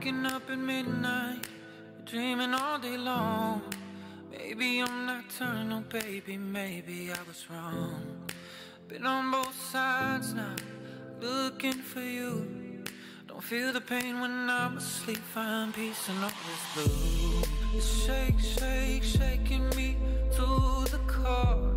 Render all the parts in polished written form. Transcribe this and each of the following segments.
Waking up at midnight, dreaming all day long. Maybe I'm nocturnal, baby, maybe I was wrong. Been on both sides now, looking for you. Don't feel the pain when I'm asleep, find peace in all this blue. It's shake, shake, shaking me to the core.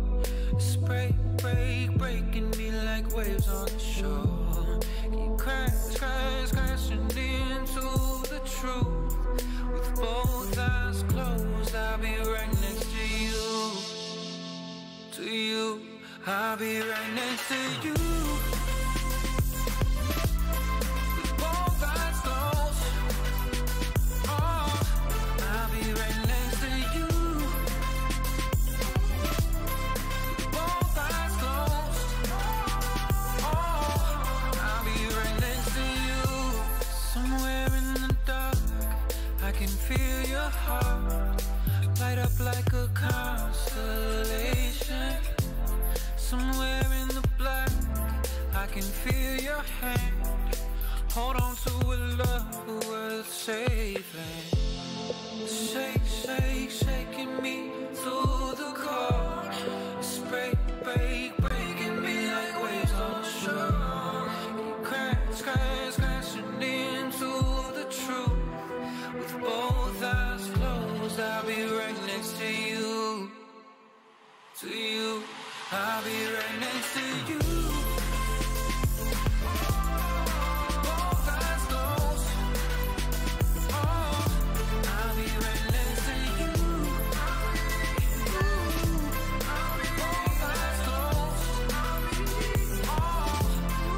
It's break, break, breaking me like waves on the shore. Keep crashing into the truth. With both eyes closed, I'll be right next to you. To you, I'll be right next to you. With both eyes closed, oh, I'll be right next to you. With both eyes closed, oh, I'll be right next to you. Somewhere in the dark, I can feel your heart light up like a constellation. Somewhere in the black, I can feel your hand. Hold on to a love worth saving. Shake, shake, shaking me to the core. It's break, break, breaking me like waves on the shore. Crashing into the truth. With both eyes closed, I'll be right next to you. To you, I'll be right next to you. Both eyes closed, oh, I'll be right next to you. Both eyes closed, oh,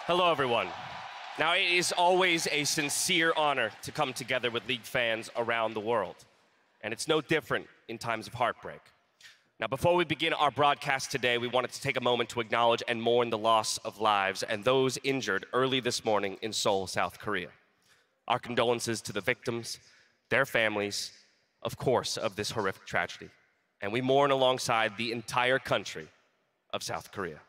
Hello, everyone. Now, it is always a sincere honor to come together with League fans around the world. And it's no different in times of heartbreak. Now, before we begin our broadcast today, we wanted to take a moment to acknowledge and mourn the loss of lives and those injured early this morning in Seoul, South Korea. Our condolences to the victims, their families, of course, of this horrific tragedy. And we mourn alongside the entire country of South Korea.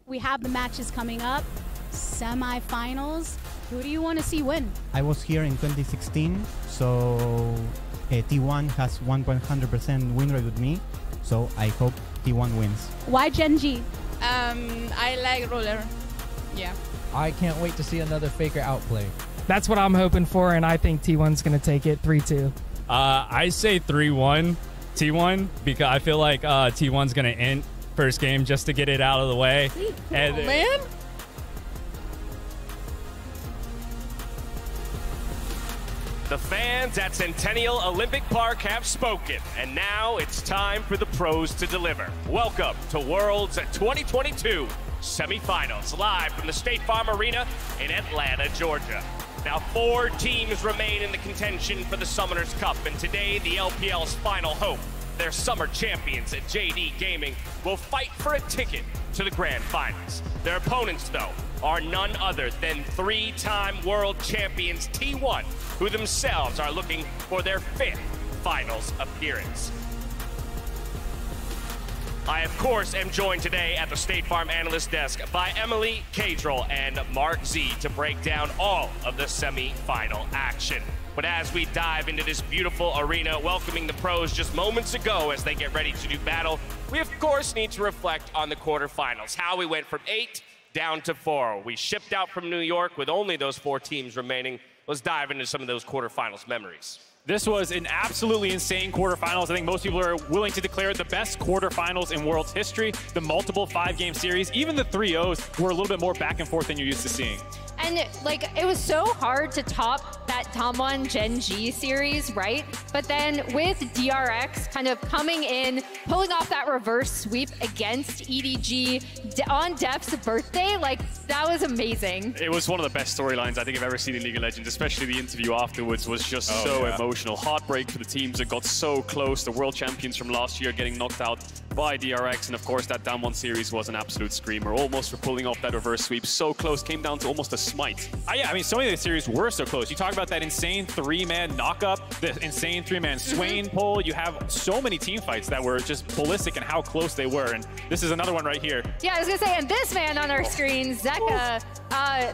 We have the matches coming up, semifinals. Who do you want to see win? I was here in 2016, so T1 has 100% win rate with me, so I hope T1 wins. Why Gen G? I like roller. Yeah. I can't wait to see another Faker outplay. That's what I'm hoping for, and I think T1's going to take it 3-2. I say 3-1 T1 because I feel like T1's going to end first game just to get it out of the way. And Man. The fans at Centennial Olympic Park have spoken, and now it's time for the pros to deliver. Welcome to Worlds 2022 semifinals, live from the State Farm Arena in Atlanta, Georgia. Now, 4 teams remain in the contention for the Summoners Cup, and today the LPL's final hope, their summer champions at JD Gaming, will fight for a ticket to the grand finals. Their opponents, though, are none other than 3-time world champions T1, who themselves are looking for their 5th finals appearance. I, of course, am joined today at the State Farm Analyst Desk by Emily Cadrell and Mark Z to break down all of the semi-final action. But as we dive into this beautiful arena, welcoming the pros just moments ago as they get ready to do battle, we of course need to reflect on the quarterfinals, how we went from 8 down to 4. We shipped out from New York with only those 4 teams remaining. Let's dive into some of those quarterfinals memories. This was an absolutely insane quarterfinals. I think most people are willing to declare it the best quarterfinals in World's history. The multiple 5-game series, even the 3-0s were a little bit more back and forth than you're used to seeing. And like, it was so hard to top that Tom1 Gen G series, right? But then with DRX kind of coming in, pulling off that reverse sweep against EDG on Def's birthday, like, that was amazing. It was one of the best storylines I think I've ever seen in League of Legends, especially the interview afterwards was just so emotional. Heartbreak for the teams that got so close. The world champions from last year getting knocked out by DRX, and of course that down 1 series was an absolute screamer, almost for pulling off that reverse sweep. So close, came down to almost a smite. Yeah, I mean, so many of the series were so close. You talk about that insane 3-man knock-up, the insane 3-man Swain pull. You have so many team fights that were just ballistic in how close they were, and this is another one right here. Yeah, I was gonna say, and this man on our screen, Zeka,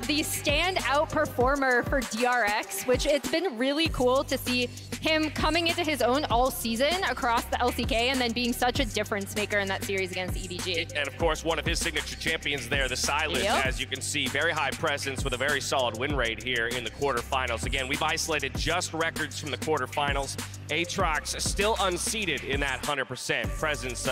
the standout performer for DRX, which it's been really cool to see him coming into his own all season across the LCK and then being such a difference maker in that series against EDG. And of course, one of his signature champions there, the Silent, as you can see, very high presence with a very solid win rate here in the quarterfinals. Again, we've isolated just records from the quarterfinals. Aatrox still unseated in that 100% presence.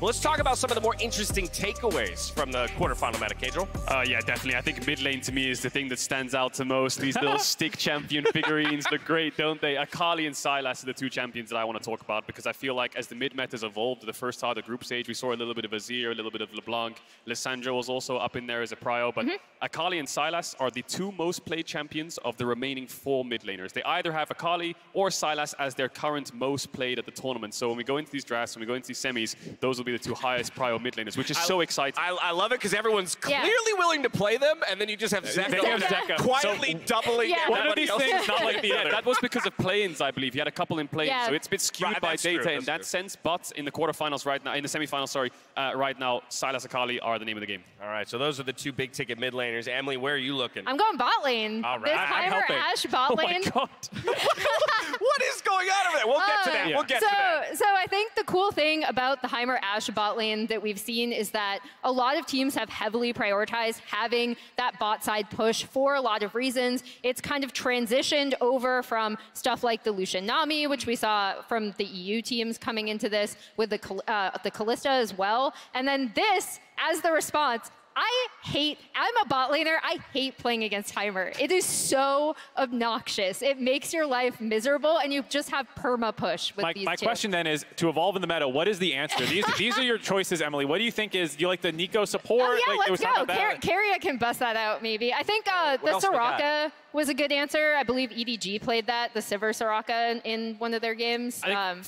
Let's talk about some of the more interesting takeaways from the quarterfinal meta, Cadrell. Yeah, definitely. I think mid lane to me is the thing that stands out the most. These little stick champion figurines look great, don't they? Akali and Sylas are the 2 champions that I want to talk about because I feel like as the mid meta has evolved, the first part of the group stage, we saw a little bit of Azir, a little bit of LeBlanc. Lissandra was also up in there as a prio, but Akali and Sylas are the 2 most played champions of the remaining 4 mid laners. They either have Akali or Sylas as their current most played at the tournament. So when we go into these drafts, when we go into these semis, those will be the 2 highest prio mid laners, which is so exciting. I love it because everyone's clearly willing to play them, and then you just have Zeka quietly doubling one of everybody these else. things, not like the other. That was because of play-ins, I believe. He had a couple in play, so it's a bit skewed by data in that sense. But in the quarterfinals right now, in the semifinals, sorry, right now, Sylas Akali are the name of the game. All right, so those are the 2 big ticket mid laners. Emily, where are you looking? I'm going bot lane. All right, this Heimer Ashe bot lane. Oh my God. What is going on over there? We'll get to that. We'll get to that. So I think the cool thing about the Heimer Ashe bot lane that we've seen is that a lot of teams have heavily prioritized having that that bot side push for a lot of reasons. It's kind of transitioned over from stuff like the Lucian Nami, which we saw from the EU teams coming into this with the Kalista as well. And then this, as the response, I'm a bot laner, I hate playing against Heimer. It is so obnoxious. It makes your life miserable, and you just have perma-push with these two. My question then is, to evolve in the meta, what is the answer? These are your choices, Emily. What do you think is, do you like the Nico support? Oh, yeah, like, let's go. Carrier can bust that out, maybe. I think the Soraka was a good answer. I believe EDG played that, the Sivir Soraka, in one of their games.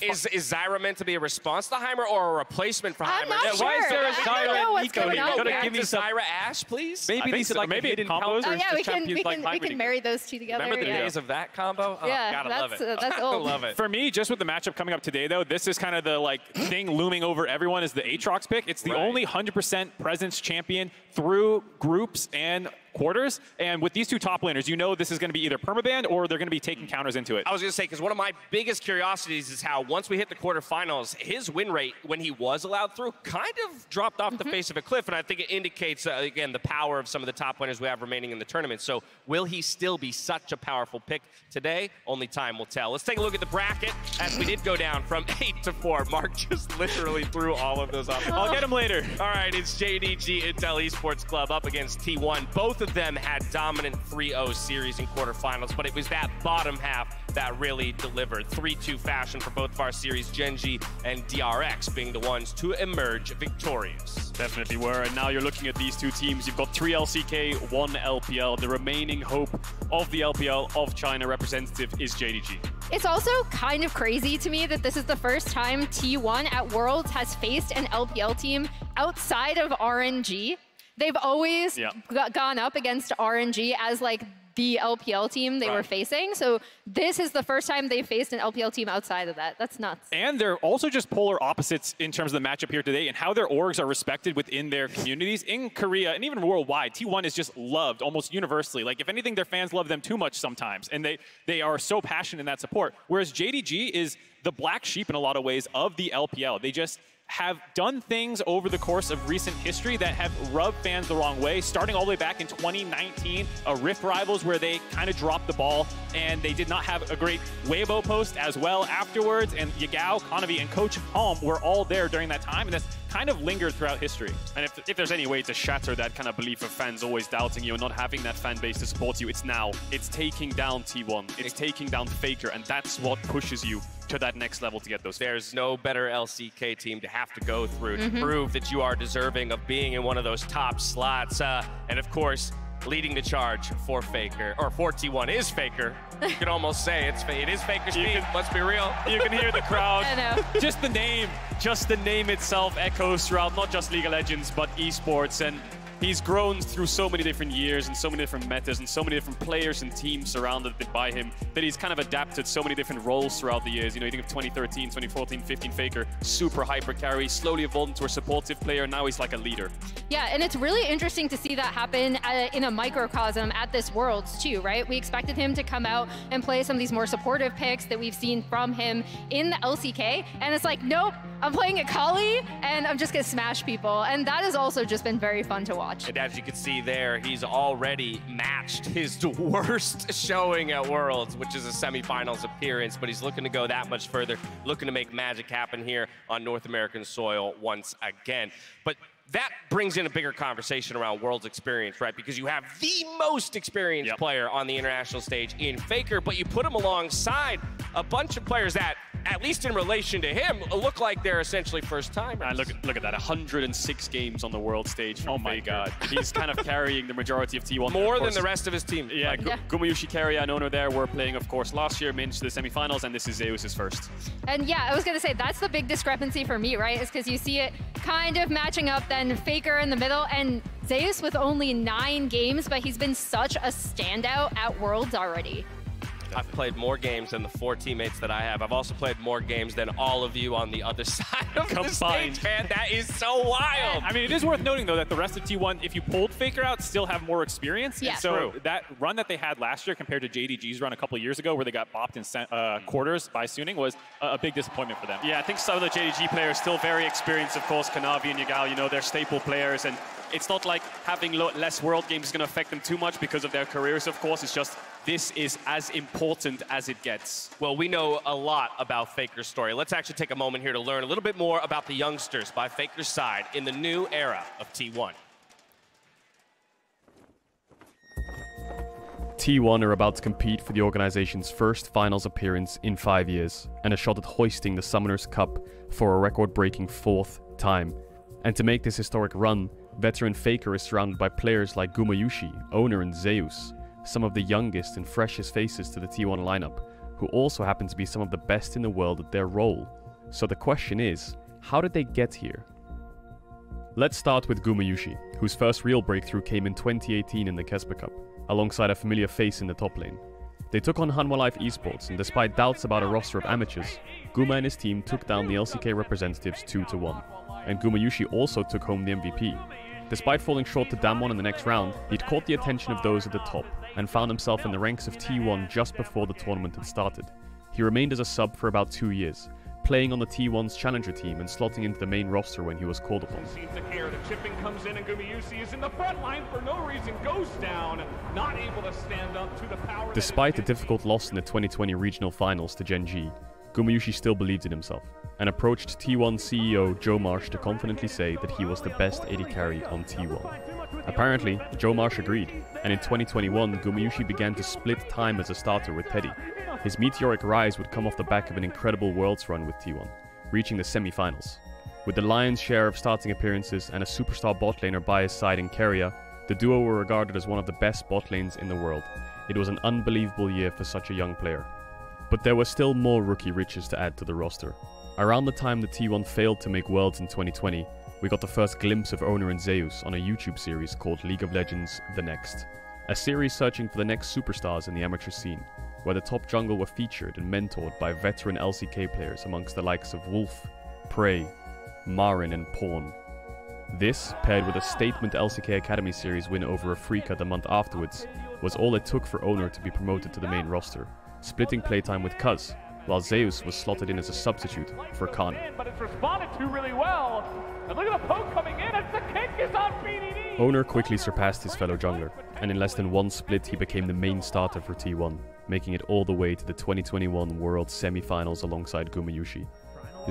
Is Zyra meant to be a response to Heimer or a replacement for Heimer? I'm not sure. Why is there a Zyra Nico? You gotta give me Zyra Ashe, please? Maybe these are like maybe hidden combos. Oh, yeah, we can marry those two together. Remember the days of that combo? Oh, yeah, gotta love it. That's old. I love it. For me, just with the matchup coming up today, though, this is kind of the thing looming over everyone is the Aatrox pick. It's the only 100% presence champion through groups and quarters, and with these two top laners, you know this is going to be either permaban or they're going to be taking counters into it. I was going to say, because one of my biggest curiosities is how once we hit the quarterfinals, his win rate, when he was allowed through, kind of dropped off the face of a cliff, and I think it indicates, again, the power of some of the top winners we have remaining in the tournament. So will he still be such a powerful pick today? Only time will tell. Let's take a look at the bracket, as we did go down from 8 to 4. Mark just literally threw all of those off. I'll get him later. All right, it's JDG Intel Esports Club up against T1. Both of them had dominant 3-0 series in quarterfinals, but it was that bottom half that really delivered. 3-2 fashion for both of our series, Gen.G and DRX being the ones to emerge victorious. Definitely were, and now you're looking at these two teams. You've got 3 LCK, 1 LPL. The remaining hope of the LPL of China representative is JDG. It's also kind of crazy to me that this is the first time T1 at Worlds has faced an LPL team outside of RNG. They've always gone up against RNG as like the LPL team they were facing. So this is the first time they've faced an LPL team outside of that. That's nuts. And they're also just polar opposites in terms of the matchup here today and how their orgs are respected within their communities. In Korea and even worldwide, T1 is just loved almost universally. Like, if anything, their fans love them too much sometimes. And they are so passionate in that support. Whereas JDG is the black sheep in a lot of ways of the LPL. They just have done things over the course of recent history that have rubbed fans the wrong way, starting all the way back in 2019, Rift Rivals, where they kind of dropped the ball, and they did not have a great Weibo post as well afterwards, and Yagao, Konavi, and Coach Hom were all there during that time, and that's kind of lingered throughout history. And if there's any way to shatter that kind of belief of fans always doubting you and not having that fan base to support you, it's now. It's taking down T1. It's taking down Faker, and that's what pushes you to that next level to get those. There's no better LCK team to have to go through to prove that you are deserving of being in one of those top slots. And of course, leading the charge for Faker, or for T1 is Faker. You could almost say it is Faker speed. Let's be real. You can hear the crowd. I know. Just the name itself echoes throughout not just League of Legends, but esports. And he's grown through so many different years and so many different metas and so many different players and teams surrounded by him that he's kind of adapted so many different roles throughout the years. You know, you think of 2013, 2014, 15 Faker, super hyper carry, slowly evolved into a supportive player. Now he's like a leader. Yeah, and it's really interesting to see that happen in a microcosm at this Worlds too, right? We expected him to come out and play some of these more supportive picks that we've seen from him in the LCK, and it's like, nope, I'm playing Akali, and I'm just gonna smash people. And that has also just been very fun to watch. And as you can see there, he's already matched his worst showing at Worlds, which is a semifinals appearance, but he's looking to go that much further, looking to make magic happen here on North American soil once again. But that brings in a bigger conversation around Worlds experience, right? Because you have the most experienced player on the international stage in Faker, but you put him alongside a bunch of players that, at least in relation to him, look like they're essentially first-timers. And look at that, 106 games on the world stage from Faker. Oh my God. He's kind of carrying the majority of T1. More than the rest of his team. Yeah, Gumayushi Carrier and Ono there were playing, of course, last year, made into the semifinals, and this is Zeus's first. And yeah, I was going to say, that's the big discrepancy for me, right? Is because you see it kind of matching up, then Faker in the middle, and Zeus with only 9 games, but he's been such a standout at Worlds already. I've played more games than the 4 teammates that I have. I've also played more games than all of you on the other side of the stage, man. That is so wild. I mean, it is worth noting, though, that the rest of T1, if you pulled Faker out, still have more experience. Yeah. And so that run that they had last year compared to JDG's run a couple years ago, where they got bopped in quarters by Suning, was a big disappointment for them. Yeah, I think some of the JDG players still very experienced. Of course, Kanavi and Yagal, you know, they're staple players, and it's not like having less World Games is going to affect them too much because of their careers, of course. It's just this is as important as it gets. Well, we know a lot about Faker's story. Let's actually take a moment here to learn a little bit more about the youngsters by Faker's side in the new era of T1. T1 are about to compete for the organization's first finals appearance in 5 years, and a shot at hoisting the Summoners Cup for a record-breaking 4th time. And to make this historic run, veteran Faker is surrounded by players like Gumayushi, Owner, and Zeus, some of the youngest and freshest faces to the T1 lineup, who also happen to be some of the best in the world at their role. So the question is, how did they get here? Let's start with Gumayushi, whose first real breakthrough came in 2018 in the Kesper Cup, alongside a familiar face in the top lane. They took on Hanwha Life Esports, and despite doubts about a roster of amateurs, Guma and his team took down the LCK representatives 2-1. And Gumayushi also took home the MVP. Despite falling short to Damwon in the next round, he'd caught the attention of those at the top, and found himself in the ranks of T1 just before the tournament had started. He remained as a sub for about 2 years, playing on the T1's challenger team and slotting into the main roster when he was called upon. The chipping comes in and Gumayushi is in the front line for no reason, goes down, not able to stand up to the power. Despite the difficult loss in the 2020 regional finals to Gen G, Gumayushi still believed in himself, and approached T1 CEO Joe Marsh to confidently say that he was the best AD carry on T1. Apparently, Joe Marsh agreed, and in 2021, Gumayushi began to split time as a starter with Teddy. His meteoric rise would come off the back of an incredible Worlds run with T1, reaching the semi-finals. With the lion's share of starting appearances and a superstar bot laner by his side in Keria, the duo were regarded as one of the best bot lanes in the world. It was an unbelievable year for such a young player. But there were still more rookie riches to add to the roster. Around the time the T1 failed to make Worlds in 2020, we got the first glimpse of Owner and Zeus on a YouTube series called League of Legends The Next. A series searching for the next superstars in the amateur scene, where the top jungle were featured and mentored by veteran LCK players amongst the likes of Wolf, Prey, Marin and Pawn. This, paired with a statement LCK Academy series win over Afrika the month afterwards, was all it took for Owner to be promoted to the main roster, splitting playtime with Cuz, while Zeus was slotted in as a substitute for Khan. But it's responded to really well. And look at the poke coming in as the kick is on BDD. Owner quickly surpassed his fellow jungler, and in less than one split he became the main starter for T1, making it all the way to the 2021 World Semi-Finals alongside Gumayushi.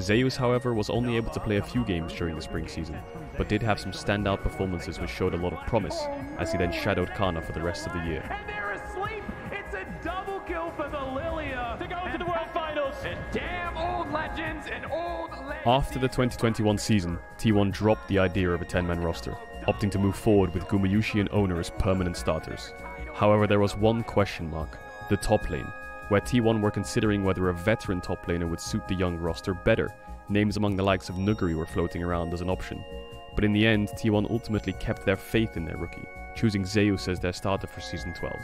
Zeus, however, was only able to play a few games during the spring season, but did have some standout performances which showed a lot of promise, as he then shadowed Kana for the rest of the year. And they're asleep. It's a double kill for the Lilia to go to the World Finals. And damn old legends and old legends. After the 2021 season, T1 dropped the idea of a 10-man roster, opting to move forward with Gumayushi and Owner as permanent starters. However, there was one question mark: the top lane, where T1 were considering whether a veteran top laner would suit the young roster better. Names among the likes of Nuguri were floating around as an option. But in the end, T1 ultimately kept their faith in their rookie, choosing Zeus as their starter for Season 12.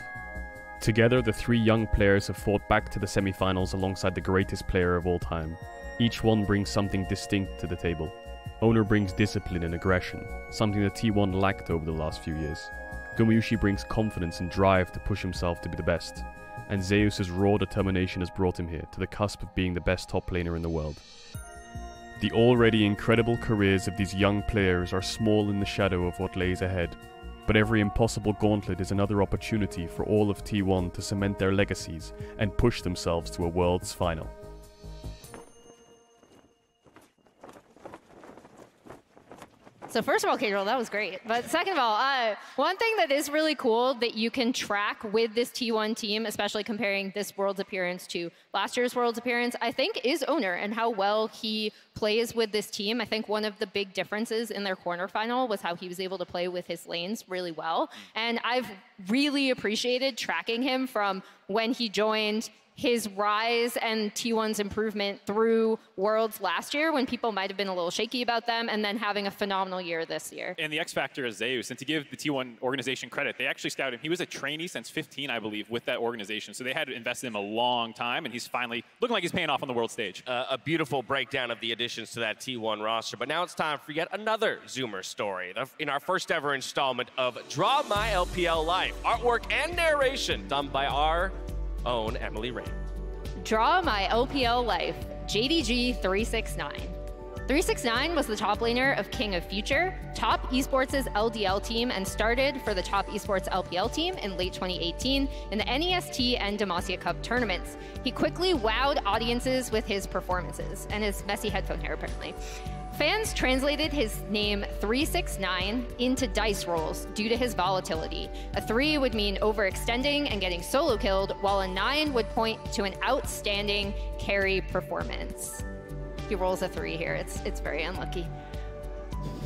Together, the three young players have fought back to the semi-finals alongside the greatest player of all time. Each one brings something distinct to the table. Owner brings discipline and aggression, something that T1 lacked over the last few years. Gumayushi brings confidence and drive to push himself to be the best. And Zeus's raw determination has brought him here, to the cusp of being the best top laner in the world. The already incredible careers of these young players are small in the shadow of what lays ahead, but every impossible gauntlet is another opportunity for all of T1 to cement their legacies and push themselves to a Worlds final. So first of all, Caedrel, that was great. But second of all, one thing that is really cool that you can track with this T1 team, especially comparing this Worlds appearance to last year's Worlds appearance, I think is Owner and how well he plays with this team. I think one of the big differences in their quarterfinal was how he was able to play with his lanes really well. And I've really appreciated tracking him from when he joined his rise and T1's improvement through Worlds last year when people might have been a little shaky about them, and then having a phenomenal year this year. And the X factor is Zeus. And to give the T1 organization credit, they actually scouted him. He was a trainee since 15, I believe, with that organization. So they had invested in him a long time, and he's finally looking like he's paying off on the world stage. A beautiful breakdown of the additions to that T1 roster. But now it's time for yet another Zoomer story in our first ever installment of Draw My LPL Life. Artwork and narration done by our own Emily Rain. Draw My LPL Life, JDG 369. 369 was the top laner of King of Future, Top Esports' LDL team, and started for the Top Esports LPL team in late 2018 in the NEST and Demacia Cup tournaments. He quickly wowed audiences with his performances and his messy headphone hair, apparently. Fans translated his name 369 into dice rolls due to his volatility. A 3 would mean overextending and getting solo killed, while a 9 would point to an outstanding carry performance. He rolls a 3 here. It's very unlucky.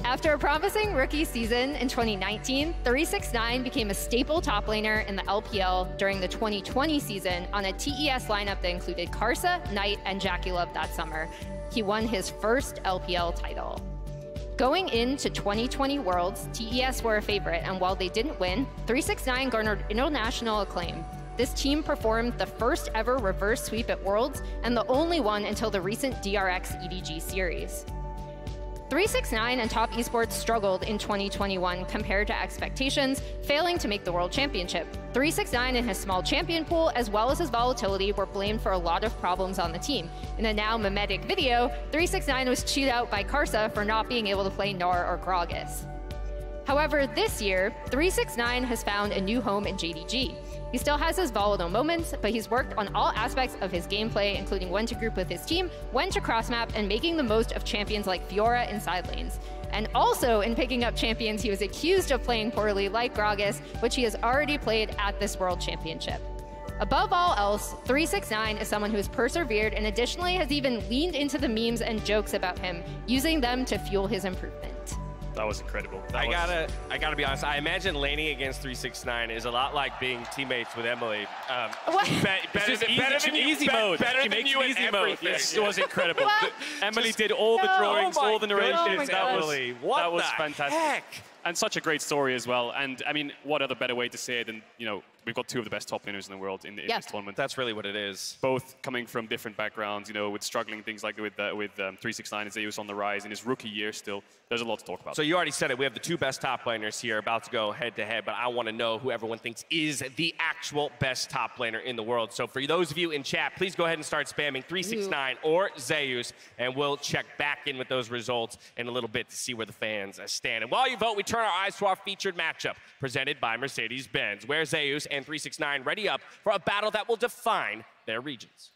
After a promising rookie season in 2019, 369 became a staple top laner in the LPL during the 2020 season on a TES lineup that included Karsa, Knight, and Jackie-Love that summer. He won his first LPL title. Going into 2020 Worlds, TES were a favorite, and while they didn't win, 369 garnered international acclaim. This team performed the first ever reverse sweep at Worlds, and the only one until the recent DRX EDG series. 369 and Top Esports struggled in 2021 compared to expectations, failing to make the World Championship. 369 and his small champion pool, as well as his volatility, were blamed for a lot of problems on the team. In a now mimetic video, 369 was chewed out by Karsa for not being able to play Gnar or Gragas. However, this year, 369 has found a new home in JDG. He still has his volatile moments, but he's worked on all aspects of his gameplay, including when to group with his team, when to cross-map, and making the most of champions like Fiora in side lanes. And also, in picking up champions he was accused of playing poorly, like Gragas, which he has already played at this World Championship. Above all else, 369 is someone who has persevered and additionally has even leaned into the memes and jokes about him, using them to fuel his improvement. That was incredible. I gotta be honest. I imagine laning against 369 is a lot like being teammates with Emily. Better than easy mode. Better than you in easy mode. This was incredible. Emily did all the drawings, all the narrations. That was fantastic. Heck? And such a great story as well. And I mean, what other better way to say it than, you know, we've got two of the best top laners in the world in this tournament. That's really what it is. Both coming from different backgrounds, you know, with struggling things like with 369 and Zeus on the rise in his rookie year still. There's a lot to talk about. So you already said it. We have the two best top laners here about to go head-to-head, but I want to know who everyone thinks is the actual best top laner in the world. So for those of you in chat, please go ahead and start spamming 369 or Zeus, and we'll check back in with those results in a little bit to see where the fans stand. And while you vote, we turn our eyes to our featured matchup presented by Mercedes-Benz, where Zeus and 369 ready up for a battle that will define their regions.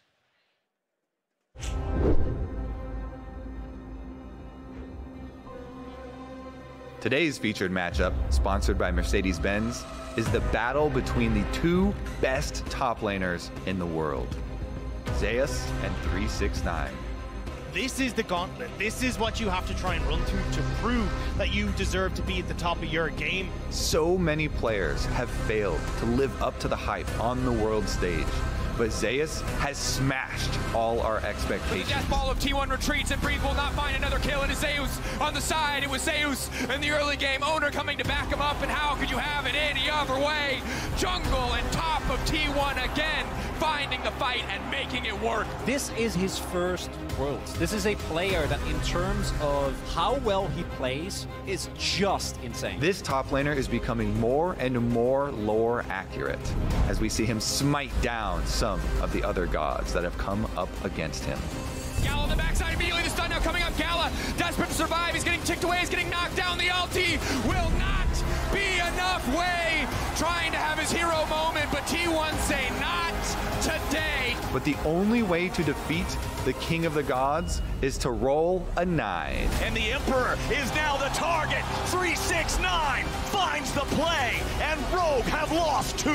Today's featured matchup, sponsored by Mercedes-Benz, is the battle between the two best top laners in the world, Zeus and 369. This is the gauntlet. This is what you have to try and run through to prove that you deserve to be at the top of your game. So many players have failed to live up to the hype on the world stage, but Zeus has smashed all our expectations. The death ball of T1 retreats, and Breathe will not find another kill. It is Zeus on the side. It was Zeus in the early game. Owner coming to back him up, and how could you have it any other way? Jungle and top of T1 again, finding the fight and making it work. This is his first Worlds. This is a player that, in terms of how well he plays, is just insane. This top laner is becoming more and more lore accurate as we see him smite down some of the other gods that have come up against him. Gala on the backside, immediately the stun now coming up. Gala, desperate to survive. He's getting ticked away. He's getting knocked down. The ulti will not be enough. Way trying to have his hero moment, but T1 say not today. But the only way to defeat the King of the Gods is to roll a 9. And the Emperor is now the target. 369 finds the play, and Rogue have lost 2.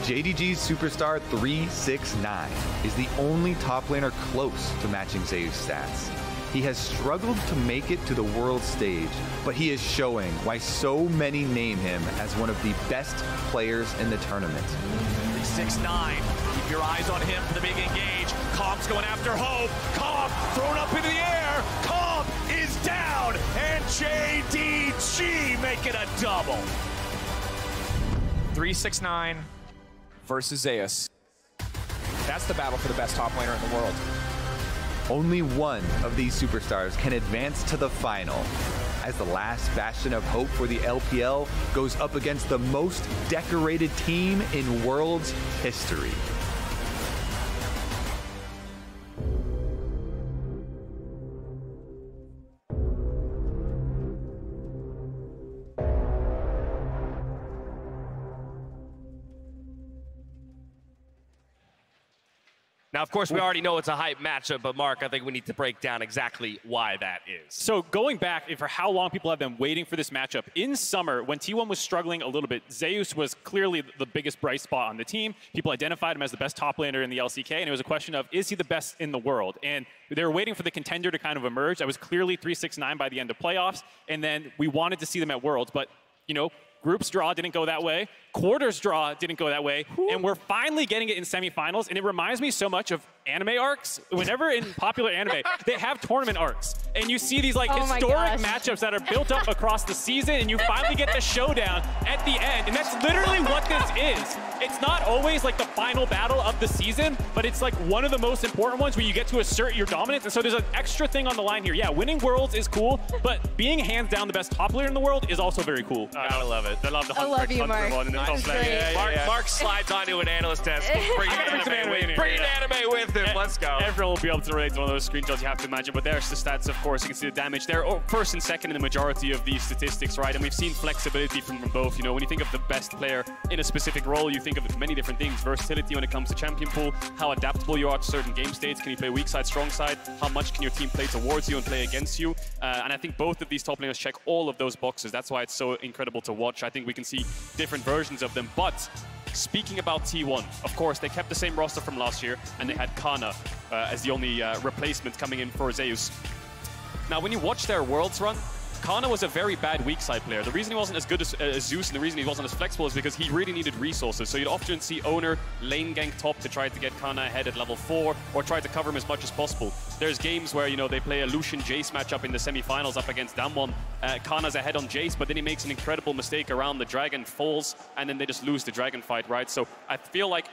JDG's superstar 369 is the only top laner close to matching Zeus' stats. He has struggled to make it to the world stage, but he is showing why so many name him as one of the best players in the tournament. 369 Keep your eyes on him for the big engage. Comp's going after Hope. Comp thrown up into the air. Comp is down, and JDG making a double. 369 versus Zeus. That's the battle for the best top laner in the world. Only one of these superstars can advance to the final, as the last bastion of hope for the LPL goes up against the most decorated team in Worlds history. Now, of course, we already know it's a hype matchup, but Mark, I think we need to break down exactly why that is. So going back, for how long people have been waiting for this matchup, in summer, when T1 was struggling a little bit, Zeus was clearly the biggest bright spot on the team. People identified him as the best top laner in the LCK, and it was a question of, is he the best in the world? And they were waiting for the contender to kind of emerge. That was clearly 369 by the end of playoffs, and then we wanted to see them at Worlds, but, you know, Groups draw didn't go that way. Quarters draw didn't go that way. And we're finally getting it in semifinals. And it reminds me so much of anime arcs. Whenever in popular anime, they have tournament arcs. And you see these like historic matchups that are built up across the season. And you finally get the showdown at the end. And that's literally what this is. It's not always like the final battle of the season, but it's like one of the most important ones where you get to assert your dominance. And so there's an extra thing on the line here. Yeah, winning Worlds is cool, but being hands down the best top player in the world is also very cool. I love it. I love the I love you, Mark. one in the top lane. Mark slides onto an analyst desk. Bring an anime with him. Let's go. Everyone will be able to relate to one of those screenshots, you have to imagine. But there's the stats, of course. You can see the damage there. First and second in the majority of these statistics, right? And we've seen flexibility from both. You know, when you think of the best player in a specific role, you think of many different things. Versatility when it comes to champion pool, how adaptable you are to certain game states. Can you play weak side, strong side? How much can your team play towards you and play against you? And I think both of these top laners check all of those boxes. That's why it's so incredible to watch. I think we can see different versions of them. But speaking about T1, of course, they kept the same roster from last year, and they had Kana as the only replacement coming in for Zeus. Now, when you watch their Worlds run, Kana was a very bad weak side player. The reason he wasn't as good as Zeus and the reason he wasn't as flexible is because he really needed resources. So you'd often see Owner lane gank top to try to get Kana ahead at level 4 or try to cover him as much as possible. There's games where, you know, they play a Lucian Jace matchup in the semifinals up against Damwon. Kana's ahead on Jace, but then he makes an incredible mistake around the dragon, falls, and then they just lose the dragon fight, right? So I feel like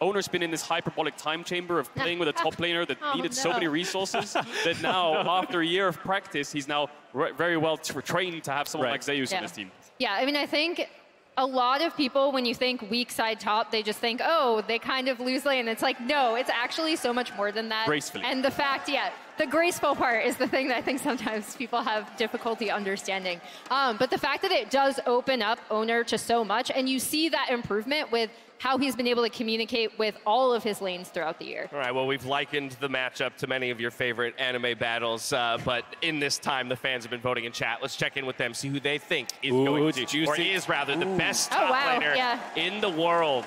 Owner's been in this hyperbolic time chamber of playing with a top laner that needed so many resources that now, after a year of practice, he's now very well trained to have someone like Zeus in his team. Yeah, I mean, I think a lot of people, when you think weak side top, they just think, oh, they kind of lose lane. It's like, no, it's actually so much more than that. Gracefully. And the fact, the graceful part is the thing that I think sometimes people have difficulty understanding. But the fact that it does open up Owner to so much, and you see that improvement with how he's been able to communicate with all of his lanes throughout the year. All right, well, we've likened the matchup to many of your favorite anime battles, but in this time, the fans have been voting in chat. Let's check in with them, see who they think is going to, or is rather, the best top laner in the world.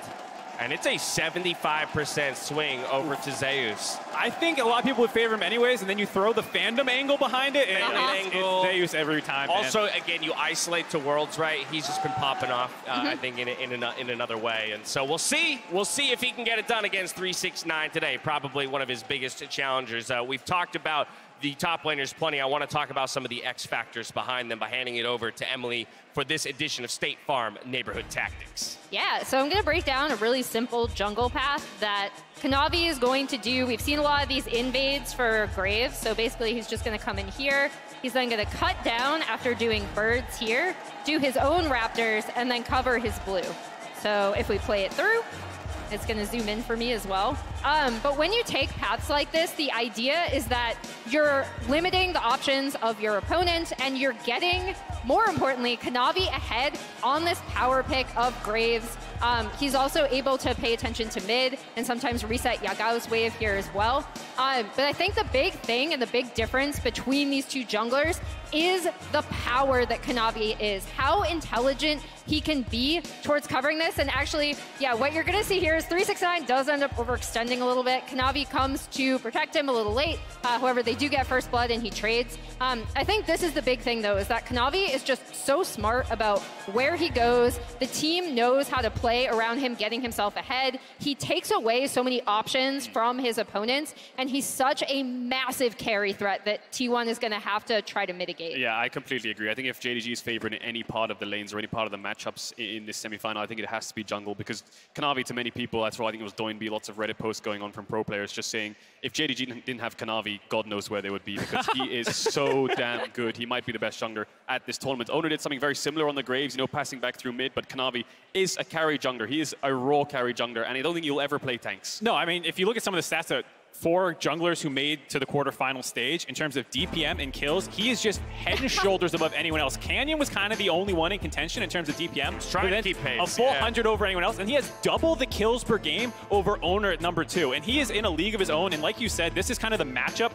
And it's a 75% swing over to Zeus. I think a lot of people would favor him anyways, and then you throw the fandom angle behind it, and it's Zeus every time. Also, again, you isolate to Worlds, right? He's just been popping off, I think, in another way. And so we'll see. We'll see if he can get it done against 369 today. Probably one of his biggest challengers. We've talked about the top laners plenty. I want to talk about some of the X factors behind them by handing it over to Emily for this edition of State Farm Neighborhood Tactics. Yeah, so I'm going to break down a really simple jungle path that Kanavi is going to do. We've seen a lot of these invades for Graves, so basically he's just going to come in here. He's then going to cut down after doing birds here, do his own raptors, and then cover his blue. So if we play it through, it's going to zoom in for me as well. But when you take paths like this, the idea is that you're limiting the options of your opponent, and you're getting, more importantly, Kanavi ahead on this power pick of Graves. He's also able to pay attention to mid and sometimes reset Yagao's wave here as well. But I think the big thing and the big difference between these two junglers is the power that Kanavi is. How intelligent he can be towards covering this. And actually, yeah, what you're going to see here is 369 does end up overextending a little bit. Kanavi comes to protect him a little late. However, they do get first blood and he trades. I think this is the big thing, though, is that Kanavi is just so smart about where he goes. The team knows how to play around him, getting himself ahead. He takes away so many options from his opponents, and he's such a massive carry threat that T1 is going to have to try to mitigate. Yeah, I completely agree. I think if JDG is favored in any part of the lanes or any part of the matchups in this semifinal, I think it has to be jungle, because Kanavi, to many people, that's why I think it was Doinby, lots of Reddit posts going on from pro players just saying, if JDG didn't have Kanavi, God knows where they would be, because he is so damn good. He might be the best jungler at this tournament. Owner did something very similar on the Graves, you know, passing back through mid, but Kanavi is a carry jungler. He is a raw carry jungler, and I don't think you'll ever play tanks. No, I mean, if you look at some of the stats that 4 junglers who made to the quarterfinal stage, in terms of DPM and kills, he is just head and shoulders above anyone else. Canyon was kind of the only one in contention in terms of DPM. He's trying to keep pace. A full 100 over anyone else, and he has double the kills per game over Owner at number 2. And he is in a league of his own, and like you said, this is kind of the matchup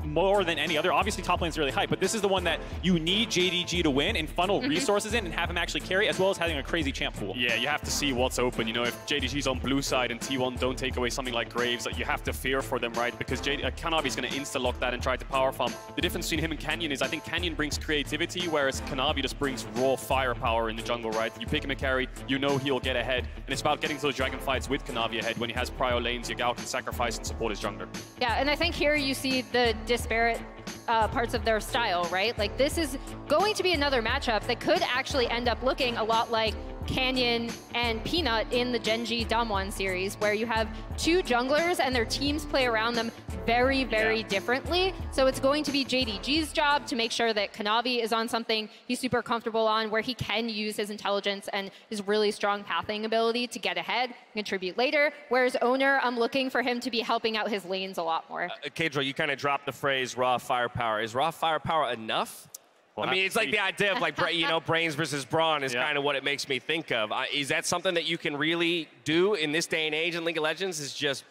more than any other. Obviously, top lane's really hype, but this is the one that you need JDG to win and funnel resources in and have him actually carry, as well as having a crazy champ pool. Yeah, you have to see what's open. You know, if JDG's on blue side and T1 don't take away something like Graves, you have to fear for them, right? Because Kanavi's going to insta-lock that and try to power farm. The difference between him and Canyon is I think Canyon brings creativity, whereas Kanavi just brings raw firepower in the jungle, right? You pick him a carry, you know he'll get ahead. And it's about getting to those dragon fights with Kanavi ahead. When he has prio lanes, Yagao can sacrifice and support his jungler. Yeah, and I think here you see the disparate parts of their style, right? Like, this is going to be another matchup that could actually end up looking a lot like Canyon and Peanut in the Genji Damwon series, where you have 2 junglers and their teams play around them very, very differently. So it's going to be JDG's job to make sure that Kanavi is on something he's super comfortable on, where he can use his intelligence and his really strong pathing ability to get ahead, contribute later. Whereas Owner, I'm looking for him to be helping out his lanes a lot more. Kadro, you kind of dropped the phrase raw firepower. Is raw firepower enough? Well, I mean, it's like the idea of, like, you know, brains versus brawn is kind of what it makes me think of. Is that something that you can really do in this day and age in League of Legends, is just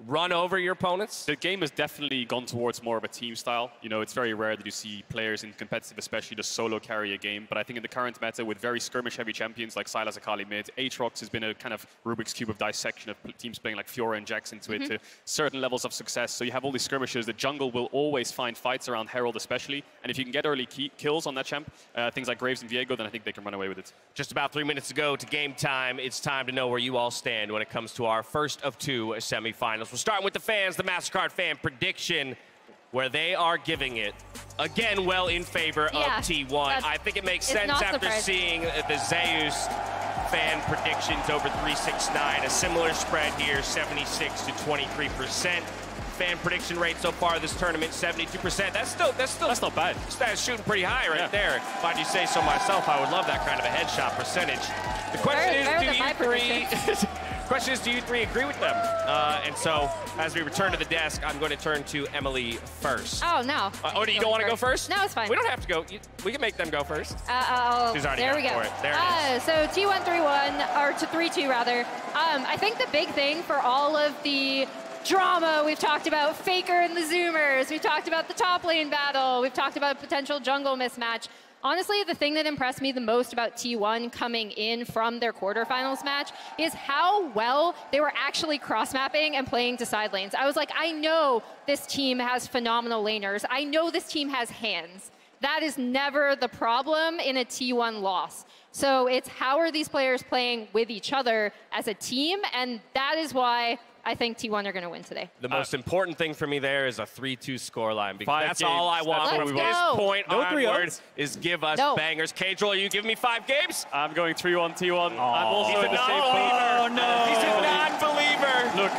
run over your opponents? The game has definitely gone towards more of a team style. You know, it's very rare that you see players in competitive, especially, just solo carry a game. But I think in the current meta, with very skirmish-heavy champions like Sylas Akali mid, Aatrox has been a kind of Rubik's Cube of dissection of teams playing like Fiora and Jax into it to certain levels of success. So you have all these skirmishes. The jungle will always find fights around Herald especially. And if you can get early kills on that champ, things like Graves and Viego, then I think they can run away with it. Just about 3 minutes to go to game time. It's time to know where you all stand when it comes to our first of 2 semifinals. We'll start with the fans, the MasterCard fan prediction, where they are giving it, again, well in favor of T1. I think it makes sense after seeing the Zeus fan predictions over 369. A similar spread here, 76 to 23%. Fan prediction rate so far this tournament, 72%. That's not bad. That's shooting pretty high right there. If I do say so myself, I would love that kind of a headshot percentage. The question is, do you three agree with them? And so, as we return to the desk, I'm going to turn to Emily first. Oh, no. You don't want to go first? No, it's fine. We don't have to go. We can make them go first. She's already there we go. For it. There it is. So T1 3-1, or to 3-2 rather. I think the big thing for all of the drama, we've talked about Faker and the Zoomers, we've talked about the top lane battle, we've talked about potential jungle mismatch. Honestly, the thing that impressed me the most about T1 coming in from their quarterfinals match is how well they were actually cross-mapping and playing to side lanes. I was like, I know this team has phenomenal laners. I know this team has hands. That is never the problem in a T1 loss. So it's how are these players playing with each other as a team, and that is why I think T1 are going to win today. The most important thing for me there is a 3-2 scoreline, because that's games. all I want from this point onward is give us bangers. Kadro, are you giving me 5 games? I'm going 3-1 T1. I'm also He's in the same boat. Oh, no. He's a non-believer. Look,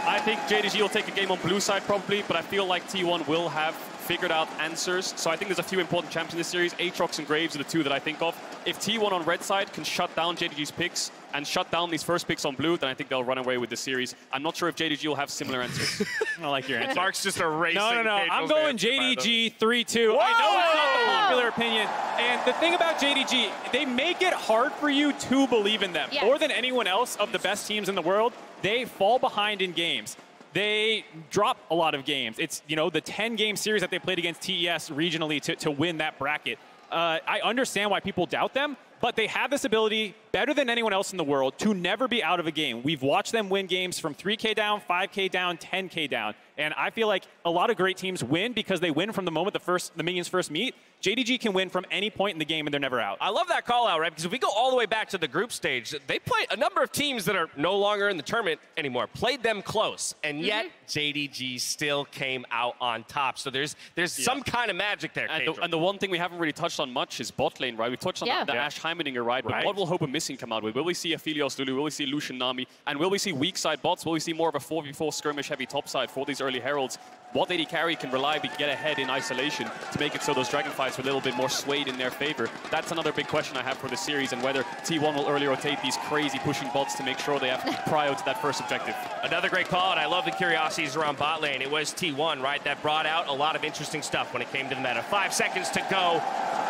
I think JDG will take a game on blue side probably, but I feel like T1 will have figured out answers. So I think there's a few important champs in this series. Aatrox and Graves are the 2 that I think of. If T1 on red side can shut down JDG's picks and shut down these first picks on blue, then I think they'll run away with the series. I'm not sure if JDG will have similar answers. I like your answer. Mark's just erasing. No. I'm going JDG 3-2. Whoa! I know it's not the popular opinion. And the thing about JDG, they make it hard for you to believe in them. Yes. More than anyone else of the best teams in the world, they fall behind in games. they drop a lot of games. It's, you know, the 10-game series that they played against TES regionally to win that bracket. I understand why people doubt them, but they have this ability, better than anyone else in the world, to never be out of a game. We've watched them win games from 3K down, 5K down, 10K down. And I feel like a lot of great teams win because they win from the moment the minions first meet. JDG can win from any point in the game and they're never out. I love that call out, right? Because if we go all the way back to the group stage, they played a number of teams that are no longer in the tournament anymore, played them close, and yet JDG still came out on top. So there's some kind of magic there. And the one thing we haven't really touched on much is bot lane, right? We've touched on the Ashe Heimerdinger, right? But what will Hope and Missing come out with? Will we see a Aphelios Lulu? Will we see Lucian Nami? And will we see weak side bots? Will we see more of a 4v4 skirmish heavy top side for these early heralds? What AD carry can reliably get ahead in isolation to make it so those dragon fights are a little bit more swayed in their favor? That's another big question I have for the series, and whether T1 will early rotate these crazy pushing bots to make sure they have prio to that first objective. Another great call, and I love the curiosities around bot lane. It was T1, right, that brought out a lot of interesting stuff when it came to the meta. 5 seconds to go.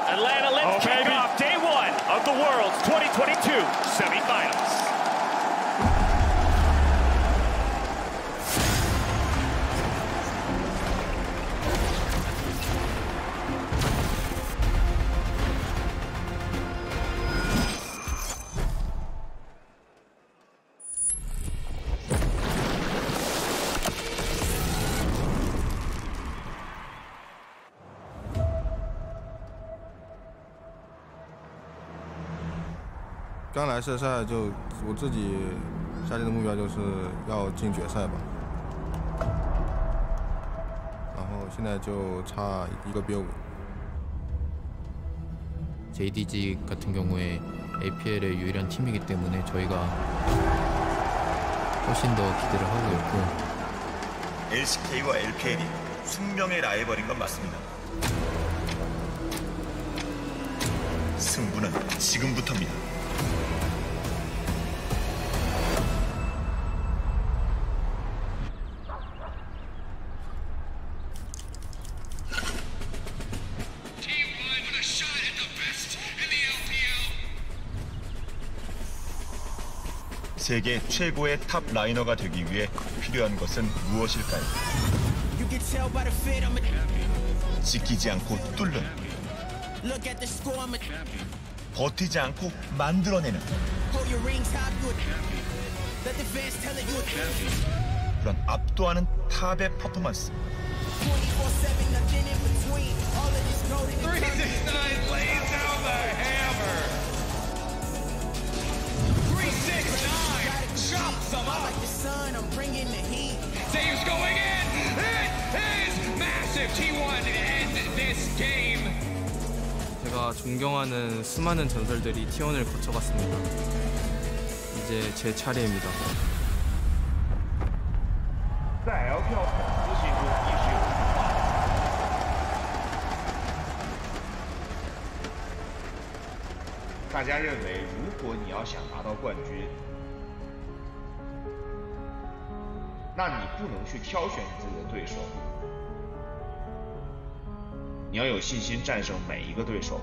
Atlanta, let's kick off day 1 of the World's 2022 semifinals.刚来社赛就我自己下定的目标就是要进决赛吧，然后现在就差1个BO5。 JDG 같은 경우에 APL의 유일한 팀이기 때문에 저희가 훨씬 더 기대를 하고 있고 LCK와 LPL이 숙명의 라이벌인 건 맞습니다. 승부는 지금부터입니다. 세계 최고의 탑 라이너가 되기 위해 필요한 것은 무엇일까요? 지키지 않고 뚫는, 버티지 않고 만들어내는 그런 압도하는 탑의 퍼포먼스. 369 lays down the hammer. 369 chops them up. Zeus going in. It is massive. T1 end this game. 제가 존경하는 수많은 전설들이 T1을 거쳐갔습니다. 이제 제 차례입니다. 在 LPL 咨询中亦是有文化。大家认为，如果你要想拿到冠军，那你不能去挑选你自己的对手，你要有信心战胜每一个对手。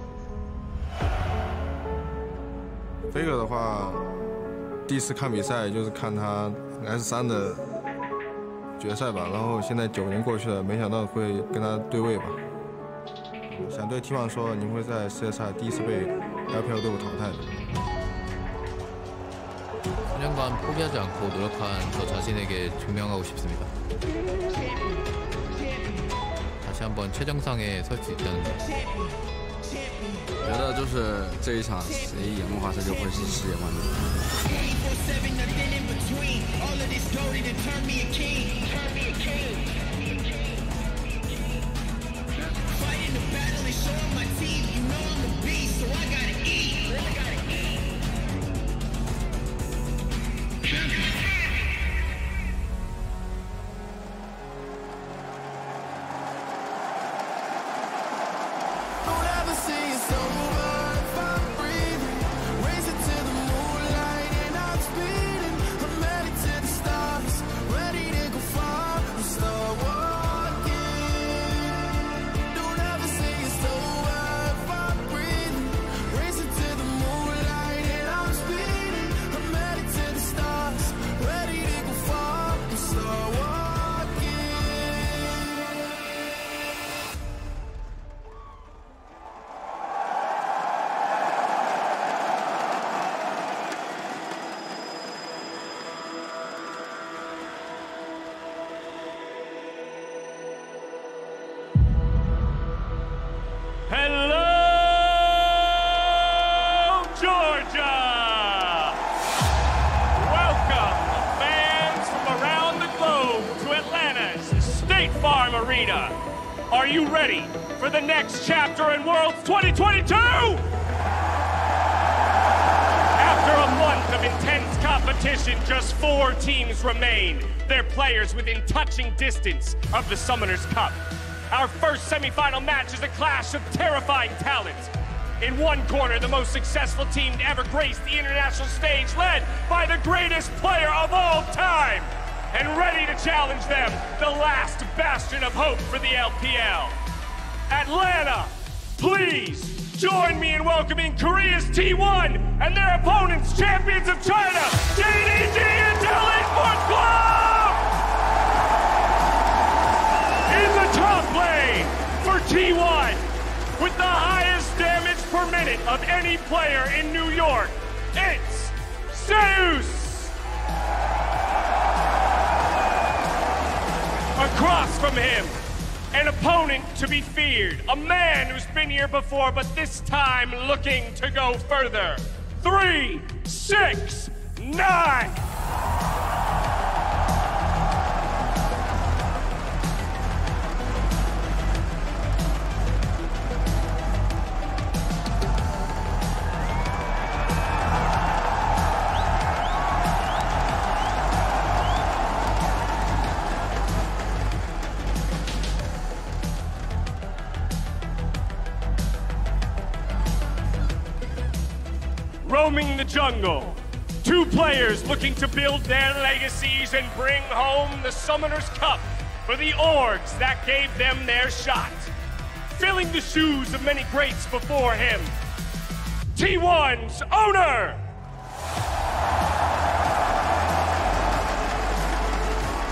Faker 的话，第一次看比赛就是看他 S3的决赛吧，然后现在9年过去了，没想到会跟他对位吧。想对 T1 说，你们会在世界赛第一次被 LPL 队伍淘汰的。 4년간 포기하지 않고 노력한 저 자신에게 증명하고 싶습니다. 다시 한번 최정상에 설 수 있다는 것. 觉得就是这一场谁赢的话，这就会是世界冠军。 Ready to go far, Star Wars. Arena. Are you ready for the next chapter in Worlds 2022? After a month of intense competition, just 4 teams remain. Their players within touching distance of the Summoners Cup. Our first semifinal match is a clash of terrifying talents. In one corner, the most successful team to ever grace the international stage, led by the greatest player of all time. And ready to challenge them, the last bastion of hope for the LPL. Atlanta, please join me in welcoming Korea's T1 and their opponents, champions of China, JDG and LoL Esports Club! In the top lane for T1, with the highest damage per minute of any player in New York, it's Zeus! Across from him, an opponent to be feared, a man who's been here before, but this time looking to go further. 3, 6, 9! Roaming the jungle, 2 players looking to build their legacies and bring home the Summoners Cup for the orgs that gave them their shot. Filling the shoes of many greats before him, T1's owner!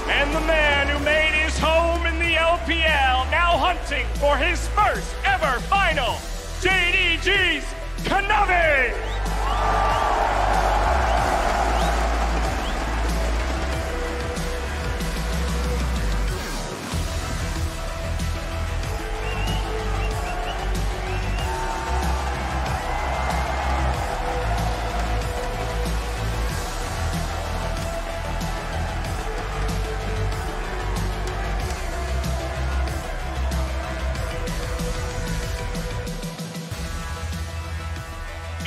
And the man who made his home in the LPL, now hunting for his first ever final, JDG's Kanavi!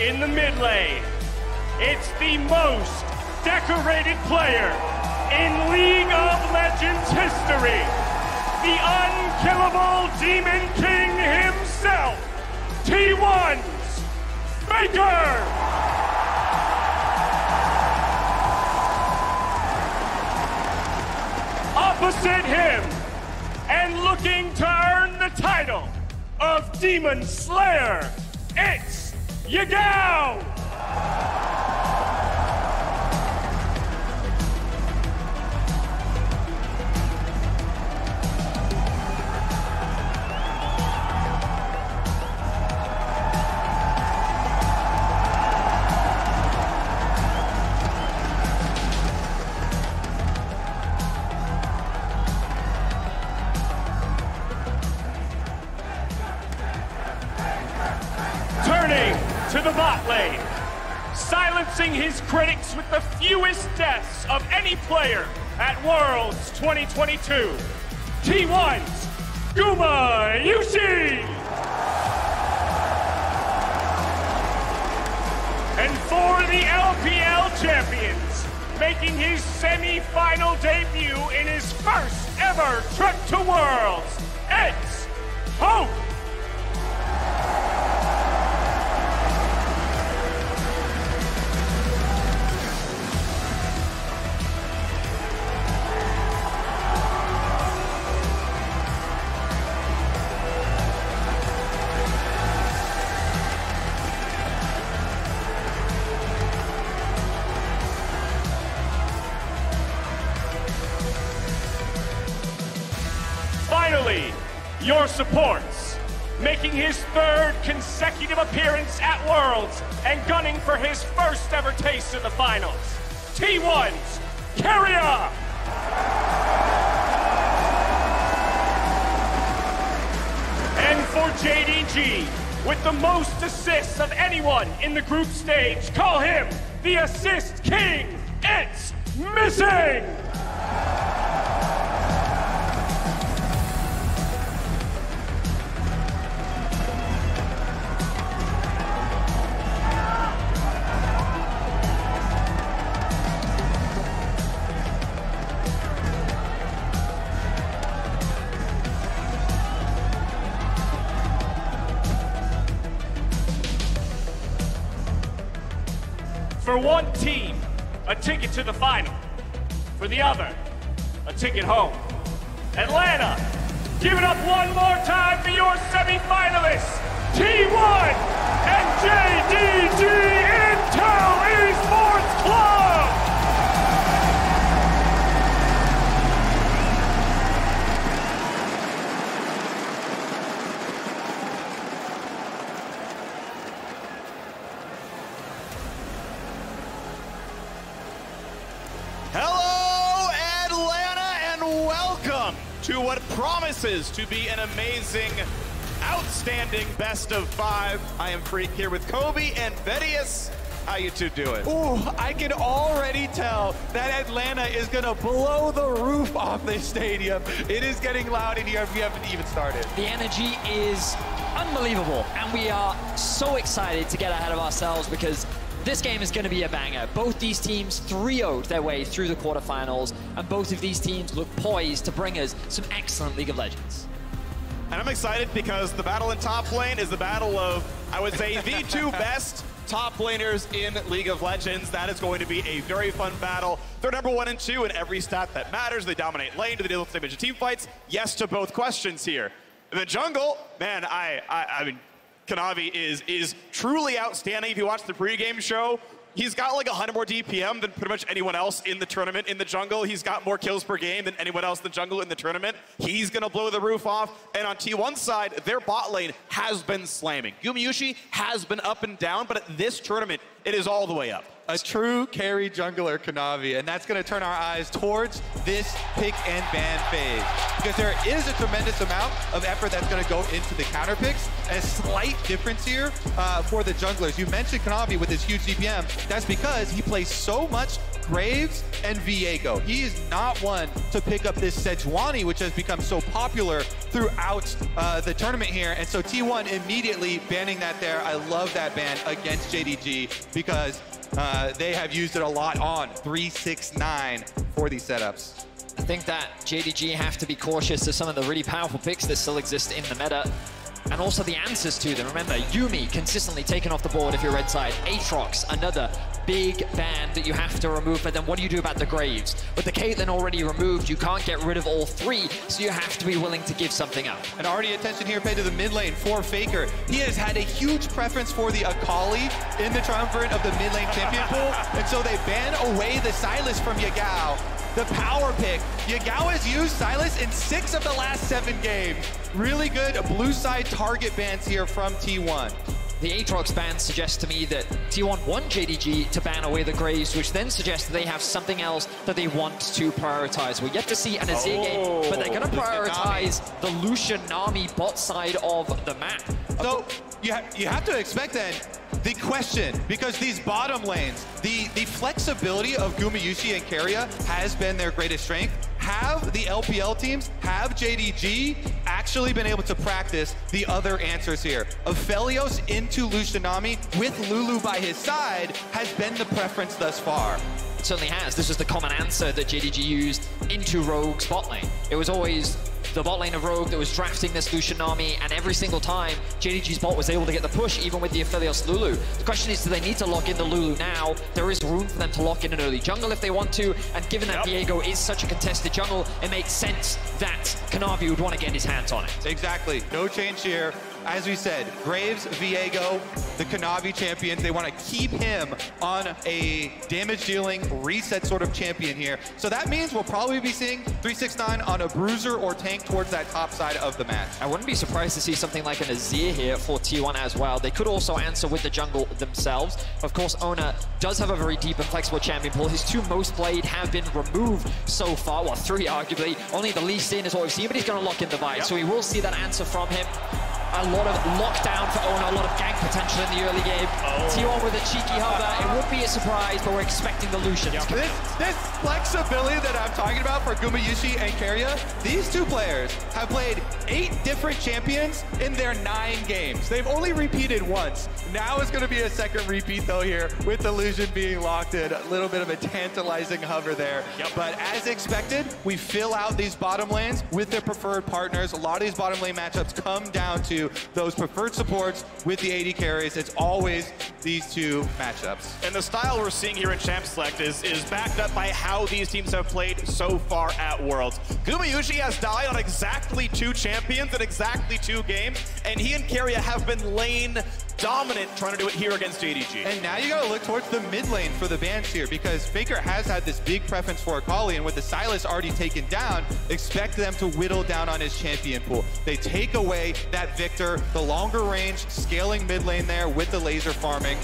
In the mid lane, it's the most decorated player in League of Legends history, the unkillable Demon King himself, T1's Faker! Opposite him, and looking to earn the title of Demon Slayer, it's Yagao! To the bot lane, silencing his critics with the fewest deaths of any player at Worlds 2022, T1's Guma Yushi! And for the LPL champions, making his semi-final debut in his first ever trip to Worlds, it's Hope! Finally, your supports, making his 3rd consecutive appearance at Worlds and gunning for his first ever taste of the finals, T1's Carrier! And for JDG, with the most assists of anyone in the group stage, call him the Assist King, it's Missing! For one team, a ticket to the final. For the other, a ticket home. Atlanta, give it up one more time for your semifinalists, T1 and JDG Intel Esports Club! Hello, Atlanta, and welcome to what promises to be an amazing, outstanding best of 5. I am Freak here with Kobe and Vedius. How you two doing? Ooh, I can already tell that Atlanta is gonna blow the roof off this stadium. It is getting loud in here. We haven't even started. The energy is unbelievable, and we are so excited to get ahead of ourselves because this game is going to be a banger. Both these teams 3-0'd their way through the quarterfinals, and both of these teams look poised to bring us some excellent League of Legends. And I'm excited because the battle in top lane is the battle of, I would say, the two best top laners in League of Legends. That is going to be a very fun battle. They're number 1 and 2 in every stat that matters. They dominate lane. Do they deal with division team fights? Yes to both questions here. In the jungle, man, I mean, Kanavi is truly outstanding. If you watch the pregame show, he's got like 100 more DPM than pretty much anyone else in the tournament in the jungle. He's got more kills per game than anyone else in the jungle in the tournament. He's gonna blow the roof off. And on T1's side, their bot lane has been slamming. Gumayusi has been up and down, but at this tournament, it is all the way up. A true carry jungler, Kanavi, and that's going to turn our eyes towards this pick and ban phase. Because there is a tremendous amount of effort that's going to go into the counter picks. A slight difference here for the junglers. You mentioned Kanavi with his huge DPM. That's because he plays so much Graves and Viego. He is not one to pick up this Sejuani, which has become so popular throughout the tournament here. And so T1 immediately banning that there. I love that ban against JDG because they have used it a lot on 3-6-9 for these setups. I think that JDG have to be cautious of some of the really powerful picks that still exist in the meta, and also the answers to them. Remember, Yuumi consistently taken off the board if you're red side. Aatrox, another big ban that you have to remove, but then what do you do about the Graves? With the Caitlyn already removed, you can't get rid of all 3, so you have to be willing to give something up. And already attention here paid to the mid lane for Faker. He has had a huge preference for the Akali in the triumvirate of the mid lane champion pool, and so they ban away the Sylas from Yagao. The power pick. Yagao has used Sylas in 6 of the last 7 games. Really good blue side target bans here from T1. The Aatrox ban suggests to me that T1 want JDG to ban away the Graves, which then suggests that they have something else that they want to prioritize. We're yet to see an Azir game, but they're going to prioritize the Lucian Nami bot side of the map. So you have to expect then the question, because these bottom lanes, the flexibility of Gumayusi and Keria has been their greatest strength. Have the LPL teams, have JDG actually been able to practice the other answers here? Aphelios into Lucianami with Lulu by his side has been the preference thus far. It certainly has. This is the common answer that JDG used into Rogue's bot lane. It was always the bot lane of Rogue that was drafting this Lucian Nami, and every single time JDG's bot was able to get the push, even with the Aphelios Lulu. The question is, do they need to lock in the Lulu now? There is room for them to lock in an early jungle if they want to, and given that Viego is such a contested jungle, it makes sense that Kanavi would want to get his hands on it. Exactly. No change here. As we said, Graves, Viego, the Kanavi champions, they want to keep him on a damage-dealing reset sort of champion here. So that means we'll probably be seeing 3-6-9 on a bruiser or tank towards that top side of the match. I wouldn't be surprised to see something like an Azir here for T1 as well. They could also answer with the jungle themselves. Of course, Ona does have a very deep and flexible champion pool. His 2 most played have been removed so far. Well, 3 arguably. Only the Lee Sin is what we've seen, but he's going to lock in the Vice. So we will see that answer from him. A lot of lockdown for Ona, a lot of gank potential in the early game. T1 with a cheeky hover. It would be a surprise, but we're expecting the Lucians. This flexibility that I'm talking about for Gumayusi and Keria, these 2 players have played 8 different champions in their 9 games. They've only repeated once. Now is going to be a second repeat, though, here with the Lucian being locked in. A little bit of a tantalizing hover there. But as expected, we fill out these bottom lanes with their preferred partners. A lot of these bottom lane matchups come down to you those preferred supports with the AD carries. It's always these two matchups. And the style we're seeing here in Champ Select is backed up by how these teams have played so far at Worlds. Gumayushi has died on exactly 2 champions in exactly 2 games, and he and Keria have been lane dominant trying to do it here against JDG. And now you gotta look towards the mid lane for the bans here, because Faker has had this big preference for Akali, and with the Sylas already taken down, expect them to whittle down on his champion pool. They take away that Victor, the longer range, scaling mid lane there with the laser farming.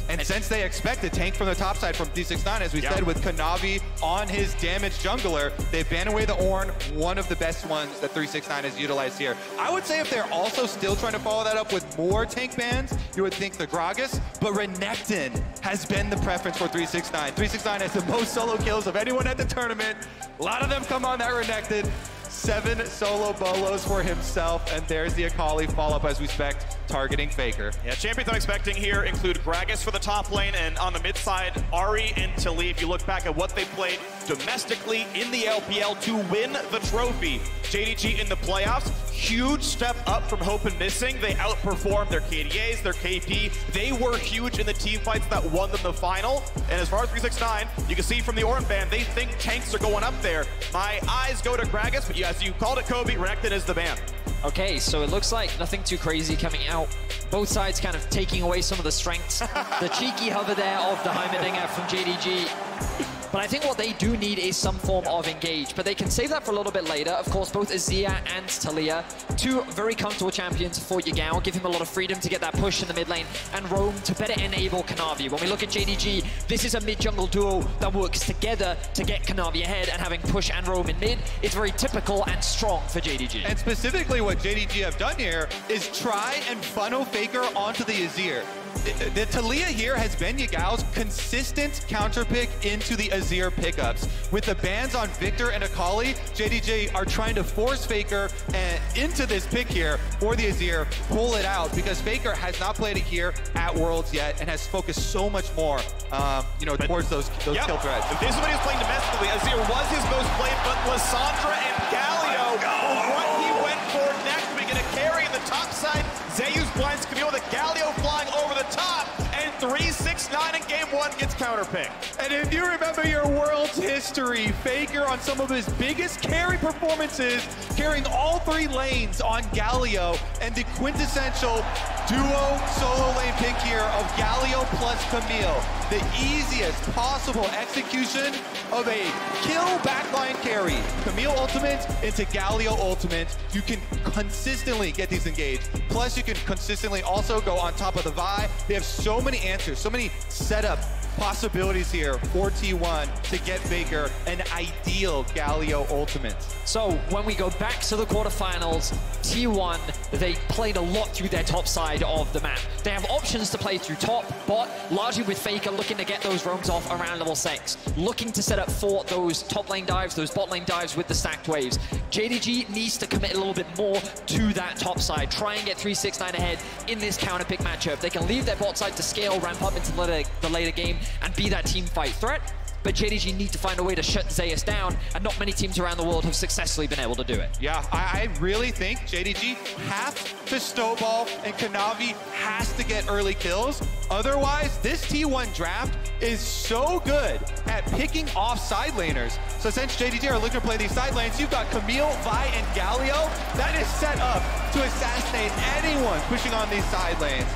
And since they expect a tank from the top side from 369, as we said, with Kanavi on his damaged jungler, they ban away the Ornn, one of the best ones that 369 has utilized here. I would say if they're also still trying to follow that up with more tank bans, you would think the Gragas, but Renekton has been the preference for 369. 369 has the most solo kills of anyone at the tournament. A lot of them come on that Renekton. 7 solo bolos for himself, and there's the Akali follow-up as we expect, targeting Faker. Yeah, champions I'm expecting here include Gragas for the top lane, and on the mid side, Ari and Tali. If you look back at what they played domestically in the LPL to win the trophy, JDG in the playoffs, huge step up from Hope and Missing. They outperformed their KDAs, their KP. They were huge in the team fights that won them the final. And as far as 369, you can see from the Ornn ban, they think tanks are going up there. My eyes go to Gragas, but yes, you called it, Kobe. Renekton is the ban. Okay, so it looks like nothing too crazy coming out. Both sides kind of taking away some of the strengths. The cheeky hover there of the Heimerdinger from JDG. But I think what they do need is some form of engage, but they can save that for a little bit later. Of course, both Azir and Talia, 2 very comfortable champions for Yagao, give him a lot of freedom to get that push in the mid lane, and Roam to better enable Kanavi. When we look at JDG, this is a mid-jungle duo that works together to get Kanavi ahead, and having push and Roam in mid, it's very typical and strong for JDG. And specifically what JDG have done here is try and funnel Faker onto the Azir. The Talia here has been Yagao's consistent counter pick into the Azir pickups. With the bans on Victor and Akali, JDG are trying to force Faker into this pick here for the Azir, pull it out, because Faker has not played it here at Worlds yet and has focused so much more, towards those kill threats. This is what he's playing domestically. Azir was his most played, but Lissandra and Galio were what he went for next. We get a carry in the top side. Zeus blinds Camille with a Galio flying over the top, and 369 in game 1 gets counterpicked. And if you remember your World's history, Faker on some of his biggest carry performances, carrying all 3 lanes on Galio, and the quintessential duo solo lane pick here of Galio plus Camille. The easiest possible execution of a kill backline carry. Camille ultimate into Galio ultimate. You can consistently get these engaged. Plus you can consistently also go on top of the Vi. They have so many answers, so many setup possibilities here for T1 to get Faker an ideal Galio ultimate. So when we go back to the quarterfinals, T1, they played a lot through their top side of the map. They have options to play through top, bot, largely with Faker looking to get those roams off around level 6, looking to set up for those top lane dives, those bot lane dives with the stacked waves. JDG needs to commit a little bit more to that top side, try and get 369 ahead in this counter pick matchup. They can leave their bot side to scale, ramp up into the later game, and be that team fight threat. But JDG need to find a way to shut Zeus down, and not many teams around the world have successfully been able to do it. Yeah, I really think JDG have to snowball, and Kanavi has to get early kills. Otherwise, this T1 draft is so good at picking off side laners. So since JDG are looking to play these side lanes, you've got Camille, Vi, and Galio. That is set up to assassinate anyone pushing on these side lanes.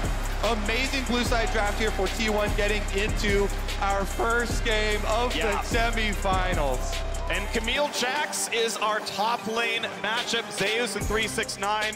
Amazing blue side draft here for T1, getting into our first game of the semifinals. And Camille Jax is our top lane matchup. Zeus and 369,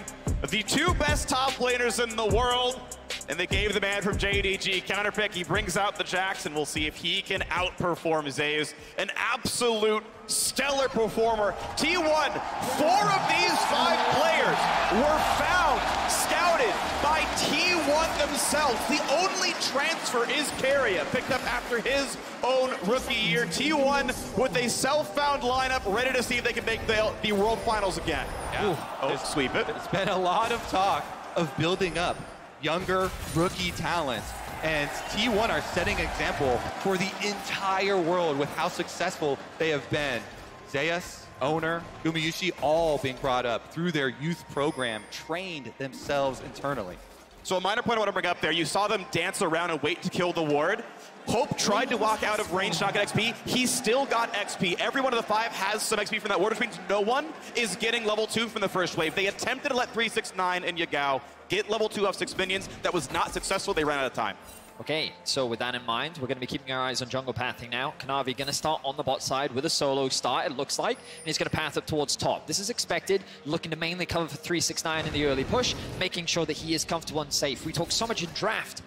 the 2 best top laners in the world. And they gave the man from JDG counterpick. He brings out the Jax, and we'll see if he can outperform Zeus. An absolute stellar performer. T1, 4 of these 5 players were found, scouted by T1 themselves. The only transfer is Keria, picked up after his own rookie year. T1 with a self-found lineup, ready to see if they can make the World Finals again. Yeah. Sweep it. It's been a lot of talk of building up younger rookie talent, and T1 are setting an example for the entire world with how successful they have been. Zeus, Owner, Gumayushi, all being brought up through their youth program, trained themselves internally. So a minor point I want to bring up there, you saw them dance around and wait to kill the ward. Hope tried to walk out of range, not get XP. He still got XP. Every one of the 5 has some XP from that ward, which means no one is getting level 2 from the first wave. They attempted to let 369 and Yagao get level 2 off 6 minions. That was not successful. They ran out of time. Okay, so with that in mind, we're going to be keeping our eyes on jungle pathing now. Kanavi going to start on the bot side with a solo start, it looks like, and he's going to path up towards top. This is expected, looking to mainly cover for 369 in the early push, making sure that he is comfortable and safe. We talk so much in draft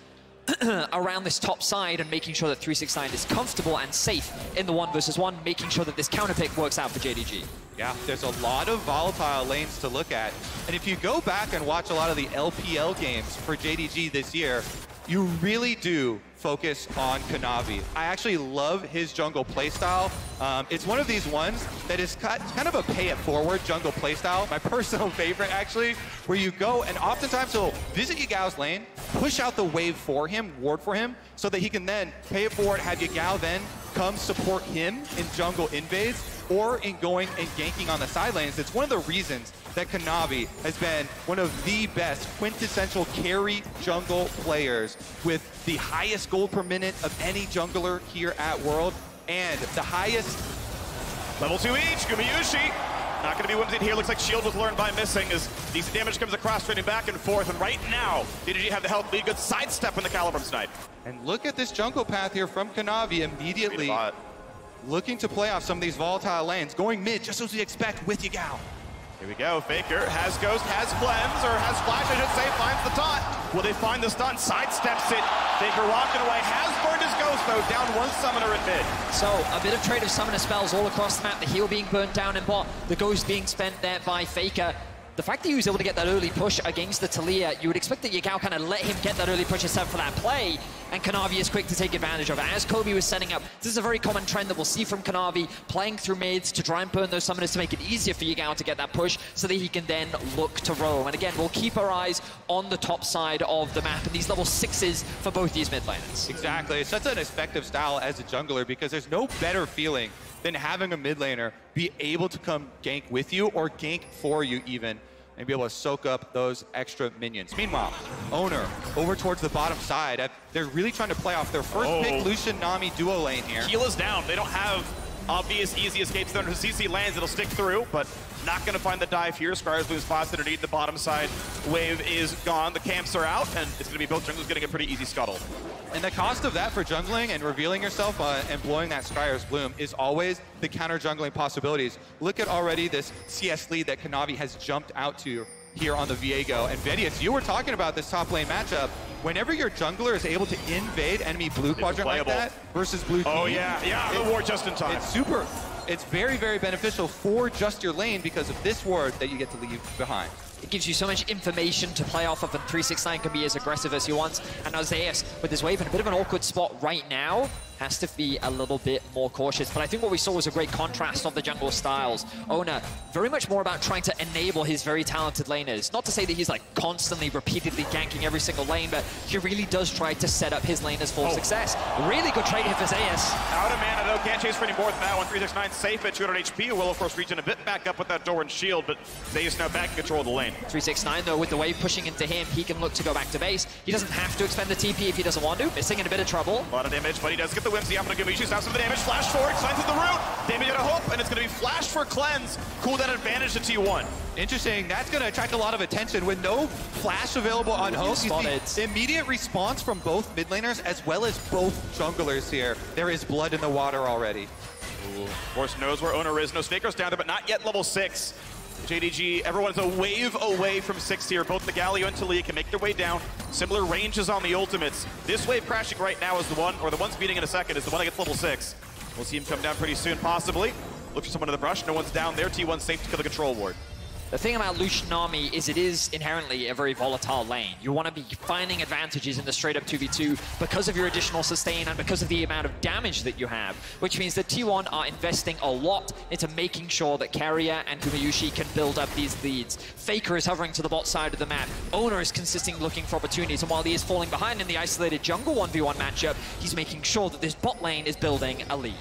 around this top side and making sure that 369 is comfortable and safe in the 1v1, making sure that this counter pick works out for JDG. Yeah, there's a lot of volatile lanes to look at. And if you go back and watch a lot of the LPL games for JDG this year, you really do focus on Kanavi. I actually love his jungle playstyle. It's one of these ones that is kind of a pay-it-forward jungle playstyle. My personal favorite, actually, where you go and oftentimes he'll visit Yagao's lane, push out the wave for him, ward for him, so that he can then pay it forward, have Yagao then come support him in jungle invades or in going and ganking on the side lanes. It's one of the reasons that Kanavi has been one of the best quintessential carry jungle players with the highest gold per minute of any jungler here at World and the highest Level 2 each, Gumayushi. Not going to be whimsied here. Looks like shield was learned by missing as decent damage comes across, trading back and forth. And right now, JDG have the health lead. Good sidestep in the Calibrum snipe. And look at this jungle path here from Kanavi immediately looking to play off some of these volatile lanes. Going mid, just as we expect with Yagao. Here we go. Faker has Ghost, has Cleanse, or has Flash, I should say, finds the taunt. Will they find the stun? Sidesteps it. Faker walking away, has burned his Ghost, though. Down one summoner in mid. So, a bit of trade of summoner spells all across the map. The heal being burnt down in bot. The Ghost being spent there by Faker. The fact that he was able to get that early push against the Taliyah, you would expect that Yagao kind of let him get that early push himself for that play, and Kanavi is quick to take advantage of it. As Kobe was setting up, this is a very common trend that we'll see from Kanavi, playing through mids to try and burn those summoners to make it easier for Yagao to get that push so that he can then look to roam. And again, we'll keep our eyes on the top side of the map and these level 6s for both these mid laners. Exactly. It's such an effective style as a jungler because there's no better feeling than having a mid laner be able to come gank with you or gank for you even, and be able to soak up those extra minions. Meanwhile, Owner over towards the bottom side. They're really trying to play off their first pick Lucian Nami duo lane here. Heal is down. They don't have obvious, easy escapes. Then if CC lands, it'll stick through, but not going to find the dive here. Scriers lose spots underneath. The bottom side wave is gone. The camps are out, and it's going to be both junglers getting a pretty easy scuttle. And the cost of that for jungling and revealing yourself and blowing that Skyre's Bloom is always the counter jungling possibilities. Look at already this CS lead that Kanavi has jumped out to here on the Viego. And Vedius, you were talking about this top lane matchup. Whenever your jungler is able to invade enemy blue quadrant like that versus blue team. Oh yeah, the ward just in time. It's very, very beneficial for just your lane because of this ward that you get to leave behind. It gives you so much information to play off of, and 369 can be as aggressive as he wants. And Ozeas, with his wave in a bit of an awkward spot right now, has to be a little bit more cautious. But I think what we saw was a great contrast of the jungle styles. Owner, very much more about trying to enable his very talented laners. Not to say that he's like constantly, repeatedly ganking every single lane, but he really does try to set up his laners for success. Really good trade here for Zeus. Out of mana though, can't chase for any more than that one. 369 safe at 200 HP. Will of course reach in a bit back up with that door and shield, but Zeus now back in control of the lane. 369 though, with the wave pushing into him, he can look to go back to base. He doesn't have to expend the TP if he doesn't want to. Missing in a bit of trouble. A lot of damage, but he does get the whimsy up on Gumayushi. Now some of the damage. Flash forward, signs of the root. Damage out of Hope, and it's going to be flash for Cleanse. Cool that advantage to T1. Interesting. That's going to attract a lot of attention. With no flash available on Hope, you see immediate response from both mid laners as well as both junglers here. There is blood in the water already. Ooh. Of course knows where Owner is. No Snaker's down there, but not yet level 6. JDG, everyone's a wave away from 6 here. Both the Galio and Taliyah can make their way down. Similar ranges on the ultimates. This wave crashing right now is the one, or the one's beating in a second, is the one that gets level 6. We'll see him come down pretty soon, possibly. Look for someone in the brush. No one's down there. T1's safe to kill the control ward. The thing about Lucian Nami is it is inherently a very volatile lane. You want to be finding advantages in the straight-up 2v2 because of your additional sustain and because of the amount of damage that you have, which means that T1 are investing a lot into making sure that Carrier and Gumayushi can build up these leads. Faker is hovering to the bot side of the map. Owner is consistently looking for opportunities, and while he is falling behind in the isolated jungle 1v1 matchup, he's making sure that this bot lane is building a lead.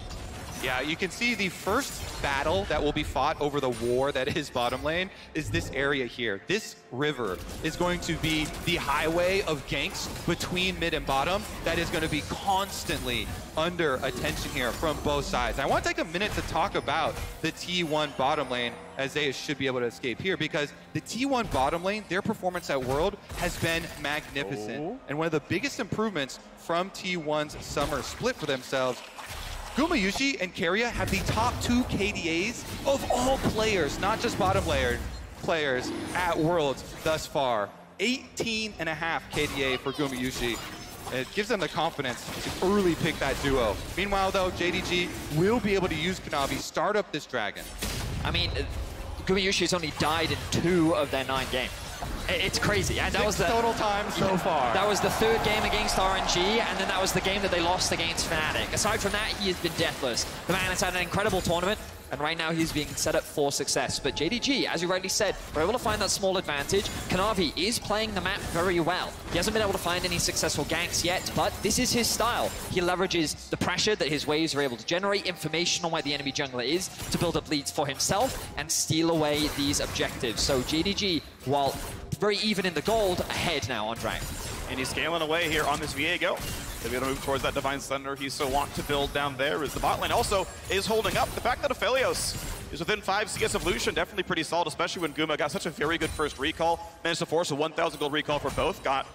Yeah, you can see the first battle that will be fought over the war that is bottom lane is this area here. This river is going to be the highway of ganks between mid and bottom that is going to be constantly under attention here from both sides. I want to take a minute to talk about the T1 bottom lane, as they should be able to escape here, because the T1 bottom lane, their performance at World has been magnificent. And one of the biggest improvements from T1's summer split for themselves, Gumayusi and Keria have the top 2 KDAs of all players, not just bottom layer players at Worlds thus far. 18.5 KDA for Gumayusi. It gives them the confidence to early pick that duo. Meanwhile, though, JDG will be able to use Kanavi, start up this dragon. I mean, Gumayushi's only died in 2 of their 9 games. It's crazy. And that was the total time so far. That was the 3rd game against RNG, and then that was the game that they lost against Fnatic. Aside from that, he has been deathless. The man has had an incredible tournament, and right now he's being set up for success. But JDG, as you rightly said, we're able to find that small advantage. Kanavi is playing the map very well. He hasn't been able to find any successful ganks yet, but this is his style. He leverages the pressure that his waves are able to generate, information on where the enemy jungler is, to build up leads for himself and steal away these objectives. So JDG, while very even in the gold, ahead now on Dragon. And he's scaling away here on this Viego. They'll be able to move towards that Divine Thunder he's so wont to build down there, as the bot lane also is holding up. The fact that Aphelios is within 5 CS of Lucian, definitely pretty solid, especially when Guma got such a very good first recall. Managed to force a 1,000 gold recall for both. Got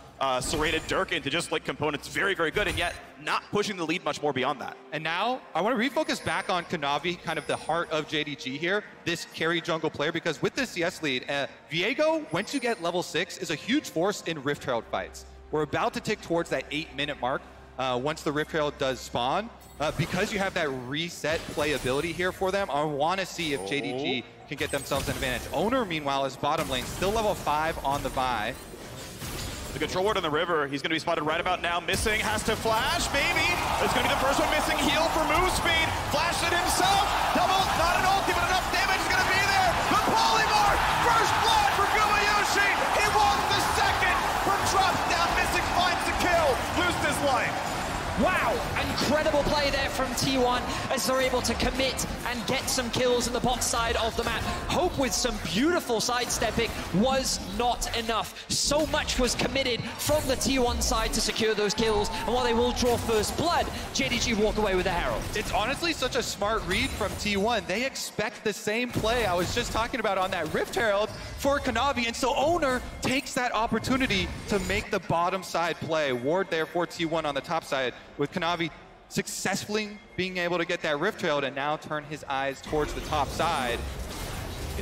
serrated Dirk into just like components very, very good, and yet not pushing the lead much more beyond that. And now I want to refocus back on Kanavi, kind of the heart of JDG here, this carry jungle player, because with this CS lead, Viego, once you get level 6, is a huge force in Rift Herald fights. We're about to tick towards that 8-minute mark once the Rift Herald does spawn. Because you have that reset playability here for them, I want to see if JDG can get themselves an advantage. Owner, meanwhile, is bottom lane, still level 5 on the Vi. The control ward on the river, he's going to be spotted right about now. Missing, has to flash, maybe. It's going to be the first one missing. Heal for move speed. Flashed it himself. Double, not an ulti, but enough damage is going to be there. The polymorph, first blood for Gumayusi. He wants the second, but drops down. Missing finds the kill. Loses his life. Wow, incredible play there from T1 as they're able to commit and get some kills in the bot side of the map. Hope with some beautiful sidestepping was not enough. So much was committed from the T1 side to secure those kills, and while they will draw first blood, JDG walk away with the Herald. It's honestly such a smart read from T1. They expect the same play I was just talking about on that Rift Herald for Kanavi, and so Owner takes that opportunity to make the bottom side play. Ward there for T1 on the top side, with Kanavi successfully being able to get that Rift Herald and now turn his eyes towards the top side.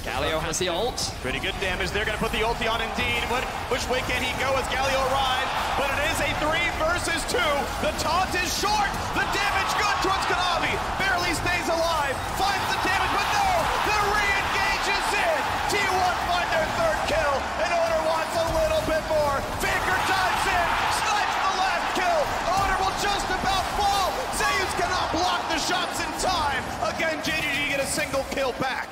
Galio has the ult. Pretty good damage. They're going to put the ulti on indeed. Which way can he go as Galio arrives? But it is a 3 versus 2. The taunt is short. The damage good towards Kanavi. Barely stays alive. Finds the damage, but no! The re-engage is in. T1 find their 3rd kill, and Owner wants a little bit more. Faker dives in. Snipes the last kill. Owner will just about fall. Zeus cannot block the shots in time. Again, JDG get a single kill back.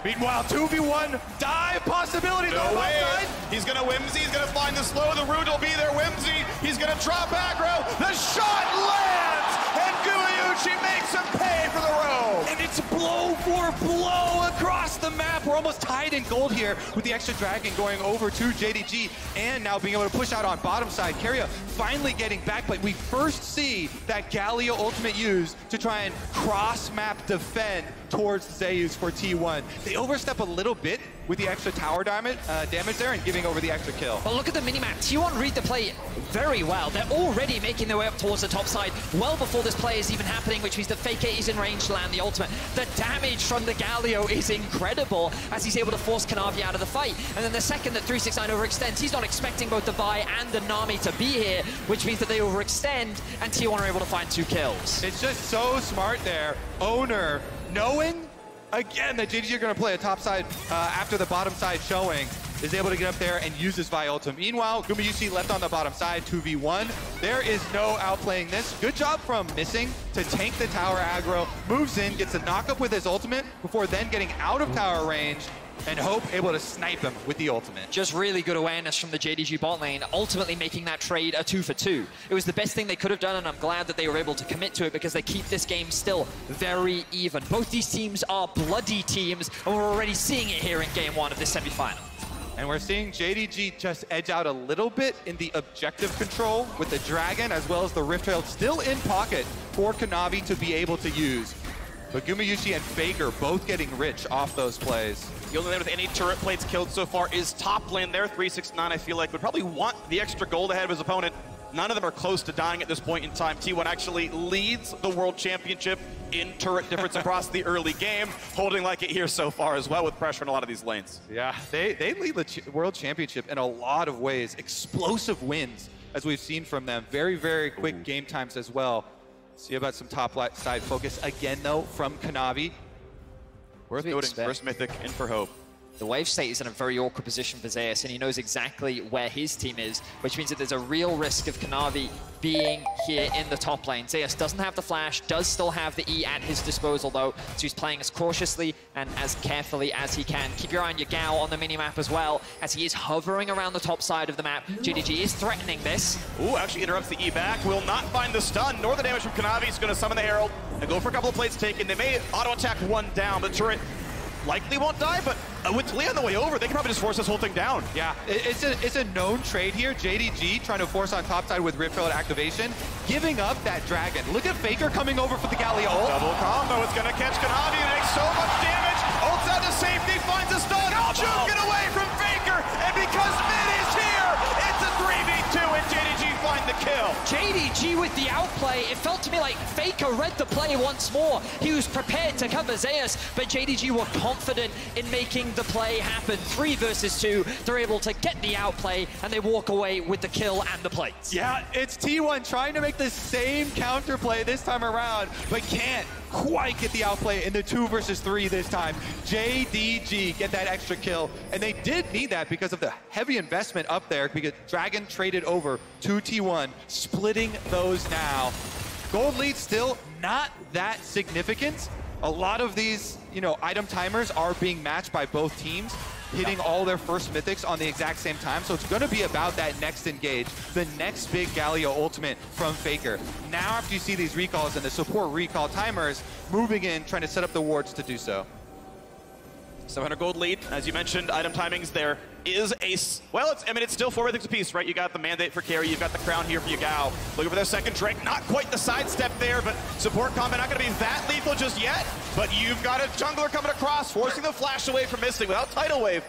Meanwhile, 2v1 dive possibility. No way. He's going to Whimsy. He's going to find the slow. The root will be there. Whimsy. He's going to drop aggro. The shot lands. And Gumayusi makes him pay for the row. And it's blow for blow across the map. We're almost tied in gold here with the extra dragon going over to JDG and now being able to push out on bottom side. Keria finally getting back, but we first see that Galio ultimate used to try and cross-map defend towards Zeus for T1. They overstep a little bit with the extra tower damage there and giving over the extra kill. But look at the minimap. T1 read the play very well. They're already making their way up towards the top side well before this play is even happening, which means that Faker is in range to land the ultimate. The damage from the Galio is incredible as he's able to force Kanavi out of the fight. And then the second that 369 overextends, he's not expecting both the Vi and the Nami to be here, which means that they overextend and T1 are able to find 2 kills. It's just so smart there. Owner, knowing again that JDG are going to play a top side after the bottom side showing, is able to get up there and use his Vi ultimate. Meanwhile, Gumayusi left on the bottom side, 2v1. There is no outplaying this. Good job from Missing to tank the tower aggro, moves in, gets a knock up with his ultimate before then getting out of tower range And Hope able to snipe him with the ultimate. Just really good awareness from the JDG bot lane, ultimately making that trade a 2-for-2. It was the best thing they could have done, and I'm glad that they were able to commit to it because they keep this game still very even. Both these teams are bloody teams, and we're already seeing it here in game 1 of this semifinal. And we're seeing JDG just edge out a little bit in the objective control with the Dragon as well as the Rift Herald still in pocket for Kanavi to be able to use. But Gumayusi and Faker both getting rich off those plays. The only lane with any turret plates killed so far is top lane there. 369, I feel like, would probably want the extra gold ahead of his opponent. None of them are close to dying at this point in time. T1 actually leads the World Championship in turret difference across the early game, holding like it here so far as well with pressure in a lot of these lanes. Yeah, they lead the World Championship in a lot of ways. Explosive wins, as we've seen from them. Very, very quick game times as well. See about some top side focus again, though, from Kanavi. Worth noting, first Mythic in for Hope. The wave state is in a very awkward position for Zeus, and he knows exactly where his team is, which means that there's a real risk of Kanavi being here in the top lane. Zeus doesn't have the flash, does still have the E at his disposal though, so he's playing as cautiously and as carefully as he can. Keep your eye on your Gao on the minimap as well, as he is hovering around the top side of the map. JDG is threatening this. Ooh, actually interrupts the E back, will not find the stun, nor the damage from Kanavi. He's gonna summon the Herald and go for a couple of plates taken. They may auto-attack one down, but turret likely won't die, but with Talia on the way over, they can probably just force this whole thing down. Yeah, it's a known trade here. JDG trying to force on top side with Rift Herald activation, giving up that Dragon. Look at Faker coming over for the Galio ult. Double combo, it's gonna catch Kanavi and makes so much damage. Ults out to safety, finds a stun, juke it away from Faker, and because Mid is here, it's a 3v2 and JDG find the kill. JDG with the outplay, it felt to me like Faker read the play once more. He was prepared to cover Zeus, but JDG were confident in making the play happen. 3 versus 2, they're able to get the outplay, and they walk away with the kill and the plates. Yeah, it's T1 trying to make the same counterplay this time around, but can't quite get the outplay in the 2 versus 3 this time. JDG get that extra kill, and they did need that because of the heavy investment up there, because Dragon traded over to T1, splitting those now. Gold lead still not that significant. A lot of these, item timers are being matched by both teams, hitting all their first mythics on the exact same time. So it's going to be about that next engage, the next big Galio ultimate from Faker. Now after you see these recalls and the support recall timers moving in, trying to set up the wards to do so. 700 gold lead, as you mentioned, item timings there is it's still 4 mythics apiece, right? You got the mandate for carry, you've got the crown here for your Gao. Looking for their second Drake, not quite the sidestep there, but support combat not gonna be that lethal just yet. But you've got a jungler coming across, forcing the flash away from missing without tidal wave.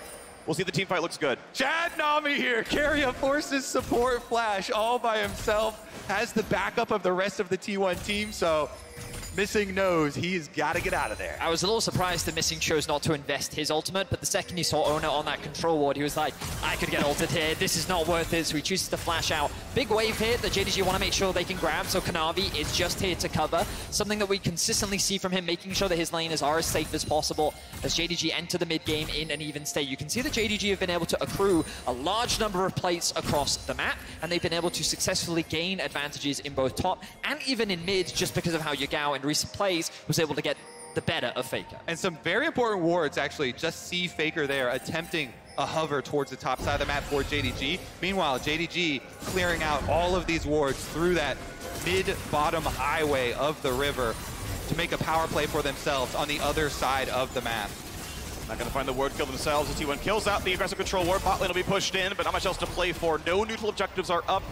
We'll see if the team fight looks good. Chad Nami here, Carrier forces support flash all by himself, has the backup of the rest of the T1 team, so Missing knows he's got to get out of there. I was a little surprised that Missing chose not to invest his ultimate, but the second he saw Ona on that control ward, he was like, I could get ulted here. This is not worth it, so he chooses to flash out. Big wave here that JDG want to make sure they can grab, so Kanavi is just here to cover. Something that we consistently see from him, making sure that his laners are as safe as possible as JDG enter the mid game in an even state. You can see that JDG have been able to accrue a large number of plates across the map, and they've been able to successfully gain advantages in both top and even in mid, just because of how Yagao in recent plays was able to get the better of Faker. And some very important wards, actually. Just see Faker there attempting a hover towards the top side of the map for JDG. Meanwhile, JDG clearing out all of these wards through that mid-bottom highway of the river to make a power play for themselves on the other side of the map. Not going to find the ward kill themselves as T1 kills out the aggressive control ward. Bot lane will be pushed in, but not much else to play for. No neutral objectives are up.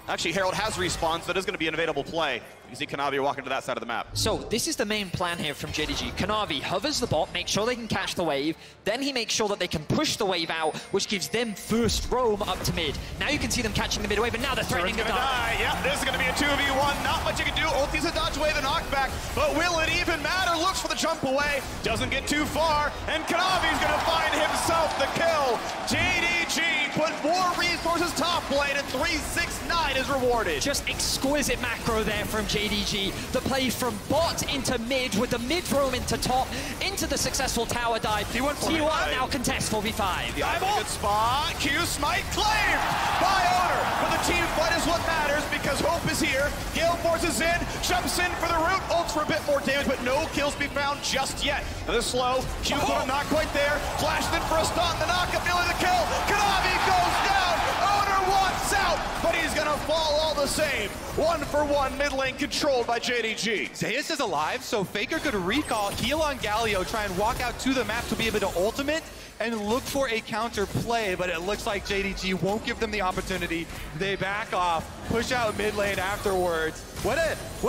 Actually, Herald has respawned, so it is going to be an available play. You see Kanavi walking to that side of the map. So this is the main plan here from JDG. Kanavi hovers the bot, makes sure they can catch the wave, then he makes sure that they can push the wave out, which gives them first roam up to mid. Now you can see them catching the mid wave, and now they're threatening to die. Yeah, this is going to be a 2v1. Not much you can do. Ulti's a dodge away the knockback, but will it even matter? Looks for the jump away, doesn't get too far, and Kanavi's going to find himself the kill. JDG put more resources top lane, and 369 is rewarded. Just exquisite macro there from JDG. The play from bot into mid, with the mid roam into top, into the successful tower dive. T1 now contests 4v5. The good spot. Q smite claimed by Owner. But the team fight is what matters, because Hope is here. Gale forces in, jumps in for the root, ults for a bit more damage, but no kills be found just yet. Another slow, Q not quite there. Flashed in for a stun, the knockup, nearly the kill. Kanavi goes down, Owner wants out, but he's gonna fall all the same. 1-for-1 mid lane controlled by JDG. Zeus is alive, so Faker could recall, heal on Galio, try and walk out to the map to be able to ultimate and look for a counter play, but it looks like JDG won't give them the opportunity. They back off, push out mid lane afterwards. What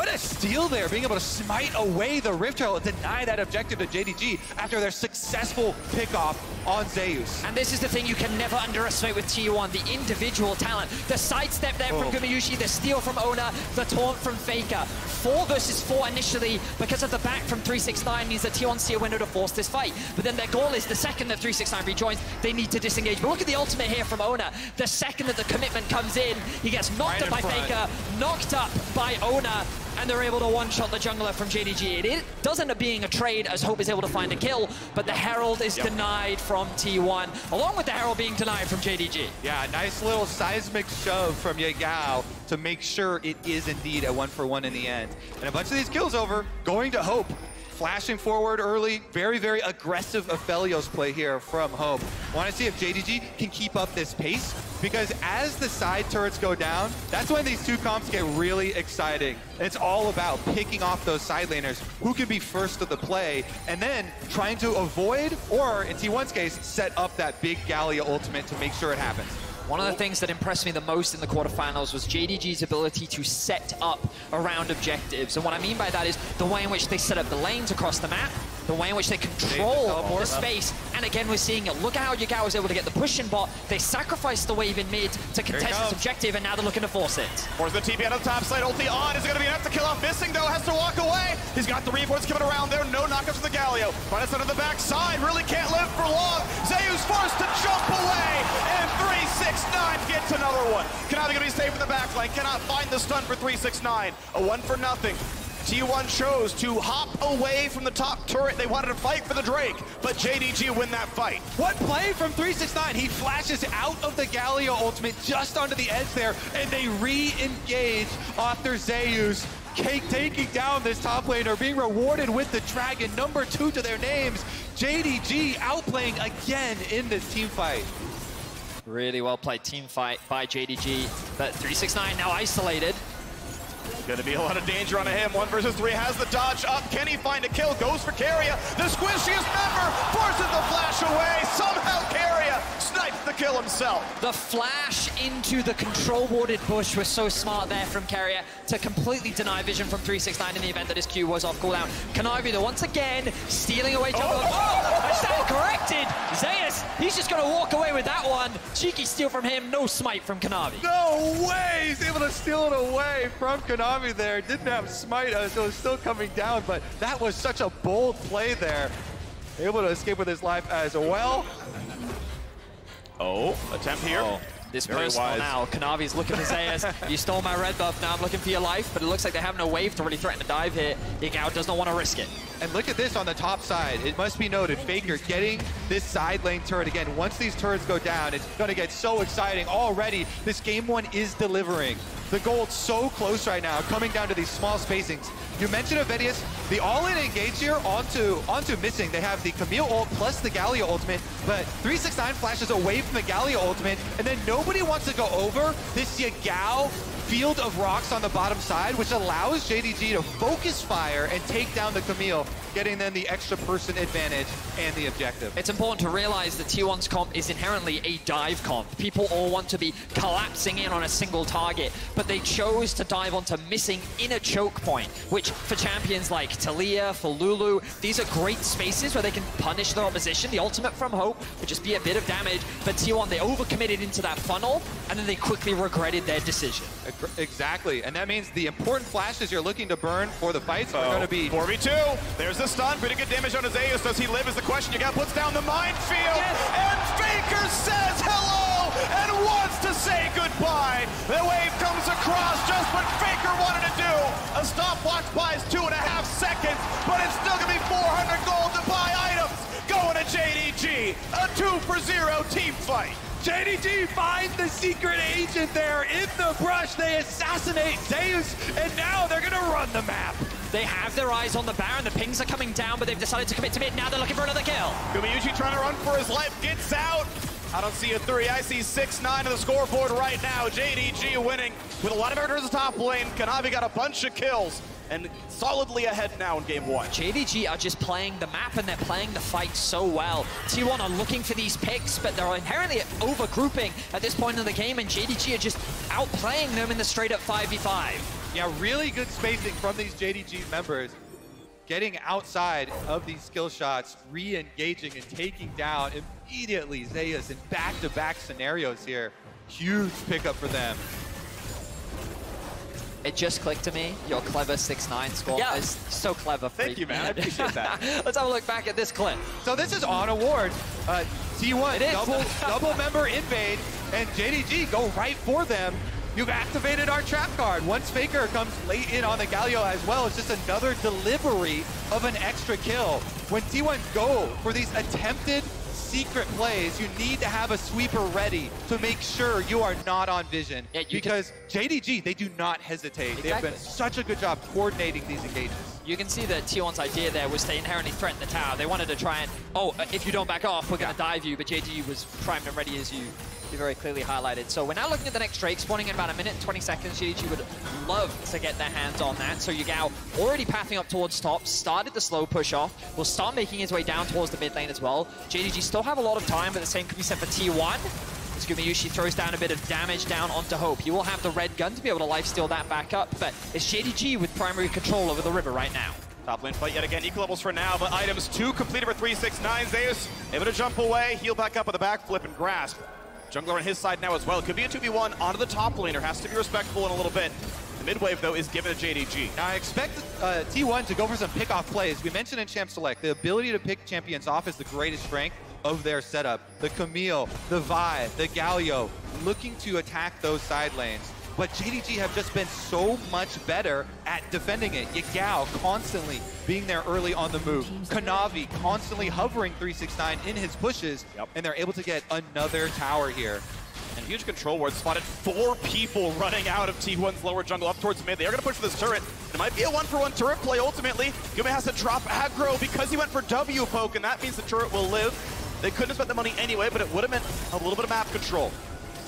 a steal there, being able to smite away the Rift Herald, deny that objective to JDG after their successful pickoff on Zeus. And this is the thing you can never underestimate with T1, the individual talent. The sidestep there from Gumayusi, the steal from Ona, the taunt from Faker. 4 versus 4 initially because of the back from 369 means that T1 see a window to force this fight. But then their goal is the second that 369 rejoins, they need to disengage. But look at the ultimate here from Ona. The second that the commitment comes in, he gets knocked up by Faker, knocked up by Ona, and they're able to one-shot the jungler from JDG. It does end up being a trade as Hope is able to find a kill, but the Herald is denied from T1, along with the Herald being denied from JDG. Yeah, nice little seismic shove from Yagao to make sure it is indeed a 1-for-1 in the end. And a bunch of these kills over, going to Hope. Flashing forward early, very, very aggressive Aphelios play here from Hope. Want to see if JDG can keep up this pace, because as the side turrets go down, that's when these two comps get really exciting. It's all about picking off those side laners, who can be first to the play, and then trying to avoid, or in T1's case, set up that big Galio ultimate to make sure it happens. One of the things that impressed me the most in the quarterfinals was JDG's ability to set up around objectives. And what I mean by that is the way in which they set up the lanes across the map, the way in which they control the space. And again, we're seeing it. Look at how Yagao was able to get the push in bot. They sacrificed the wave in mid to contest this objective, and now they're looking to force it. Force the TP out of the top side. Ulti on. Is it going to be enough to kill off? Missing, though. Has to walk away. He's got the reinforcements coming around there. No knockups to the Galio. Minus under the backside. Really can't live for long. Zeus forced to jump away. And 369 gets another one. Kanavi going to be safe in the back line. Cannot find the stun for 369. A 1-for-0. T1 chose to hop away from the top turret. They wanted to fight for the Drake, but JDG win that fight. What play from 369? He flashes out of the Galio ultimate just onto the edge there, and they re-engage after Zeus taking down this top laner, being rewarded with the Dragon, #2 to their names. JDG outplaying again in this team fight. Really well played team fight by JDG, but 369 now isolated. Gonna be a lot of danger on him. 1 versus 3 has the dodge up. Can he find a kill? Goes for Keria. The squishiest member forces the flash away. Somehow Keria snipes the kill himself. The flash into the control warded bush was so smart there from Keria to completely deny vision from 369 in the event that his Q was off cooldown. Kanavi, though, once again, stealing away jungle. I stand corrected. Zeus, he's just gonna walk away with that one. Cheeky steal from him, no smite from Kanavi. No way! He's able to steal it away from Kanavi there. Didn't have smite, so it's still coming down, but that was such a bold play there. Able to escape with his life as well. Attempt here. This personal now. Kanavi's looking for Zeus. You stole my red buff, now I'm looking for your life, but it looks like they have no wave to really threaten to dive here. Yagao does not want to risk it. And look at this on the top side. It must be noted, Faker getting this side lane turret again. Once these turrets go down, it's going to get so exciting. Already, this game one is delivering. The gold's so close right now, coming down to these small spacings. You mentioned Aphelios, the all-in engage here onto missing. They have the Camille ult plus the Galio ultimate, but 369 flashes away from the Galio ultimate, and then nobody wants to go over this Yagao field of rocks on the bottom side, which allows JDG to focus fire and take down the Camille, getting then the extra person advantage and the objective. It's important to realize that T1's comp is inherently a dive comp. People all want to be collapsing in on a single target, but they chose to dive onto missing in a choke point, which for champions like Talia, for Lulu, these are great spaces where they can punish their opposition. The ultimate from Hope would just be a bit of damage, but T1, they overcommitted into that funnel, and then they quickly regretted their decision. Exactly, and that means the important flashes you're looking to burn for the fights are going to be 4v2. There's the stun, pretty good damage on Zeus. Does he live is the question. Yagao puts down the minefield, and Faker says hello and wants to say goodbye. The wave comes across, just what Faker wanted to do. A stopwatch buys 2.5 seconds, but it's still gonna be 400 gold to buy items. Going to JDG, a 2-for-0 team fight. JDG finds the secret agent there in the brush. They assassinate Zeus, and now they're gonna run the map. They have their eyes on the Baron. The pings are coming down, but they've decided to commit to mid. Now they're looking for another kill. Gumayushi trying to run for his life, gets out. I don't see a 3. I see 6-9 on the scoreboard right now. JDG winning with a lot of effort in the top lane. Kanavi got a bunch of kills and solidly ahead now in game 1. JDG are just playing the map and they're playing the fight so well. T1 are looking for these picks, but they're inherently over-grouping at this point in the game, and JDG are just outplaying them in the straight-up 5v5. Yeah, really good spacing from these JDG members. Getting outside of these skill shots, re-engaging and taking down immediately Zeus in back-to-back scenarios here. Huge pickup for them. It just clicked to me, your clever 6-9 score is so clever. Thank you, man. I appreciate that. Let's have a look back at this clip. So this is on award. T1 double member invade, and JDG go right for them. You've activated our trap card. Once Faker comes late in on the Galio as well, it's just another delivery of an extra kill. When T1 go for these attempted secret plays, you need to have a sweeper ready to make sure you are not on vision. Yeah, because JDG, they do not hesitate. Exactly. They have been such a good job coordinating these engagements. You can see that T1's idea there was to inherently threaten the tower. They wanted to try and, if you don't back off, we're going to dive you, but JDG was primed and ready, as you very clearly highlighted. So we're now looking at the next Drake, spawning in about a minute and 20 seconds. JDG would love to get their hands on that. So Yagao already pathing up towards top, started the slow push off, will start making his way down towards the mid lane as well. JDG still have a lot of time, but the same could be said for T1. As Gumayushi throws down a bit of damage down onto Hope. He will have the red gun to be able to lifesteal that back up, but it's JDG with primary control over the river right now. Top lane fight yet again, equal levels for now, but items 2 completed for 369. Zeus able to jump away, heal back up with a backflip and grasp. Jungler on his side now as well. It could be a 2v1 onto the top laner. Has to be respectful in a little bit. The mid wave, though, is given to JDG. Now, I expect T1 to go for some pick-off plays. We mentioned in Champ Select, the ability to pick champions off is the greatest strength of their setup. The Camille, the Vi, the Galio, looking to attack those side lanes. But JDG have just been so much better at defending it. Yagao constantly being there early on the move. Kanavi constantly hovering 369 in his pushes, and they're able to get another tower here. And huge control ward spotted 4 people running out of T1's lower jungle up towards mid. They are going to push for this turret. It might be a 1-for-1 turret play ultimately. Gume has to drop aggro because he went for W poke, and that means the turret will live. They couldn't have spent the money anyway, but it would have meant a little bit of map control.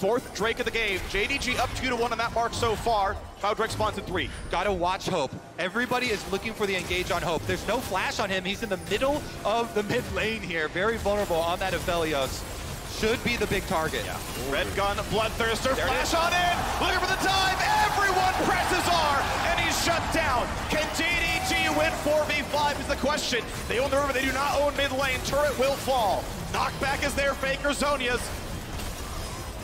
4th Drake of the game. JDG up 2-1 on that mark so far. Cloud Drake spawns at 3. Gotta watch Hope. Everybody is looking for the engage on Hope. There's no flash on him. He's in the middle of the mid lane here. Very vulnerable on that Aphelios. Should be the big target. Yeah. Red gun, Bloodthirster, flash on in. Looking for the dive. Everyone presses R, and he's shut down. Can JDG win 4v5 is the question. They own the river. They do not own mid lane. Turret will fall. Knockback is there. Faker Zonia's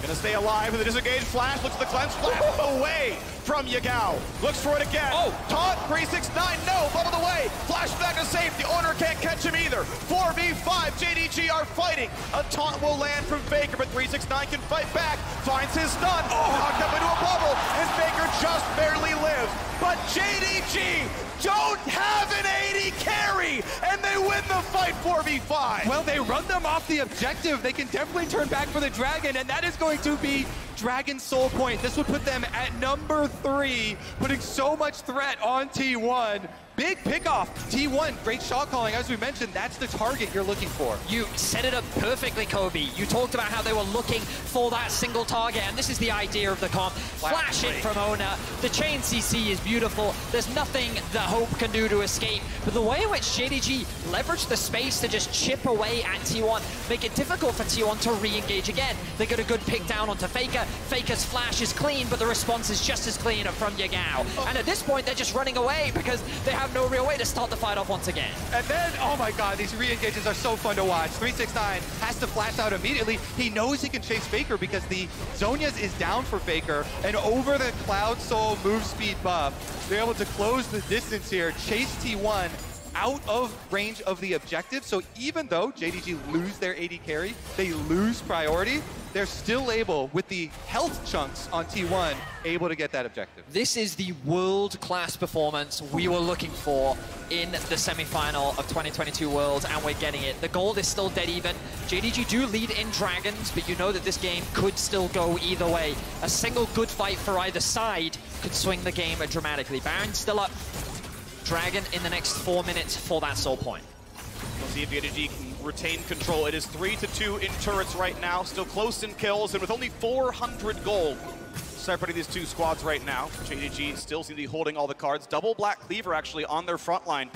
gonna stay alive with a disengaged flash. Looks at the cleanse, flash away from Yagao. Looks for it again. Taunt, 369, no, bubbled away. Flashback is safe, the owner can't catch him either. 4v5, JDG are fighting. A taunt will land from Faker, but 369 can fight back. Finds his stun, knocked up into a bubble, and Faker just barely lives. But JDG don't have an 80 carry, and they win the fight 4v5. Well, they run them off the objective. They can definitely turn back for the Dragon, and that is going to be Dragon Soul Point. This would put them at number 3, putting so much threat on T1. Big pickoff. T1, great shot calling. As we mentioned, that's the target you're looking for. You set it up perfectly, Kobe. You talked about how they were looking for that single target, and this is the idea of the comp. Flash in from Ona. The chain CC is beautiful. There's nothing that Hope can do to escape. But the way in which JDG leveraged the space to just chip away at T1, make it difficult for T1 to re-engage again. They got a good pick down onto Faker. Faker's flash is clean, but the response is just as clean from Yagao. And at this point, they're just running away because they have no real way to start the fight off once again. And then, oh my god, these re-engages are so fun to watch. 369 has to flash out immediately. He knows he can chase Faker because the Zonia's is down for Faker, and over the Cloud Soul move speed buff, they're able to close the distance here, chase T1 out of range of the objective. So even though JDG lose their AD carry, they lose priority, they're still able, with the health chunks on T1, able to get that objective. This is the world-class performance we were looking for in the semi-final of 2022 Worlds, and we're getting it. The gold is still dead even. JDG do lead in Dragons, but you know that this game could still go either way. A single good fight for either side could swing the game dramatically. Baron's still up. Dragon in the next 4 minutes for that soul point. We'll see if JDG can retain control. It is 3-2 in turrets right now, still close in kills, and with only 400 gold separating these two squads right now. JDG still seem to be holding all the cards. Double Black Cleaver actually on their front line.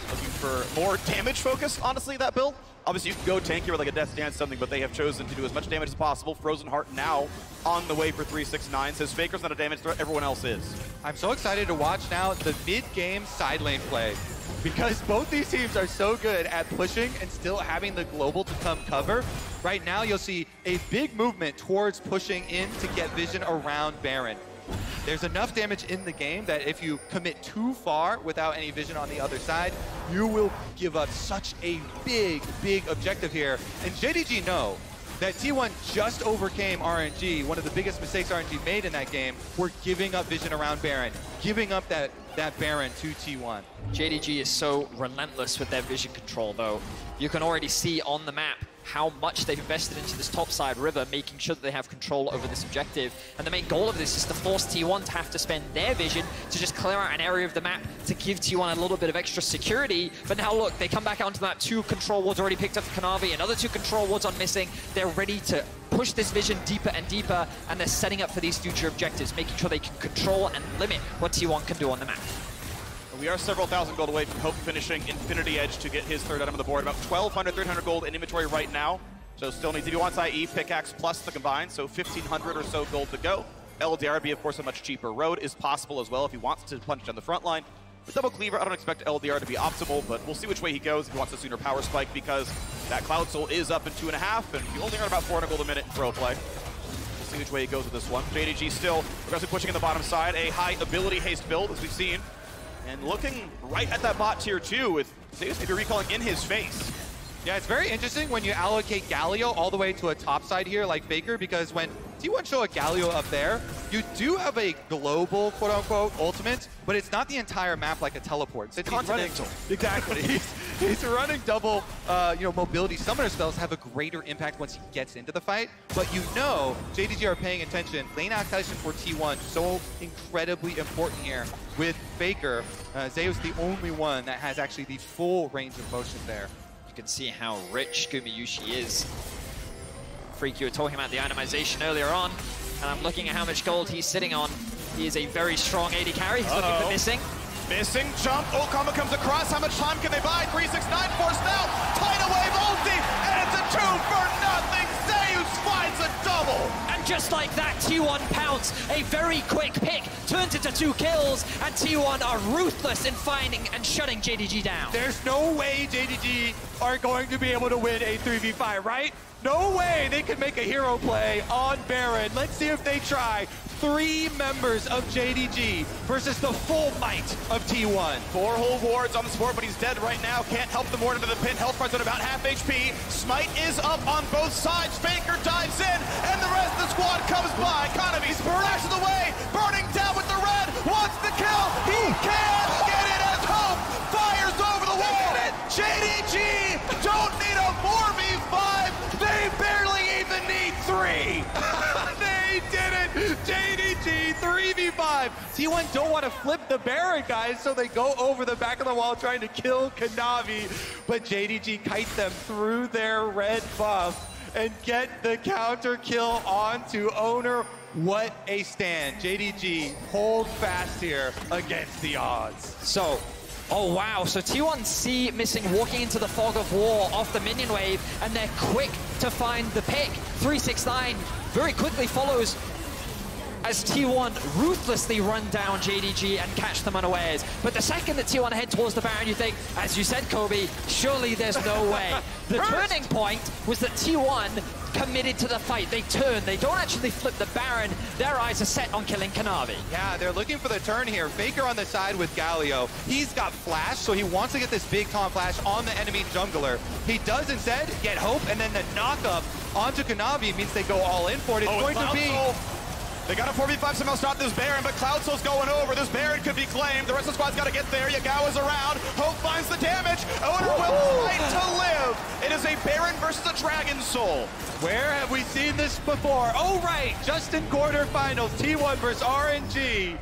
Looking for more damage focus, honestly, that build. Obviously, you can go tanky with like a Death Dance something, but they have chosen to do as much damage as possible. Frozen Heart now on the way for 369. Says Faker's not a damage threat, everyone else is. I'm so excited to watch now the mid-game side lane play, because both these teams are so good at pushing and still having the global to come cover. Right now, you'll see a big movement towards pushing in to get vision around Baron. There's enough damage in the game that if you commit too far without any vision on the other side, you will give up such a big, big objective here. And JDG know that T1 just overcame RNG. One of the biggest mistakes RNG made in that game were giving up vision around Baron, giving up that Baron to T1. JDG is so relentless with their vision control, though. You can already see on the map how much they've invested into this topside river, making sure that they have control over this objective. And the main goal of this is to force T1 to have to spend their vision to just clear out an area of the map to give T1 a little bit of extra security. But now look, they come back onto that 2 control wards already picked up for Kanavi, another 2 control wards on missing. They're ready to push this vision deeper and deeper, and they're setting up for these future objectives, making sure they can control and limit what T1 can do on the map. We are several thousand gold away from Hope finishing Infinity Edge to get his third item on the board. About 1,200, 1,300 gold in inventory right now. So still need to do onside E, pickaxe plus the combined, so 1,500 or so gold to go. LDR, of course, a much cheaper road is possible as well if he wants to punch down the front line. With Double Cleaver, I don't expect LDR to be optimal, but we'll see which way he goes if he wants a sooner power spike, because that Cloud Soul is up in 2.5, and you only earn about 400 gold a minute in throw play. We'll see which way he goes with this one. JDG still aggressively pushing in the bottom side, a high ability haste build, as we've seen. And looking right at that bot tier 2 with Zeus maybe recalling in his face. Yeah, it's very interesting when you allocate Galio all the way to a top side here like Faker, because when T1 show a Galio up there, you do have a global, quote-unquote, ultimate, but it's not the entire map like a teleport. It's continental. Exactly. He's running double, mobility. Summoner spells have a greater impact once he gets into the fight, but you know JDG are paying attention. Lane activation for T1, so incredibly important here. With Faker, Zeus the only one that has actually the full range of motion there. You can see how rich Gumayushi is. Freak, you were talking about the itemization earlier on, and I'm looking at how much gold he's sitting on. He is a very strong AD carry. He's looking for missing. Missing jump. Ult combo comes across. How much time can they buy? 369 force now. Tidal wave ulti, and it's a 2 for nothing. Zeus finds a double. And just like that, T1 pounce. A very quick pick turns into 2 kills, and T1 are ruthless in finding and shutting JDG down. There's no way JDG are going to be able to win a 3v5, right? No way they could make a hero play on Baron. Let's see if they try. 3 members of JDG versus the full might of T1. 4 whole wards on the support, but he's dead right now. Can't help the ward into the pin. Health price at about half HP. Smite is up on both sides. Faker dives in, and the rest of the squad comes by. Economy splashes away, burning down with the red. Wants the kill. He can't get it as Hope fires over the wall. JDG don't need a 4v5. They barely even need 3. They did it. JDG 3v5. T1 don't want to flip the Baron, guys, so they go over the back of the wall trying to kill Kanavi. But JDG kites them through their red buff and get the counter kill onto Owner. What a stand. JDG hold fast here against the odds. So, oh wow, so T1C missing, walking into the fog of war off the minion wave, and they're quick to find the pick. 369 very quickly follows as T1 ruthlessly run down JDG and catch them unawares. But the second that T1 head towards the Baron, you think, as you said, Kobe, surely there's no way. The turning point was that T1 committed to the fight. They turn. They don't actually flip the Baron. Their eyes are set on killing Kanavi. Yeah, they're looking for the turn here. Faker on the side with Galio. He's got flash, so he wants to get this big taunt flash on the enemy jungler. He does instead get Hope, and then the knock-up onto Kanavi means they go all in for it. It's going to be... They got a 4v5 somehow stop this Baron, but Cloud Soul's going over. This Baron could be claimed. The rest of the squad's got to get there. Yagao is around. Hope finds the damage. Owner will fight to live. It is a Baron versus a Dragon Soul. Where have we seen this before? Oh, right. Just in quarterfinals. T1 versus RNG.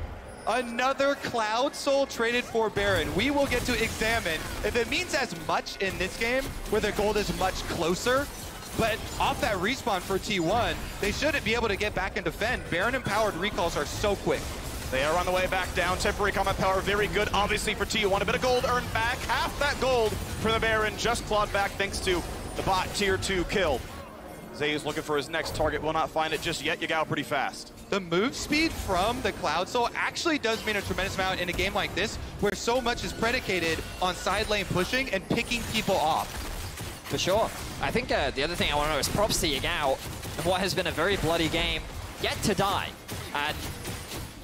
Another Cloud Soul traded for Baron. We will get to examine if it means as much in this game where the gold is much closer. But off that respawn for T1, they should be able to get back and defend. Baron-empowered recalls are so quick. They are on the way back down. Temporary combat power, very good, obviously, for T1. A bit of gold earned back. Half that gold for the Baron, just clawed back thanks to the bot tier 2 kill. Zay is looking for his next target, will not find it just yet. Yagao pretty fast. The move speed from the Cloud Soul actually does mean a tremendous amount in a game like this, where so much is predicated on side lane pushing and picking people off. For sure. I think the other thing I want to know is props to Yagao and what has been a very bloody game yet to die. And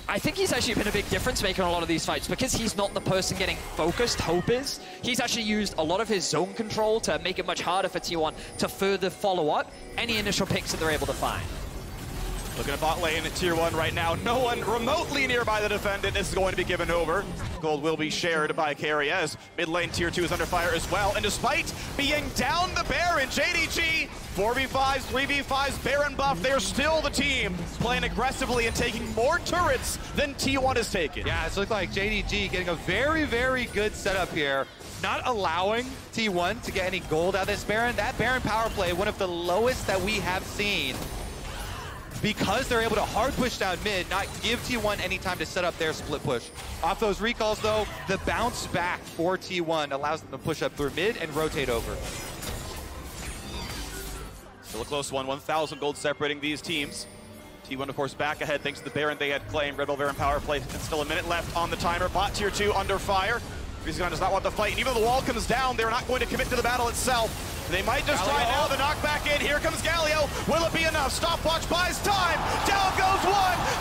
I think he's actually been a big difference maker in a lot of these fights because he's not the person getting focused, Hope is. He's actually used a lot of his zone control to make it much harder for T1 to further follow up any initial picks that they're able to find. Looking at bot lane at tier 1 right now. No one remotely nearby the defendant is going to be given over. Gold will be shared by Carry as mid lane tier 2 is under fire as well. And despite being down the Baron, JDG, 4v5s, 3v5s, Baron buff, they're still the team playing aggressively and taking more turrets than T1 has taken. Yeah, it's looked like JDG getting a very, very good setup here. Not allowing T1 to get any gold out of this Baron. That Baron power play, one of the lowest that we have seen. Because they're able to hard push down mid, not give T1 any time to set up their split push. Off those recalls though, the bounce back for T1 allows them to push up through mid and rotate over. Still a close one, 1,000 gold separating these teams. T1 of course back ahead thanks to the Baron they had claimed. Red Bull Baron power play, and still a minute left on the timer. Bot tier 2 under fire. Vizgan does not want the fight, and even if the wall comes down, they're not going to commit to the battle itself. They might just try now, the knockback in, here comes Galio. Will it be enough? Stopwatch buys time. Down goes 1,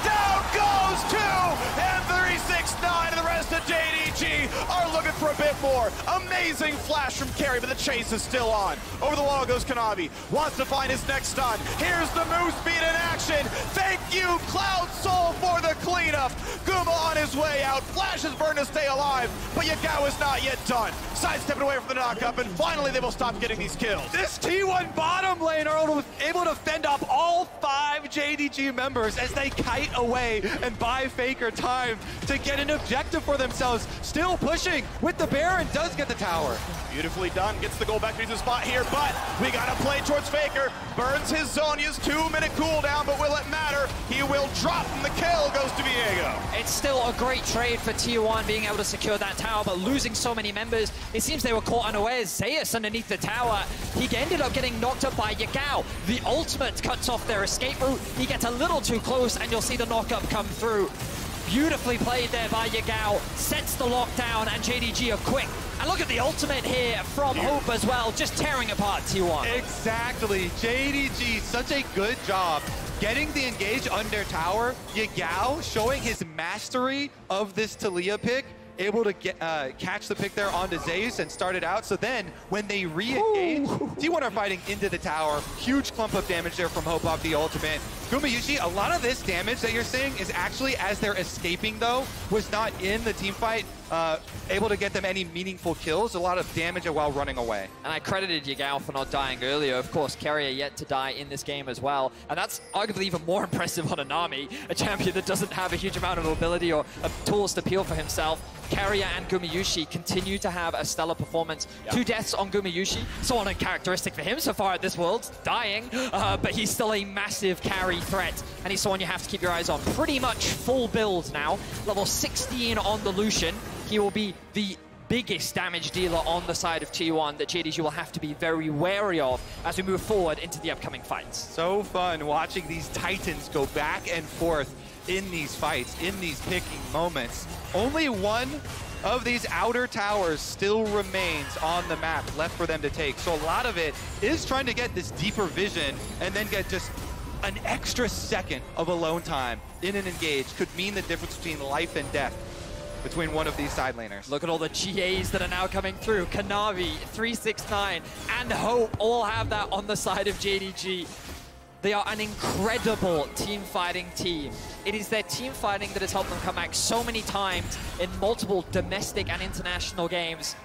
down goes 2, and 369, and the rest of JDG are looking for a bit more. Amazing flash from Carry, but the chase is still on. Over the wall goes Kanavi, wants to find his next stun. Here's the move speed in action. Thank you, Cloud Soul, for the cleanup. Guma on his way out, Flash is burned to stay alive, but Yagao is not yet done. Sidestepping away from the knock-up, and finally they will stop getting these kills. This T1 bottom lane are able to fend off all 5 JDG members as they kite away and buy Faker time to get an objective for themselves. Still pushing with the Baron, does get the tower. Beautifully done, gets the goal back to the spot here, but we gotta play towards Faker. Burns his Zonya's 2-minute cooldown, but will it matter? He will drop, and the kill goes to Viego. It's still a great trade for T1 being able to secure that tower, but losing so many members, it seems they were caught unawares. Zeus underneath the tower, he ended up getting knocked up by Yagao. The ultimate cuts off their escape route. He gets a little too close, and you'll see the knock-up come through. Beautifully played there by Yagao, sets the lockdown, and JDG are quick. And look at the ultimate here from Hope as well, just tearing apart T1. Exactly, JDG, such a good job getting the engage under tower. Yagao showing his mastery of this Talia pick, able to get catch the pick there onto Zeus and start it out. So then when they re-engage, T1 are fighting into the tower. Huge clump of damage there from Hope off the ultimate. Gumayushi, a lot of this damage that you're seeing is actually as they're escaping though, was not in the team fight, able to get them any meaningful kills. A lot of damage while running away. And I credited Yagao for not dying earlier. Of course, Carrier yet to die in this game as well. And that's arguably even more impressive on Anami, a champion that doesn't have a huge amount of ability or tools to peel for himself. Carrier and Gumayushi continue to have a stellar performance. Yep. 2 deaths on Gumayushi, so uncharacteristic for him so far at this Worlds, dying, but he's still a massive carry threat, and he's someone you have to keep your eyes on. Pretty much full build now, level 16 on the Lucian. He will be the biggest damage dealer on the side of T1 that JDG will have to be very wary of as we move forward into the upcoming fights. So fun watching these Titans go back and forth in these fights, in these picking moments. Only one of these outer towers still remains on the map left for them to take. So a lot of it is trying to get this deeper vision and then get just an extra second of alone time in an engage could mean the difference between life and death between one of these side laners. Look at all the GAs that are now coming through. Kanavi, 369, and Hope all have that on the side of JDG. They are an incredible team fighting team. It is their team fighting that has helped them come back so many times in multiple domestic and international games.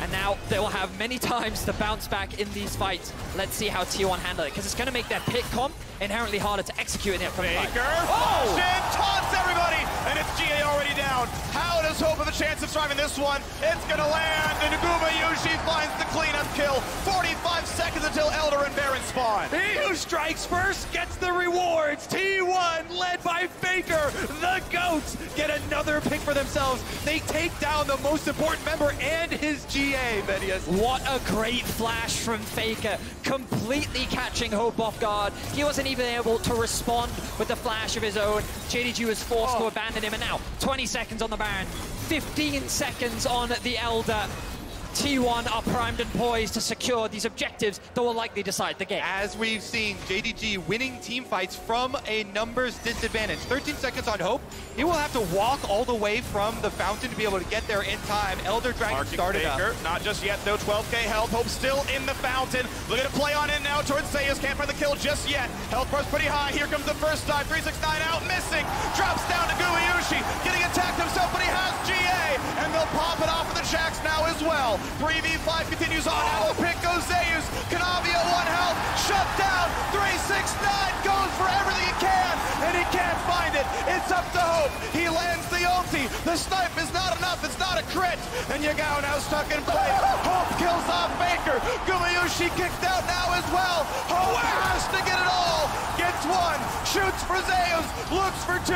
And now they will have many times to bounce back in these fights. Let's see how T1 handle it, because it's going to make their pick comp inherently harder to execute in the upcoming fight. Faker, flash in, taunts everybody, and it's GA already down. How does Hope have a chance of surviving this one? It's gonna land, and Gumayushi finds the cleanup kill. 45 seconds until Elder and Baron spawn. He who strikes first gets the rewards. T1, led by Faker, the GOATs, get another pick for themselves. They take down the most important member and his GA, Vedius. What a great flash from Faker, completely catching Hope off guard. He wasn't even able to respond with the flash of his own. JDG was forced to abandon him, and now 20 seconds on the Baron, 15 seconds on the Elder. T1 are primed and poised to secure these objectives that will likely decide the game. As we've seen, JDG winning team fights from a numbers disadvantage. 13 seconds on Hope. He will have to walk all the way from the fountain to be able to get there in time. Elder Dragon started Faker, up. not just yet though, 12k health. Hope still in the fountain. Looking to play on in now towards Zeus. Can't find the kill just yet. Health bar's pretty high. Here comes the first time. 369 out, missing. Drops down to Gumayushi. Getting attacked himself, but he has GA. And they'll pop it off of the Jacks now as well. 3v5 continues on. Out pick goes Zeus. Kanavi at 1 health. Shut down. 369 goes for everything he can. And he can't find it. It's up to Hope. He lands the ulti. The snipe is not enough. It's not a crit. And Yagao now stuck in place. Hope kills off Faker. Gumayushi kicked out now as well. Hope has to get it all. Gets 1. Shoots for Zeus. Looks for 2.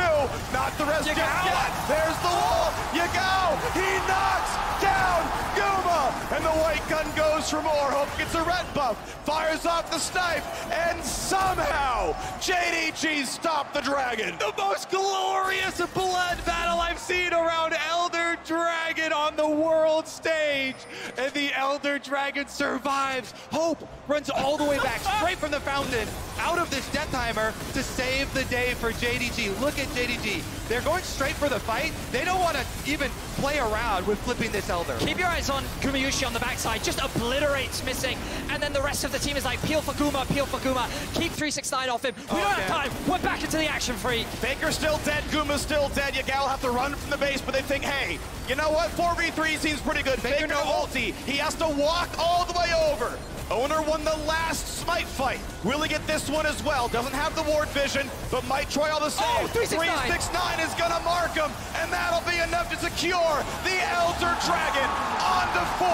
Not the rest just yet. There's the wall. Yagao. He knocks down Guma. And the white gun goes for more. Hope gets a red buff. Fires off the snipe. And somehow JDG stopped the dragon. The most glorious blood battle I've seen around Elder Dragon on the world stage. And the Elder Dragon survives. Hope runs all the way back, straight from the fountain, out of this death timer to save the day for JDG. Look at JDG. They're going straight for the fight. They don't want to even play around with flipping this Elder. Keep your eyes on Gumayushi on the backside, just obliterates missing, and then the rest of the team is like, peel for Guma, peel for Guma, keep 369 off him. We don't have time, we're back into the action, Freak. Faker's still dead, Guma's still dead. Yagao will have to run from the base, but they think, hey, you know what? 4v3 seems pretty good. Faker no ulti. He has to walk all the way over. Owner won the last smite fight. Will he get this one as well? Doesn't have the ward vision, but might try all the same. Oh, 369 is gonna mark him, and that'll be enough to secure the Elder Dragon onto 4,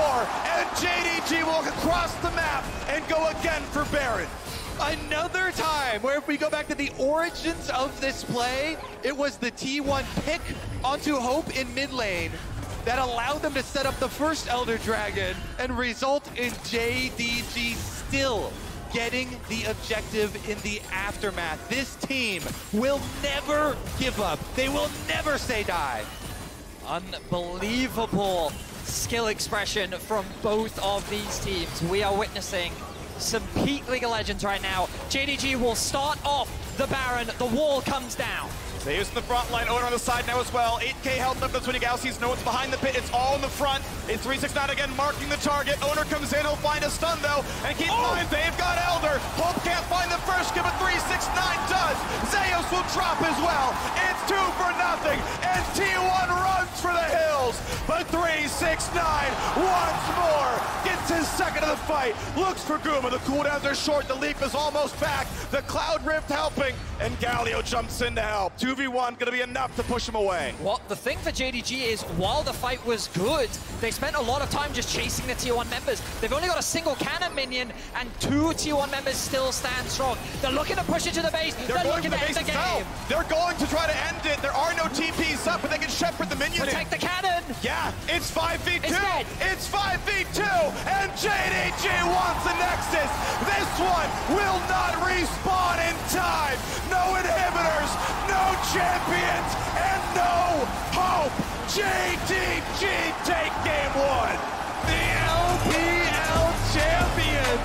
and JDG will cross the map and go again for Baron. Another time where if we go back to the origins of this play, it was the T1 pick onto Hope in mid lane that allowed them to set up the first Elder Dragon and result in JDG still getting the objective in the aftermath. This team will never give up. They will never say die. Unbelievable skill expression from both of these teams. We are witnessing some peak League of Legends right now. JDG will start off the Baron. The wall comes down. Zeus in the front line, Owner on the side now as well. 8k health left, that's when Yagao sees no one's behind the pit. It's all in the front. It's 369 again, marking the target. Owner comes in, he'll find a stun though. And keep in mind, they've got Elder. Hope can't find the first kill, but 369 does. Zeus will drop as well. It's 2 for nothing. And T1 runs for the hills. But 369 once more gets his second of the fight. Looks for Guma. The cooldowns are short. The leap is almost back. The Cloud Rift helping. And Galio jumps in to help. 2v1 gonna be enough to push him away. Well, the thing for JDG is, while the fight was good, they spent a lot of time just chasing the Tier 1 members. They've only got a single cannon minion, and 2 Tier 1 members still stand strong. They're looking to push into the base. They're looking to end the game. They're going to try to end it. There are no TPs up, but they can shepherd the minion. Protect the cannon. Yeah, it's 5v2. It's 5v2, and JDG wants the Nexus. This one will not respawn in time. No inhibitors, no champions, and no hope. JDG take game one. The LPL champions.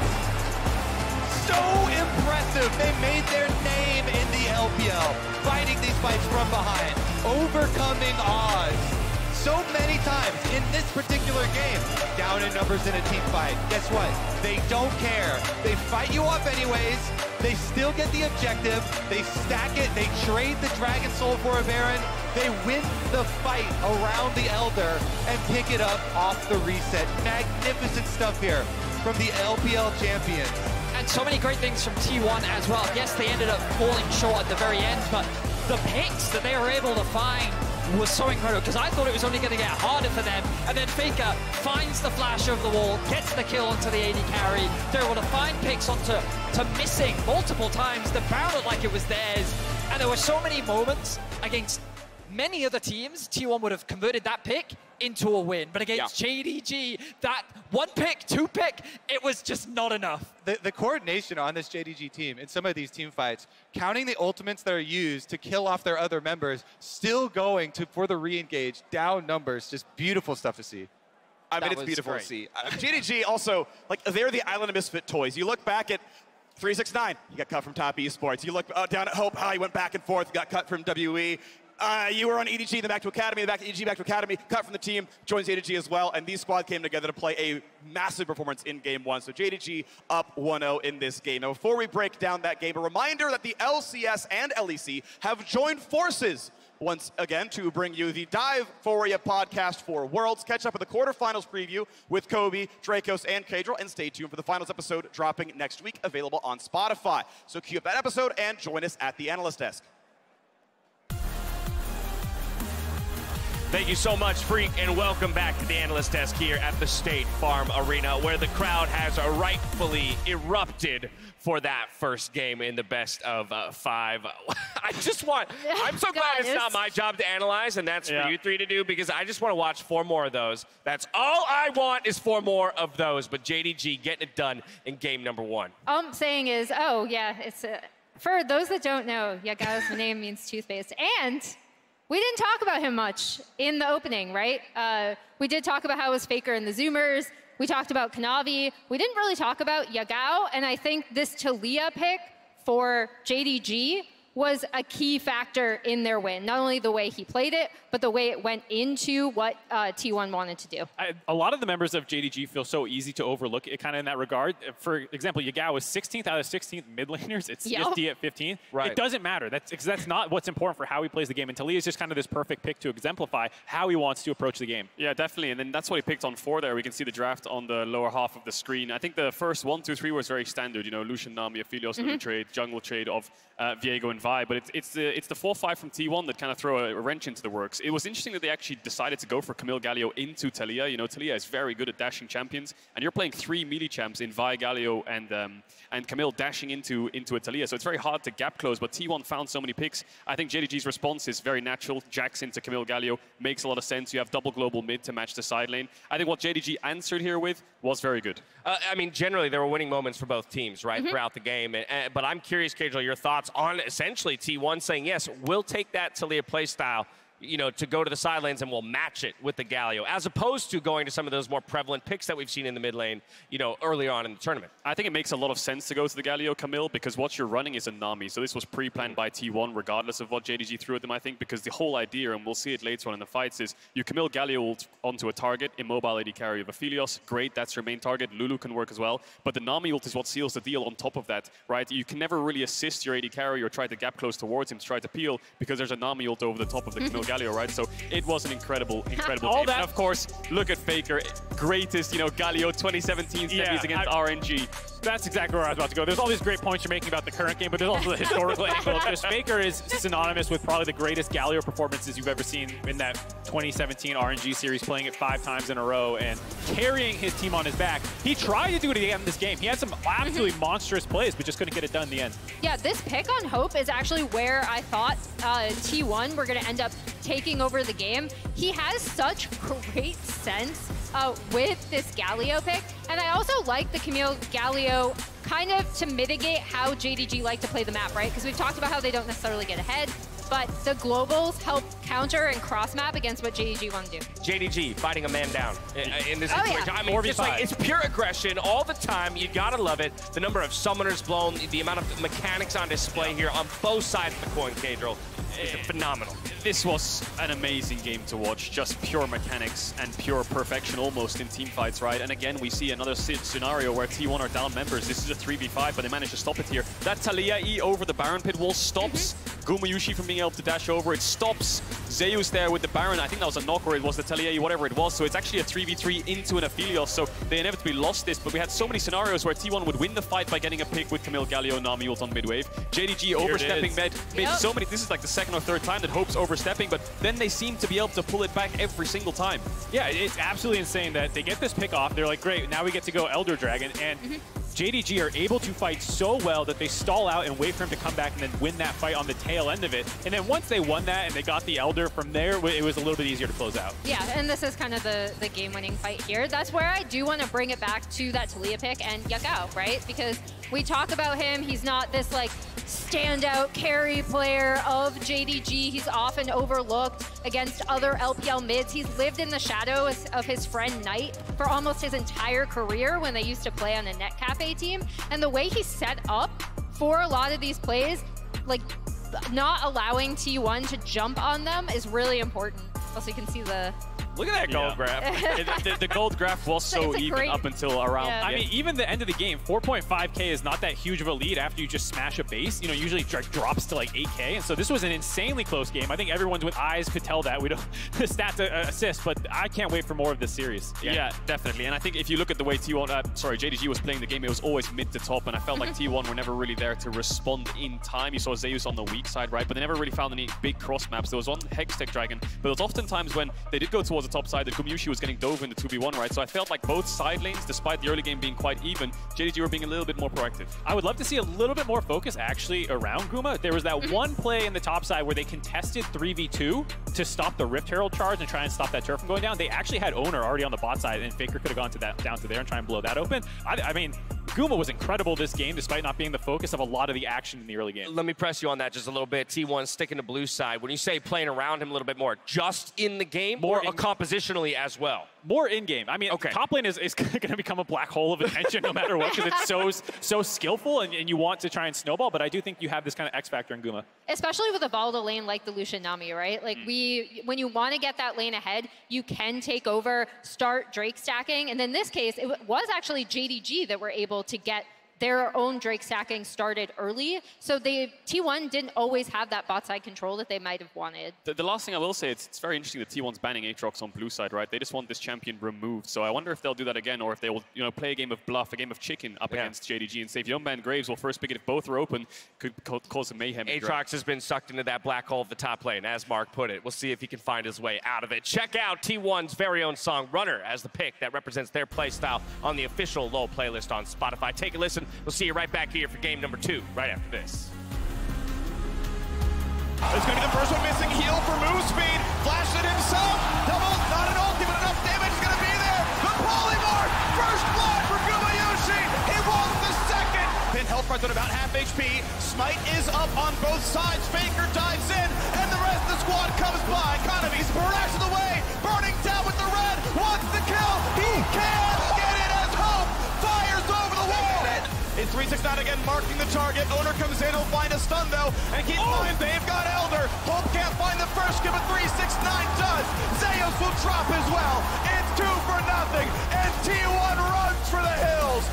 So impressive. They made their name in the LPL, fighting these fights from behind, overcoming odds. So many times in this particular game, down in numbers in a team fight. Guess what? They don't care. They fight you off anyways. They still get the objective. They stack it. They trade the Dragon Soul for a Baron. They win the fight around the Elder and pick it up off the reset. Magnificent stuff here from the LPL champions. And so many great things from T1 as well. Yes, they ended up falling short at the very end, but the picks that they were able to find was so incredible, because I thought it was only going to get harder for them. And then Faker finds the flash over the wall, gets the kill onto the AD carry. They're able to find picks onto missing multiple times. The Baron looked like it was theirs. And there were so many moments against many other teams, T1 would have converted that pick into a win. But against JDG, that one pick, two pick, it was just not enough. The coordination on this JDG team in some of these team fights, counting the ultimates that are used to kill off their other members, still going for the re-engage, down numbers, just beautiful stuff to see. I mean, it's beautiful to see. JDG also, like, they're the Island of Misfit toys. You look back at 369, you got cut from Top Esports. You look down at Hope, how he went back and forth, got cut from WE. You were on EDG, then back to Academy, then back to EDG, back to Academy, cut from the team, joins JDG as well, and these squad came together to play a massive performance in game one. So JDG up 1-0 in this game. Now, before we break down that game, a reminder that the LCS and LEC have joined forces once again to bring you the Dive Foria podcast for Worlds. Catch up with the quarterfinals preview with Kobe, Dracos, and Kadril, and stay tuned for the finals episode dropping next week, available on Spotify. So queue up that episode and join us at the analyst desk. Thank you so much, Freak, and welcome back to the analyst desk here at the State Farm Arena, where the crowd has rightfully erupted for that first game in the best of 5. I'm so glad it's not my job to analyze, and that's for you three to do, because I just want to watch 4 more of those. That's all I want, is 4 more of those. But JDG getting it done in game number 1. All I'm saying is, it's for those that don't know, Yagao's name means toothpaste, and we didn't talk about him much in the opening, right? We did talk about how it was Faker and the Zoomers. We talked about Kanavi. We didn't really talk about Yagao, and I think this Taliyah pick for JDG was a key factor in their win. Not only the way he played it, but the way it went into what T1 wanted to do. A lot of the members of JDG feel so easy to overlook it kind of in that regard. For example, Yagao was 16th out of 16th mid laners. It's CSD at 15. Right. It doesn't matter. That's not what's important for how he plays the game. And Taliyah is just kind of this perfect pick to exemplify how he wants to approach the game. Yeah, definitely. And then that's what he picked on 4 there. We can see the draft on the lower half of the screen. I think the first 1, 2, 3 was very standard. You know, Lucian, Nami, Aphelios, trade, jungle trade of Viego and Vi. But it's the 4-5 from T1 that kind of throw a wrench into the works. It was interesting that they actually decided to go for Camille Galio into Taliyah. You know, Taliyah is very good at dashing champions, and you're playing 3 melee champs in Vi, Galio, and Camille dashing into a Taliyah. So it's very hard to gap close, but T1 found so many picks. I think JDG's response is very natural. Jacks into Camille Galio makes a lot of sense. You have double global mid to match the side lane. I think what JDG answered here with was very good. I mean, generally, there were winning moments for both teams, right, throughout the game. But I'm curious, Kadril, your thoughts on essentially T1 saying, yes, we'll take that Taliyah playstyle, you know, to go to the side lanes and we'll match it with the Galio, as opposed to going to some of those more prevalent picks that we've seen in the mid lane, you know, earlier on in the tournament. I think it makes a lot of sense to go to the Galio, Camille, because what you're running is a Nami. So this was pre-planned by T1, regardless of what JDG threw at them, I think, because the whole idea, and we'll see it later on in the fights, is you Camille Galio ult onto a target, immobile AD carry of Aphelios. Great, that's your main target. Lulu can work as well. But the Nami ult is what seals the deal on top of that, right? You can never really assist your AD carry or try to gap close towards him to try to peel, because there's a Nami ult over the top of the Camille Galio, right? So it was an incredible game. And of course, look at Faker, greatest, you know, Galio 2017 semis against RNG. That's exactly where I was about to go. There's all these great points you're making about the current game, but there's also the historical angle. Just Faker is synonymous with probably the greatest Galio performances you've ever seen in that 2017 RNG series, playing it 5 times in a row and carrying his team on his back. He tried to do it again in this game. He had some absolutely monstrous plays, but just couldn't get it done in the end. Yeah, this pick on Hope is actually where I thought T1 were going to end up taking over the game. He has such great sense with this Galio pick, and I also like the Camille Galio kind of to mitigate how JDG like to play the map, right? Because we've talked about how they don't necessarily get ahead. but the globals help counter and cross-map against what JDG want to do. JDG fighting a man down in this situation. Yeah. I mean, just like, it's pure aggression all the time. You gotta love it. The number of summoners blown, the amount of mechanics on display here on both sides of the coin, Cadril, is phenomenal. This was an amazing game to watch. Just pure mechanics and pure perfection almost in team fights, right? And again, we see another scenario where T1 are down members. This is a 3v5, but they managed to stop it here. That Talia E over the Baron pit wall stops Gumayushi from being able to dash over. It stops Zeus there with the Baron. I think that was a knock, or it was the Talia E, whatever it was. So it's actually a 3v3 into an Aphelios. So they inevitably lost this, but we had so many scenarios where T1 would win the fight by getting a pick with Camille, Galio, Nami ult on mid-wave. JDG overstepping mid so many. This is like the second or third time that Hope's overstepping, but then they seem to be able to pull it back every single time. Yeah, it's absolutely insane that they get this pick off. They're like, great, now we get to go Elder Dragon, and JDG are able to fight so well that they stall out and wait for him to come back and then win that fight on the tail end of it. And then once they won that and they got the Elder from there, it was a little bit easier to close out. Yeah, and this is kind of the game-winning fight here. That's where I do want to bring it back to that Talia pick and Yakao, right? Because we talk about him, he's not this like standout carry player of JDG. He's often overlooked against other LPL mids. He's lived in the shadows of his friend Knight for almost his entire career when they used to play on a Net Cafe team. And the way he's set up for a lot of these plays, like not allowing T1 to jump on them is really important. Also, you can see the... Look at that gold graph. the gold graph was so even up until around... I mean, even the end of the game, 4.5k is not that huge of a lead after you just smash a base. You know, usually it drops to like 8k. And so this was an insanely close game. I think everyone with eyes could tell that. We don't the stat to assist, but I can't wait for more of this series. Yeah, definitely. And I think if you look at the way JDG was playing the game, it was always mid to top. And I felt like T1 were never really there to respond in time. You saw Zeus on the weak side, right? But they never really found any big cross maps. There was one Hextech Dragon, but it was oftentimes when they did go towards the top side that Gumayushi was getting dove in the 2v1, right? So I felt like both side lanes, despite the early game being quite even, JDG were being a little bit more proactive. I would love to see a little bit more focus actually around Guma. There was that one play in the top side where they contested 3v2 to stop the Rift Herald charge and try and stop that turret from going down. They actually had Owner already on the bot side, and Faker could have gone to that down to there and try and blow that open. I mean, Guma was incredible this game, despite not being the focus of a lot of the action in the early game. Let me press you on that just a little bit. T1 sticking to blue side. When you say playing around him a little bit more, just in the game or compositionally as well? More in-game. I mean, top lane is going to become a black hole of attention no matter what, because it's so skillful, and you want to try and snowball, but I do think you have this kind of X factor in Guma. Especially with a volatile lane like the Lucian Nami, right? Like when you want to get that lane ahead, you can take over, start Drake stacking, and in this case, it was actually JDG that were able to get their own Drake stacking started early. So T1 didn't always have that bot side control that they might have wanted. The last thing I will say, it's very interesting that T1's banning Aatrox on blue side, right? They just want this champion removed. So I wonder if they'll do that again, or if they will, play a game of bluff, a game of chicken up against JDG and say if Youngban Graves will first pick it if both are open, could cause some mayhem. Aatrox has been sucked into that black hole of the top lane, as Mark put it. We'll see if he can find his way out of it. Check out T1's very own song, Runner, as the pick that represents their play style on the official LoL playlist on Spotify. Take a listen. We'll see you right back here for game number 2, right after this. It's going to be the first one missing. Heal for move speed. Flashed it himself. Double, not an ulti, but enough damage is going to be there. The polymorph. First blood for Gumayushi. He wants the second. Pin health price at about half HP. Smite is up on both sides. Faker dives in, and the rest of the squad comes by. Economy's barrage of the way. Burning down with the red. Wants the kill. He can't get it as Hope fires over the wall. It's 369 again, marking the target. Owner comes in, he'll find a stun though. And keep in mind, they've got Elder. Hope can't find the first kill, but 369 does. Zeus will drop as well. It's 2-0, and T1 runs for the hills.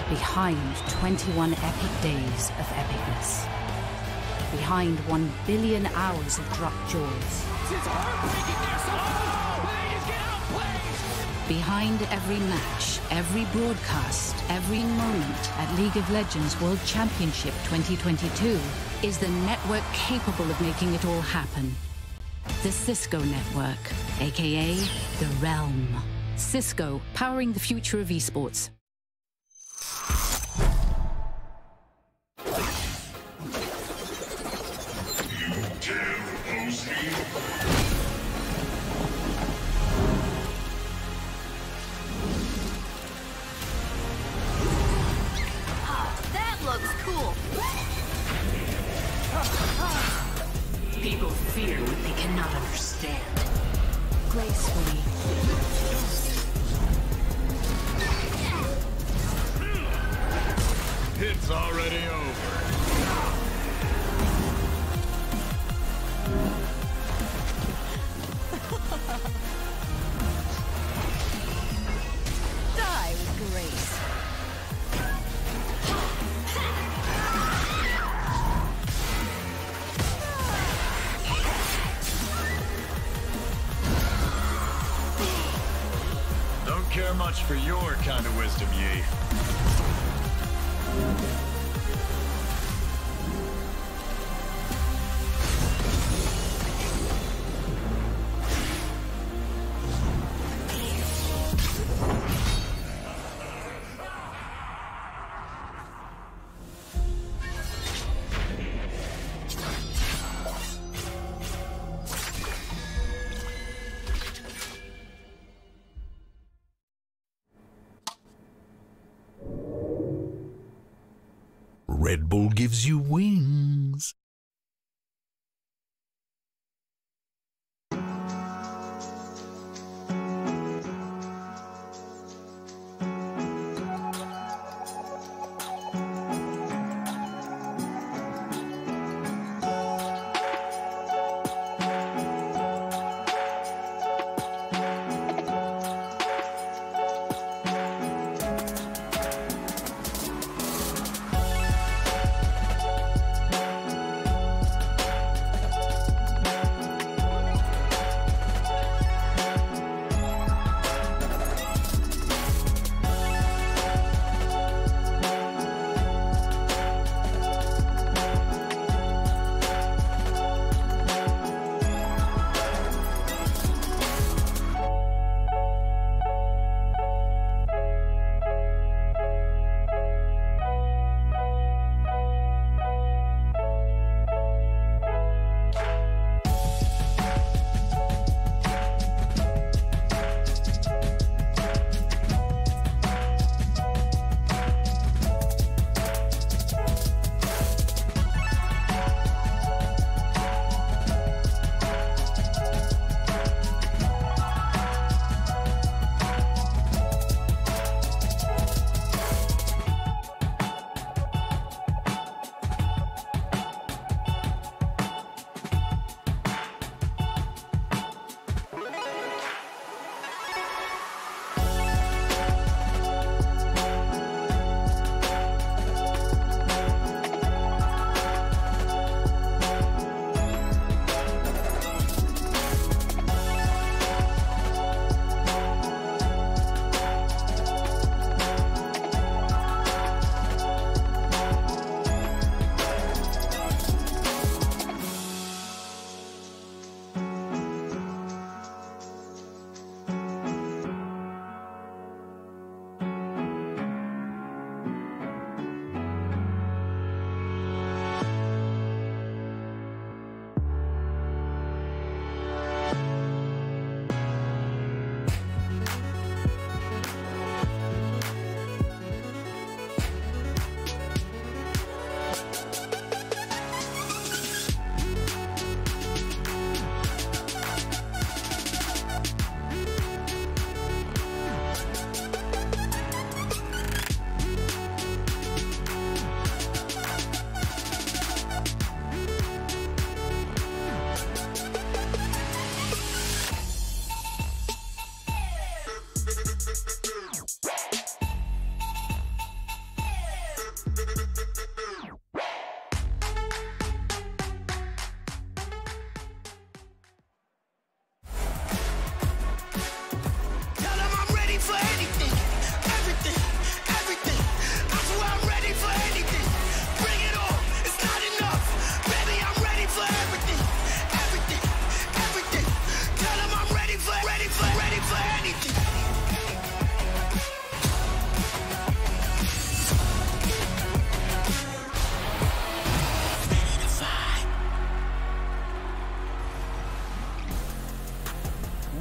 Behind 21 epic days of epicness. Behind 1 billion hours of drop jaws. Behind every match, every broadcast, every moment at League of Legends World Championship 2022 is the network capable of making it all happen. The Cisco Network, aka The Realm. Cisco, powering the future of esports. fear what they cannot understand. Gracefully. It's already over. Die with grace. Don't care much for your kind of wisdom, Yi. Red Bull gives you wings.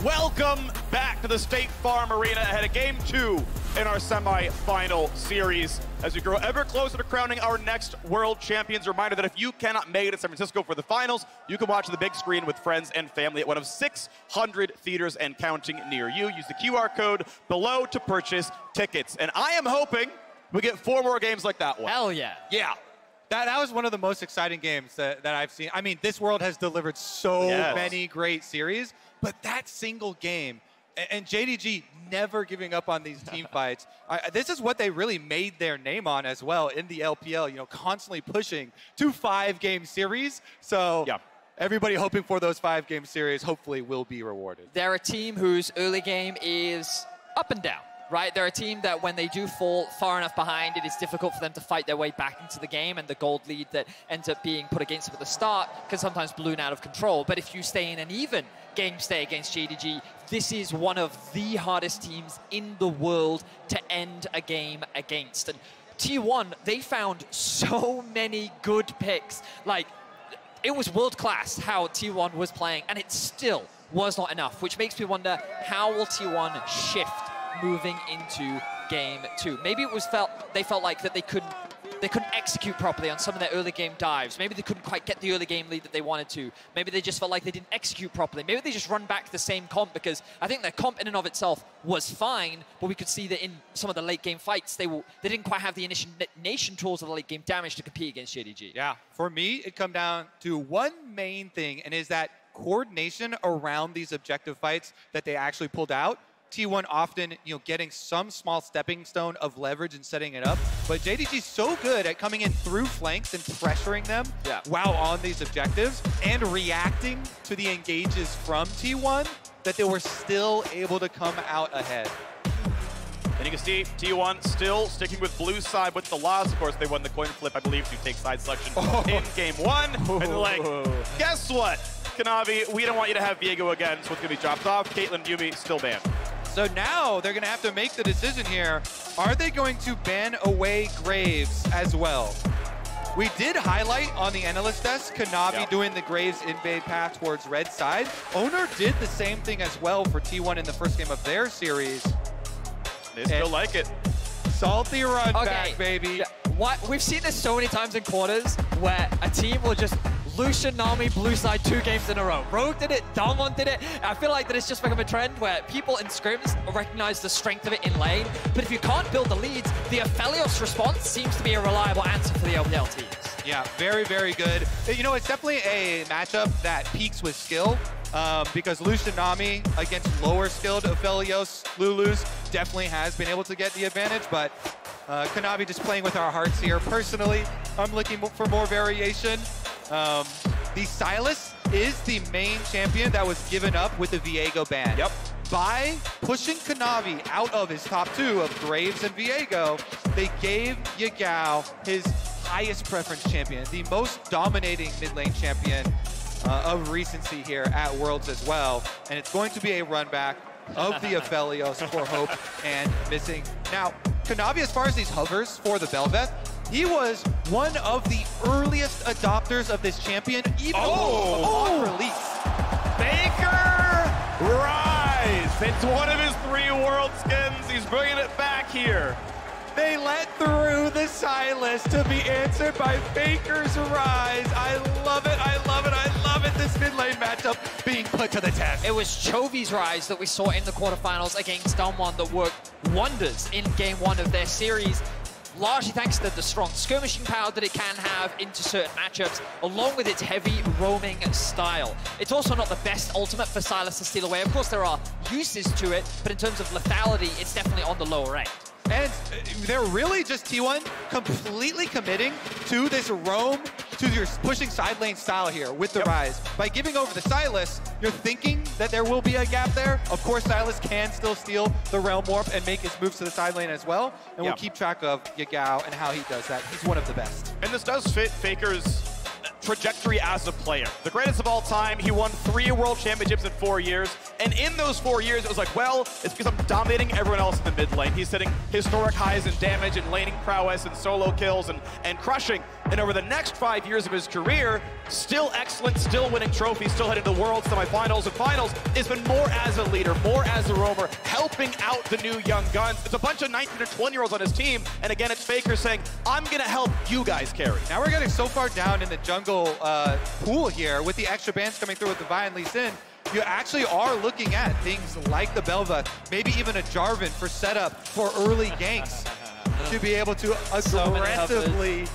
Welcome back to the State Farm Arena ahead of Game 2 in our semi-final series as we grow ever closer to crowning our next world champions. Reminder that if you cannot make it to San Francisco for the finals, you can watch the big screen with friends and family at one of 600 theaters and counting near you. Use the QR code below to purchase tickets. And I am hoping we get 4 more games like that one. Hell yeah. Yeah. That was one of the most exciting games that I've seen. I mean, this world has delivered so many great series, but that single game, and JDG never giving up on these team fights. This is what they really made their name on as well in the LPL, you know, constantly pushing to 5-game series. So everybody hoping for those 5-game series hopefully will be rewarded. They're a team whose early game is up and down. Right, they're a team that when they do fall far enough behind, it is difficult for them to fight their way back into the game, and the gold lead that ends up being put against them at the start can sometimes balloon out of control. But if you stay in an even game stay against JDG, this is one of the hardest teams in the world to end a game against. And T1, they found so many good picks. Like, it was world class how T1 was playing, and it still was not enough, which makes me wonder, how will T1 shift moving into game 2? Maybe it was they felt like that they couldn't execute properly on some of their early game dives. Maybe they couldn't quite get the early game lead that they wanted to. Maybe they just felt like they didn't execute properly. Maybe they just run back the same comp, because I think their comp in and of itself was fine, but we could see that in some of the late game fights, they didn't quite have the initiation tools of the late game damage to compete against JDG. Yeah, for me, it come down to one main thing, and is that coordination around these objective fights that they actually pulled out. T1 often, you know, getting some small stepping stone of leverage and setting it up. But JDG's so good at coming in through flanks and pressuring them while on these objectives and reacting to the engages from T1 that they were still able to come out ahead. And you can see T1 still sticking with blue side with the loss. Of course, they won the coin flip, I believe, to take side selection in game 1. And they're like, guess what, Kanavi, we don't want you to have Viego again, so it's going to be dropped off. Caitlyn, Yumi, still banned. So now they're going to have to make the decision here. Are they going to ban away Graves as well? We did highlight on the analyst desk Kanavi doing the Graves invade path towards red side. Owner did the same thing as well for T1 in the first game of their series. They still like it. Salty run back, baby. We've seen this so many times in quarters where a team will just Lucian, Nami, blue side 2 games in a row. Rogue did it, Damwon did it. I feel like that it's just become a trend where people in scrims recognize the strength of it in lane, but if you can't build the leads, the Aphelios response seems to be a reliable answer for the LPL teams. Yeah, very, very good. You know, it's definitely a matchup that peaks with skill, because Lucian Nami against lower skilled Aphelios Lulus definitely has been able to get the advantage, but Kanavi just playing with our hearts here. Personally, I'm looking for more variation. The Sylas is the main champion that was given up with the Viego ban. By pushing Kanavi out of his top 2 of Graves and Viego, they gave Yagao his highest preference champion, the most dominating mid lane champion of recency here at Worlds as well. And it's going to be a run back of the Aphelios for Hope and Missing. Now, Kanavi, as far as these hovers for the Bel'Veth, he was one of the earliest adopters of this champion, even on release. Faker Rise! It's one of his 3 world skins. He's bringing it back here. They let through the Sylas to be answered by Faker's Rise. I love it, I love it, I love it. This mid lane matchup being put to the test. It was Chovy's Rise that we saw in the quarterfinals against Damwon that worked wonders in game 1 of their series, largely thanks to the strong skirmishing power that it can have into certain matchups, along with its heavy roaming style. It's also not the best ultimate for Sylas to steal away. Of course, there are uses to it, but in terms of lethality, it's definitely on the lower end. And they're really just T1 completely committing to this roam, to your pushing side lane style here with the Rise. By giving over the Sylas, you're thinking that there will be a gap there. Of course, Sylas can still steal the Realm Warp and make his moves to the side lane as well. And we'll keep track of Yagao and how he does that. He's one of the best. And this does fit Faker's trajectory as a player. The greatest of all time, he won 3 World Championships in 4 years. And in those 4 years, it was like, well, it's because I'm dominating everyone else in the mid lane. He's hitting historic highs in damage and laning prowess and solo kills and crushing. And over the next 5 years of his career, still excellent, still winning trophies, still heading to the World semifinals and finals. It's been more as a leader, more as a roamer, helping out the new young guns. It's a bunch of 19 to 20-year-olds on his team. And again, it's Faker saying, I'm going to help you guys carry. Now we're getting so far down in the jungle pool here with the extra bans coming through with Divine Lee Sin. You actually are looking at things like the Bel'Veth, maybe even a Jarvan for setup for early ganks to be able to aggressively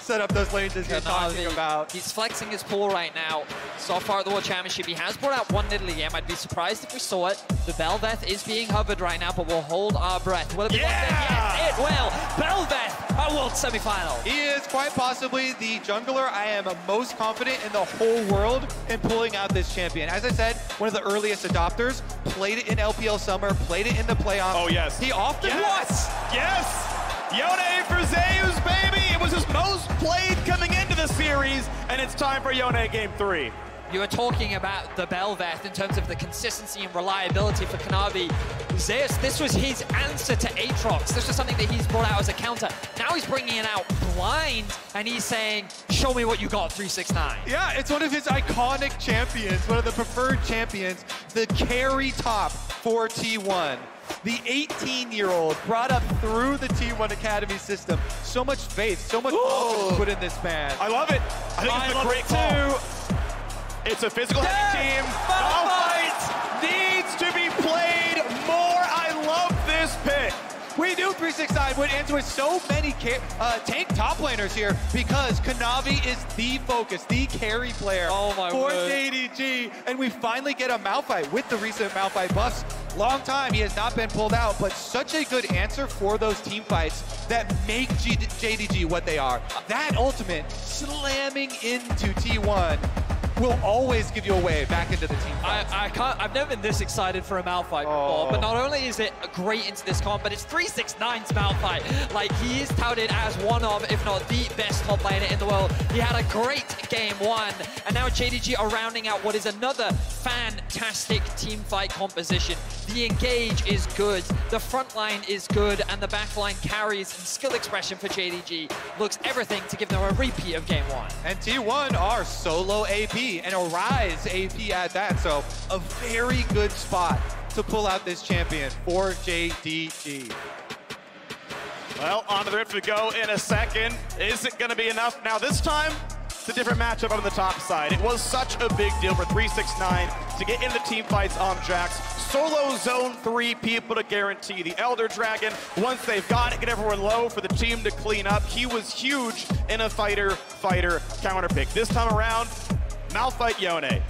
set up those lanes as you're talking about. He's flexing his pool right now. So far at the World Championship, he has brought out one Nidalee game. I'd be surprised if we saw it. The Bel'Veth is being hovered right now, but we'll hold our breath. Will it be Yes, it will. Bel'Veth, our World semifinal. He is quite possibly the jungler I am most confident in the whole world in pulling out this champion. As I said, one of the earliest adopters, played it in LPL Summer, played it in the playoffs. Oh, yes. He often Yes! Yone for Zeus, baby! It was his most played coming into the series, and it's time for Yone Game 3. You were talking about the Bel'Veth in terms of the consistency and reliability for Kanavi. Zeus, this was his answer to Aatrox. This was something that he's brought out as a counter. Now he's bringing it out blind, and he's saying, show me what you got, 369. Yeah, it's one of his iconic champions, one of the preferred champions, the carry top for T1. The 18-year-old brought up through the T1 Academy system. So much faith, so much confidence put in this man. I love it. I think it's a great call. It's a physical heavy team. Malphite needs to be played more. I love this pick. We knew 369 went into it so many tank top laners here because Kanavi is the focus, the carry player for JDG. And we finally get a Malphite with the recent Malphite buffs. Long time he has not been pulled out, but such a good answer for those team fights that make JDG what they are. That ultimate slamming into T1 will always give you a way back into the team fight. I've never been this excited for a Malphite before, but not only is it great into this comp, but it's 369's Malphite. Like, he is touted as one of, if not the best top laner in the world. He had a great game 1, and now JDG are rounding out what is another fantastic team fight composition. The engage is good, the front line is good, and the back line carries and skill expression for JDG looks everything to give them a repeat of game 1. And T1 are solo AP and a Rise AP at that, so a very good spot to pull out this champion for JDG. Well, on to the rip to go in a second. Is it going to be enough? Now this time, it's a different matchup on the top side. It was such a big deal for 369 to get into team fights on Jax. Solo zone 3 people to guarantee. The Elder Dragon, once they've got it, get everyone low for the team to clean up. He was huge in a fighter-fighter counter pick. This time around, Malphite Yone.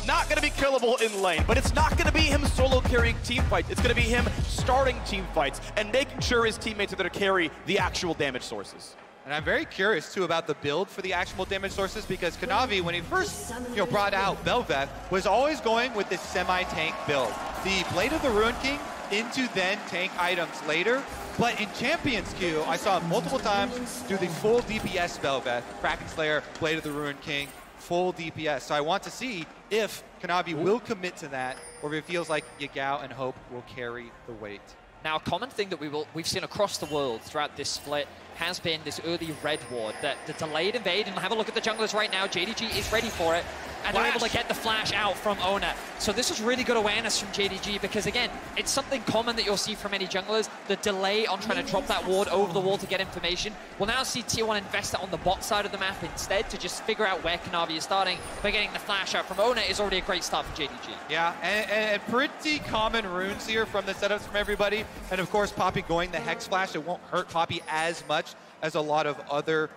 Not going to be killable in lane, but it's not going to be him solo carrying team fights. It's going to be him starting team fights and making sure his teammates are there to carry the actual damage sources. And I'm very curious, too, about the build for the actual damage sources because Kanavi, when he first brought out Bel'Veth, was always going with this semi-tank build. The Blade of the Ruin King into then tank items later. But in Champions Queue, I saw him multiple times do the full DPS Bel'Veth, Kraken Slayer, Blade of the Ruin King, full DPS. So I want to see if Kanavi will commit to that, or if it feels like Yagao and Hope will carry the weight. Now, a common thing that we've seen across the world throughout this split has been this early red ward, that the delayed invade, and have a look at the junglers right now. JDG is ready for it, and they're able to get the flash out from Ona. So this is really good awareness from JDG, because again, it's something common that you'll see from many junglers, the delay on trying to drop that ward over the wall to get information. We'll now see T1 invest it on the bot side of the map instead to just figure out where Kanavi is starting, but getting the flash out from Ona is already a great start for JDG. Yeah, and pretty common runes here from the setups from everybody, and of course Poppy going the Hex Flash. It won't hurt Poppy as much as a lot of other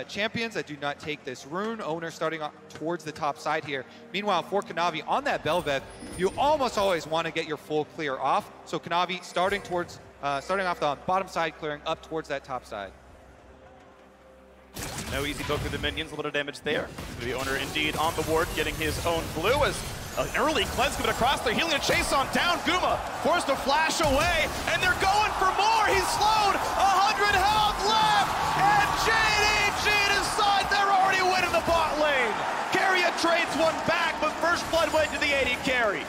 champions that do not take this rune. Owner starting towards the top side here. Meanwhile, for Kanavi on that Bel'Veth, you almost always want to get your full clear off. So Kanavi starting off the bottom side, clearing up towards that top side. No easy poke through the minions, a little damage there. The owner indeed on the ward, getting his own blue as an early cleanse coming across there, healing a chase on down. Guma forced to flash away, and they're going for more. He's slowed, 100 health left, and JDG decides they're already winning the bot lane. trades one back, but first blood went to the AD carry.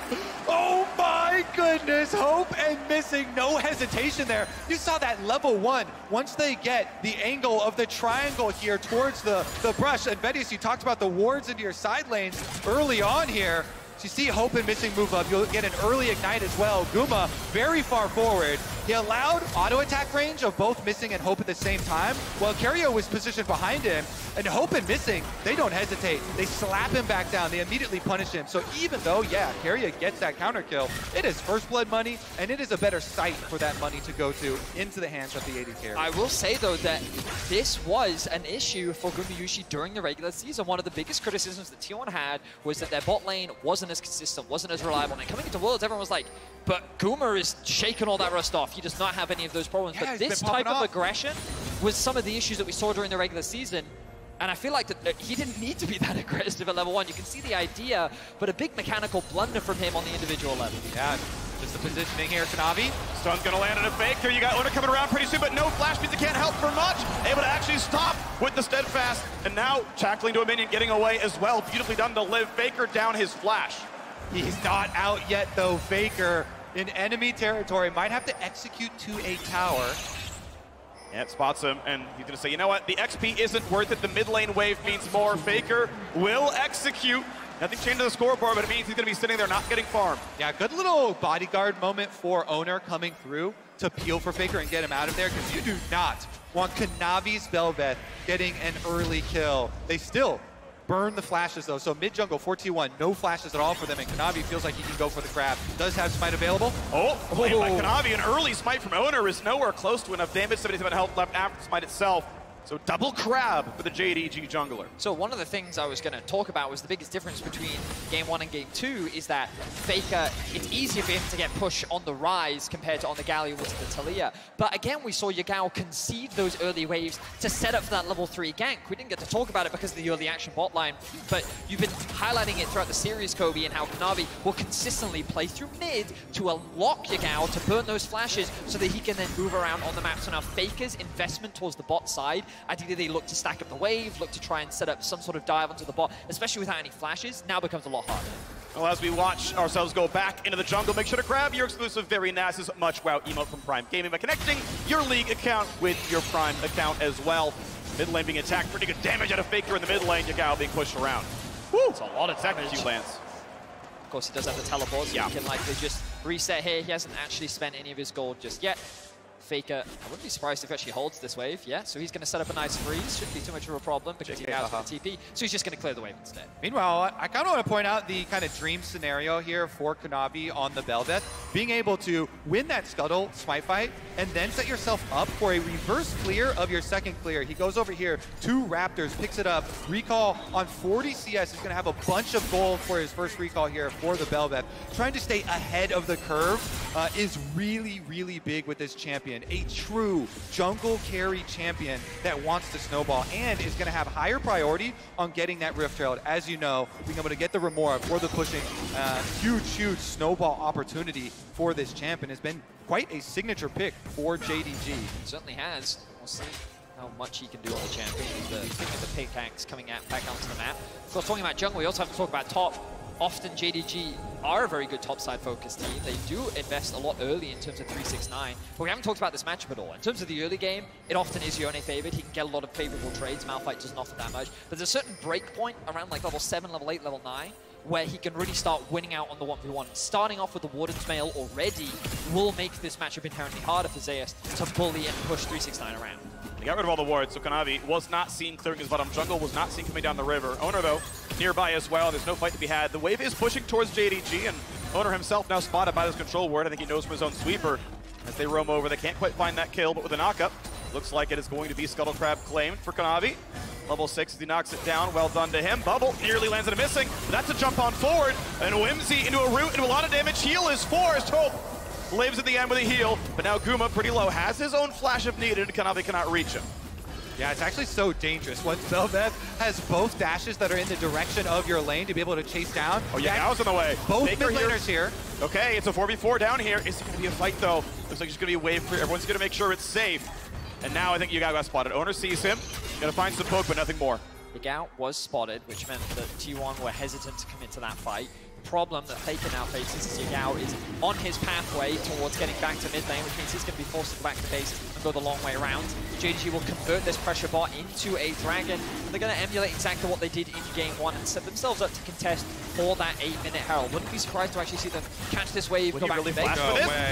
Oh my goodness, Hope and Missing, no hesitation there. You saw that level 1. Once they get the angle of the triangle here towards the brush, and Vedius, you talked about the wards into your side lanes early on here. So you see Hope and Missing move up, you'll get an early ignite as well. Guma very far forward. He allowed auto attack range of both Missing and Hope at the same time, while Kerio was positioned behind him. And Hope and Missing, they don't hesitate. They slap him back down, they immediately punish him. So even though, yeah, Kerio gets that counter kill, it is first blood money, and it is a better site for that money to go to into the hands of the AD carry. I will say though that this was an issue for Gumayusi during the regular season. One of the biggest criticisms that T1 had was that their bot lane wasn't as consistent, wasn't as reliable. And coming into Worlds, everyone was like, but Guma is shaking all that rust off. He does not have any of those problems. Yeah, but this type of aggression was some of the issues that we saw during the regular season. And I feel like that he didn't need to be that aggressive at level 1. You can see the idea, but a big mechanical blunder from him on the individual level. Yeah, just the positioning here, Kanavi. Stun's gonna land on a Faker. You got Oner coming around pretty soon, but no flash means it can't help for much. Able to actually stop with the steadfast, and now tackling to a minion, getting away as well. Beautifully done to live. Faker down his flash. He's not out yet though, Faker. In enemy territory, might have to execute to a tower. Yeah, it spots him, and he's gonna say, you know what, the XP isn't worth it. The mid lane wave means more. Faker will execute. Nothing changed to the scoreboard, but it means he's gonna be sitting there not getting farmed. Yeah, good little bodyguard moment for Oner coming through to peel for Faker and get him out of there, because you do not want Kanavi's Bel'Veth getting an early kill. They still burn the flashes though, so mid jungle 4T1, no flashes at all for them, and Kanavi feels like he can go for the grab. Does have smite available. Oh, played by Kanavi. An early smite from Oner is nowhere close to enough damage. 77 health left after the smite itself. So double crab for the JDG jungler. So one of the things I was going to talk about was the biggest difference between Game 1 and Game 2 is that Faker, it's easier for him to get push on the rise compared to on the Galio with the Talia. But again, we saw Yagao concede those early waves to set up for that level 3 gank. We didn't get to talk about it because of the early action bot line, but you've been highlighting it throughout the series, Kobe, and how Kanavi will consistently play through mid to unlock Yagao to burn those flashes so that he can then move around on the map. So now Faker's investment towards the bot side, ideally they look to stack up the wave, look to try and set up some sort of dive onto the bot, especially without any flashes, now becomes a lot harder. Well, as we watch ourselves go back into the jungle, make sure to grab your exclusive Very Nasa's Much Wow emote from Prime Gaming by connecting your League account with your Prime account as well. Mid lane being attacked, pretty good damage out of Faker in the mid lane, Yagao being pushed around. Woo! It's a lot of damage. Lance. Of course, he does have the teleport, so he can likely just reset here. He hasn't actually spent any of his gold just yet. Faker, I wouldn't be surprised if he actually holds this wave, yeah? So he's going to set up a nice freeze, shouldn't be too much of a problem because he has the TP, so he's just going to clear the wave instead. Meanwhile, I kind of want to point out the kind of dream scenario here for Kanavi on the Bel'Veth, being able to win that Scuttle smite fight and then set yourself up for a reverse clear of your second clear. He goes over here, 2 Raptors, picks it up, recall on 40 CS, is going to have a bunch of gold for his first recall here for the Bel'Veth. Trying to stay ahead of the curve is really, really big with this champion. A true jungle carry champion that wants to snowball and is going to have higher priority on getting that Rift Herald. As you know, being able to get the Remora for the pushing, huge snowball opportunity for this champion has been quite a signature pick for JDG. It certainly has. We'll see how much he can do on the champion. The thing with the pickaxe coming back onto the map. Of course, talking about jungle, we also have to talk about top. Often JDG are a very good topside focused team. They do invest a lot early in terms of 369, but we haven't talked about this matchup at all. In terms of the early game, it often is Yone favored. He can get a lot of favorable trades. Malphite doesn't offer that much. There's a certain break point around like level 7, level 8, level 9, where he can really start winning out on the 1v1. Starting off with the Warden's Mail already will make this matchup inherently harder for Zeus to bully and push 369 around. He got rid of all the wards, so Kanavi was not seen clearing his bottom jungle, was not seen coming down the river. Oner, though, nearby as well. There's no fight to be had. The wave is pushing towards JDG, and Oner himself now spotted by this control ward. I think he knows from his own sweeper. As they roam over, they can't quite find that kill, but with a knockup, looks like it is going to be Scuttle Crab claimed for Kanavi. Level 6 as he knocks it down. Well done to him. Bubble nearly lands in a missing. But that's a jump on forward. And Whimsy into a root, into a lot of damage. Heal is forced. Hope lives at the end with a heal. But now Guma, pretty low, has his own flash if needed. Kanavi cannot reach him. Yeah, it's actually so dangerous once Bel'Veth has both dashes that are in the direction of your lane to be able to chase down. Oh yeah, Gao's in the way. Both mid laners here. Okay, it's a 4v4 down here. Is it going to be a fight though? Looks like it's going to be a wave for everyone's going to make sure it's safe. And now I think Yagao got spotted. Oner sees him. Going to find some poke, but nothing more. Yagao was spotted, which meant that T1 were hesitant to commit to that fight. The problem that Faker now faces is Yagao is on his pathway towards getting back to mid lane, which means he's going to be forced to go back to base and go the long way around. JDG will convert this pressure bot into a dragon, and they're going to emulate exactly what they did in game 1 and set themselves up to contest for that 8-minute Herald. Wouldn't be surprised to actually see them catch this wave, go back to base.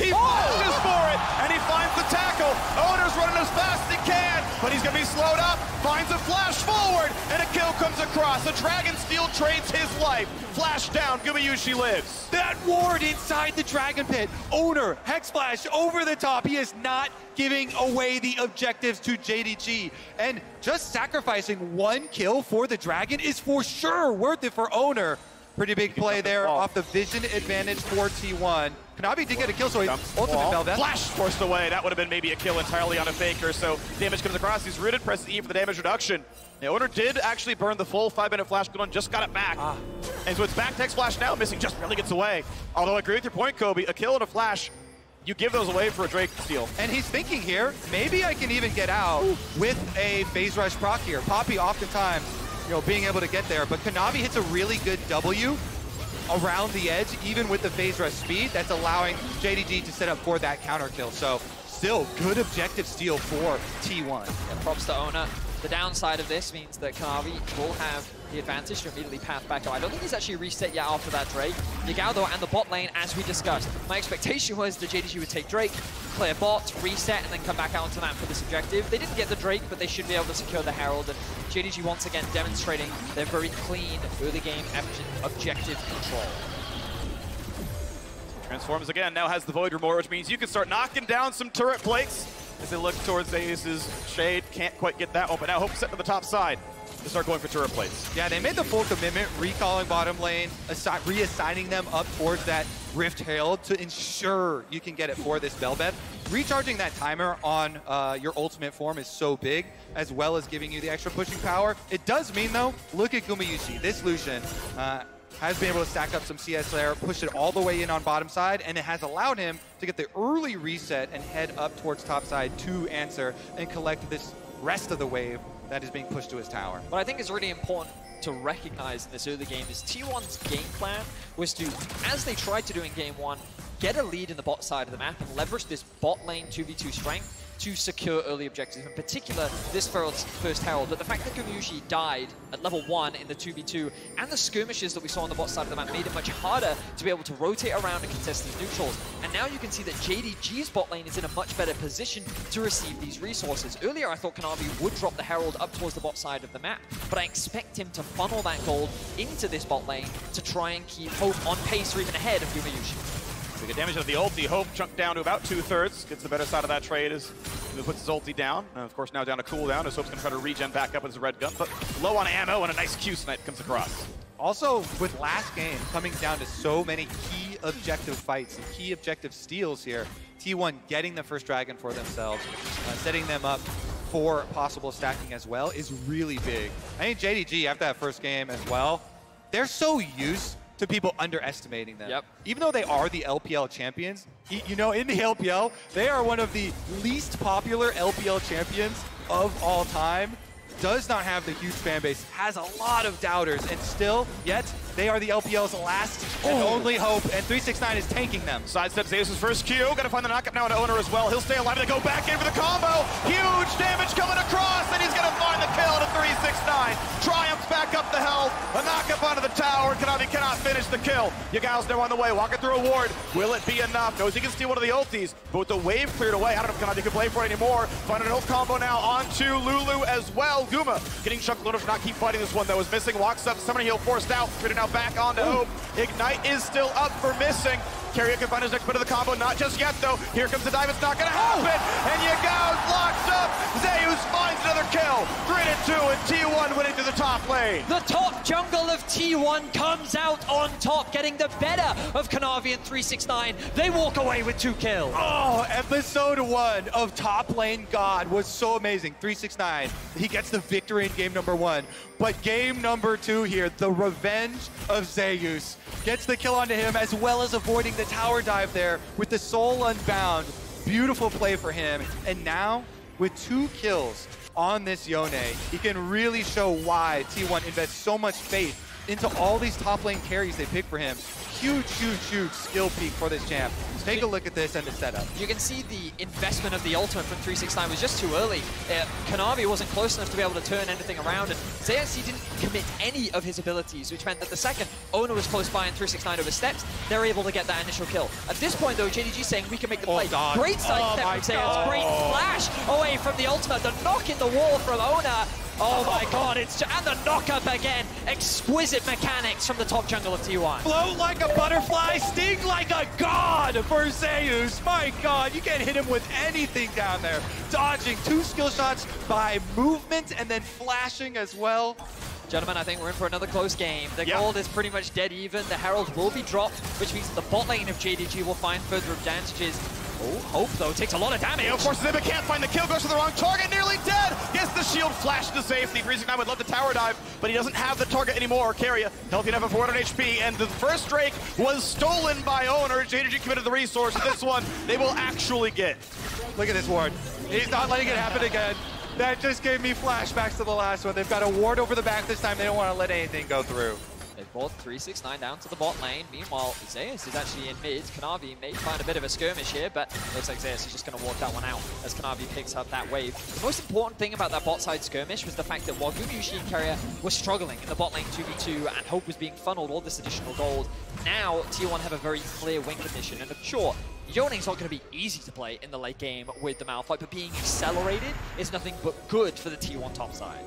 He flashes for it, and he finds the tackle. Owner's running as fast as he can, but he's going to be slowed up, finds a flash forward, and a kill comes across. The Dragon Steel trades his life. Flash down, Gumayushi lives. That ward inside the Dragon Pit. Owner, Hex Flash over the top. He is not giving away the objectives to JDG. And just sacrificing 1 kill for the Dragon is for sure worth it for Owner. Pretty big play there off the vision advantage for T1. Kanavi did get a kill, so he ultimate Velvet. Flash forced away. That would have been maybe a kill entirely on a Faker, so damage comes across. He's rooted, presses E for the damage reduction. The Owner did actually burn the full 5-minute flash, good one, just got it back. And so it's back to Hex Flash now, missing just really gets away. Although I agree with your point, Kobe, a kill and a flash, you give those away for a Drake steal. And he's thinking here, maybe I can even get out with a phase rush proc here. Poppy oftentimes, being able to get there, but Kanavi hits a really good W around the edge, even with the phase rush speed, that's allowing JDG to set up for that counter kill. So still good objective steal for T1. Yeah, props to Owner. The downside of this means that Kanavi will have the advantage to immediately path back out. I don't think he's actually reset yet after that Drake. Yagao though, and the bot lane, as we discussed. My expectation was that JDG would take Drake, clear bot, reset, and then come back out onto map for this objective. They didn't get the Drake, but they should be able to secure the Herald, and JDG once again demonstrating their very clean early game objective control. Transforms again, now has the Void Remore, which means you can start knocking down some turret plates as they look towards Zeus's Shade. Can't quite get that one, but now Hope set to the top side to start going for turret plates. Yeah, they made the full commitment, recalling bottom lane, reassigning them up towards that Rift Herald to ensure you can get it for this Velvet. Recharging that timer on your ultimate form is so big, as well as giving you the extra pushing power. It does mean, though, look at Gumayushi. This Lucian has been able to stack up some CS there, push it all the way in on bottom side, and it has allowed him to get the early reset and head up towards top side to answer and collect this rest of the wave that is being pushed to his tower. What I think is really important to recognize in this early game is T1's game plan was to, as they tried to do in game 1, get a lead in the bot side of the map and leverage this bot lane 2v2 strength to secure early objectives, in particular this first Herald. But the fact that Gumayushi died at level 1 in the 2v2 and the skirmishes that we saw on the bot side of the map made it much harder to be able to rotate around and contest these neutrals. And now you can see that JDG's bot lane is in a much better position to receive these resources. Earlier I thought Kanavi would drop the Herald up towards the bot side of the map, but I expect him to funnel that gold into this bot lane to try and keep Hope on pace or even ahead of Gumayushi. We get damage of the ulti. Hope chunked down to about 2/3. Gets the better side of that trade as he puts his ulti down. Of course, now down to cooldown as Hope's going to try to regen back up with his red gun, but low on ammo and a nice Q snipe comes across. Also, with last game coming down to so many key objective fights and key objective steals here, T1 getting the first dragon for themselves, setting them up for possible stacking as well is really big. I think JDG, after that first game as well, they're so used to people underestimating them. Yep. Even though they are the LPL champions, in the LPL, they are one of the least popular LPL champions of all time. Does not have the huge fan base, has a lot of doubters, and still, yet, they are the LPL's last and only hope, and 369 is tanking them. Sidestep Zeus' first Q, gotta find the knockup now into Owner as well. He'll stay alive, they go back in for the combo. Huge damage coming across, and he's gonna find the kill to 369. Triumphs back up the health, a knockup onto the tower. Kanavi cannot finish the kill. Yagao's now on the way, walking through a ward. Will it be enough? Knows he can steal one of the ultis, but with the wave cleared away, I don't know if Kanavi can play for it anymore. Find an ult combo now onto Lulu as well. Guma getting chunked. Lulu should not keep fighting this one though. Is missing, walks up, summoning heal forced out. Traded now back onto Hope. Ignite is still up for missing. Carrier can find his next bit of the combo, not just yet though. Here comes the dive, it's not gonna happen. And Yagao's locked up. Zeus finds another kill. 3-2 and T1 winning to the top lane. The top jungle of T1 comes out on top, getting the better of Kanavi and 369. They walk away with 2 kills. Oh, episode 1 of Top Lane God was so amazing. 369, he gets the victory in game number 1. But game number 2 here, the revenge of Zeus, gets the kill onto him, as well as avoiding the tower dive there with the soul unbound. Beautiful play for him. And now, with 2 kills, on this Yone, he can really show why T1 invests so much faith into all these top lane carries they pick for him. Huge, huge, huge skill peak for this champ. Take a look at this and the setup. You can see the investment of the ultimate from 369 was just too early. Kanavi wasn't close enough to be able to turn anything around, and Zeus didn't commit any of his abilities, which meant that the second Ona was close by and 369 oversteps, they're able to get that initial kill. At this point, though, JDG saying we can make the play. God. Great sidestep from Zeus, great flash away from the ultimate. The knock in the wall from Ona. Oh my god, and the knock-up again. Exquisite mechanics from the top jungle of T1. Float like a butterfly, sting like a god for Zeus. My god, you can't hit him with anything down there. Dodging 2 skill shots by movement and then flashing as well. Gentlemen, I think we're in for another close game. The gold is pretty much dead even. The Herald will be dropped, which means the bot lane of JDG will find further advantages. Oh, Hope, though, takes a lot of damage. Of course, Zibba can't find the kill, goes to the wrong target, nearly dead. Gets the shield flashed to safety. 369 would love the tower dive, but he doesn't have the target anymore. Keria, healthy enough at 400 HP, and the first Drake was stolen by Owner. JDG committed the resource. This one, they will actually get. Look at this ward. He's not letting it happen again. That just gave me flashbacks to the last one. They've got a ward over the back this time. They don't want to let anything go through. They brought 369 down to the bot lane. Meanwhile, Zeus is actually in mid. Kanavi may find a bit of a skirmish here, but looks like Zeus is just going to walk that one out as Kanavi picks up that wave. The most important thing about that bot side skirmish was the fact that while Gumayushi and Keria were struggling in the bot lane 2v2 and Hope was being funneled all this additional gold, now T1 have a very clear win condition. And sure, Yone's not going to be easy to play in the late game with the Malphite, but being accelerated is nothing but good for the T1 top side.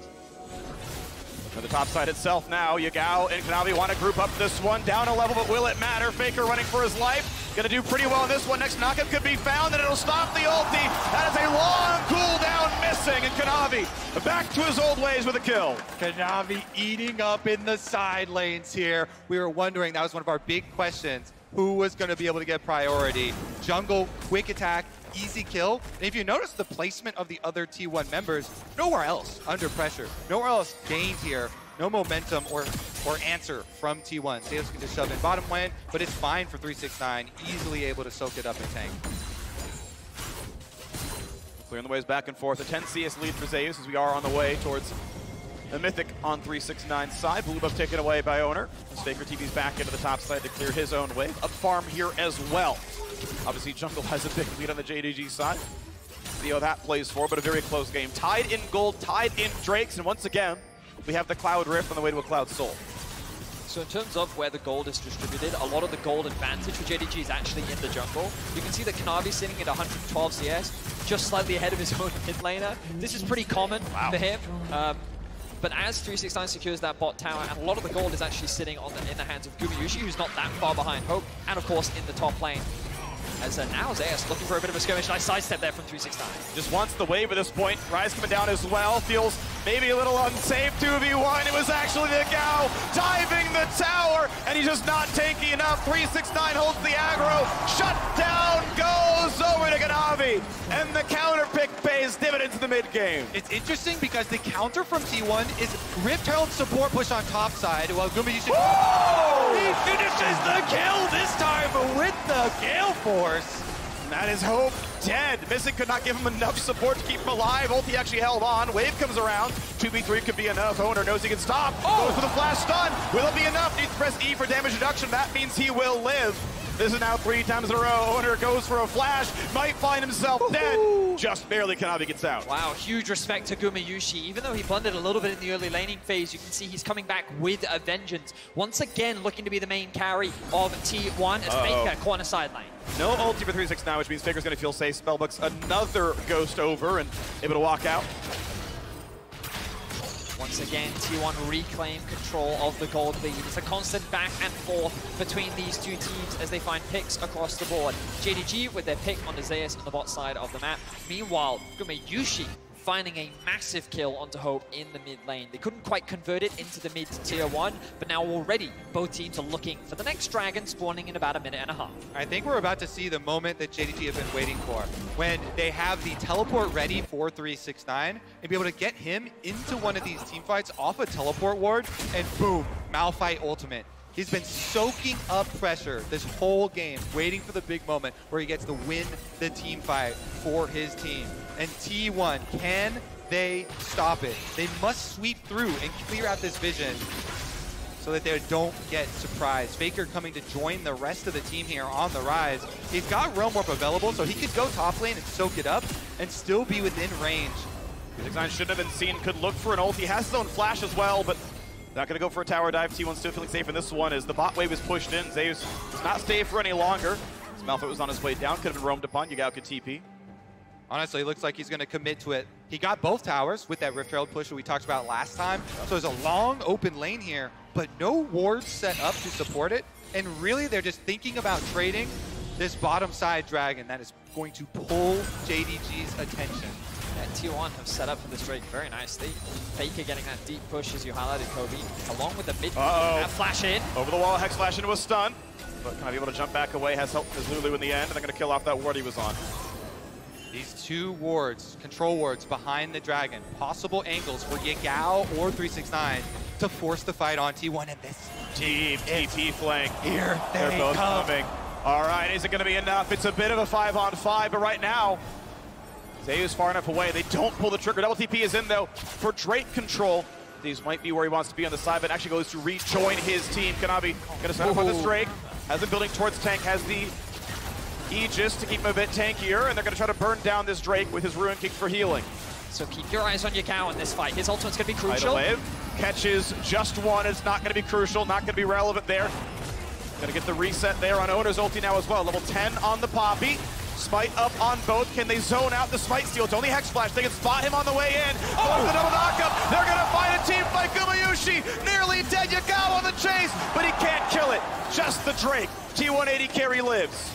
For the top side itself now, Yagao and Kanavi want to group up this one, down a level, but will it matter? Faker running for his life, gonna do pretty well in this one. Next knockup could be found, and it'll stop the ulti. That is a long cooldown missing, and Kanavi back to his old ways with a kill. Kanavi eating up in the side lanes here. We were wondering, that was one of our big questions, who was going to be able to get priority. Jungle, quick attack, easy kill. And if you notice the placement of the other T1 members, nowhere else under pressure, nowhere else gained here. No momentum or answer from T1. Zeus can just shove in bottom lane, but it's fine for 369, easily able to soak it up and tank. Clearing the ways back and forth. A 10 CS lead for Zeus as we are on the way towards the Mythic on 369's side. Blue buff taken away by Owner. Faker TV's back into the top side to clear his own wave. Up farm here as well. Obviously, Jungle has a big lead on the JDG side. See how that plays for, but a very close game. Tied in gold, tied in Drakes, and once again, we have the Cloud Rift on the way to a Cloud Soul. So in terms of where the gold is distributed, a lot of the gold advantage for JDG is actually in the jungle. You can see that Kanavi sitting at 112 CS, just slightly ahead of his own mid laner. This is pretty common for him. But as 369 secures that bot tower, and a lot of the gold is actually sitting in the hands of Gumayushi, who's not that far behind Hope, and of course in the top lane. As now Zeus looking for a bit of a skirmish. Nice sidestep there from 369. Just wants the wave at this point. Rise coming down as well. Feels maybe a little unsafe. 2v1. It was actually the Gao diving the tower, and he's just not tanky enough. 369 holds the aggro. Shut down goes over to Kanavi, and the counter pick pays dividends in the mid game. It's interesting because the counter from T1 is Rift Herald support push on top side, while Gumayushi he finishes the kill this time with the Gale Force. That is Hope dead. Missing could not give him enough support to keep him alive. Ulti actually held on. Wave comes around. 2v3 could be enough. Owner knows he can stop. Goes for the flash stun. Will it be enough? Needs to press E for damage reduction. That means he will live. This is now 3 times in a row. Owner goes for a flash. Might find himself dead. Just barely Kanavi gets out. Wow, huge respect to Gumayushi. Even though he blundered a little bit in the early laning phase, you can see he's coming back with a vengeance. Once again, looking to be the main carry of T1 as Faker corner sideline. No ulti for 369, which means Faker's going to feel safe. Spellbook's another ghost over and able to walk out. Once again, T1 reclaim control of the gold lead. It's a constant back and forth between these two teams as they find picks across the board. JDG with their pick on the Zeus on the bot side of the map. Meanwhile, Gumayushi finding a massive kill onto Hope in the mid lane. They couldn't quite convert it into the mid tier 1, but now already both teams are looking for the next dragon spawning in about a minute and a half. I think we're about to see the moment that JDG has been waiting for, when they have the teleport ready for 369 and be able to get him into one of these team fights off a teleport ward, and boom, Malphite ultimate. He's been soaking up pressure this whole game, waiting for the big moment where he gets to win the team fight for his team. And T1 can they stop it. They must sweep through and clear out this vision so that they don't get surprised. Faker coming to join the rest of the team here on the rise. He's got Realm Warp available, so he could go top lane and soak it up and still be within range. 369 shouldn't have been seen, could look for an ult. He has his own flash as well, but not gonna go for a tower dive. T1 still feeling safe in this one as the bot wave is pushed in. Zeus does not stay for any longer. Malphite was on his way down, could have been roamed upon. Yagao could TP. Honestly, it looks like he's going to commit to it. He got both towers with that Rift Herald push that we talked about last time. So there's a long open lane here, but no wards set up to support it. And really, they're just thinking about trading this bottom side dragon that is going to pull JDG's attention. And T1 have set up for this Drake very nicely. Faker getting that deep push, as you highlighted, Kobe, along with the mid flash in. Over the wall, Hex flash into a stun, but can I be able to jump back away? Has help as Lulu in the end, and they're going to kill off that ward he was on. These two wards, control wards behind the dragon, possible angles for Yagao or 369 to force the fight on T1, and this deep TP flank. Here they're they both come. coming. All right, is it going to be enough? It's a bit of a 5-on-5, but right now, Zeus far enough away. They don't pull the trigger. Double TP is in, though, for Drake control. These might be where he wants to be on the side, but actually goes to rejoin his team. Kanabi going to set up on this Drake. Has been building towards tank, has the Aegis to keep him a bit tankier, and they're going to try to burn down this Drake with his Ruin Kick for healing. So keep your eyes on Yagao in this fight. His ultimate's going to be crucial. Tidal Wave catches just one. It's not going to be crucial, not going to be relevant there. Going to get the reset there on Owner's ulti now as well. Level 10 on the Poppy. Smite up on both. Can they zone out the Smite steal? It's only Hex Flash. They can spot him on the way in. Oh, the double knockup. They're going to find a team fight. Gumayushi nearly dead. Yagao on the chase, but he can't kill it. Just the Drake. T180 carry lives.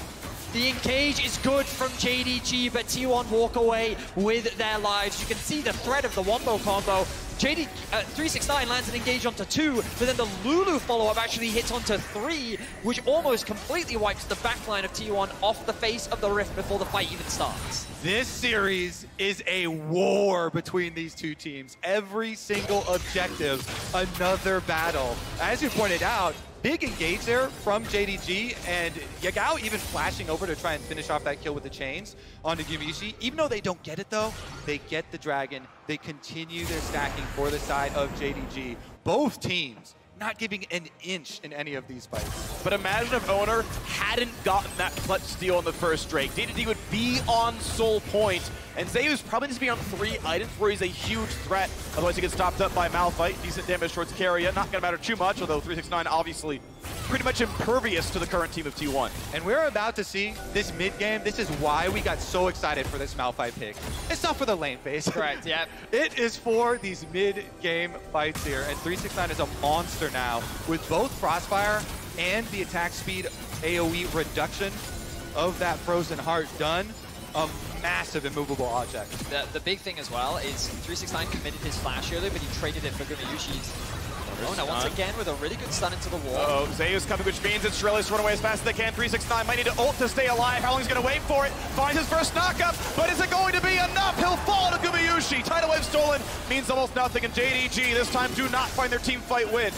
The engage is good from JDG, but T1 walk away with their lives. You can see the threat of the Wombo combo. 369 lands an engage onto 2, but then the Lulu follow-up actually hits onto 3, which almost completely wipes the backline of T1 off the face of the Rift before the fight even starts. This series is a war between these two teams. Every single objective, another battle. As you pointed out, big engage there from JDG, and Yagao even flashing over to try and finish off that kill with the chains onto Gumayushi. Even though they don't get it though, they get the dragon. They continue their stacking for the side of JDG. Both teams not giving an inch in any of these fights. But imagine if Owner hadn't gotten that clutch steal on the first Drake. JDG would be on Soul Point, and Zeus probably needs to be on 3 items where he's a huge threat. Otherwise he gets stopped up by Malphite. Decent damage towards Keria. Not going to matter too much, although 369 obviously pretty much impervious to the current team of T1. And we're about to see this mid game. This is why we got so excited for this Malphite pick. It's not for the lane phase. Correct, yeah. It is for these mid-game fights here. And 369 is a monster now with both Crossfire and the attack speed AoE reduction of that Frozen Heart done. A massive immovable object. The big thing as well is 369 committed his flash earlier, but he traded it for Gumayushi's. Oh no, once again with a really good stun into the wall. Zeus coming, which means it's Shrelis run away as fast as they can. 369 might need to ult to stay alive. How long he's going to wait for it? Finds his first knockup, but is it going to be enough? He'll fall to Gumayushi. Tidal Wave stolen means almost nothing, and JDG this time do not find their team fight win.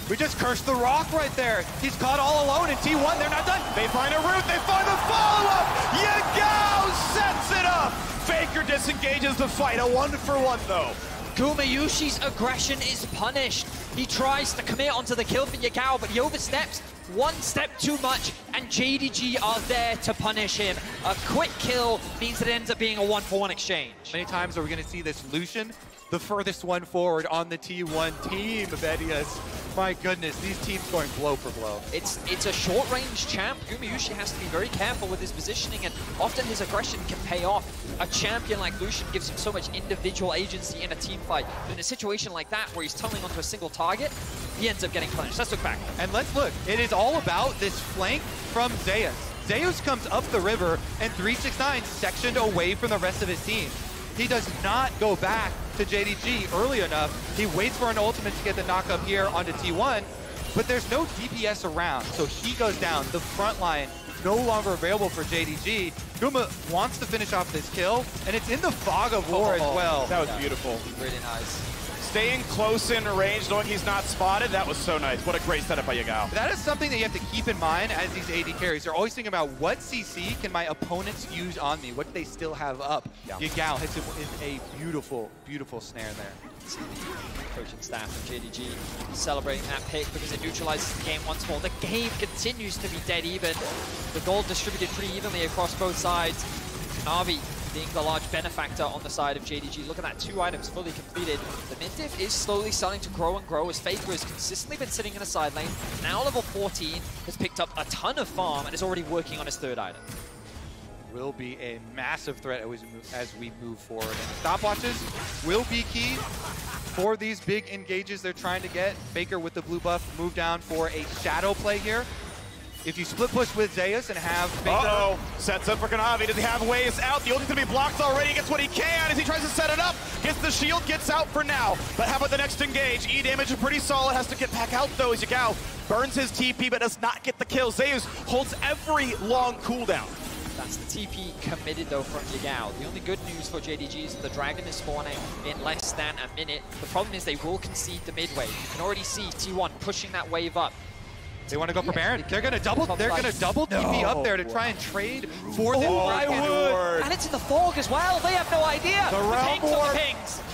We just cursed the rock right there. He's caught all alone in T1. They're not done. They find a route. They find the follow-up. Yagao sets it up. Faker disengages the fight. A 1-for-1 though. Gumayushi's aggression is punished. He tries to commit onto the kill for Yagao, but he oversteps one step too much, and JDG are there to punish him. A quick kill means that it ends up being a 1-for-1 exchange. Many times are we going to see this Lucian, the furthest one forward on the T1 team, Vedias. My goodness, these teams going blow for blow. It's a short-range champ. Gumayushi has to be very careful with his positioning, and often his aggression can pay off. A champion like Lucian gives him so much individual agency in a team fight. But in a situation like that, where he's tunneling onto a single target, he ends up getting punished. Let's look back. And let's look. It is all about this flank from Zeus. Zeus comes up the river, and 369 sectioned away from the rest of his team. He does not go back to JDG early enough. He waits for an ultimate to get the knockup here onto T1, but there's no DPS around, so he goes down. The front line no longer available for JDG. Guma wants to finish off this kill, and it's in the fog of war as well. That was beautiful. Really nice. staying close in range, knowing he's not spotted. That was so nice. What a great setup by Yagao. That is something that you have to keep in mind as these AD carries. They're always thinking about what CC can my opponents use on me? What do they still have up? Yeah. Yagao hits him with a beautiful, beautiful snare there. Coaching staff of JDG celebrating that pick because it neutralizes the game once more. The game continues to be dead even. The gold distributed pretty evenly across both sides. Navi being the large benefactor on the side of JDG. Look at that, 2 items fully completed. The mid diff is slowly starting to grow and grow as Faker has consistently been sitting in a side lane. Now level 14, has picked up a ton of farm and is already working on his 3rd item. Will be a massive threat as we move forward. And stopwatches will be key for these big engages they're trying to get. Faker with the blue buff move down for a shadow play here. If you split push with Zeus and have Faker... Uh-oh, sets up for Kanavi. Does he have ways out? The ulti's gonna be blocked already. He gets what he can as he tries to set it up. Gets the shield, gets out for now. But how about the next engage? E damage is pretty solid. Has to get back out though as Yagao burns his TP but does not get the kill. Zeus holds every long cooldown. That's the TP committed though from Yagao. The only good news for JDG is that the Dragon is spawning in less than a minute. The problem is they will concede the mid wave. You can already see T1 pushing that wave up. They want to go for Baron. They're gonna double TP up there to try and trade for the Dragon. And it's in the fog as well. They have no idea. The realm ward.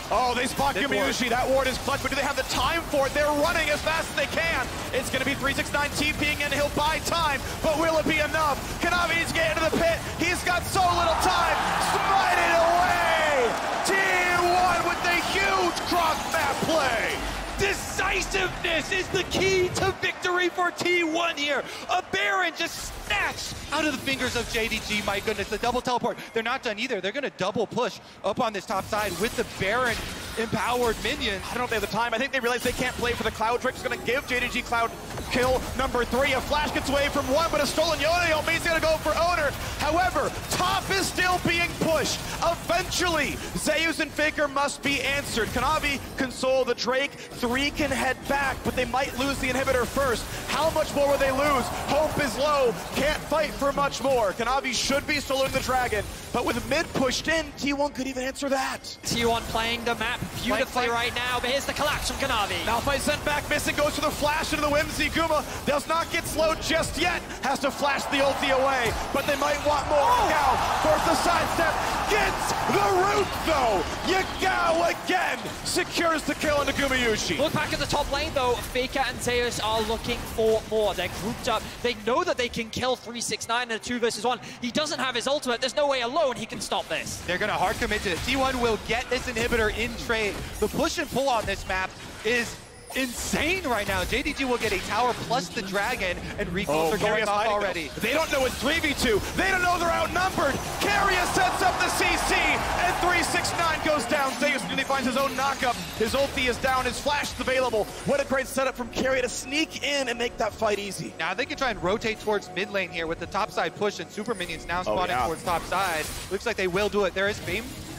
Oh, they spot Gumayushi. That ward is clutch, but do they have the time for it? They're running as fast as they can. It's gonna be 369 TPing and he'll buy time, but will it be enough? Kanavi needs to get into the pit. He's got so little time. Smite it away. T1 with the huge cross-map play. Decisiveness is the key to victory for T1 here. A Baron just snatched out of the fingers of JDG. My goodness, the double teleport. They're not done either. They're going to double push up on this top side with the Baron empowered minions. I don't know if they have the time. I think they realize they can't play for the Cloud trick. It's going to give JDG Cloud kill number 3. A flash gets away from 1, but a stolen Yoneo means he's going to go for Owner. However, top is still being pushed. Eventually, Zeus and Faker must be answered. Kanavi console the Drake. 3 can head back, but they might lose the inhibitor first. How much more will they lose? Hope is low. Can't fight for much more. Kanavi should be soloing the Dragon, but with mid pushed in, T1 could even answer that. T1 playing the map beautifully right now, but here's the collapse from Kanavi. Malphite sent back, missing, goes for the flash into the Whimsy. Guma does not get slowed just yet. Has to flash the ulti away, but they might want more. Yagao forces the sidestep, gets the root though. Yagao again secures the kill into Gumayushi. Look back at the top lane though, Faker and Zeus are looking for more. They're grouped up. They know that they can kill 369 in a 2 versus 1. He doesn't have his ultimate. There's no way alone he can stop this. They're going to hard commit to it. T1 will get this inhibitor in trade. The push and pull on this map is insane right now. JDG will get a tower plus the Dragon, and recalls are going off already. They don't know it's 3v2. They don't know they're outnumbered. Keria sets up the CC, and 369 goes down. Zeus nearly finds his own knockup. His ulti is down. His flash is available. What a great setup from Keria to sneak in and make that fight easy. Now they can try and rotate towards mid lane here with the top side push and super minions now spawning towards top side. Looks like they will do it. There is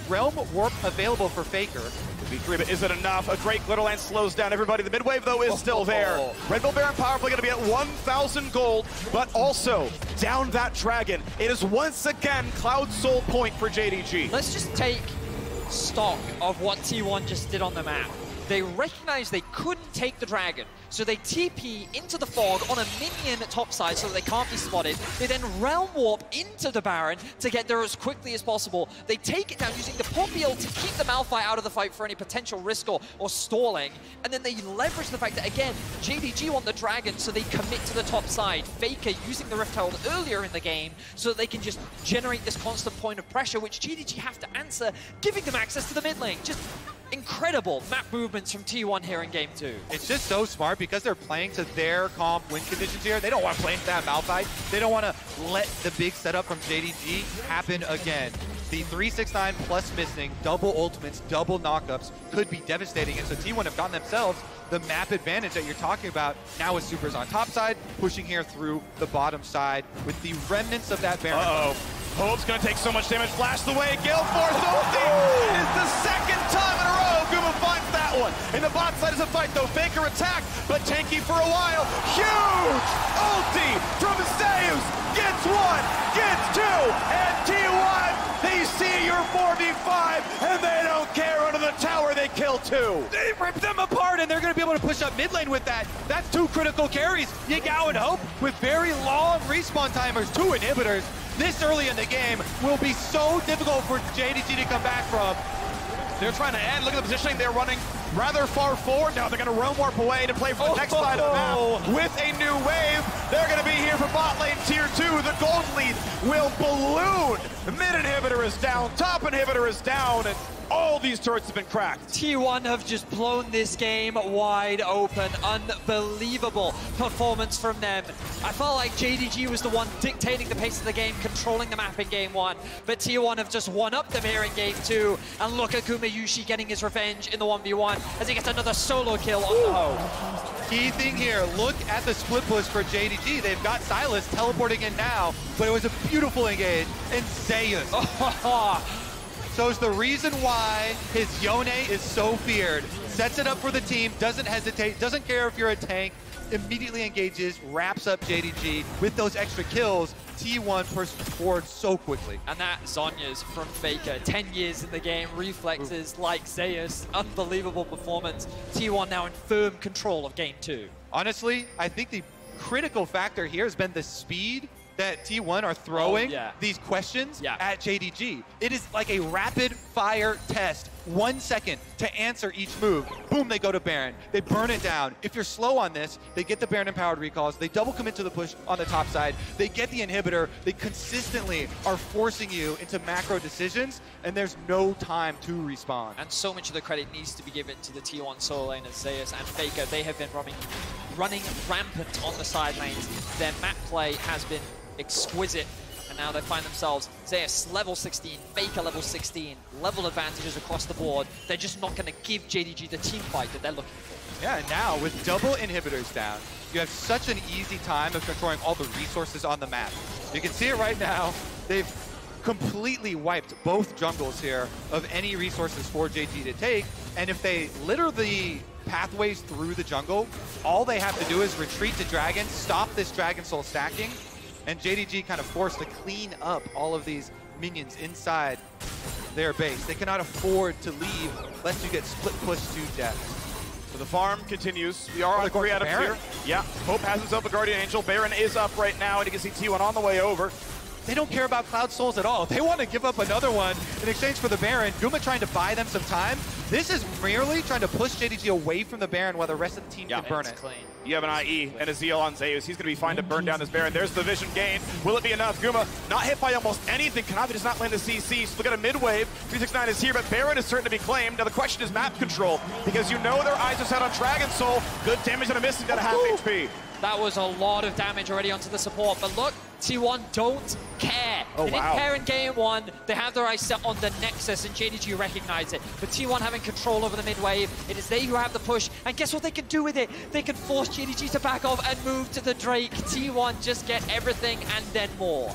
Realm Warp available for Faker. V3, but is it enough? A great Glitterland slows down everybody. The mid wave, though, is still there. Red Bull Baron powerfully going to be at 1,000 gold, but also down that Dragon. It is once again Cloud Soul point for JDG. Let's just take stock of what T1 just did on the map. They recognized they couldn't take the Dragon, so they TP into the fog on a minion topside so that they can't be spotted. They then Realm Warp into the Baron to get there as quickly as possible. They take it down using the Poppy ult to keep the Malphite out of the fight for any potential risk or stalling, and then they leverage the fact that, again, JDG want the Dragon, so they commit to the top side. Faker using the Rift Herald earlier in the game so that they can just generate this constant point of pressure, which JDG have to answer, giving them access to the mid lane. Just incredible map movements from T1 here in Game 2. It's just so smart because they're playing to their comp win conditions here. They don't want to play into that Malphite. They don't want to let the big setup from JDG happen again. The 369 plus missing, double ultimates, double knockups could be devastating. And so T1 have gotten themselves the map advantage that you're talking about. Now with Supers on top side, pushing here through the bottom side with the remnants of that Baron. Hope's going to take so much damage. Flash the way. Gale Force ulti is the second time in a row. Guma finds that one. In the bot side is a fight, though. Faker attack, but tanky for a while. Huge ulti from Zeus. Gets 1, gets 2, and T1, they see your 4v5, and they don't care. Under the tower, they kill 2. They rip them apart, and they're going to be able to push up mid lane with that. That's 2 critical carries. Yagao and Hope with very long respawn timers, 2 inhibitors. This early in the game will be so difficult for JDG to come back from. They're trying to end. Look at the positioning. They're running rather far forward. Now they're going to roam warp away to play for the next side of the map with a new wave. They're going to be here for bot lane tier 2. The gold lead will balloon. The mid inhibitor is down. Top inhibitor is down. And all these turrets have been cracked. T1 have just blown this game wide open. Unbelievable performance from them. I felt like JDG was the one dictating the pace of the game, controlling the map in game 1. But T1 have just one-upped them here in game 2. And look at Gumayusi getting his revenge in the 1v1 as he gets another solo kill on the Hope. Key thing here, look at the split push for JDG. They've got Silas teleporting in now, but it was a beautiful engage. And Zeus. So it's the reason why his Yone is so feared. Sets it up for the team, doesn't hesitate, doesn't care if you're a tank, immediately engages, wraps up JDG with those extra kills. T1 pushed forward so quickly. And that Zonya's from Faker, 10 years in the game, reflexes like Zeus, unbelievable performance. T1 now in firm control of game 2. Honestly, I think the critical factor here has been the speed that T1 are throwing these questions at JDG. It is like a rapid fire test. 1 second to answer each move. Boom, they go to Baron. They burn it down. If you're slow on this, they get the Baron empowered recalls. They double commit to the push on the top side. They get the inhibitor. They consistently are forcing you into macro decisions, and there's no time to respawn. And so much of the credit needs to be given to the T1 solo laners, Zeus and Faker. They have been running rampant on the side lanes. Their map play has been exquisite, and now they find themselves Zeus level 16, Faker level 16, level advantages across the board. They're just not going to give JDG the team fight that they're looking for. Yeah, and now with double inhibitors down, you have such an easy time of controlling all the resources on the map. You can see it right now. They've completely wiped both jungles here of any resources for JDG to take, and if they litter the pathways through the jungle, all they have to do is retreat to Dragon, stop this Dragon Soul stacking, and JDG kind of forced to clean up all of these minions inside their base. They cannot afford to leave lest you get split pushed to death. So the farm continues. We are on 3 out of here. Yeah, Hope has himself a Guardian Angel. Baron is up right now, and you can see T1 on the way over. They don't care about Cloud Souls at all. They want to give up another one in exchange for the Baron. Guma trying to buy them some time. This is merely trying to push JDG away from the Baron while the rest of the team can burn it. Clean. You have an IE and a Zeal on Zeus. He's going to be fine to burn down this Baron. There's the vision gain. Will it be enough? Guma not hit by almost anything. Kanavi does not land the CC. So look at a mid-wave. 369 is here, but Baron is certain to be claimed. Now the question is map control, because you know their eyes are set on Dragon Soul. Good damage on a miss. He's got a half HP. That was a lot of damage already onto the support, but look, T1 don't care. They didn't care in game 1. They have their eyes set on the Nexus, and JDG recognize it. But T1 having control over the mid-wave, it is they who have the push, and guess what they can do with it? They can force JDG to back off and move to the Drake. T1 just get everything and then more.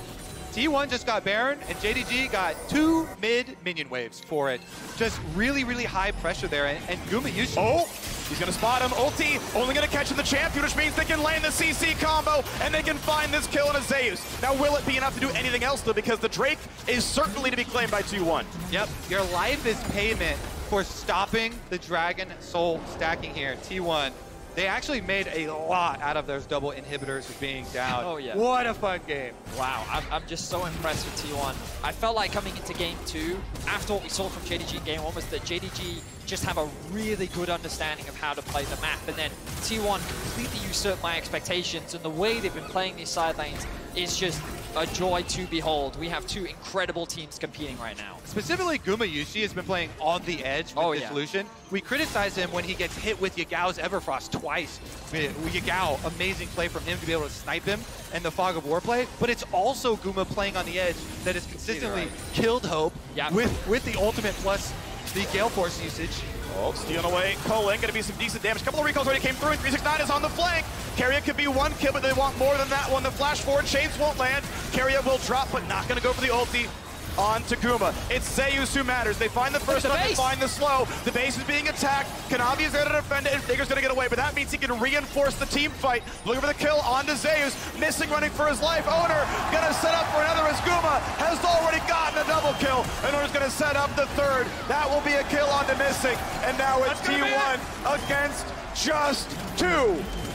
T1 just got Baron, and JDG got 2 mid minion waves for it. Just really, really high pressure there, and Gumayusi. Oh, he's gonna spot him. Ulti, only gonna catch the champion, which means they can land the CC combo, and they can find this kill in a Zeus. Now, will it be enough to do anything else, though, because the Drake is certainly to be claimed by T1. Yep, your life is payment for stopping the Dragon Soul stacking here. T1, they actually made a lot out of those double inhibitors being down. Oh, yeah. What a fun game. Wow, I'm just so impressed with T1. I felt like coming into game 2, after what we saw from JDG in game 1, was that JDG just have a really good understanding of how to play the map, and then T1 completely usurped my expectations, and the way they've been playing these side lanes is just a joy to behold. We have 2 incredible teams competing right now. Specifically, Gumayusi has been playing on the edge with this solution. We criticize him when he gets hit with Yagao's Everfrost twice. Yagao, amazing play from him to be able to snipe him and the Fog of War play, but it's also Guma playing on the edge that has consistently killed Hope with the ultimate plus the Gale Force usage. Oh, stealing away. Colin, going to be some decent damage. A couple of recalls already came through, and 369 is on the flank. Carrier could be 1 kill, but they want more than that one. The flash forward, Shades won't land. Carrier will drop, but not going to go for the ulti on Guma. It's Zeus who matters. They find the first one, they find the slow. The base is being attacked. Kanavi is there to defend it, and Faker's going to get away, but that means he can reinforce the team fight. Looking for the kill onto Zeus. Missing, running for his life. Owner going to set up for another as Guma has already gotten a double kill. And Ona's going to set up the third. That will be a kill on the Mystic. And now it's T1 against just 2.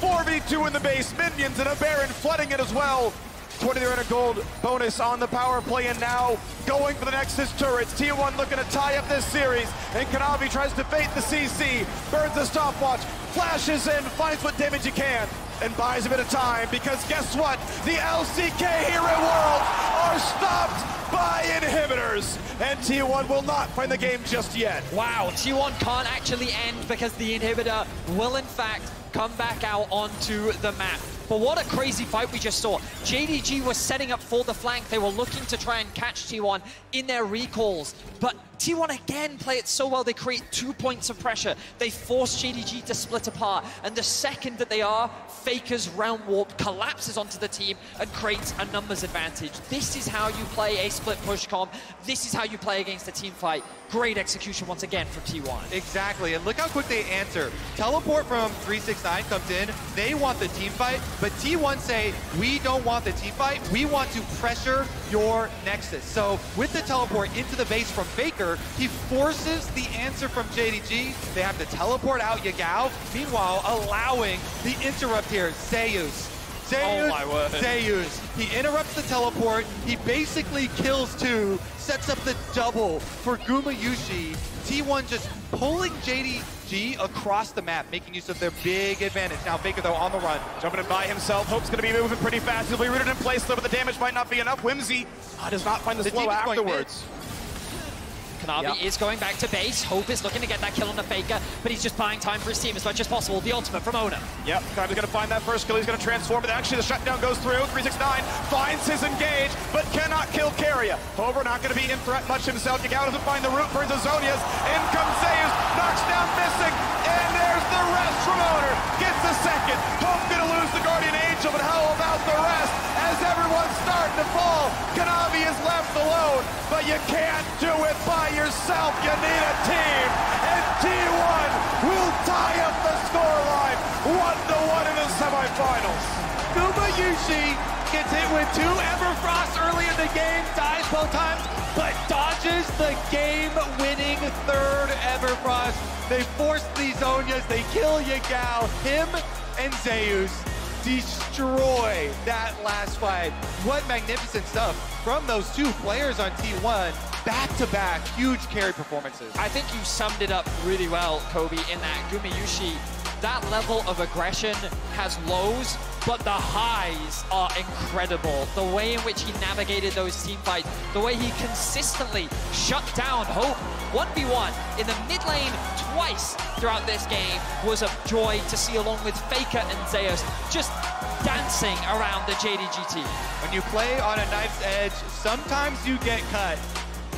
4v2 in the base. Minions and a Baron flooding it as well. 2300 gold bonus on the power play, and now going for the Nexus turrets. T1 looking to tie up this series, and Kanavi tries to bait the CC, burns the stopwatch, flashes in, finds what damage he can, and buys a bit of time, because guess what? The LCK here at Worlds are stopped by inhibitors, and T1 will not find the game just yet. Wow, T1 can't actually end because the inhibitor will in fact come back out onto the map. But what a crazy fight we just saw. JDG was setting up for the flank. They were looking to try and catch T1 in their recalls. But T1 again play it so well. They create 2 points of pressure. They force JDG to split apart. And the second that they are, Faker's round warp collapses onto the team and creates a numbers advantage. This is how you play a split push comp. This is how you play against a team fight. Great execution once again from T1. Exactly, and look how quick they answer. Teleport from 369 comes in. They want the team fight, but T1 say, we don't want the team fight. We want to pressure your Nexus. So with the teleport into the base from Faker, he forces the answer from JDG. They have to teleport out Yagao, meanwhile allowing the interrupt here, Zeus. Oh my word. Zeus. He interrupts the teleport. He basically kills 2, sets up the double for Gumayushi. T1 just pulling JDG across the map, making use of their big advantage. Now Faker, though, on the run. Jumping in by himself. Hope's going to be moving pretty fast. He'll be rooted in place, though, but the damage might not be enough. Whimsy does not find the slow afterwards. Kanavi is going back to base. Hope is looking to get that kill on the Faker, but he's just buying time for his team as much as possible. The ultimate from Ona. Yep, Kanavi's going to find that first kill. He's going to transform, but actually the shutdown goes through. 369 finds his engage, but cannot kill Keria. However, not going to be in threat much himself. Yagao doesn't find the root, burns Azonias. In comes Zeus, knocks down Missing, and there's the rest from Owner. Gets a second. Hope going to lose the Guardian Angel, but how about the rest? As everyone's starting to fall, Kanavi is left alone, but you can't do it by yourself. You need a team, and T1 will tie up the scoreline 1-1 in the semifinals. Gumayushi gets hit with 2 Everfrost early in the game, dies both times, but dodges the game-winning 3rd Everfrost. They force these Zonias, they kill Yagao. Him and Zeus destroy that last fight. What magnificent stuff from those 2 players on T1. Back-to-back huge carry performances. I think you summed it up really well, Kobe, in that Gumayushi, that level of aggression has lows, but the highs are incredible. The way in which he navigated those team fights, the way he consistently shut down Hope 1v1 in the mid lane twice throughout this game was a joy to see, along with Faker and Zeus just dancing around the JDG team. When you play on a knife's edge, sometimes you get cut.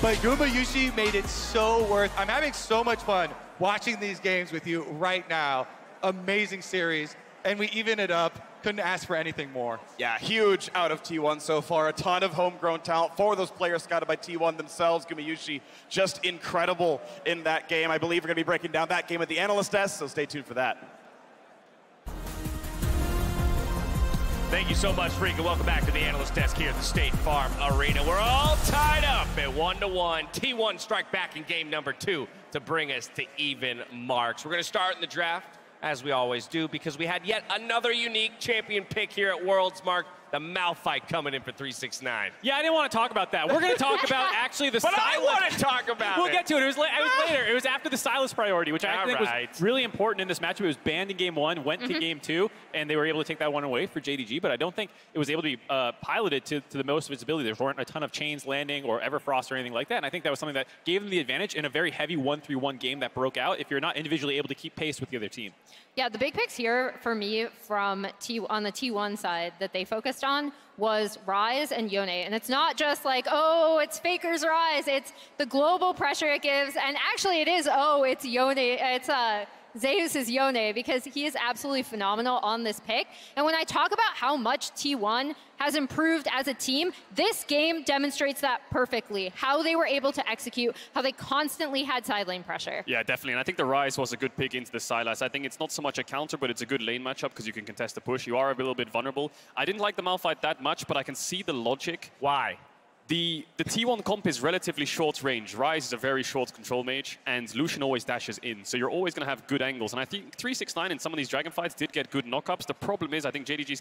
But Gumayushi made it so worth. I'm having so much fun watching these games with you right now. Amazing series, and we even it up. Couldn't ask for anything more. Yeah, huge out of T1 so far. A ton of homegrown talent for those players scouted by T1 themselves. Gumayushi just incredible in that game. I believe we're going to be breaking down that game at the analyst desk, so stay tuned for that. Thank you so much, Freak, and welcome back to the analyst desk here at the State Farm Arena. We're all tied up at 1-1. T1 strike back in game number 2 to bring us to even marks. We're going to start in the draft, as we always do, because we had yet another unique champion pick here at Worlds, Mark. The Malphite coming in for 369. Yeah, I didn't want to talk about that. We're going to talk about actually the But Sylas. I want to talk about We'll it. get to it. It was later. It was after the Sylas priority, which I think was really important in this matchup. It was banned in game 1, went to game 2, and they were able to take that one away for JDG, but I don't think it was able to be piloted to the most of its ability. There weren't a ton of chains landing or Everfrost or anything like that, and I think that was something that gave them the advantage in a very heavy 1-3-1 game that broke out if you're not individually able to keep pace with the other team. Yeah, the big picks here for me from on the T1 side that they focused on was Ryze and Yone. And it's not just like, oh, it's Faker's Ryze. It's the global pressure it gives. And actually it is, oh, it's Yone. It's Zeus's Yone, because he is absolutely phenomenal on this pick. And when I talk about how much T1 has improved as a team, this game demonstrates that perfectly. How they were able to execute, how they constantly had side lane pressure. Yeah, definitely. And I think the Ryze was a good pick into the Sylas. I think it's not so much a counter, but it's a good lane matchup because you can contest the push. You are a little bit vulnerable. I didn't like the Malphite that much, but I can see the logic. Why? The T1 comp is relatively short range. Ryze is a very short control mage, and Lucian always dashes in. So you're always going to have good angles. And I think 369 in some of these Dragon fights did get good knockups. The problem is I think JDG's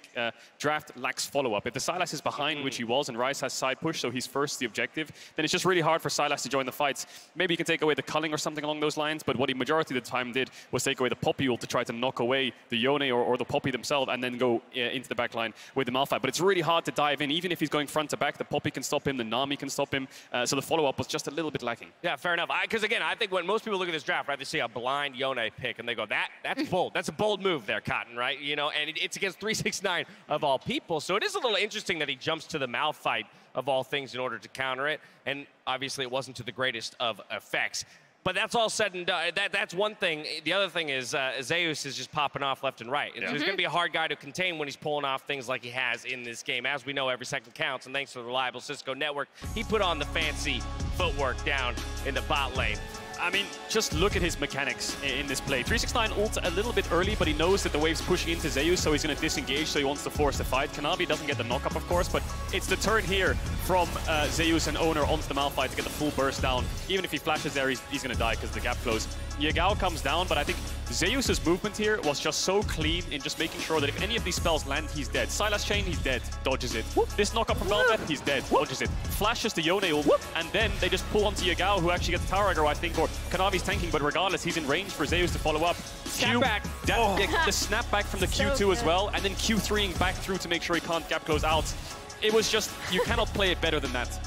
draft lacks follow-up. If the Sylas is behind, which he was, and Ryze has side push, so he's first the objective, then it's just really hard for Sylas to join the fights. Maybe he can take away the culling or something along those lines, but what he majority of the time did was take away the Poppy ult to try to knock away the Yone or the Poppy themselves, and then go into the backline with the Malphite. But it's really hard to dive in. Even if he's going front to back, the Poppy can stop him, the Nami can stop him. So the follow-up was just a little bit lacking. Yeah, fair enough. Because again, I think when most people look at this draft, right, they see a blind Yone pick and they go, that's bold. That's a bold move there, Cotton, right? You know, and it's against 369 of all people. So it is a little interesting that he jumps to the Malphite of all things in order to counter it. And obviously it wasn't to the greatest of effects. But that's all said and done. That's one thing. The other thing is Zeus is just popping off left and right. Yeah. He's going to be a hard guy to contain when he's pulling off things like he has in this game. As we know, every second counts, and thanks to the reliable Cisco network, he put on the fancy footwork down in the bot lane. I mean, just look at his mechanics in this play. 369 ult a little bit early, but he knows that the wave's pushing into Zeus, so he's going to disengage, so he wants to force the fight. Kanavi doesn't get the knockup, of course, but it's the turn here from Zeus and Owner onto the Malphite to get the full burst down. Even if he flashes there, he's going to die because the gap closed. Yagao comes down, but I think Zeus's movement here was just so clean in just making sure that if any of these spells land, he's dead. Sylas Chain, he's dead, dodges it. Whoop. This knockup from Velvet, he's dead, dodges it. Flashes the Yone ult, and then they just pull onto Yagao, who actually gets the tower aggro, I think, or Kanavi's tanking, but regardless, he's in range for Zeus to follow up. Snapback. The snapback from the Q2 as well, and then Q3ing back through to make sure he can't gap close out. It was just, you cannot play it better than that.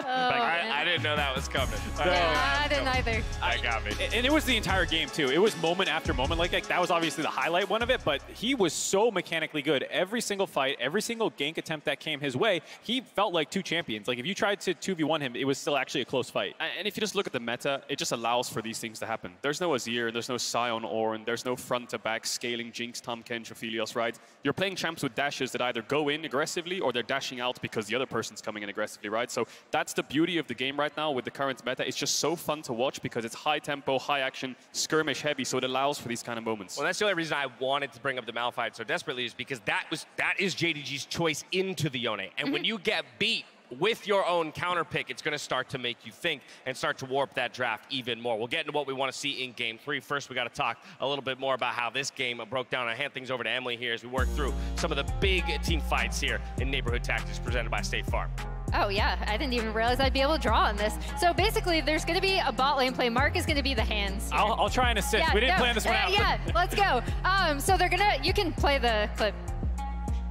I didn't know that was coming. Yeah, I didn't either. That got me. And it was the entire game, too. It was moment after moment like that. That was obviously the highlight one of it, but he was so mechanically good. Every single fight, every single gank attempt that came his way, he felt like two champions. Like, if you tried to 2v1 him, it was still actually a close fight. And if you just look at the meta, it just allows for these things to happen. There's no Azir, there's no Sion Ornn, there's no front-to-back scaling Jinx, Tahm Kench, Ophelios, right? You're playing champs with dashes that either go in aggressively or they're dashing out because the other person's coming in aggressively, right? So that's the beauty of the game right now with the current meta. It's just so fun to watch because it's high tempo, high action, skirmish heavy, so it allows for these kind of moments. Well, that's the only reason I wanted to bring up the Malphite so desperately is because that is JDG's choice into the Yone. And when you get beat with your own counter pick, it's going to start to make you think and start to warp that draft even more. We'll get into what we want to see in Game 3. First, we got to talk a little bit more about how this game broke down. I hand things over to Emily here as we work through some of the big team fights here in Neighborhood Tactics presented by State Farm. Oh, yeah. I didn't even realize I'd be able to draw on this. So basically, there's going to be a bot lane play. Mark is going to be the hands. I'll try and assist. Yeah, we didn't plan this one out. Yeah, let's go. So they're going to... You can play the clip.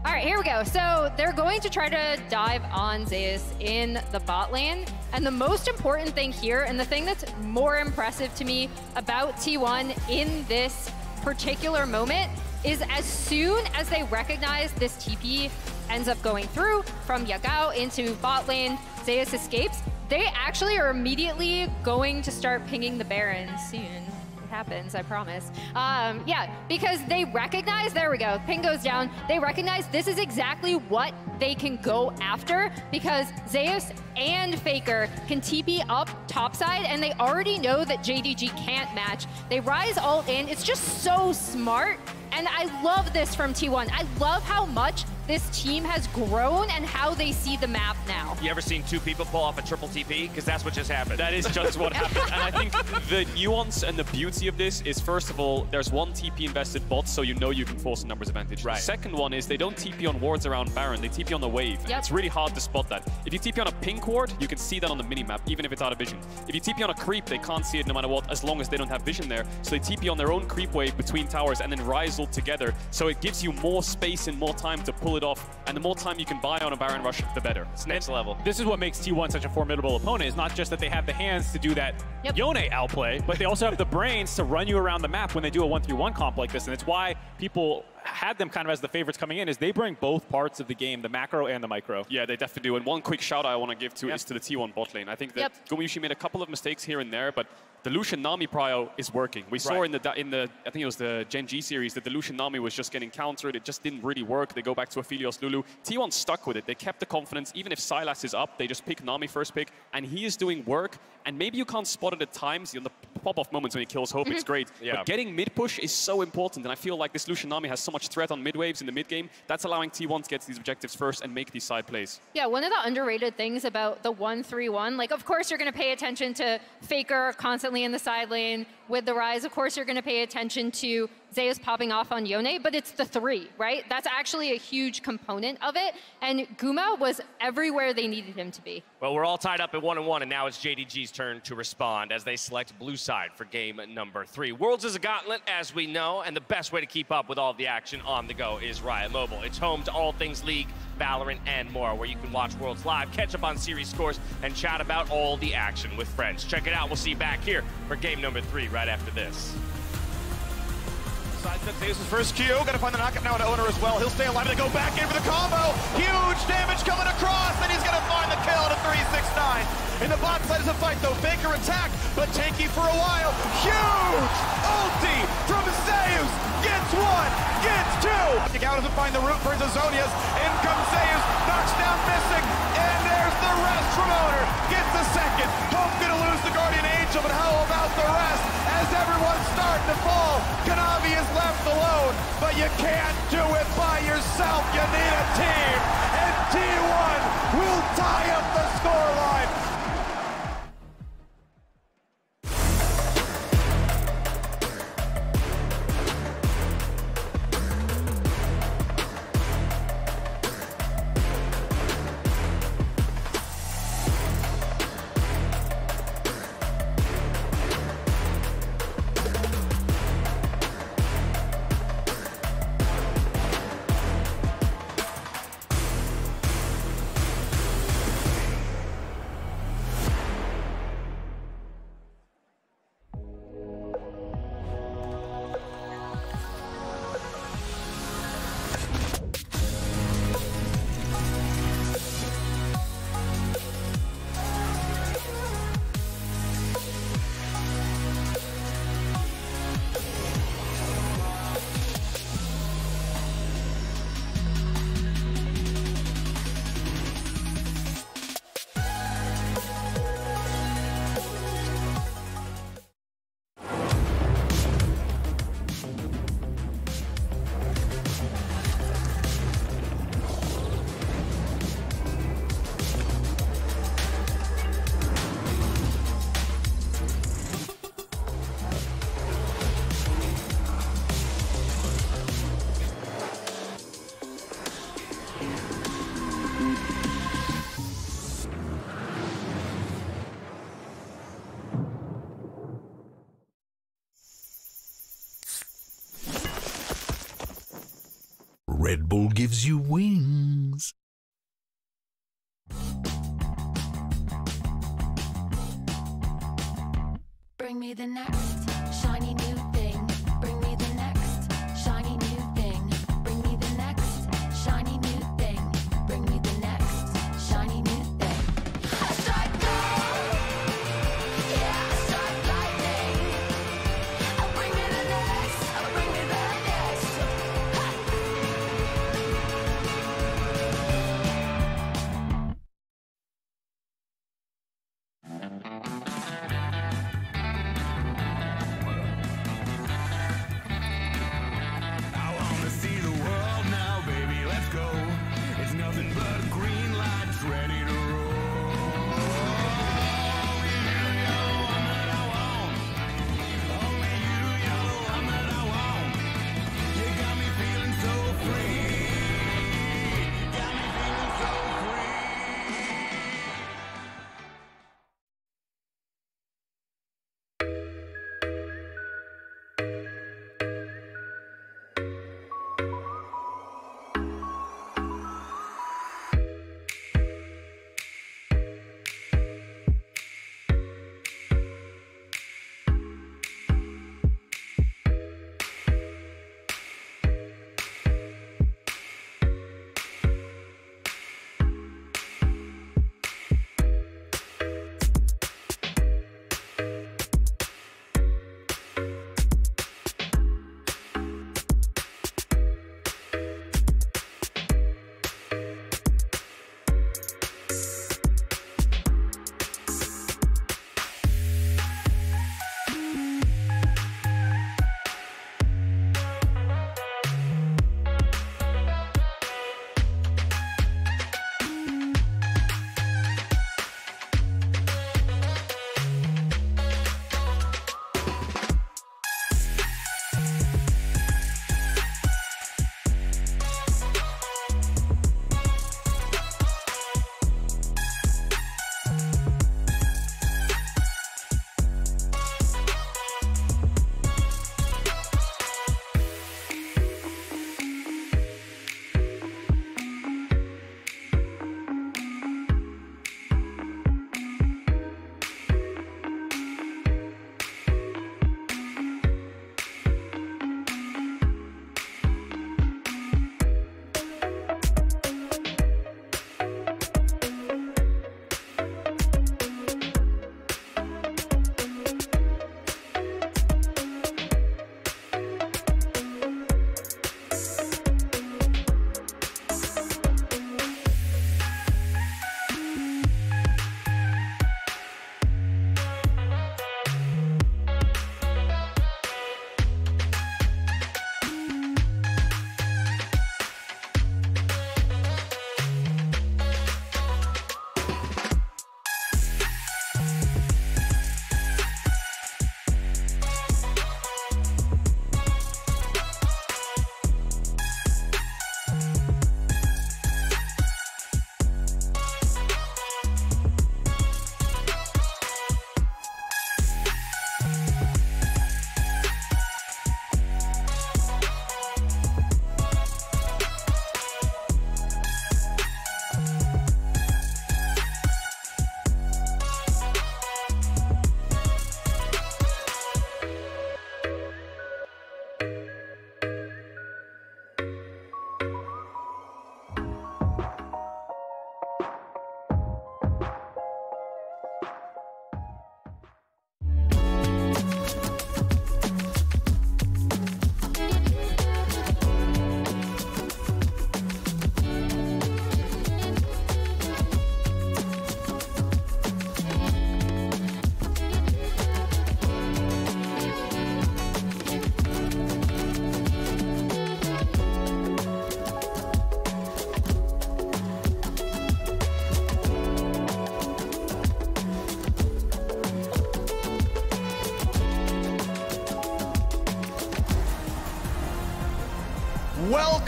All right, here we go. So they're going to try to dive on Zeus in the bot lane. And the most important thing here, and the thing that's more impressive to me about T1 in this particular moment, is as soon as they recognize this TP ends up going through from Yagao into bot lane, Zeus escapes, they actually are immediately going to start pinging the Baron soon. It happens, I promise. Yeah, because they recognize, there we go, ping goes down. They recognize this is exactly what they can go after because Zeus and Faker can TP up topside, and they already know that JDG can't match. They Ryze ult in. It's just so smart. And I love this from T1. I love how much this team has grown and how they see the map now. You ever seen two people pull off a triple TP? Because that's what just happened. That is just what happened. And I think the nuance and the beauty of this is, first of all, there's one TP invested bot, so you know you can force a numbers advantage. Right. The second one is they don't TP on wards around Baron, they TP on the wave. Yep. It's really hard to spot that. If you TP on a pink ward, you can see that on the minimap, even if it's out of vision. If you TP on a creep, they can't see it no matter what, as long as they don't have vision there. So they TP on their own creep wave between towers and then Ryze ult together. So it gives you more space and more time to pull it off. And the more time you can buy on a Baron rush, the better. It's next level. This is what makes T1 such a formidable opponent. It's not just that they have the hands to do that Yone outplay, but they also have the brains to run you around the map when they do a 1-3-1 comp like this. And it's why people had them kind of as the favorites coming in, is they bring both parts of the game, the macro and the micro. Yeah, they definitely do. And one quick shout out I want to give to is to the T1 bot lane. I think that Gumiyushi made a couple of mistakes here and there, but the Lucian Nami prio is working. We saw in the I think it was the Gen G series that the Lucian Nami was just getting countered. It just didn't really work. They go back to Ophelios Lulu. T1 stuck with it. They kept the confidence. Even if Sylas is up, they just pick Nami first pick, and he is doing work. And maybe you can't spot it at times. You know, the pop-off moments when he kills Hope, it's great. Yeah. But getting mid-push is so important, and I feel like this Lucian Nami has so much threat on mid-waves in the mid-game. That's allowing T1 to get to these objectives first and make these side plays. Yeah, one of the underrated things about the 1-3-1, like, of course, you're going to pay attention to Faker constantly in the side lane with the Rise. Of course, you're going to pay attention to Zeus popping off on Yone, but it's the 3, right? That's actually a huge component of it, and Guma was everywhere they needed him to be. Well, we're all tied up at 1-1, and now it's JDG's turn to respond as they select blue side for game number 3. Worlds is a gauntlet, as we know, and the best way to keep up with all of the action on the go is Riot Mobile. It's home to all things League, Valorant, and more, where you can watch Worlds live, catch up on series scores, and chat about all the action with friends. Check it out. We'll see you back here for game number 3 right after this. Sidestep Zeus' first Q. Gonna find the knockup now to Owner as well. He'll stay alive and go back in for the combo. Huge damage coming across, and he's gonna find the kill to 369. In the bot side is a fight though. Faker attack, but tanky for a while. Huge ulti from Zeus. Gets 1, gets 2. Out doesn't find the root for Zazonias. In comes Zeus, knocks down missing, and there's the rest from Owner. Gets the second. Hope gonna lose the Guardian Angel, but how about the rest? As everyone's starting to fall, Kanavi is left alone, but you can't do it by yourself. You need a team, and T1 will tie up the scoreline. Red Bull gives you wings. Bring me the next shiny new thing. Bring me the next shiny new thing. Bring me the next shiny new thing. Bring me the next shiny new thing. I strike gold. Yeah, I strike lightning. Oh, bring me the next. Oh, bring me the next.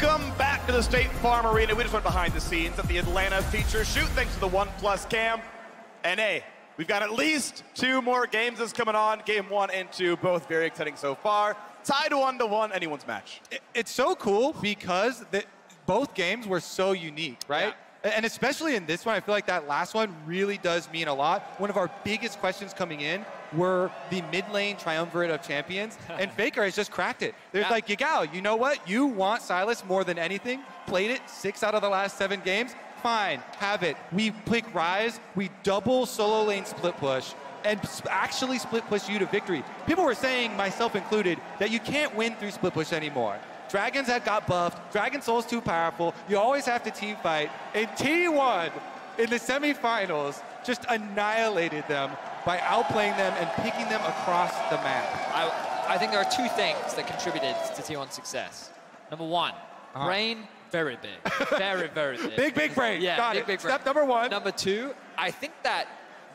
Welcome back to the State Farm Arena. We just went behind the scenes at the Atlanta feature shoot thanks to the OnePlus Cam. And hey, we've got at least 2 more games that's coming on. Game 1 and 2, both very exciting so far. Tied 1-1, anyone's match. It's so cool because both games were so unique, right? Yeah. And especially in this one, I feel like that last one really does mean a lot. One of our biggest questions coming in were the mid lane triumvirate of champions, and Faker has just cracked it. There's like, Yagao, you know what? You want Sylas more than anything. Played it 6 out of the last 7 games. Fine, have it. We pick Ryze, we double solo lane split push, and actually split push you to victory. People were saying, myself included, that you can't win through split push anymore. Dragons have got buffed, Dragon Soul's too powerful, you always have to team fight, and T1 in the semifinals just annihilated them by outplaying them and picking them across the map. I think there are 2 things that contributed to T1's success. Number 1, brain, very big. Very, very big. Big brain. Yeah, got big it. brain. Step number 1. Number 2, I think that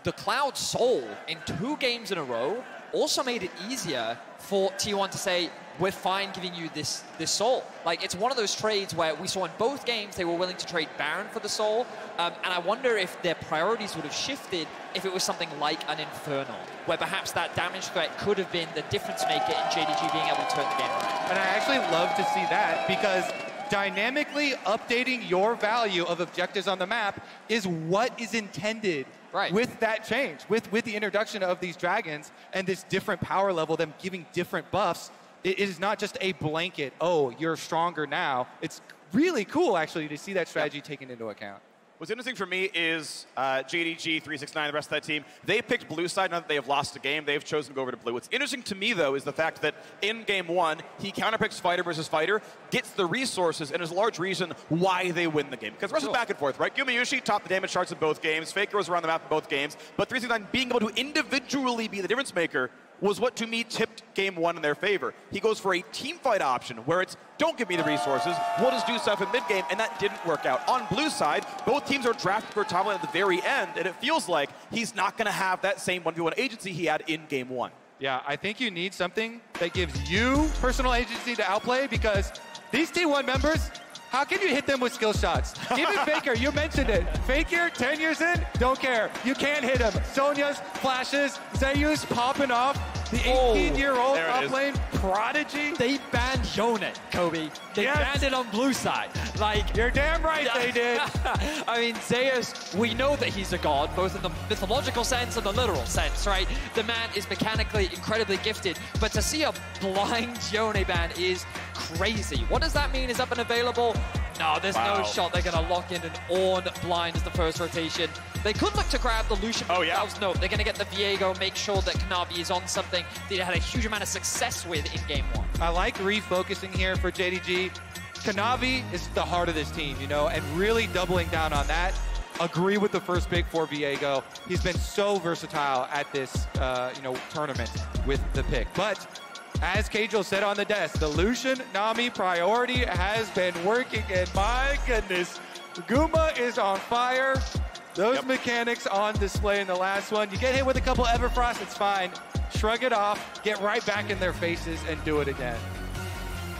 the Cloud Soul in 2 games in a row also made it easier for T1 to say, we're fine giving you this soul. Like, it's one of those trades where we saw in both games they were willing to trade Baron for the soul, and I wonder if their priorities would have shifted if it was something like an Infernal, where perhaps that damage threat could have been the difference maker in JDG being able to turn the game around. And I actually love to see that, because dynamically updating your value of objectives on the map is what is intended with that change, with the introduction of these dragons and this different power level, them giving different buffs. It is not just a blanket, oh, you're stronger now. It's really cool, actually, to see that strategy taken into account. What's interesting for me is JDG, 369, the rest of that team, they picked blue side now that they have lost a game. They've chosen to go over to blue. What's interesting to me, though, is the fact that in game 1, he counterpicks fighter versus fighter, gets the resources, and is a large reason why they win the game. Because the rest is back and forth, right? Gumayushi topped the damage charts in both games. Faker was around the map in both games. But 369 being able to individually be the difference maker was what, to me, tipped game 1 in their favor. He goes for a team fight option, where it's, don't give me the resources, we'll just do stuff in mid-game, and that didn't work out. On blue side, both teams are drafted for top lane at the very end, and it feels like he's not going to have that same 1v1 agency he had in game 1. Yeah, I think you need something that gives you personal agency to outplay, because these T1 members, how can you hit them with skill shots? Even Faker, you mentioned it. Faker, 10 years in, don't care. You can't hit him. Sonya's flashes, Zeus popping off. The 18-year-old top lane prodigy. They banned Yone, Kobe. They banned it on blue side. Like, you're damn right they did. I mean, Zeus, we know that he's a god, both in the mythological sense and the literal sense, right? The man is mechanically incredibly gifted, but to see a blind Yone ban is crazy. What does that mean? Is up and available? No, there's no shot they're going to lock in an Ornn blind as the first rotation. They could look to grab the Lucian themselves. No, they're going to get the Viego, make sure that Kanavi is on something that they had a huge amount of success with in game 1. I like refocusing here for JDG. Kanavi is the heart of this team, you know, and really doubling down on that. Agree with the first pick for Viego. He's been so versatile at this, tournament with the pick. But as Keijo said on the desk, the Lucian Nami priority has been working, and my goodness, Guma is on fire. Those mechanics on display in the last one. You get hit with a couple Everfrost, it's fine. Shrug it off, get right back in their faces, and do it again.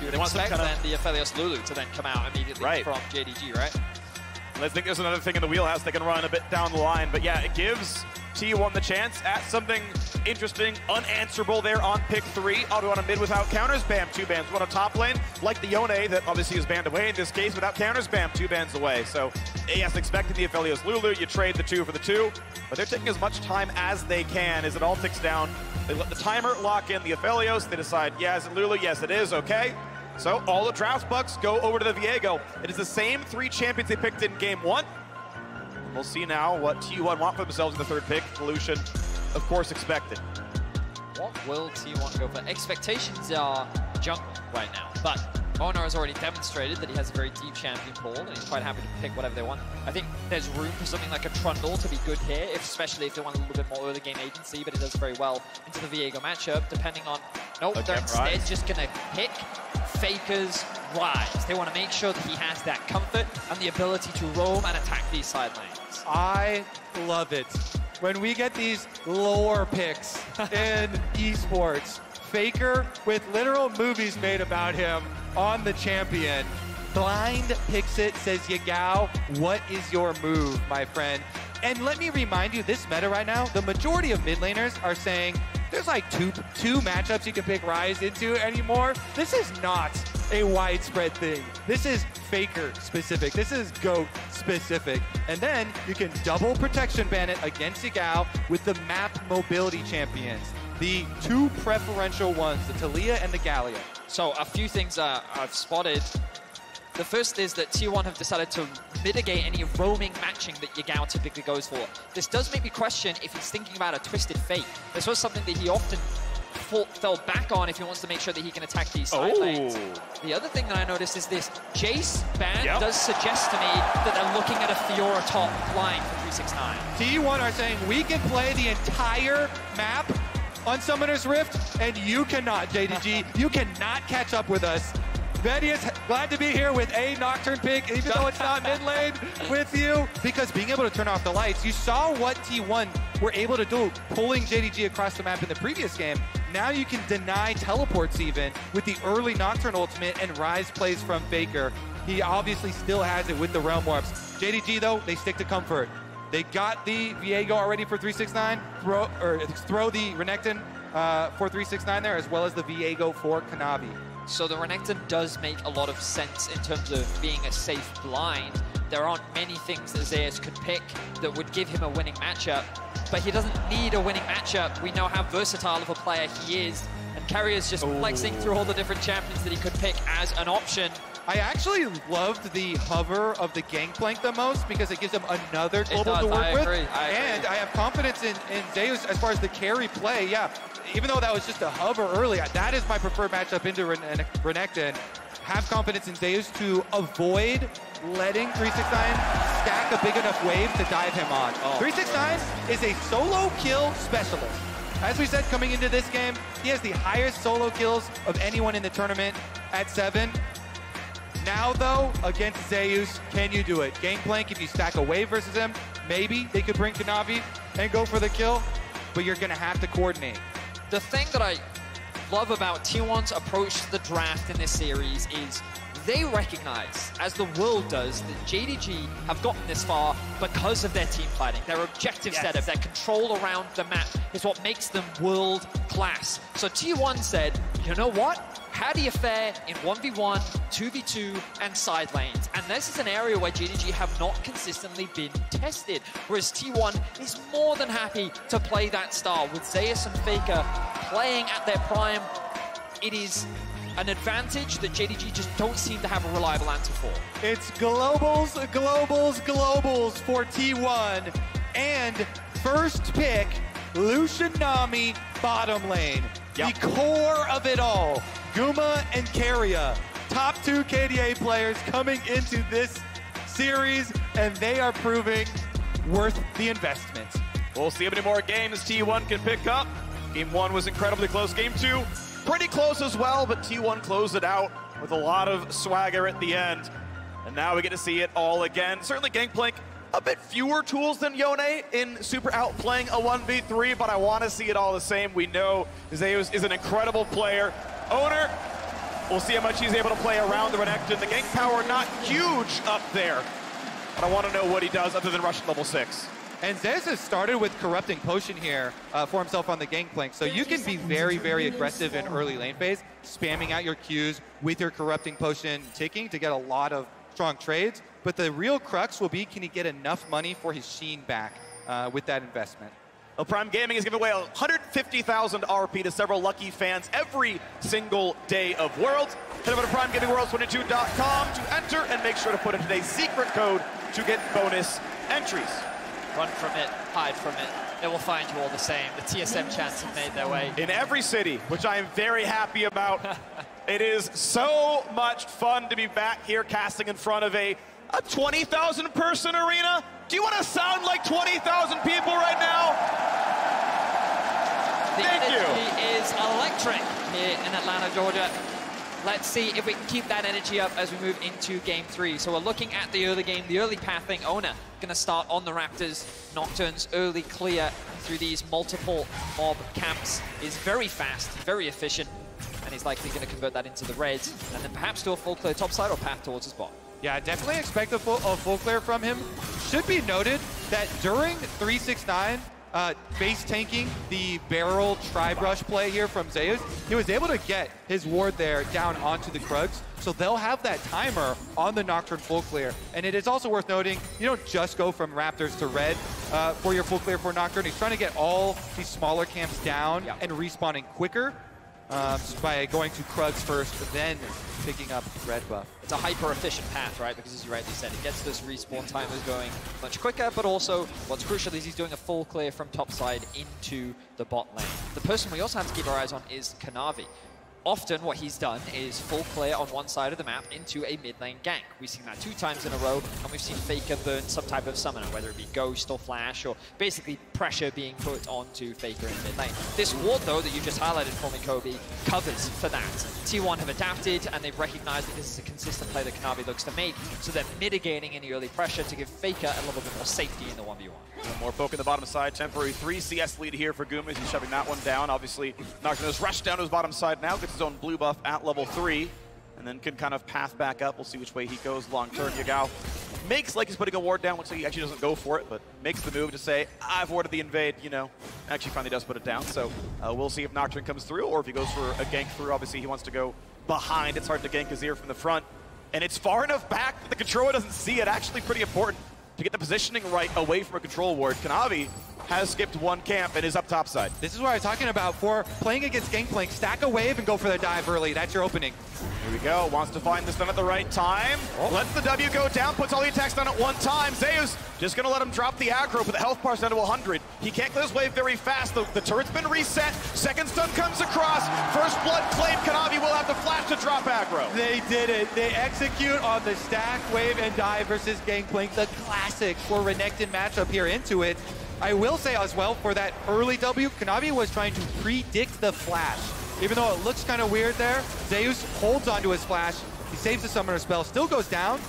You would expect then the Aphelios Lulu to then come out immediately from JDG, right? I think there's another thing in the wheelhouse they can run a bit down the line. But yeah, it gives T1 the chance at something interesting, unanswerable there on pick 3. Auto on a mid without counters, bam, 2 bans. One on top lane, like the Yone that obviously is banned away in this case without counters, bam, 2 bans away. So AS expecting the Aphelios Lulu, you trade the 2 for the 2, but they're taking as much time as they can as it all ticks down. They let the timer lock in the Aphelios, they decide, yeah, is it Lulu? Yes, it is, okay. So all the draft bucks go over to the Viego. It is the same 3 champions they picked in game 1. We'll see now what T1 want for themselves in the 3rd pick. Lucian, of course, expected. What will T1 go for? Expectations are jungle right now, but Onar has already demonstrated that he has a very deep champion pool, and he's quite happy to pick whatever they want. I think there's room for something like a Trundle to be good here, especially if they want a little bit more early game agency, but it does very well into the Viego matchup, depending on... Nope, they're instead just going to pick Faker's Ryze. They want to make sure that he has that comfort and the ability to roam and attack these side lanes. I love it. When we get these lore picks in esports, Faker with literal movies made about him on the champion, Blind picks it, says Yagao, what is your move, my friend? And let me remind you, this meta right now, the majority of mid laners are saying there's like two matchups you can pick Ryze into anymore. This is not a widespread thing. This is Faker specific. This is GOAT specific. And then you can double protection ban it against Yagao with the map mobility champions. The two preferential ones, the Talia and the Gallia. So a few things I've spotted. The first is that T1 have decided to mitigate any roaming matching that Yagao typically goes for. This does make me question if he's thinking about a Twisted Fate. This was something that he often fell back on if he wants to make sure that he can attack these side lanes. The other thing that I noticed is this Jace ban does suggest to me that they're looking at a Fiora top line for 369. T1 are saying we can play the entire map on Summoner's Rift, and you cannot, JDG. You cannot catch up with us. Vedius, glad to be here with a Nocturne pick, even though it's not mid lane with you. Because being able to turn off the lights, you saw what T1 were able to do, pulling JDG across the map in the previous game. Now you can deny teleports even with the early Nocturne ultimate, and Ryze plays from Faker. He obviously still has it with the Realm Warps. JDG though, they stick to comfort. They got the Viego already for 369, throw the Renekton for 369 there, as well as the Viego for Kanavi. So the Renekton does make a lot of sense in terms of being a safe blind. There aren't many things that Zeus could pick that would give him a winning matchup, but he doesn't need a winning matchup. We know how versatile of a player he is, and Carrier's just flexing through all the different champions that he could pick as an option. I actually loved the hover of the Gangplank the most because it gives him another global to work with. And I have confidence in Zeus as far as the carry play. Yeah, even though that was just a hover early, that is my preferred matchup into Renekton. Have confidence in Zeus to avoid letting 369 stack a big enough wave to dive him on. 369 is a solo kill specialist. As we said coming into this game, he has the highest solo kills of anyone in the tournament at 7. Now, though, against Zeus, can you do it? Gangplank, if you stack a wave versus him, maybe they could bring Kanavi and go for the kill, but you're going to have to coordinate. The thing that I love about T1's approach to the draft in this series is they recognize, as the world does, that JDG have gotten this far because of their team planning. Their objective setup, their control around the map is what makes them world class. So T1 said, you know what? How do you fare in 1v1, 2v2, and side lanes? And this is an area where JDG have not consistently been tested, whereas T1 is more than happy to play that style. With Zeus and Faker playing at their prime, it is an advantage that JDG just don't seem to have a reliable answer for. It's globals, globals, globals for T1. And first pick, Lucian Nami, bottom lane. The core of it all. Guma and Keria, top 2 KDA players coming into this series, and they are proving worth the investment. We'll see how many more games T1 can pick up. Game 1 was incredibly close. Game 2, pretty close as well, but T1 closed it out with a lot of swagger at the end. And now we get to see it all again. Certainly Gangplank, a bit fewer tools than Yone in super outplaying a 1v3, but I want to see it all the same. We know Zeus is an incredible player. Owner, we'll see how much he's able to play around the Renekton. The gank power not huge up there, but I want to know what he does other than rush level 6. And Zeus has started with Corrupting Potion here for himself on the Gangplank, so you can be very, very aggressive in early lane phase, spamming out your Qs with your Corrupting Potion ticking to get a lot of strong trades. But the real crux will be, can he get enough money for his Sheen back with that investment? Well, Prime Gaming is giving away 150,000 RP to several lucky fans every single day of Worlds. Head over to PrimeGamingWorlds22.com to enter and make sure to put in today's secret code to get bonus entries. Run from it, hide from it. It will find you all the same. The TSM chants have made their way. In every city, which I am very happy about. It is so much fun to be back here casting in front of a 20,000 person arena. Do you want to sound like 20,000 people right now? The energy is electric here in Atlanta, Georgia. Let's see if we can keep that energy up as we move into game 3. So we're looking at the early game, the early pathing. Ona going to start on the Raptors. Nocturne's early clear through these multiple mob camps is very fast, very efficient. and he's likely going to convert that into the reds, and then perhaps do a full clear topside or path towards his bot. Yeah, definitely expect a full clear from him. Should be noted that during 369, base tanking the barrel tri-brush play here from Zeus, he was able to get his ward there down onto the Krugs, so they'll have that timer on the Nocturne full clear. And it is also worth noting, you don't just go from Raptors to red for your full clear for Nocturne. He's trying to get all these smaller camps down and respawning quicker by going to Krugs first, then picking up red buff. It's a hyper-efficient path, right? Because as you rightly said, it gets those respawn timers going much quicker, but also what's crucial is he's doing a full clear from topside into the bot lane. The person we also have to keep our eyes on is Kanavi. Often what he's done is full clear on one side of the map into a mid lane gank. We've seen that 2 times in a row, and we've seen Faker burn some type of summoner, whether it be Ghost or Flash, or basically pressure being put onto Faker in mid lane. This ward, though, that you just highlighted for me, Kobe, covers for that. T1 have adapted, and they've recognized that this is a consistent play that Kanavi looks to make, so they're mitigating any early pressure to give Faker a little bit more safety in the 1v1. More poke in the bottom side. Temporary 3 CS lead here for Guma. He's shoving that one down. Obviously, Nocturne has rushed down to his bottom side now. Gets his own blue buff at level 3. And then can kind of path back up. We'll see which way he goes long term. Yagao makes like he's putting a ward down. Looks like he actually doesn't go for it, but makes the move to say, I've warded the invade, you know. Actually finally does put it down. So we'll see if Nocturne comes through or if he goes for a gank through. Obviously, he wants to go behind. It's hard to gank Azir from the front. And it's far enough back that the controller doesn't see it. Actually pretty important to get the positioning right away from a control ward. Kanavi has skipped one camp and is up top side. This is what I was talking about for playing against Gangplank. Stack a wave and go for the dive early. That's your opening. Here we go. Wants to find the stun at the right time. Lets the W go down, puts all the attacks down at one time. Zeus just going to let him drop the aggro, but the health bar's down to 100. He can't clear his wave very fast. The turret's been reset. Second stun comes across. First blood claim. Kanavi will have to flash to drop aggro. They did it. They execute on the stack, wave, and dive versus Gangplank. The classic for Renekton matchup here into it. I will say as well, for that early W, Kanavi was trying to predict the flash. Even though it looks kind of weird there, Zeus holds onto his flash. He saves the summoner spell, still goes down,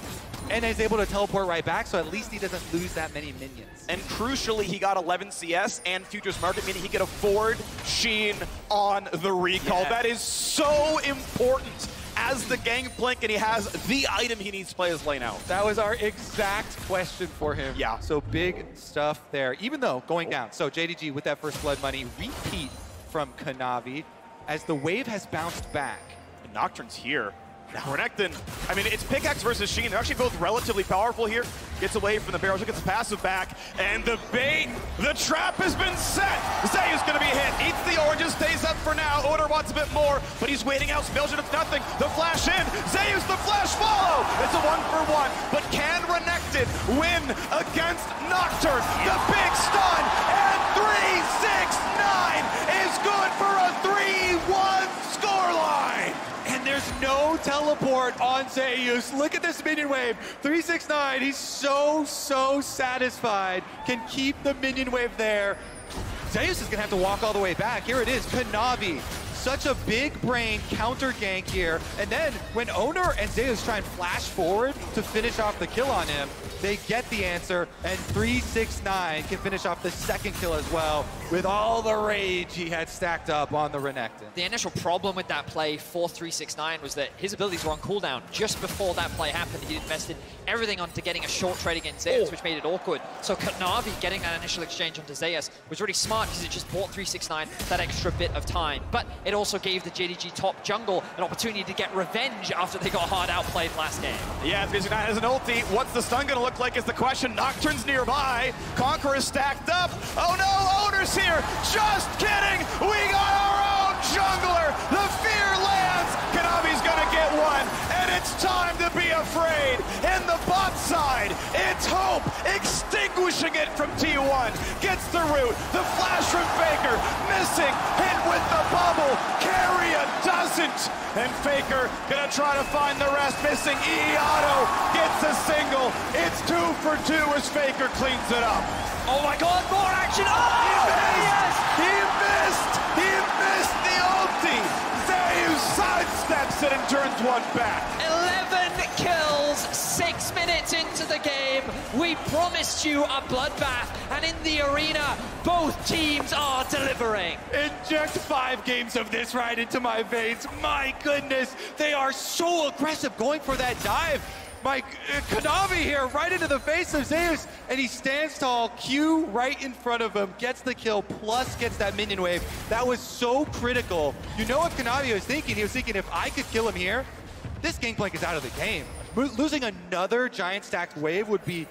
and is able to teleport right back, so at least he doesn't lose that many minions. And crucially, he got 11 CS and Futures Market, meaning he could afford Sheen on the recall. Yeah. That is so important as the Gangplank, and he has the item he needs to play his lane out. That was our exact question for him. Yeah. So big stuff there, even though going down. So JDG with that first blood money, repeat from Kanavi as the wave has bounced back. And Nocturne's here. Now Renekton, I mean, it's pickaxe versus Sheen. They're actually both relatively powerful here. Gets away from the barrels, gets the passive back, and the bait, the trap has been set. Zeus gonna be hit, eats the oranges, stays up for now. Oder wants a bit more, but he's waiting out. Spelljit, it's nothing. The flash in, Zeus, the flash follow. It's a 1-for-1, but can Renekton win against Nocturne? The big stun, and 369 is good for a 3-1 scoreline. And there's no teleport on Zeus. Look at this minion wave. 369, he's so satisfied. Can keep the minion wave there. Zeus is gonna have to walk all the way back. Here it is, Kanavi. Such a big brain counter gank here. And then when Owner and Zeus try and flash forward to finish off the kill on him, they get the answer, and 369 can finish off the second kill as well with all the rage he had stacked up on the Renekton. The initial problem with that play for 369 was that his abilities were on cooldown. Just before that play happened, he invested everything onto getting a short trade against Zeus, which made it awkward. So Kanavi getting that initial exchange onto Zeus was really smart because it just bought 369 that extra bit of time. But it also gave the JDG top jungle an opportunity to get revenge after they got hard outplayed last game. Yeah, 369 has an ulti. What's the stun gonna look like is the question. Nocturne's nearby. Conqueror is stacked up. Oh no, Owner's here. Just kidding. We got our own jungler. The fear lands. Kanavi's gonna get one. And it's time to be afraid. In the bot side, it's Hope extinguishing it from T1. Gets the root. The flash from Faker. Missing. Hit with the bubble. Carrier doesn't. And Faker gonna try to find the rest. Missing Auto gets a single. It's 2 for 2 as Faker cleans it up. Oh my god, more action! Oh, yes! He missed the ulti! Zeus sidesteps it and turns one back. 11 kills, 6 minutes right into the game. We promised you a bloodbath, and in the arena, both teams are delivering. Inject 5 games of this right into my veins. My goodness, they are so aggressive going for that dive. Kanavi here right into the face of Zeus, and he stands tall. Q right in front of him, gets the kill, plus gets that minion wave. That was so critical. You know what Kanavi was thinking? He was thinking, if I could kill him here, this Gangplank is out of the game. Losing another giant stacked wave would be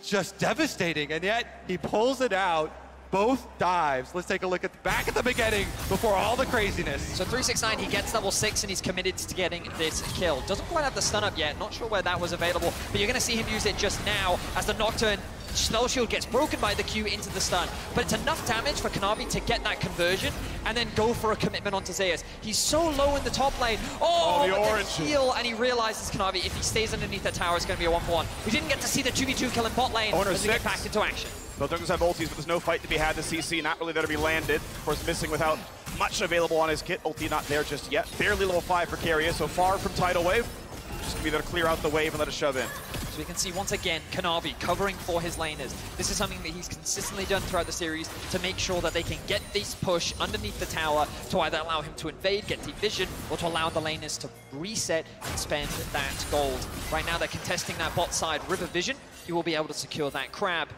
just devastating, and yet he pulls it out. Both dives. Let's take a look back at the beginning before all the craziness. So 369, he gets level 6 and he's committed to getting this kill. Doesn't quite have the stun up yet, not sure where that was available, but you're gonna see him use it just now as the Nocturne spell shield gets broken by the Q into the stun. But it's enough damage for Kanavi to get that conversion and then go for a commitment onto Zeus. He's so low in the top lane. Oh, the orange heal, and he realizes Kanavi, if he stays underneath that tower, it's gonna be a 1-for-1. We didn't get to see the 2v2 kill in bot lane as we get back into action. Both Jungles have ultis, but there's no fight to be had. The CC not really there to be landed. Of course, missing without much available on his kit. Ulti not there just yet. Barely level 5 for Keria, so far from Tidal Wave. Just gonna be there to clear out the wave and let it shove in. So we can see once again Kanavi covering for his laners. This is something that he's consistently done throughout the series to make sure that they can get this push underneath the tower to either allow him to invade, get deep vision, or to allow the laners to reset and spend that gold. Right now they're contesting that bot side River Vision. He will be able to secure that crab,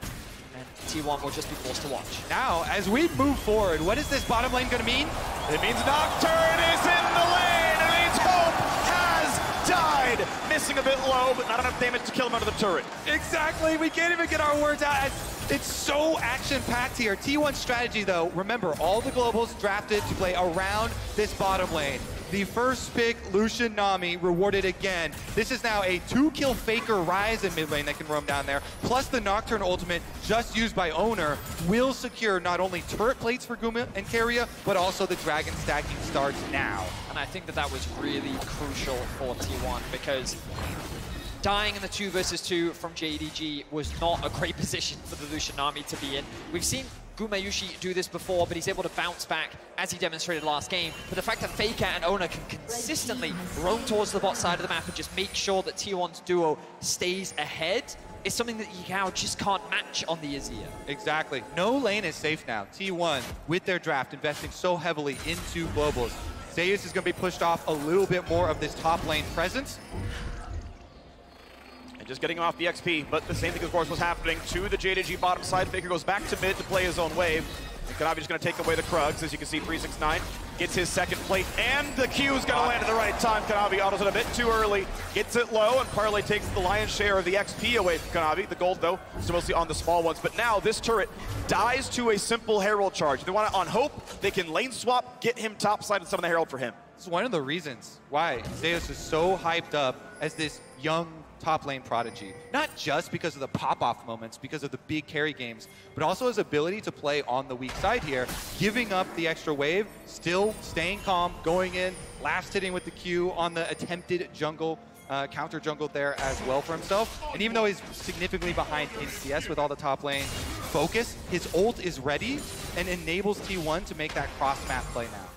and T1 will just be forced to watch. Now, as we move forward, what is this bottom lane gonna mean? It means Nocturne is in the lane. It means Hope has died. Missing a bit low, but not enough damage to kill him under the turret. Exactly, we can't even get our words out. It's so action-packed here. T1's strategy, though, remember, all the globals drafted to play around this bottom lane. The first pick, Lucian Nami, rewarded again. This is now a 2-kill Faker Rise in mid lane that can roam down there, plus the Nocturne ultimate just used by Owner will secure not only turret plates for Guma and Keria, but also the Dragon stacking starts now. And I think that that was really crucial for T1 because dying in the 2 versus 2 from JDG was not a great position for the Lucian Nami to be in. We've seen Gumayushi do this before, but he's able to bounce back as he demonstrated last game. But the fact that Faker and Owner can consistently roam towards the bot side of the map and just make sure that T1's duo stays ahead is something that Yagao just can't match on the Azir. Exactly. No lane is safe now. T1, with their draft, investing so heavily into globals. Zeus is going to be pushed off a little bit more of this top lane presence. And just getting off the XP, but the same thing, of course, was happening to the JDG bottom side. Faker goes back to mid to play his own wave. And Kanavi's going to take away the Krugs. As you can see, 369 gets his second plate, and the Q is going to land at the right time. Kanavi autos it a bit too early, gets it low, and Parlay takes the lion's share of the XP away from Kanavi. The gold, though, is mostly on the small ones. But now this turret dies to a simple Herald charge. They want it on Hope. They can lane swap, get him topside, and summon the Herald for him. This is one of the reasons why Zeus is so hyped up as this young top lane prodigy. Not just because of the pop-off moments, because of the big carry games, but also his ability to play on the weak side here, giving up the extra wave, still staying calm, going in, last hitting with the Q on the attempted jungle, counter jungle there as well for himself. And even though he's significantly behind in CS with all the top lane focus, his ult is ready and enables T1 to make that cross-map play now.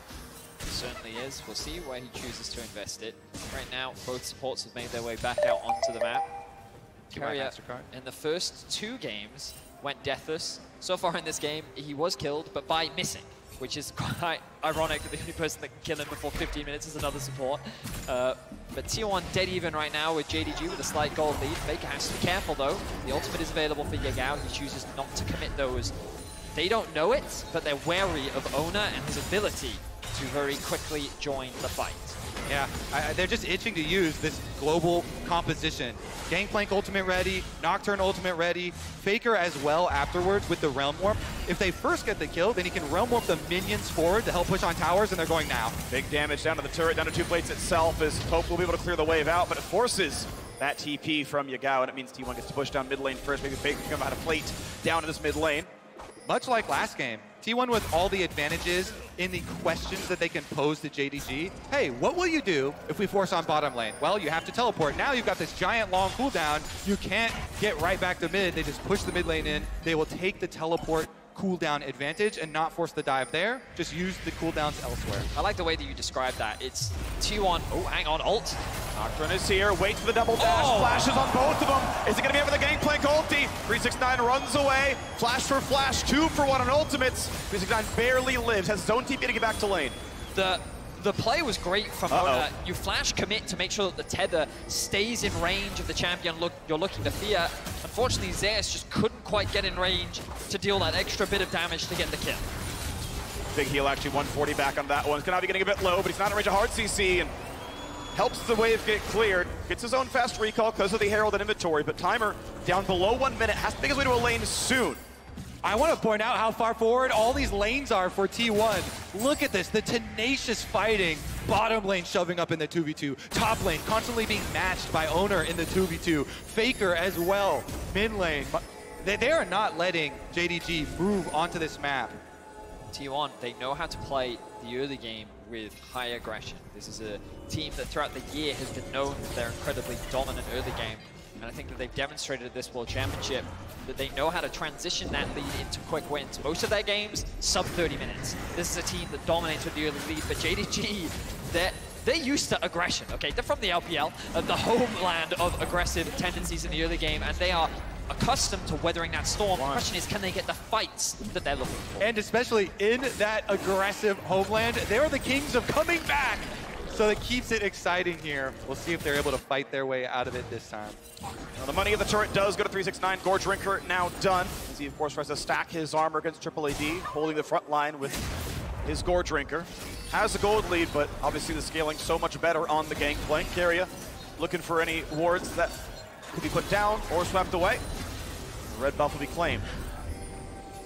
Certainly is. We'll see where he chooses to invest it. Right now, both supports have made their way back out onto the map. Keria, in the first 2 games, went deathless. So far in this game, he was killed, but by missing, which is quite ironic that the only person that can kill him before 15 minutes is another support. But T1 dead even right now with JDG with a slight gold lead. Faker has to be careful, though. The ultimate is available for Yagao. He chooses not to commit those. They don't know it, but they're wary of Owner and his ability to very quickly join the fight. Yeah, they're just itching to use this global composition. Gangplank ultimate ready, Nocturne ultimate ready, Faker as well afterwards with the Realm Warp. If they first get the kill, then he can Realm Warp the minions forward to help push on towers, and they're going now. Big damage down to the turret, down to 2 plates itself, as Hope will be able to clear the wave out, but it forces that TP from Yagao, and it means T1 gets to push down mid lane first. Maybe Faker can come out of plate down to this mid lane. Much like last game, T1 with all the advantages in the questions that they can pose to JDG. Hey, what will you do if we force on bottom lane? Well, you have to teleport. Now you've got this giant long cooldown. You can't get right back to mid. They just push the mid lane in. They will take the teleport cooldown advantage and not force the dive there. Just use the cooldowns elsewhere. I like the way that you described that. It's T1, oh, hang on, ult. Nocturne is here, waits for the double dash, flashes on both of them. Is it gonna be over the Gangplank ulti? 369 runs away, flash for flash, 2 for 1 on ultimates. 369 barely lives, has his own TP to get back to lane. The play was great from Oda. You flash commit to make sure that the tether stays in range of the champion you're looking to fear. Unfortunately, Zeus just couldn't quite get in range to deal that extra bit of damage to get the kill. Big heal, actually 140 back on that one. Kanavi getting a bit low, but he's not in range of hard CC, and helps the wave get cleared. Gets his own fast recall because of the Herald and inventory, but timer down below 1 minute, has to make his way to a lane soon. I want to point out how far forward all these lanes are for T1. Look at this, the tenacious fighting. Bottom lane shoving up in the 2v2. Top lane constantly being matched by Owner in the 2v2. Faker as well. Mid lane. They are not letting JDG move onto this map. T1, they know how to play the early game with high aggression. This is a team that throughout the year has been known for their incredibly dominant early game. And I think that they've demonstrated at this World Championship that they know how to transition that lead into quick wins. Most of their games, sub 30 minutes. This is a team that dominates with the early lead, but JDG, they're used to aggression, okay? They're from the LPL, the homeland of aggressive tendencies in the early game, and they are accustomed to weathering that storm. The question is, can they get the fights that they're looking for? And especially in that aggressive homeland, they're the kings of coming back. So it keeps it exciting here. We'll see if they're able to fight their way out of it this time. Well, the money of the turret does go to 369. Gorge Drinker now done. As he, of course, tries to stack his armor against Triple AD, holding the front line with his Gorge Drinker. Has a gold lead, but obviously the scaling so much better on the Gangplank area. Looking for any wards that could be put down or swept away. The red buff will be claimed.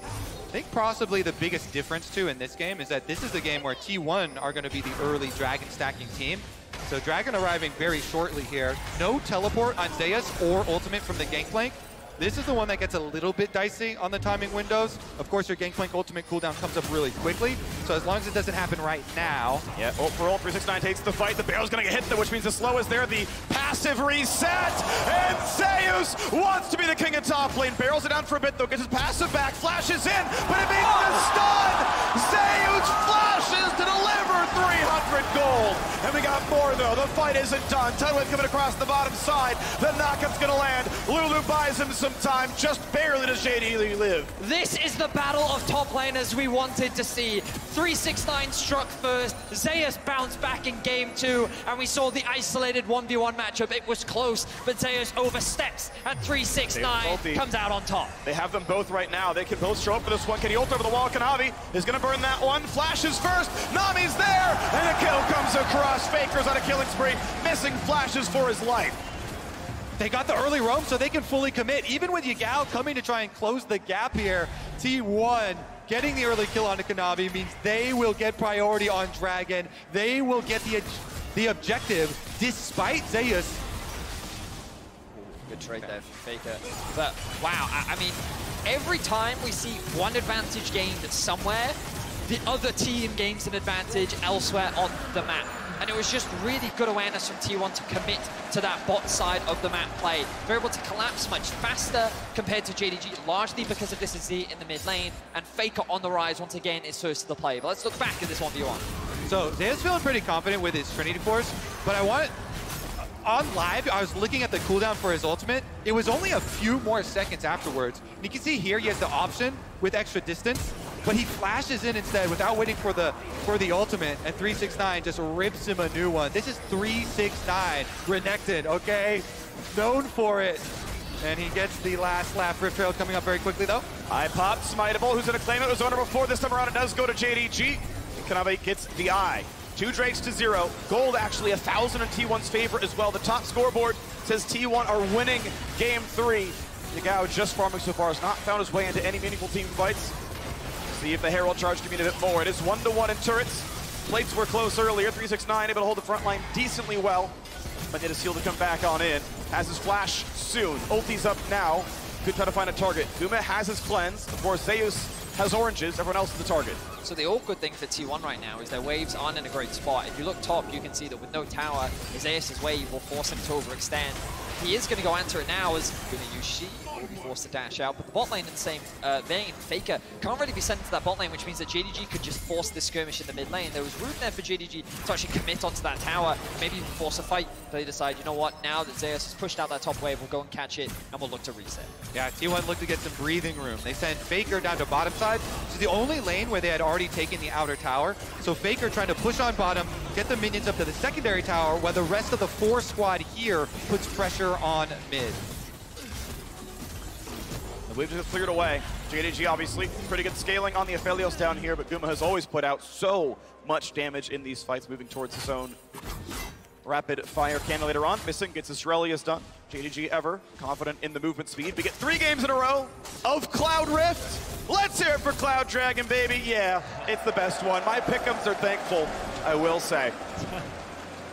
I think possibly the biggest difference, too, in this game is that this is the game where T1 are going to be the early Dragon stacking team. So Dragon arriving very shortly here. No teleport on Zeus or ultimate from the Gangplank. This is the one that gets a little bit dicey on the timing windows. Of course, your Gangplank ultimate cooldown comes up really quickly, so as long as it doesn't happen right now. Yeah, ult for ult, 369 takes the fight. The Barrel's gonna get hit, which means the slow is there. The passive reset, and Zeus wants to be the king of top lane. Barrels it down for a bit, though, gets his passive back, flashes in, but it means the stun! Zeus flashes to deliver 300 gold! And we got more, though. The fight isn't done. Tidal coming across the bottom side. The knockup's gonna land. Lulu buys him some time, just barely does JDG live. This is the battle of top laners we wanted to see. 369 struck first, Zeus bounced back in game 2, and we saw the isolated 1v1 matchup. It was close, but Zeus oversteps, and 369 comes out on top. They have them both right now. They can both show up for this one. Can he ult over the wall? Kanavi is gonna burn that one. Flashes first, Nami's there, and a kill comes across. Faker's on a killing spree, missing flashes for his life. They got the early roam, so they can fully commit. Even with Yagao coming to try and close the gap here, T1 getting the early kill onto Kanavi means they will get priority on Dragon. They will get the objective despite Zeus. Good trade there for Faker. But wow, I mean, every time we see one advantage gained somewhere, the other team gains an advantage elsewhere on the map. And it was just really good awareness from T1 to commit to that bot side of the map play. They're able to collapse much faster compared to JDG, largely because of this Z in the mid lane, and Faker on the rise once again is first to the play. But let's look back at this 1v1. So Zeus feeling pretty confident with his Trinity Force, but I want on live, I was looking at the cooldown for his ultimate. It was only a few more seconds afterwards. And you can see here he has the option with extra distance, but he flashes in instead without waiting for the ultimate, and 369 just rips him a new one. This is 369 Renekton, okay? Known for it. And he gets the last lap. Rift Trail coming up very quickly, though. I popped Smiteable, who's going to claim it. It was owner before. This time around, it does go to JDG. Kanavi gets the eye. 2 Drakes to 0. Gold actually 1,000 in T1's favor as well. The top scoreboard says T1 are winning game 3. Yagao just farming so far has not found his way into any meaningful team fights. See if the Herald charge can mean a bit more. It is 1-1 in turrets. Plates were close earlier. 369 able to hold the front line decently well. But need a seal to come back on in. Has his flash soon. Ulti's up now. Could try to find a target. Guma has his cleanse. Of course, Zeus has oranges. Everyone else is the target. So the awkward thing for T1 right now is their waves aren't in a great spot. If you look top, you can see that with no tower, Zeus' wave will force him to overextend. He is going to go answer it now as Guma use She. will be forced to dash out. But the bot lane in the same vein, Faker can't really be sent to that bot lane, which means that JDG could just force this skirmish in the mid lane. There was room there for JDG to actually commit onto that tower, maybe even force a fight. But they decide, you know what, now that Zeus has pushed out that top wave, we'll go and catch it, and we'll look to reset. Yeah, T1 looked to get some breathing room. They sent Faker down to bottom side, which is the only lane where they had already taken the outer tower. So Faker trying to push on bottom, get the minions up to the secondary tower, while the rest of the 4 squad here puts pressure on mid. The wave just cleared away. JDG obviously pretty good scaling on the Aphelios down here, but Guma has always put out so much damage in these fights, moving towards his own rapid fire cannon later on. Missing gets his Shurelius done. JDG ever confident in the movement speed. We get 3 games in a row of Cloud Rift. Let's hear it for Cloud Dragon, baby. Yeah, it's the best one. My pick'ems are thankful, I will say.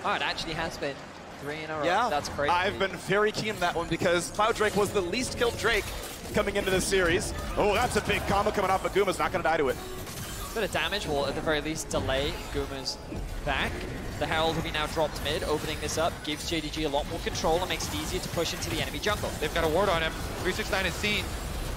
Oh, it actually has been 3 in a row. Yeah, that's crazy. I've been very keen on that one because Cloud Drake was the least killed Drake coming into this series. Oh, that's a big combo coming off, but Guma's not going to die to it. Bit of damage will, at the very least, delay Guma's back. The Herald will be now dropped mid, opening this up, gives JDG a lot more control and makes it easier to push into the enemy jungle. They've got a ward on him. 369 is seen.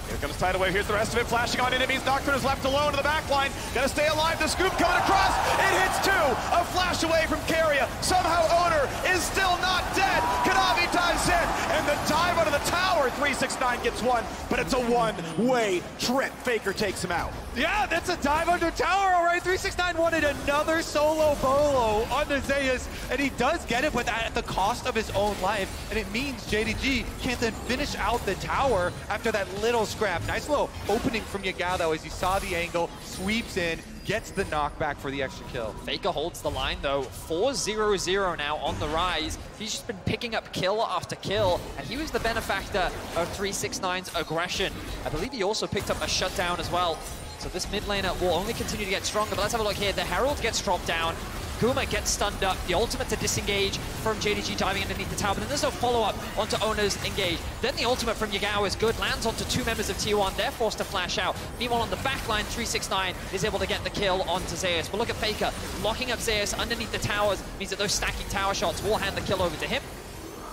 Here comes Tidal Wave. Here's the rest of it. Flashing on enemies. Nocturne is left alone to the back line. Gotta stay alive. The scoop coming across. It hits 2. A flash away from Keria. Somehow Owner is still not dead. Kanavi dives in. And the dive out of the tower. 369 gets 1. But it's a one-way trip. Faker takes him out. Yeah, that's a dive under tower, all right. 369 wanted another solo bolo onto Zeus, and he does get it, but at the cost of his own life. And it means JDG can't then finish out the tower after that little scrap. Nice little opening from Yagao, though, as you saw the angle, sweeps in, gets the knockback for the extra kill. Faker holds the line, though. 4-0-0 now on the rise. He's just been picking up kill after kill, and he was the benefactor of 369's aggression. I believe he also picked up a shutdown as well. So this mid laner will only continue to get stronger, but let's have a look here. The Herald gets dropped down. Guma gets stunned up. The ultimate to disengage from JDG diving underneath the tower, but then there's no follow-up onto Owner's engage. Then the ultimate from Yagao is good, lands onto 2 members of T1. They're forced to flash out. Meanwhile, on the back line, 369 is able to get the kill onto Zeus. But look at Faker. Locking up Zeus underneath the towers means that those stacking tower shots will hand the kill over to him.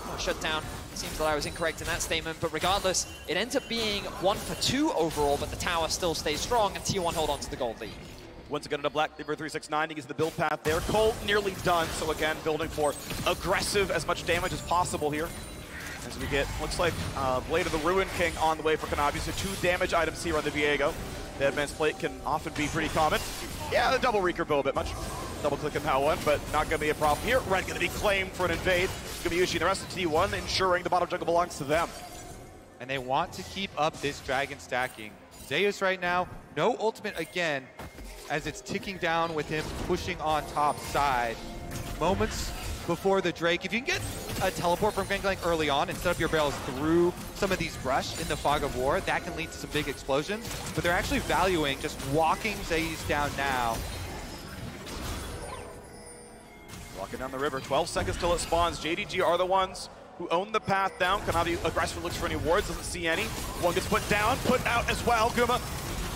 Oh, shut down. Seems that I was incorrect in that statement, but regardless, it ends up being 1 for 2 overall, but the tower still stays strong, and T1 hold on to the gold lead. Once again, into Black Cleaver 369, he gets the build path there. Colt nearly done, so again, building for aggressive, as much damage as possible here. As we get, looks like Blade of the Ruin King on the way for Kanavi, so 2 damage items here on the Viego. The advanced plate can often be pretty common. Yeah, the double recur a bit much. Double click him how one, but not going to be a problem here. Red going to be claimed for an invade. Gumayushi and the rest of T1 ensuring the bottom jungle belongs to them. And they want to keep up this dragon stacking. Zeus right now, no ultimate again, as it's ticking down with him pushing on top side. Moments before the Drake. If you can get a teleport from Gangplank early on and set up your barrels through some of these brush in the fog of war, that can lead to some big explosions. But they're actually valuing just walking Zeus down now. Walking down the river, 12 seconds till it spawns. JDG are the ones who own the path down. Kanavi aggressively looks for any wards, doesn't see any. One gets put down, put out as well. Guma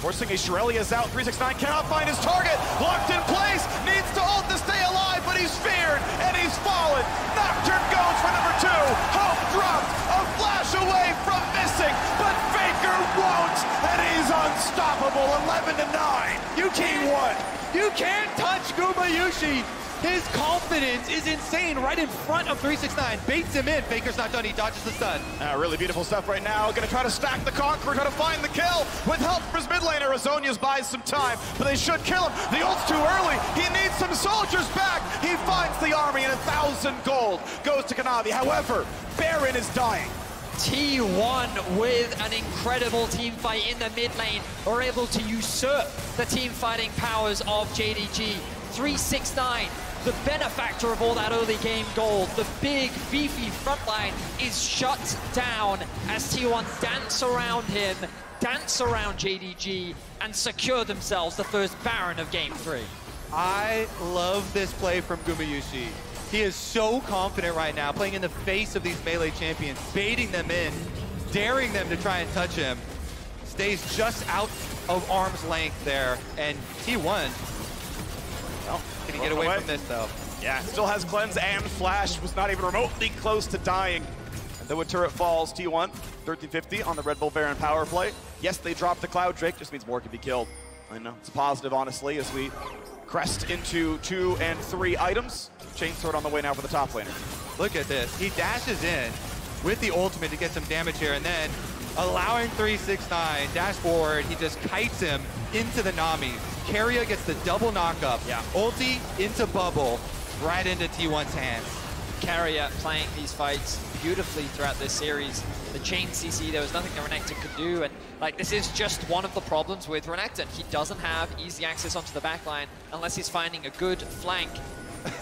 forcing a Shurelius out. 369 cannot find his target. Locked in place, needs to ult to stay alive, but he's feared and he's fallen. Nocturne goes for number 2. Hope dropped, a flash away from missing, but Faker won't, and he's unstoppable. 11-9. You can't, you can't touch Gumayushi. His confidence is insane right in front of 369. Baits him in. Faker's not done. He dodges the stun. Really beautiful stuff right now. Going to try to stack the Conqueror, try to find the kill. With help from his mid laner, Azonius buys some time, but they should kill him. The ult's too early. He needs some soldiers back. He finds the army, and 1,000 gold goes to Kanavi. However, Baron is dying. T1 with an incredible team fight in the mid lane are able to usurp the team fighting powers of JDG. 369, the benefactor of all that early game gold, the big, beefy frontline is shut down as T1 dance around him, dance around JDG, and secure themselves the first Baron of Game 3. I love this play from Gumayushi. He is so confident right now, playing in the face of these melee champions, baiting them in, daring them to try and touch him. Stays just out of arm's length there, and T1, well, can he get away from this though? Yeah, still has cleanse and flash, was not even remotely close to dying. And then when turret falls, T1, 1350 on the Red Bull Baron power play. Yes, they dropped the Cloud Drake, just means more can be killed. I know, it's positive, honestly, as we crest into 2 and 3 items. Chain Sword on the way now for the top laner. Look at this. He dashes in with the ultimate to get some damage here, and then allowing 369 dash forward, he just kites him into the Nami. Keria gets the double knockup. Yeah. Ulti into bubble, right into T1's hands. Keria playing these fights beautifully throughout this series. The chain CC, there was nothing that Renekton could do, and like this is just one of the problems with Renekton. He doesn't have easy access onto the backline unless he's finding a good flank.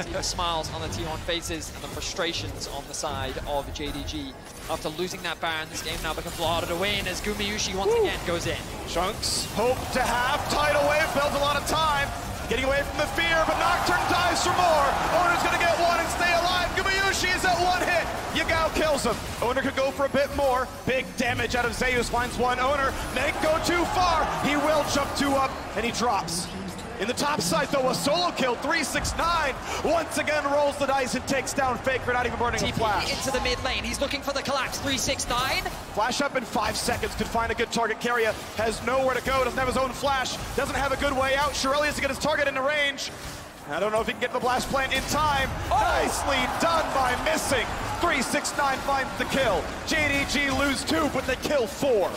See the smiles on the T1 faces and the frustrations on the side of JDG. After losing that Baron, this game now becomes harder to win as Gumayusi once again goes in. Chunks hope to have tidal wave, builds a lot of time. Getting away from the fear, but Nocturne dives for more. Owner's gonna get one and stay alive. Gumayusi is at 1 hit. Yagao kills him. Owner could go for a bit more. Big damage out of Zeus, finds one. Owner may go too far. He will jump 2 up, and he drops. In the top side, though, a solo kill, 369. Once again rolls the dice and takes down Faker, not even burning a flash. Into the mid lane, he's looking for the collapse, 369. Flash up in 5 seconds, could find a good target. Keria has nowhere to go, doesn't have his own flash, doesn't have a good way out. Shirelli has to get his target into range. I don't know if he can get the blast plant in time. Nicely done by missing. 369 finds the kill. JDG lose 2, but they kill 4.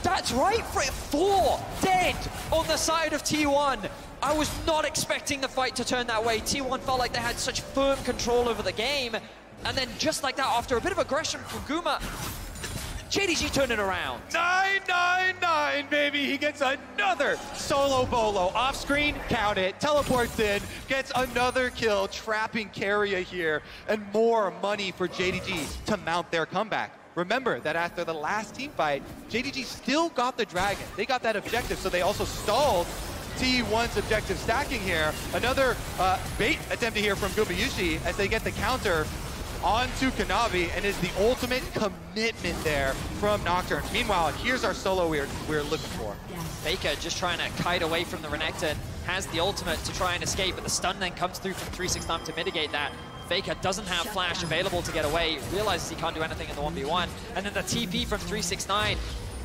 That's right, 4 dead on the side of T1. I was not expecting the fight to turn that way. T1 felt like they had such firm control over the game. And then just like that, after a bit of aggression from Guma, JDG turned it around. 999, baby. He gets another solo bolo. Off screen, count it, teleports in, gets another kill, trapping Keria here, and more money for JDG to mount their comeback. Remember that after the last team fight, JDG still got the dragon. They got that objective, so they also stalled T1's objective stacking here. Another bait attempted here from Gumayusi as they get the counter onto Kanavi, and is the ultimate commitment there from Nocturne. Meanwhile, here's our solo we're looking for. Faker just trying to kite away from the Renekton, has the ultimate to try and escape, but the stun then comes through from 369 to mitigate that. Faker doesn't have flash available to get away, realizes he can't do anything in the 1v1, and then the TP from 369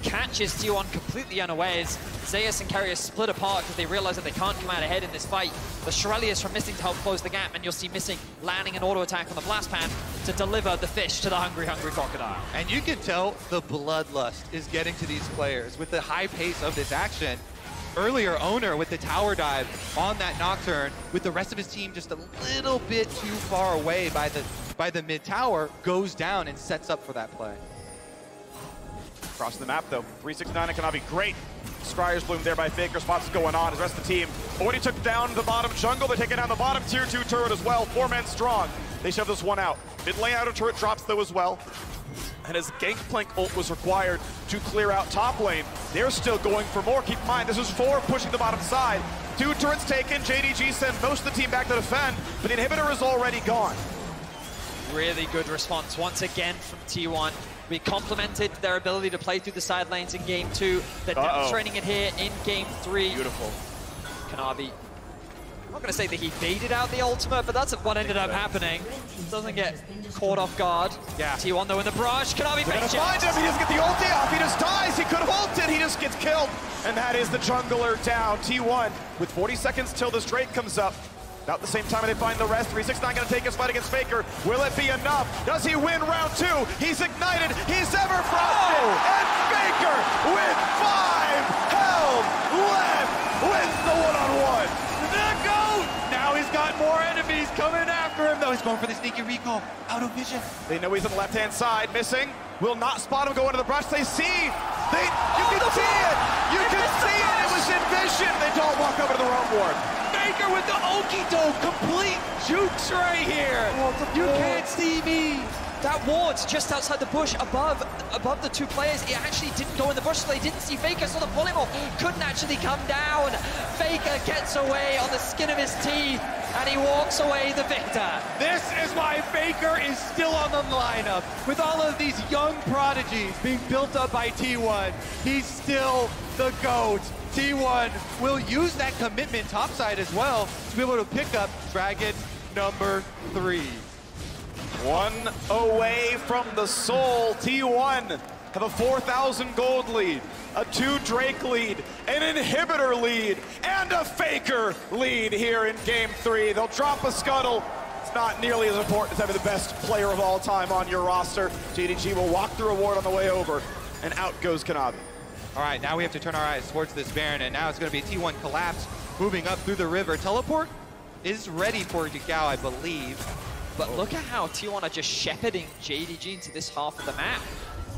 catches T1 completely unawares. Zeus and Keria split apart because they realize that they can't come out ahead in this fight. The Shirelli from Missing to help close the gap, and you'll see Missing landing an auto attack on the blast pan to deliver the fish to the hungry crocodile. And you can tell the bloodlust is getting to these players with the high pace of this action. Earlier, Owner with the tower dive on that Nocturne, with the rest of his team just a little bit too far away by the mid tower, goes down and sets up for that play. Across the map, though, 369 and Kanavi, great. Scryer's Bloom there by Faker, spots going on. His rest of the team already took down the bottom jungle. They're taking down the bottom tier 2 turret as well. 4 men strong. They shove this one out. Mid lane outer turret drops, though, as well. And as Gangplank ult was required to clear out top lane, they're still going for more. Keep in mind, this is 4 pushing the bottom side. 2 turrets taken, JDG sent most of the team back to defend, but the inhibitor is already gone. Really good response once again from T1. We complemented their ability to play through the side lanes in game 2. They're demonstrating it here in game 3. Beautiful. Kanavi, I'm not going to say that he baited out the ultimate, but that's what ended up happening. Doesn't get caught off guard. Yeah. T1 though in the brush. Kanavi They're gonna fakes it. find him. He doesn't get the ulti off. He just dies. He could have ulted. He just gets killed. And that is the jungler down. T1 with 40 seconds till this Drake comes up. About the same time they find the rest. 369 gonna take his fight against Faker. Will it be enough? Does he win round 2? He's ignited. He's ever frosted. And Faker with 5 health left wins the one-on-one. The GOAT! Now he's got more enemies coming after him, though. He's going for the sneaky recall. Out of vision. They know he's on the left-hand side. Missing. Will not spot him go into the brush. They see. You can see it. You can see it. It was in vision. They don't walk over to the wrong ward. Faker with the Okie-doke, complete jukes right here. You can't see me. That ward's just outside the bush above the 2 players. It actually didn't go in the bush, so they didn't see Faker, so the polymorph couldn't actually come down. Faker gets away on the skin of his teeth, and he walks away the victor. This is why Faker is still on the lineup. With all of these young prodigies being built up by T1, he's still the GOAT. T1 will use that commitment topside as well to be able to pick up Dragon number 3. One away from the soul. T1 have a 4,000 gold lead, a 2 Drake lead, an inhibitor lead, and a Faker lead here in game 3. They'll drop a scuttle. It's not nearly as important as having the best player of all time on your roster. JDG will walk the reward on the way over, and out goes Kanavi. All right, now we have to turn our eyes towards this Baron, and now it's going to be a T1 collapse moving up through the river. Teleport is ready for Gagao, I believe. But look at how T1 are just shepherding JDG into this half of the map.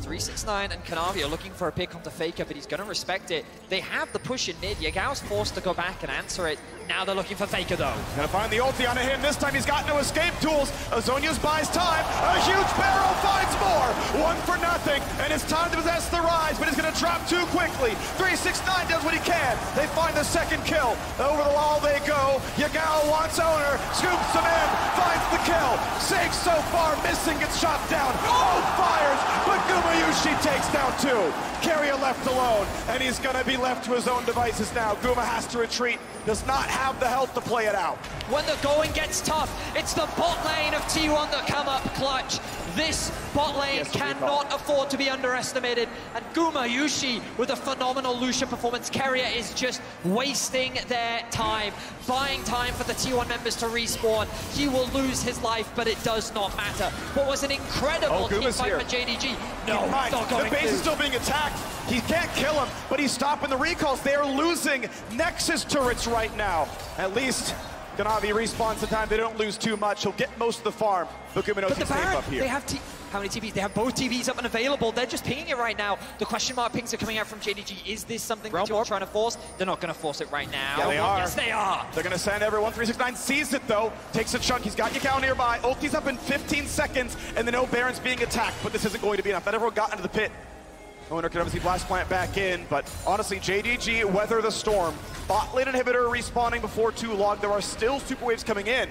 369 and Kanavi are looking for a pick onto Faker, but he's going to respect it. They have the push in mid. Yagao's forced to go back and answer it. Now they're looking for Faker, though. Gonna find the ulti onto him. This time he's got no escape tools. Azonius buys time. A huge barrel finds more. 1 for nothing, and it's time to possess the rise, but he's gonna drop too quickly. 369 does what he can. They find the second kill. Over the wall they go. Yagao wants owner, scoops him in, finds the kill. Sage so far, missing, gets shot down. Oh, fires, but Gumayushi takes down 2. Carrier left alone, and he's gonna be left to his own devices now. Guma has to retreat, does not have the health to play it out. When the going gets tough, it's the bot lane of T1 that come up clutch. This bot lane cannot afford to be underestimated, and Gumayushi with a phenomenal Lucia performance. Carrier is just wasting their time, buying time for the T1 members to respawn. He will lose his life, but it does not matter. What was an incredible team fight for JDG. No, not going the base is still being attacked. He can't kill him, but he's stopping the recalls. They are losing Nexus turrets right now. At least Kanavi respawns the time. They don't lose too much. He'll get most of the farm. But the Baron, up here. They have how many TVs? They have both TVs up and available. They're just pinging it right now. The question mark pings are coming out from JDG. Is this something that you're trying to force? They're not going to force it right now. Yeah, they are. Yes, they are. They're going to send everyone. 369 sees it, though. Takes a chunk. He's got Yagao nearby. Ulti's up in 15 seconds, and the no Baron's being attacked, but this isn't going to be enough. Not everyone got into the pit. Owner can obviously blast plant back in, but honestly, JDG weather the storm. Bot lane inhibitor respawning before too long. There are still super waves coming in.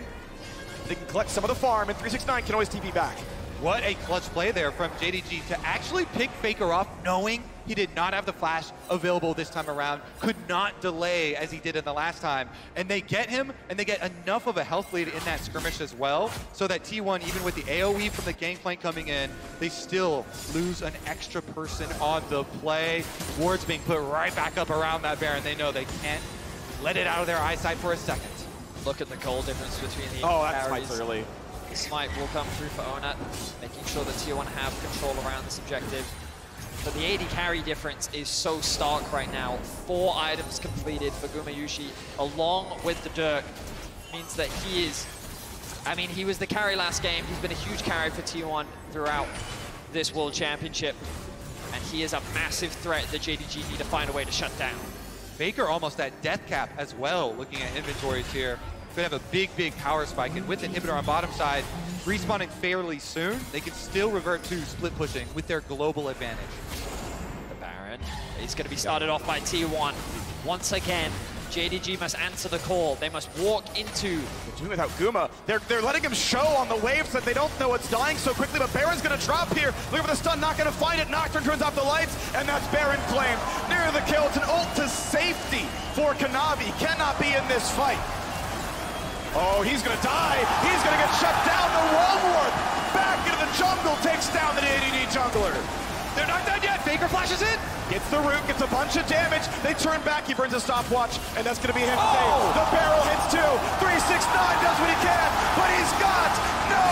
They can collect some of the farm, and 369 can always TP back. What a clutch play there from JDG to actually pick Faker off, knowing he did not have the flash available this time around, could not delay as he did in the last time. And they get him, and they get enough of a health lead in that skirmish as well, so that T1, even with the AoE from the gangplank coming in, they still lose an extra person on the play. Wards being put right back up around that Baron. They know they can't let it out of their eyesight for a second. Look at the goal difference between the that carries. smite's early. The smite will come through for Onat, making sure that T1 have control around this objective. But the AD carry difference is so stark right now. 4 items completed for Gumayushi, along with the Dirk. Means that he is, I mean, he was the carry last game. He's been a huge carry for T1 throughout this World Championship. And he is a massive threat that JDG need to find a way to shut down. Faker almost at death cap as well, looking at inventories here. Could have a big power spike, and with inhibitor on bottom side, respawning fairly soon, they can still revert to split pushing with their global advantage. The Baron is going to be started off by T1. Once again, JDG must answer the call. They must walk into... They're doing without Guma. They're letting him show on the waves that they don't know it's dying so quickly, but Baron's going to drop here. Looking for the stun, not going to find it. Nocturne turns off the lights, and that's Baron claimed. Near the kill, it's an ult to safety for Kanavi. Cannot be in this fight. Oh, he's going to die. He's going to get shut down. The wall ward back into the jungle takes down the JDG jungler. They're not done yet. Faker flashes in. Gets the root, gets a bunch of damage. They turn back. He burns a stopwatch, and that's going to be a hit save. The barrel hits too. 369 does what he can, but he's got no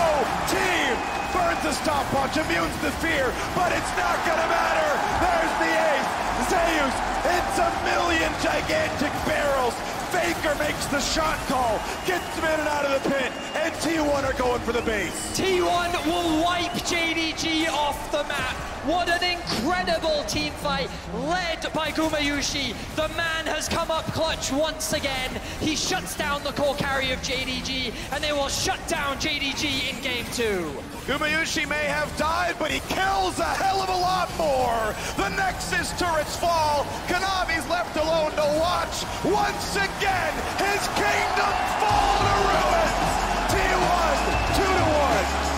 team. Burns the stopwatch, immunes the fear, but it's not going to matter. There's the ace. Zeus, it's a million gigantic barrels. Faker makes the shot call, gets him in and out of the pit, and T1 are going for the base. T1 will wipe JDG off the map. What an incredible team fight, led by Gumayushi. The man has come up clutch once again. He shuts down the core carry of JDG, and they will shut down JDG in game 2. Gumayushi may have died, but he kills a hell of a lot more. The Nexus turrets fall. Kanavi's left alone to watch. Once again, his kingdom fall to ruins. T1, 2-1.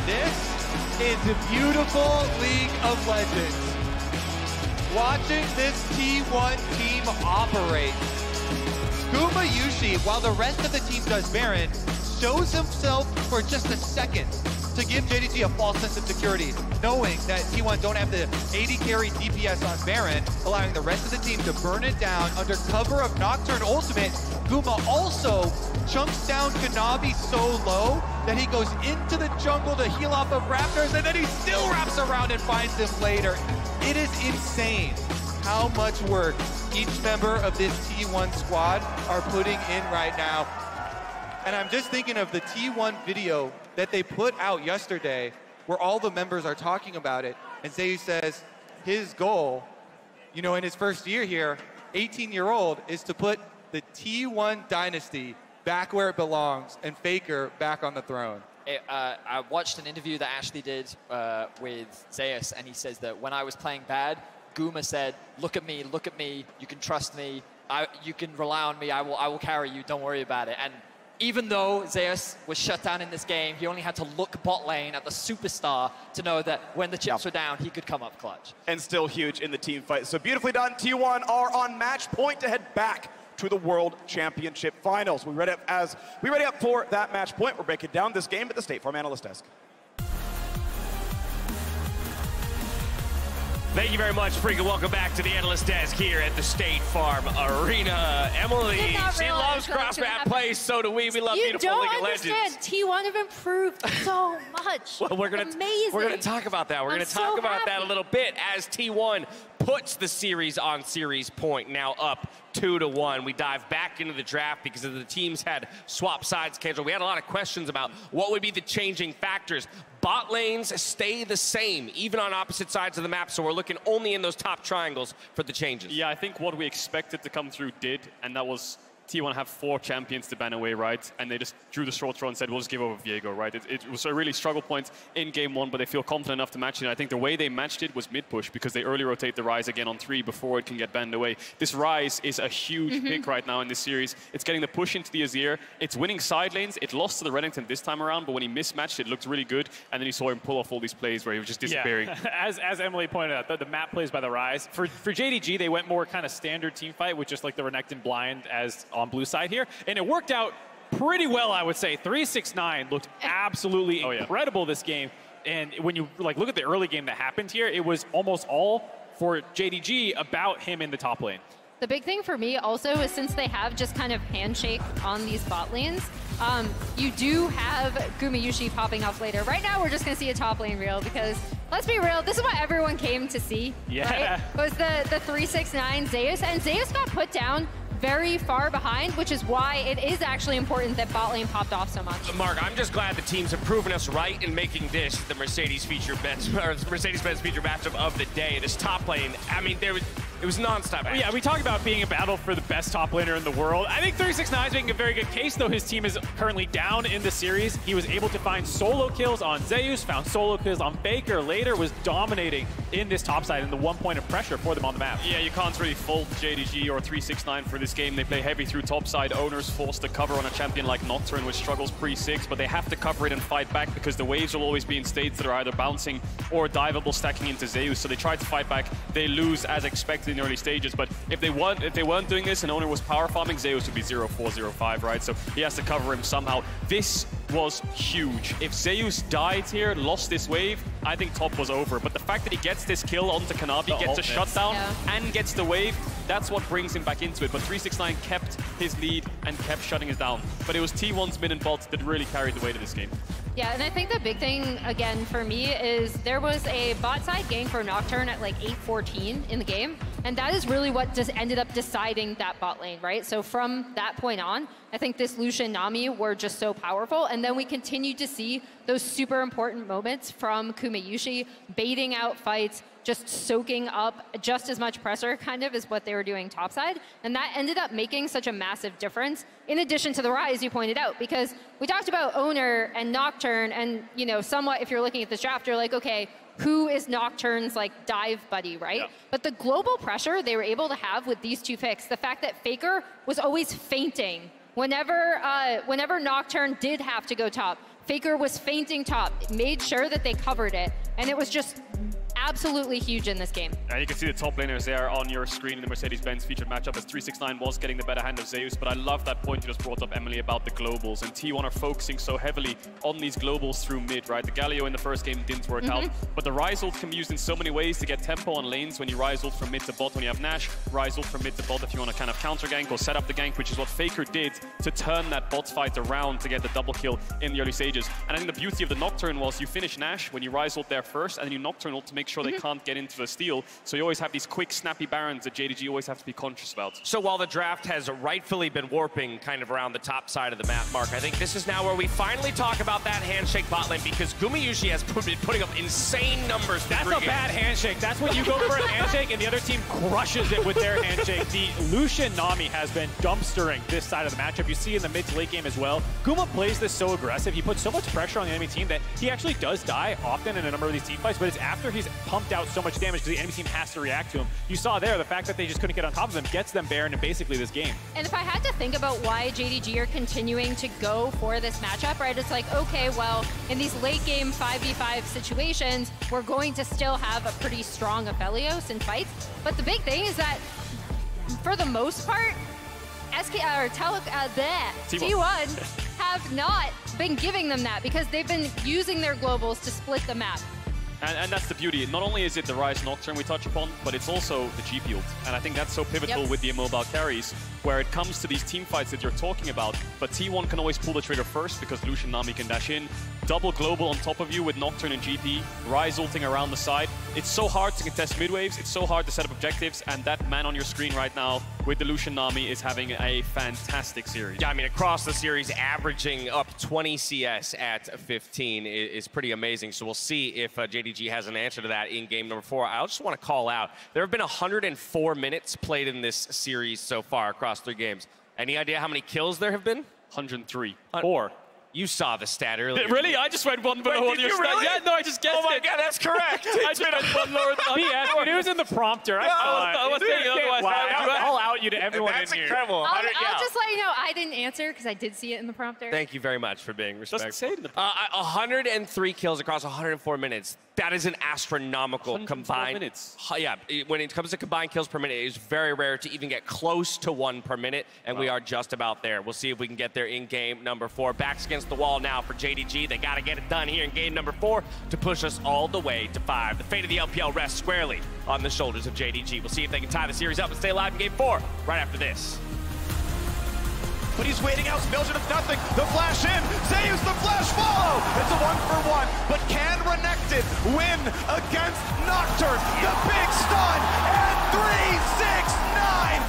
This is the beautiful League of Legends. Watching this T1 team operate Yushi, while the rest of the team does Baron, shows himself for just a second to give JDG a false sense of security, knowing that T1 don't have the AD carry DPS on Baron, allowing the rest of the team to burn it down under cover of Nocturne ultimate. Guma also chunks down Kanavi so low that he goes into the jungle to heal off of Raptors, and then he still wraps around and finds him later. It is insane how much work each member of this T1 squad are putting in right now. And I'm just thinking of the T1 video that they put out yesterday where all the members are talking about it. And Zeus says his goal, you know, in his first year here, 18-year-old, is to put the T1 dynasty back where it belongs and Faker back on the throne. I watched an interview that Ashley did with Zeus, and he says that when I was playing bad, Guma said, look at me, you can trust me, you can rely on me, I will carry you, don't worry about it. And even though Zeus was shut down in this game, he only had to look bot lane at the superstar to know that when the chips were down, he could come up clutch. And still huge in the team fight. So beautifully done. T1 are on match point to head back to the World Championship Finals. We ready up for that match point. We're breaking down this game at the State Farm Analyst Desk. Thank you very much, Freak, and welcome back to the Analyst Desk here at the State Farm Arena. Emily, she loves cross-map plays, so do we. We love beautiful League of Legends. You don't understand. T1 have improved so much. Well, we're gonna talk about that. We're going to talk about that a little bit as T1 puts the series on series point, now up 2-1. We dive back into the draft because the teams had swap sides scheduled. We had a lot of questions about what would be the changing factors. Bot lanes stay the same, even on opposite sides of the map, so we're looking only in those top triangles for the changes. Yeah, I think what we expected to come through did, and that was T1 have 4 champions to ban away, right? And they just drew the short throw and said, we'll just give over Viego, right? It was a really struggle point in game 1, but they feel confident enough to match it. And I think the way they matched it was mid-push, because they early rotate the Ryze again on 3 before it can get banned away. This Ryze is a huge pick right now in this series. It's getting the push into the Azir. It's winning side lanes. It lost to the Reddington this time around, but when he mismatched, it looked really good. And then you saw him pull off all these plays where he was just disappearing. Yeah. As Emily pointed out, the map plays by the Ryze. For JDG, they went more kind of standard team fight with just like the Renekton blind as on blue side here. And it worked out pretty well, I would say. 369 looked absolutely incredible this game. And when you look at the early game that happened here, it was almost all for JDG about him in the top lane. The big thing for me also is since they have just kind of handshake on these bot lanes, you do have Gumayushi popping off later. Right now, we're just going to see a top lane reel because, let's be real, this is what everyone came to see, right? Was the 369 Zeus, and Zeus got put down very far behind, which is why it is actually important that bot lane popped off so much. Mark, I'm just glad the teams have proven us right in making this the Mercedes-Benz feature matchup of the day. This top lane, I mean, it was non-stop action. Yeah, we talk about being a battle for the best top laner in the world. I think 369 is making a very good case, though his team is currently down in the series. He was able to find solo kills on Zeus, found solo kills on Faker, later was dominating in this top side and the 1 point of pressure for them on the map. Yeah, you can't really fault JDG or 369 for this game. They play heavy through top side. Owners forced to cover on a champion like Nocturne, which struggles pre-6, but they have to cover it and fight back because the waves will always be in states that are either bouncing or diveable, stacking into Zeus. So they try to fight back. They lose as expected in early stages, but if they weren't doing this and Owner was power farming, Zeus would be 0-4, 0-5, right? So he has to cover him somehow. This was huge. If Zeus died here, lost this wave, I think top was over. But the fact that he gets this kill onto Kanavi, gets a shutdown, and gets the wave, that's what brings him back into it. But 369 kept his lead and kept shutting it down. But it was T1's mid and bot that really carried the weight of this game. Yeah, and I think the big thing, again, for me is there was a bot side gank for Nocturne at like 8:14 in the game, and that is really what just ended up deciding that bot lane, right? So from that point on, I think this Lucian Nami were just so powerful, and then we continued to see those super important moments from Gumayushi, baiting out fights, just soaking up just as much pressure kind of as what they were doing topside. And that ended up making such a massive difference, in addition to the Ryze you pointed out, because we talked about Owner and Nocturne, and you know, somewhat if you're looking at this draft, you're like, okay, who is Nocturne's like dive buddy, right? Yeah. But the global pressure they were able to have with these two picks, the fact that Faker was always fainting whenever Nocturne did have to go top, Faker was fainting top, made sure that they covered it, and it was just absolutely huge in this game. And you can see the top laners there on your screen in the Mercedes-Benz featured matchup as 369 was getting the better hand of Zeus. But I love that point you just brought up, Emily, about the globals. And T1 are focusing so heavily on these globals through mid, right? The Galio in the first game didn't work out. But the Rise ult can be used in so many ways to get tempo on lanes when you Rise ult from mid to bot when you have Nash. Rise ult from mid to bot if you want to kind of counter gank or set up the gank, which is what Faker did to turn that bot fight around to get the double kill in the early stages. And I think the beauty of the Nocturne was you finish Nash when you Rise ult there first, and then you Nocturne ult to make sure they can't get into the steal. So you always have these quick, snappy Barons that JDG always have to be conscious about. So while the draft has rightfully been warping kind of around the top side of the map, Mark, I think this is now where we finally talk about that handshake bot lane, because Gumayusi has been putting up insane numbers. That's a bad handshake. That's when you go for a handshake and the other team crushes it with their handshake. The Lucian Nami has been dumpstering this side of the matchup. You see in the mid to late game as well. Guma plays this so aggressive. He puts so much pressure on the enemy team that he actually does die often in a number of these team fights, but it's after he's pumped out so much damage because the enemy team has to react to him. You saw there, the fact that they just couldn't get on top of him gets them Baron in basically this game. And if I had to think about why JDG are continuing to go for this matchup, right, it's like, okay, well, in these late game 5v5 situations, we're going to still have a pretty strong Aphelios in fights. But the big thing is that, for the most part, T1 have not been giving them that because they've been using their globals to split the map. And that's the beauty. Not only is it the Rise Nocturne we touch upon, but it's also the GP ult. And I think that's so pivotal with the immobile carries, where it comes to these team fights that you're talking about. But T1 can always pull the trigger first because Lucian Nami can dash in. Double global on top of you with Nocturne and GP. Rise ulting around the side. It's so hard to contest mid waves. It's so hard to set up objectives. And that man on your screen right now with the Lucian Nami is having a fantastic series. Yeah, I mean, across the series, averaging up 20 CS at 15 is pretty amazing. So we'll see if JDG has an answer to that in game number 4. I just want to call out, there have been 104 minutes played in this series so far across 3 games. Any idea how many kills there have been? 103. 4. You saw the stat earlier. Really? I just went one below on your stat. Really? Yeah, no, I just guessed it. Oh my god, that's correct. I just went one lower than it was in the prompter. I was thinking otherwise. I'll out you to everyone that's in here. Incredible. I'll just let you know, I didn't answer because I did see it in the prompter. Thank you very much for being respectful. Doesn't say it in the 103 kills across 104 minutes. That is an astronomical combined minutes. Yeah, when it comes to combined kills per minute, it is very rare to even get close to 1 per minute, and we are just about there. We'll see if we can get there in game number 4. Backs against the wall now for JDG. They got to get it done here in game number 4 to push us all the way to 5. The fate of the LPL rests squarely on the shoulders of JDG. We'll see if they can tie the series up and stay alive in game 4 right after this. But he's waiting out, spills it of nothing. The flash in, Zeus, the flash follow. It's a 1-for-1, but can Renekton win against Nocturne? The big stun, and 369.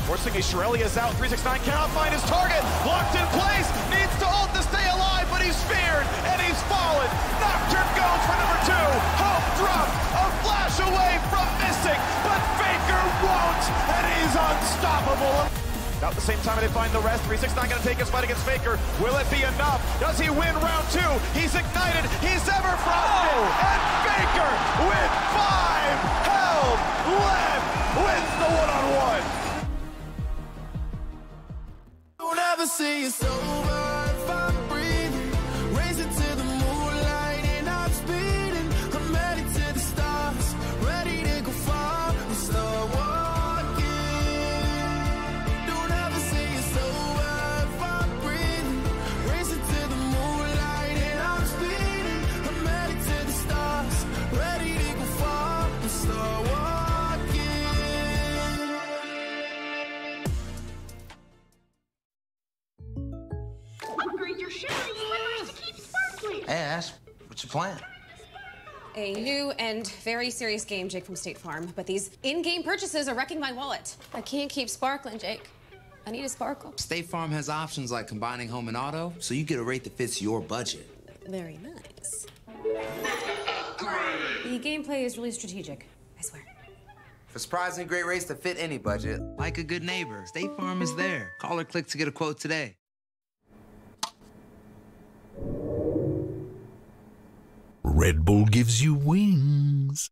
Forcing a Shirelia's out, 369 cannot find his target. Locked in place, needs to ult to stay alive, but he's feared, and he's fallen. Nocturne goes for number 2. Hope drop, a flash away from missing, but Faker won't, and he's unstoppable. About the same time they find the rest. 369 going to take his fight against Faker. Will it be enough? Does he win round 2? He's ignited. He's ever frosted. And Faker with 5 health left wins the one-on-one. Don't ever see it's over if I'm breathing. Racing to the moonlight and I'm speeding. I'm headed to the stars, ready to go far and start walking. Hey, Ash, what's your plan? A new and very serious game, Jake from State Farm, but these in-game purchases are wrecking my wallet. I can't keep sparkling, Jake. I need a sparkle. State Farm has options like combining home and auto, so you get a rate that fits your budget. Very nice. The gameplay is really strategic, I swear. For surprisingly great rates that fit any budget, like a good neighbor, State Farm is there. Call or click to get a quote today. Red Bull gives you wings.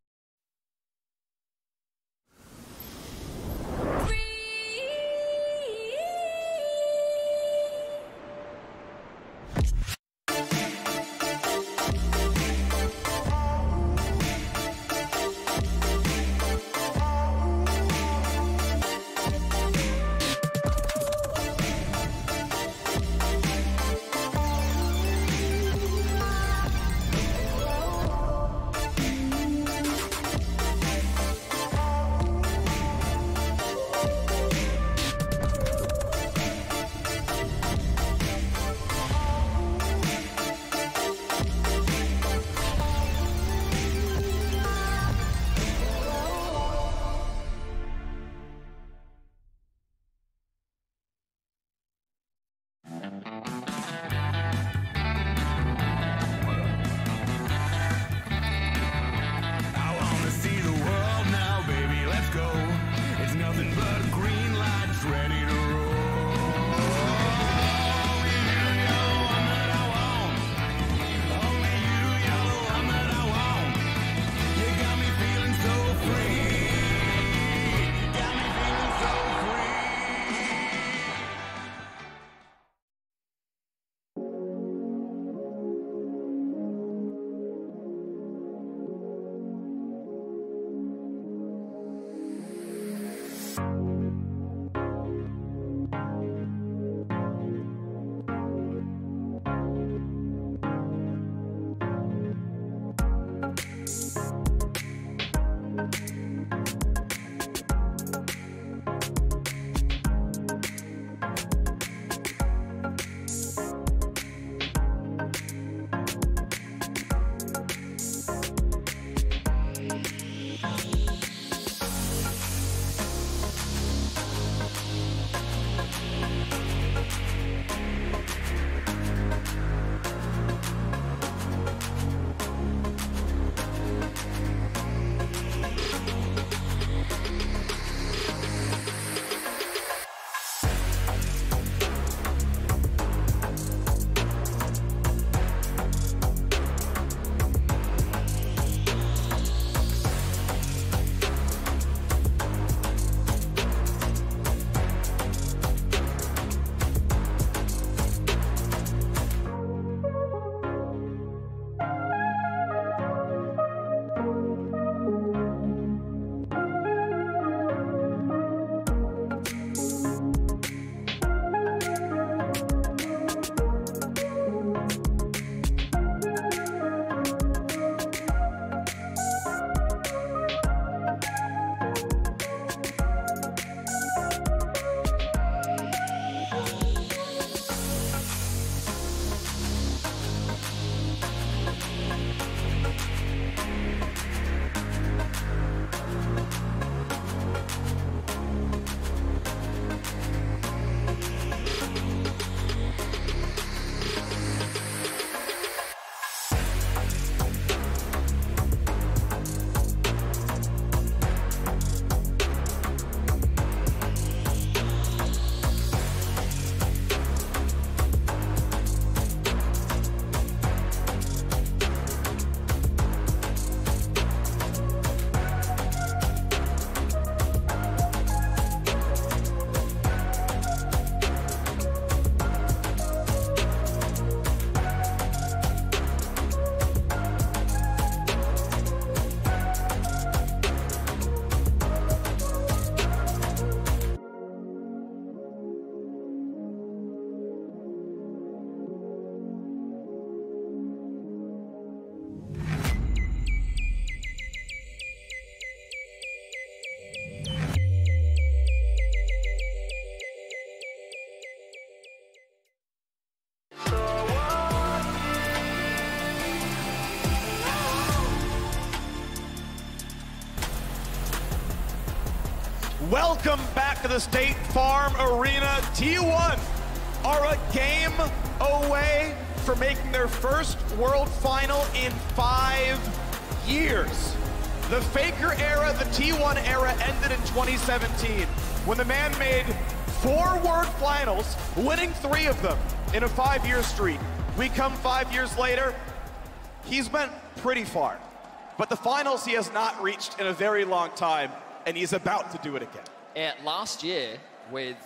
Welcome back to the State Farm Arena. T1 are a game away from making their first World Final in 5 years. The Faker era, the T1 era ended in 2017 when the man made 4 World Finals, winning 3 of them in a 5-year streak. We come 5 years later, he's went pretty far, but the finals he has not reached in a very long time, and he's about to do it again. Yeah, last year, with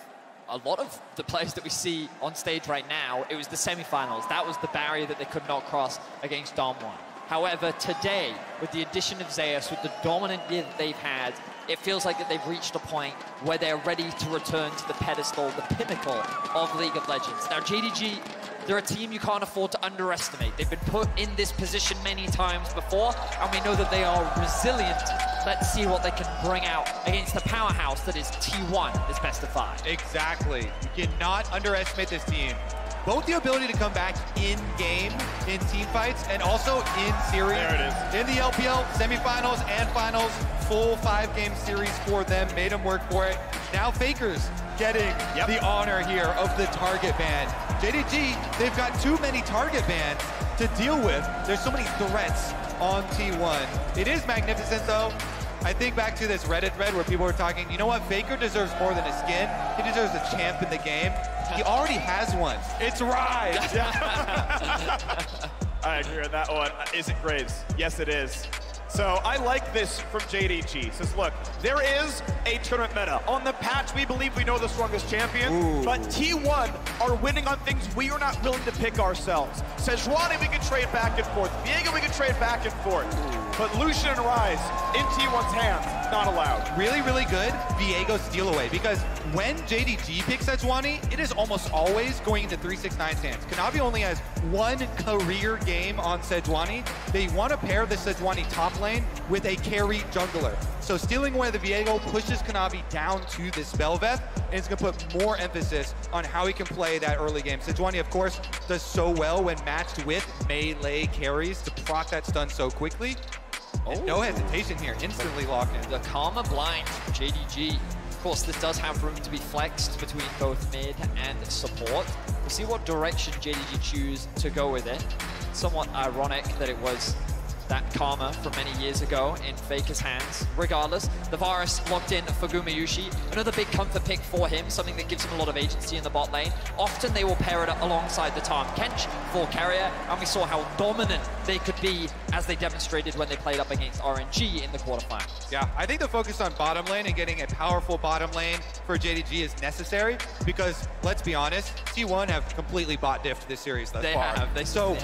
a lot of the players that we see on stage right now, it was the semifinals. That was the barrier that they could not cross against Dom1. However, today, with the addition of Zeus, with the dominant year that they've had, it feels like that they've reached a point where they're ready to return to the pedestal, the pinnacle of League of Legends. Now, JDG, they're a team you can't afford to underestimate. They've been put in this position many times before, and we know that they are resilient. Let's see what they can bring out against the powerhouse that is T1, this best of 5. Exactly. You cannot underestimate this team. Both the ability to come back in-game, in team fights, and also in series. There it is. In the LPL, semifinals and finals, full 5-game series for them, made them work for it. Now Faker's getting the honor here of the target ban. JDG, they've got too many target bans to deal with. There's so many threats on T1. It is magnificent though. I think back to this Reddit thread where people were talking, you know what, Faker deserves more than a skin. He deserves a champ in the game. He already has one. It's Rise. I agree on that one. Is it Graves? Yes, it is. So I like this from JDG. Says, look, there is a tournament meta. On the patch, we believe we know the strongest champion, but T1 are winning on things we are not willing to pick ourselves. Sejuani, we can trade back and forth. Viego, we can trade back and forth. But Lucian and Rise in T1's hands, not allowed. Really, really good Viego steal away, because when JDG picks Sejuani, it is almost always going into 369's hands. Kanavi only has 1 career game on Sejuani. They want to pair the Sejuani top lane with a carry jungler. So stealing away the Viego pushes Kanavi down to this Belveth, and it's going to put more emphasis on how he can play that early game. Sejuani, of course, does so well when matched with melee carries to proc that stun so quickly. And no hesitation here, instantly lock in. The Karma blind from JDG. Of course, this does have room to be flexed between both mid and support. We'll see what direction JDG choose to go with it. Somewhat ironic that it was that Karma from many years ago in Faker's hands. Regardless, the Varus locked in for Gumayushi. Another big comfort pick for him, something that gives him a lot of agency in the bot lane. Often they will pair it alongside the Tahm Kench for carrier, and we saw how dominant they could be as they demonstrated when they played up against RNG in the quarterfinals. Yeah, I think the focus on bottom lane and getting a powerful bottom lane for JDG is necessary because, let's be honest, T1 have completely bot diffed this series thus far. So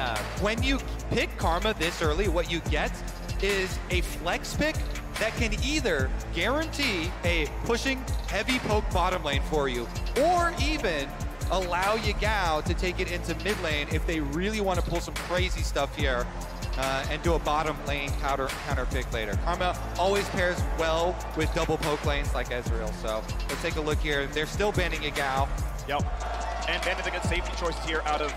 when you pick Karma this early, what you get is a flex pick that can either guarantee a pushing heavy poke bottom lane for you, or even allow Yagao to take it into mid lane if they really want to pull some crazy stuff here and do a bottom lane counter pick later. Karma always pairs well with double poke lanes like Ezreal, so let's take a look here. They're still banning Yagao. Yep, and banning the good safety choices here out of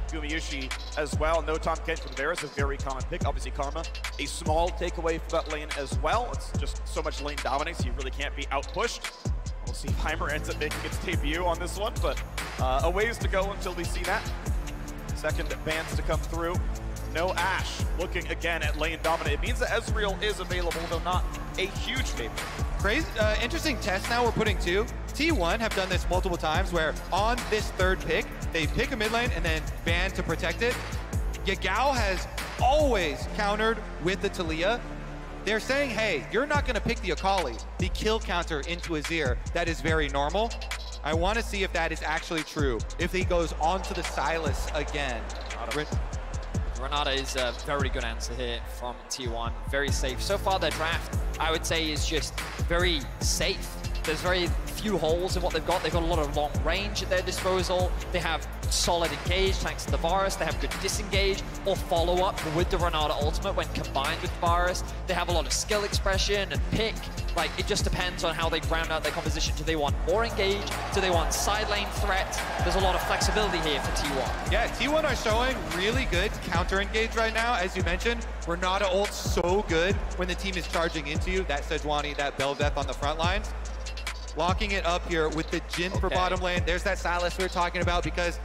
Gumayushi as well. No Tahm Kench from Varus, a very common pick. Obviously Karma, a small takeaway for that lane as well. It's just so much lane dominance, you really can't be out-pushed. We'll see if Heimer ends up making its debut on this one, but a ways to go until we see that. Second bans to come through. No Ashe, looking again at lane dominant. It means that Ezreal is available, though not a huge favorite. Crazy, interesting test now we're putting too. T1 have done this multiple times where on this third pick, they pick a mid lane and then ban to protect it. Yagao has always countered with the Taliyah. They're saying, hey, you're not going to pick the Akali, the kill counter into Azir. That is very normal. I want to see if that is actually true. If he goes onto the Sylas again. Renata is a very good answer here from T1. Very safe. So far, their draft, I would say, is just very safe. there's very few holes in what they've got. They've got a lot of long range at their disposal. They have solid engage thanks to the Varus. They have good disengage or follow-up with the Renata ultimate when combined with Varus. They have a lot of skill expression and pick. Like, it just depends on how they round out their composition. Do they want more engage? Do they want side lane threat? There's a lot of flexibility here for T1. Yeah, T1 are showing really good counter engage right now. As you mentioned, Renata ult's so good when the team is charging into you. That Sejuani, that Bel'Veth on the front lines. Locking it up here with the Jhin for bottom lane. There's that Sylas we were talking about, because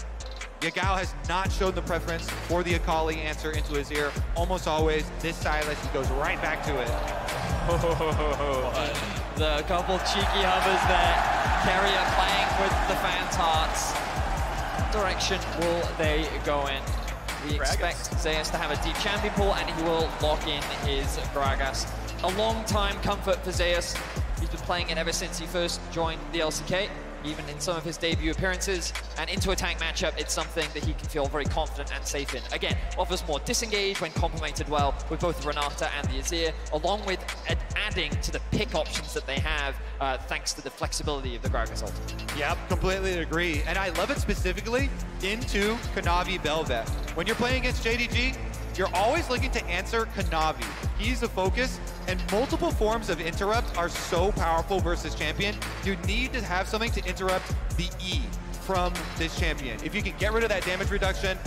Yagao has not shown the preference for the Akali answer into his ear. Almost always, this Sylas, he goes right back to it. The couple cheeky hovers there. Carrier playing with the fans' hearts. What direction will they go in? We expect Zeus to have a deep champion pool, and he will lock in his Gragas. A long-time comfort for Zeus. He's been playing it ever since he first joined the LCK, even in some of his debut appearances. And into a tank matchup, it's something that he can feel very confident and safe in. Again, offers more disengage when complemented well with both Renata and the Azir, along with adding to the pick options that they have, thanks to the flexibility of the Gragas ult. Yep, completely agree. And I love it specifically into Kanavi Bel'Veth. When you're playing against JDG, you're always looking to answer Kanavi. He's the focus, and multiple forms of interrupt are so powerful versus champion. You need to have something to interrupt the E from this champion. If you can get rid of that damage reduction,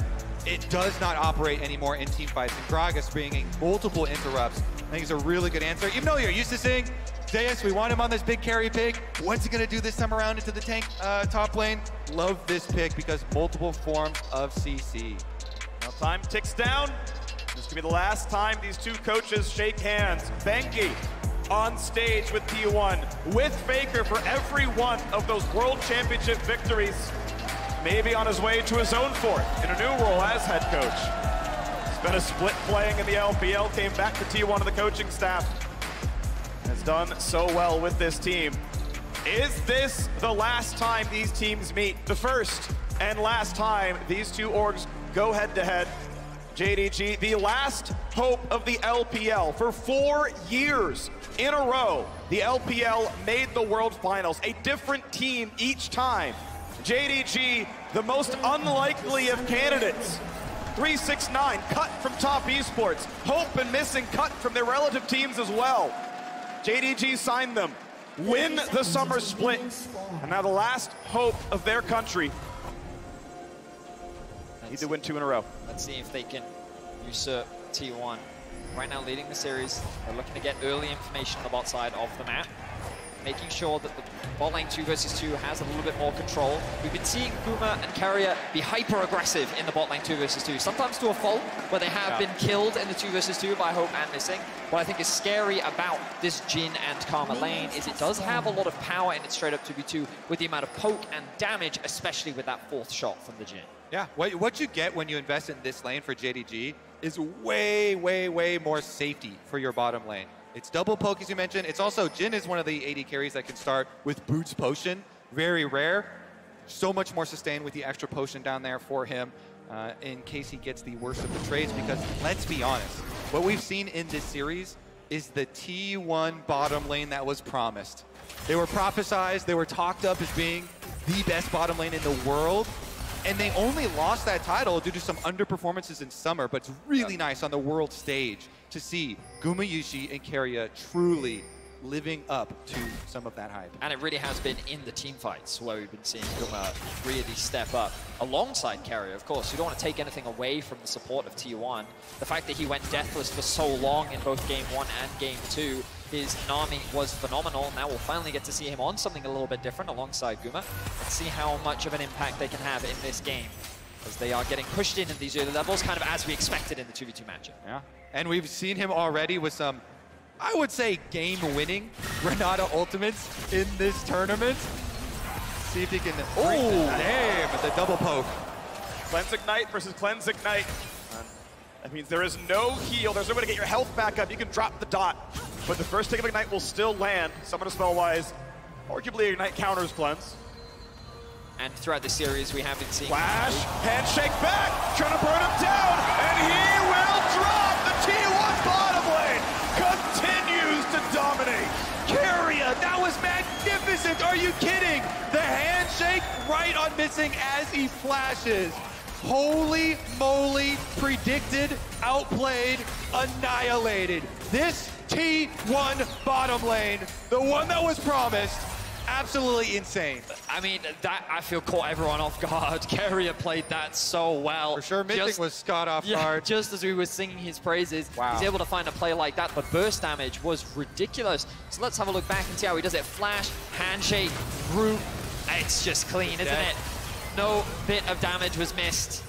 it does not operate anymore in team fights. And Gragas bringing multiple interrupts, I think is a really good answer. Even though you're used to seeing Zeus, we want him on this big carry pick. What's he gonna do this time around into the tank top lane? Love this pick because multiple forms of CC. Now time ticks down. This could be the last time these two coaches shake hands. Bengi on stage with T1, with Faker for every one of those World Championship victories. Maybe on his way to his own fourth in a new role as head coach. It's been a split playing in the LPL, came back to T1 of the coaching staff. Has done so well with this team. Is this the last time these teams meet? The first and last time these two orgs go head to head. JDG, the last hope of the LPL. For 4 years in a row, the LPL made the World Finals. A different team each time. JDG, the most unlikely of candidates. 369 cut from Top Esports. Hope and Missing cut from their relative teams as well. JDG signed them, win the summer split, and now the last hope of their country. Need to win 2 in a row. Let's see if they can usurp T1. Right now leading the series. They're looking to get early information on the bot side of the map, making sure that the bot lane 2 versus 2 has a little bit more control. We've been seeing Puma and Carrier be hyper-aggressive in the bot lane 2 versus 2, sometimes to a fault, where they have been killed in the 2 versus 2 by Hope and Missing. What I think is scary about this Jhin and Karma lane is it does have a lot of power in its straight-up 2v2 with the amount of poke and damage, especially with that 4th shot from the Jhin. Yeah, what you get when you invest in this lane for JDG is way, way, way more safety for your bottom lane. It's double poke, as you mentioned. It's also, Jhin is one of the AD carries that can start with Boots Potion. Very rare. So much more sustain with the extra potion down there for him in case he gets the worst of the trades, because let's be honest, what we've seen in this series is the T1 bottom lane that was promised. They were prophesized, they were talked up as being the best bottom lane in the world, and they only lost that title due to some underperformances in summer, but it's really nice on the world stage to see Gumayushi and Carrier truly living up to some of that hype. And it really has been in the team fights where we've been seeing Guma really step up alongside Carrier, of course. You don't want to take anything away from the support of T1. The fact that he went deathless for so long in both Game 1 and Game 2, his Nami was phenomenal. Now we'll finally get to see him on something a little bit different alongside Guma and see how much of an impact they can have in this game, as they are getting pushed in these early levels, kind of as we expected in the 2v2 matchup. Yeah, and we've seen him already with some, I would say, game-winning Renata ultimates in this tournament. See if he can... Oh, damn, the double poke. Cleanse Ignite versus Cleanse Ignite. That means there is no heal. There's no way to get your health back up. You can drop the dot, but the first take of Ignite will still land. Summon a spell-wise, arguably Ignite counters Cleanse. And throughout the series, we have been seeing... Flash, handshake back, trying to burn him down, and he will drop the T1 bottom lane. Continues to dominate. Carrier, that was magnificent you kidding? The handshake right on missing as he flashes. Holy moly, predicted, outplayed, annihilated. This T1 bottom lane, the one that was promised, absolutely insane. I mean, that I feel caught everyone off guard. Keria played that so well. For sure, Mythic was caught off guard. Just as we were singing his praises, wow. He's able to find a play like that. The burst damage was ridiculous. So let's have a look back and see how he does it. Flash, handshake, root. It's just clean, isn't it? No bit of damage was missed.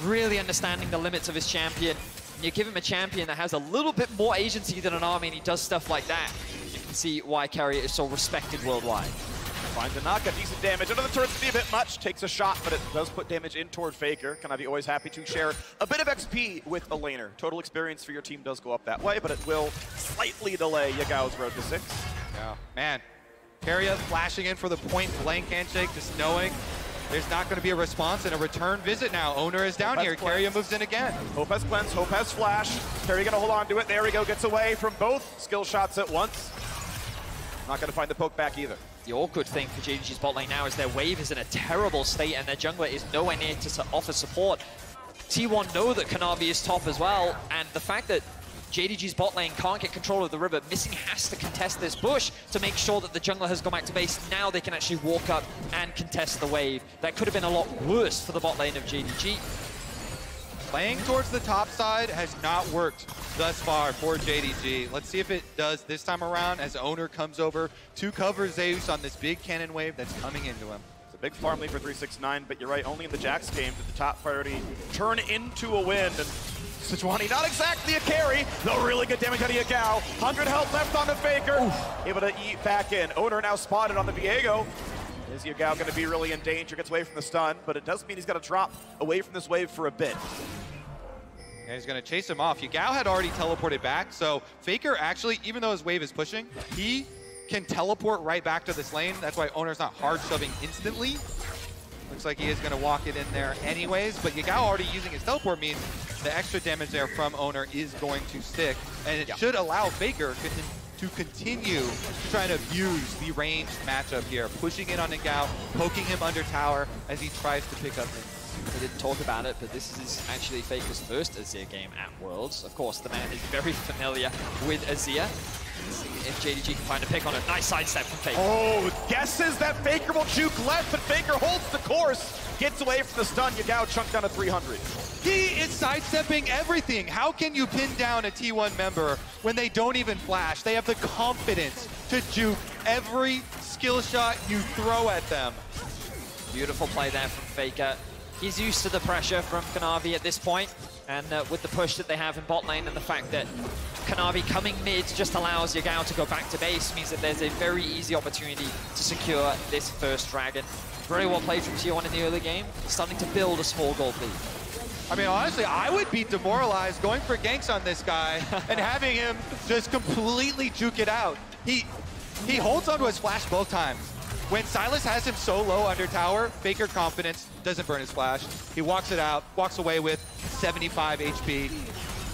Really understanding the limits of his champion. And you give him a champion that has a little bit more agency than an army, and he does stuff like that. You can see why Keria is so respected worldwide. Finds a knock, decent damage. Under the turret's be a bit much, takes a shot, but it does put damage in toward Faker. Kanavi always happy to share a bit of XP with a laner. Total experience for your team does go up that way, but it will slightly delay Yagao's road to 6. Yeah, man. Keria flashing in for the point blank handshake, just knowing there's not going to be a response and a return visit now. Owner is down here. Keria moves in again. Hope has cleanse, Hope has flash. Keria going to hold on to it. There we go, gets away from both skill shots at once. Not going to find the poke back either. The awkward thing for JDG's bot lane now is their wave is in a terrible state and their jungler is nowhere near to offer support. T1 know that Kanavi is top as well, and the fact that JDG's bot lane can't get control of the river, Missing has to contest this bush to make sure that the jungler has gone back to base. Now they can actually walk up and contest the wave. That could have been a lot worse for the bot lane of JDG. Playing towards the top side has not worked thus far for JDG. Let's see if it does this time around as Owner comes over to cover Zeus on this big cannon wave that's coming into him. It's a big farm lead for 369, but you're right, only in the Jax game did the top priority turn into a win. And Sejuani, not exactly a carry, though really good damage out of Yagao. 100 health left on the Faker, able to eat back in. Owner now spotted on the Viego. Is Yagao going to be really in danger? Gets away from the stun, but it does mean he's got to drop away from this wave for a bit. And he's going to chase him off. Yagao had already teleported back, so Faker actually, even though his wave is pushing, he can teleport right back to this lane. That's why Owner's not hard shoving instantly. Looks like he is going to walk it in there anyways, but Yagao already using his teleport means the extra damage there from Owner is going to stick, and it should allow Faker to continue trying to abuse the ranged matchup here, pushing in on Yagao, poking him under tower as he tries to pick up things. We didn't talk about it, but this is actually Faker's first Azir game at Worlds. Of course, the man is very familiar with Azir. Let's see if JDG can find a pick on a nice sidestep from Faker. Oh, guesses that Faker will juke left, but Faker holds the course. Gets away from the stun. Yagao chunked down to 300. He is sidestepping everything. How can you pin down a T1 member when they don't even flash? They have the confidence to juke every skill shot you throw at them. Beautiful play there from Faker. He's used to the pressure from Kanavi at this point, and with the push that they have in bot lane and the fact that Kanavi coming mid just allows Yagao to go back to base means that there's a very easy opportunity to secure this first dragon. Very well played from T1 in the early game, starting to build a small gold lead. I mean, honestly, I would be demoralized going for ganks on this guy and having him just completely juke it out. He holds onto his flash both times. When Sylas has him so low under tower, Faker confidence, doesn't burn his flash. He walks it out, walks away with 75 HP,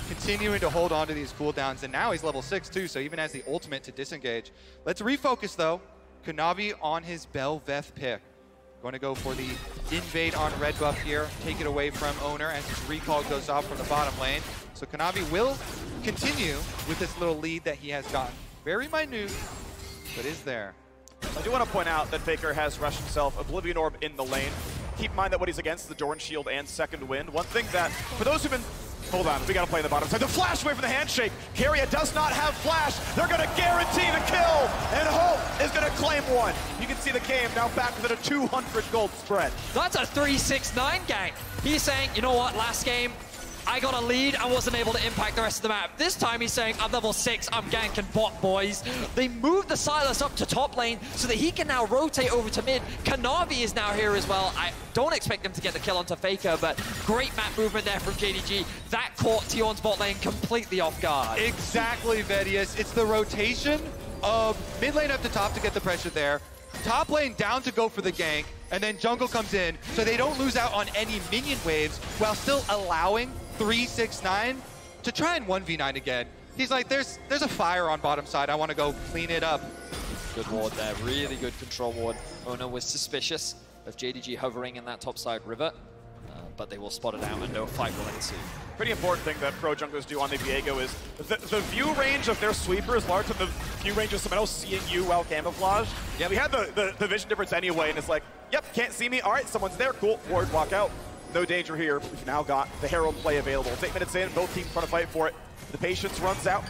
continuing to hold on to these cooldowns, and now he's level 6 too, so even has the ultimate to disengage. Let's refocus though. Kanavi on his Bel'Veth pick. Going to go for the invade on red buff here, take it away from Owner as his recall goes off from the bottom lane. So Kanavi will continue with this little lead that he has gotten. Very minute, but is there. I do want to point out that Faker has rushed himself Oblivion Orb in the lane. Keep in mind that what he's against is the Dorn Shield and Second Wind. One thing that, for those who've been... Hold on, we got to play the bottom side. The flash away from the handshake. Keria does not have flash. They're going to guarantee the kill, and Hope is going to claim one. You can see the game now back within a 200 gold spread. That's a 3-6-9 gank. He's saying, you know what, last game, I got a lead, I wasn't able to impact the rest of the map. This time he's saying, I'm level 6, I'm ganking bot, boys. They moved the Sylas up to top lane so that he can now rotate over to mid. Kanavi is now here as well. I don't expect him to get the kill onto Faker, but great map movement there from JDG. That caught T1's bot lane completely off guard. Exactly, Vedius. It's the rotation of mid lane up to top to get the pressure there. Top lane down to go for the gank, and then jungle comes in so they don't lose out on any minion waves while still allowing 369 to try and 1v9 again. He's like, there's a fire on bottom side. I want to go clean it up. good ward there. Really good control ward. Ona was suspicious of JDG hovering in that topside river, but they will spot it out and no fight will ensue. Pretty important thing that pro junglers do on the Viego is the view range of their sweeper is larger than the view range of someone else seeing you while camouflage. Yeah, we had the vision difference anyway, and it's like, yep, can't see me. All right, someone's there. Cool. Ward, walk out. No danger here. We've now got the Herald play available. It's 8 minutes in. Both teams trying to fight for it. The patience runs out.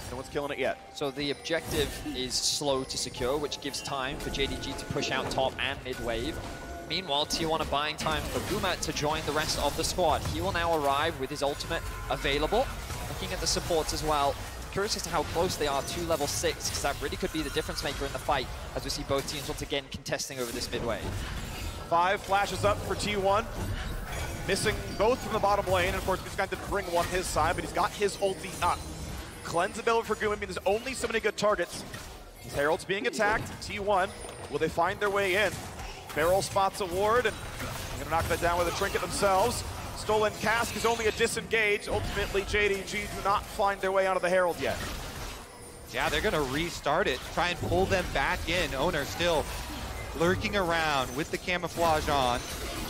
No one's killing it yet. So the objective is slow to secure, which gives time for JDG to push out top and mid wave. Meanwhile, T1 are buying time for Guma to join the rest of the squad. He will now arrive with his ultimate available. Looking at the supports as well. Curious as to how close they are to level 6, because that really could be the difference maker in the fight, as we see both teams once again contesting over this mid wave. 5 flashes up for T1. Missing both from the bottom lane. And of course, he's going to bring one his side, but he's got his ulti up. Cleanse ability for Guma means there's only so many good targets. His Herald's being attacked. T1, will they find their way in? Barrel spots a ward, and they're gonna knock that down with a trinket themselves. Stolen cask is only a disengage. Ultimately, JDG do not find their way out of the Herald yet. Yeah, they're gonna restart it, try and pull them back in. Owner still lurking around with the camouflage on.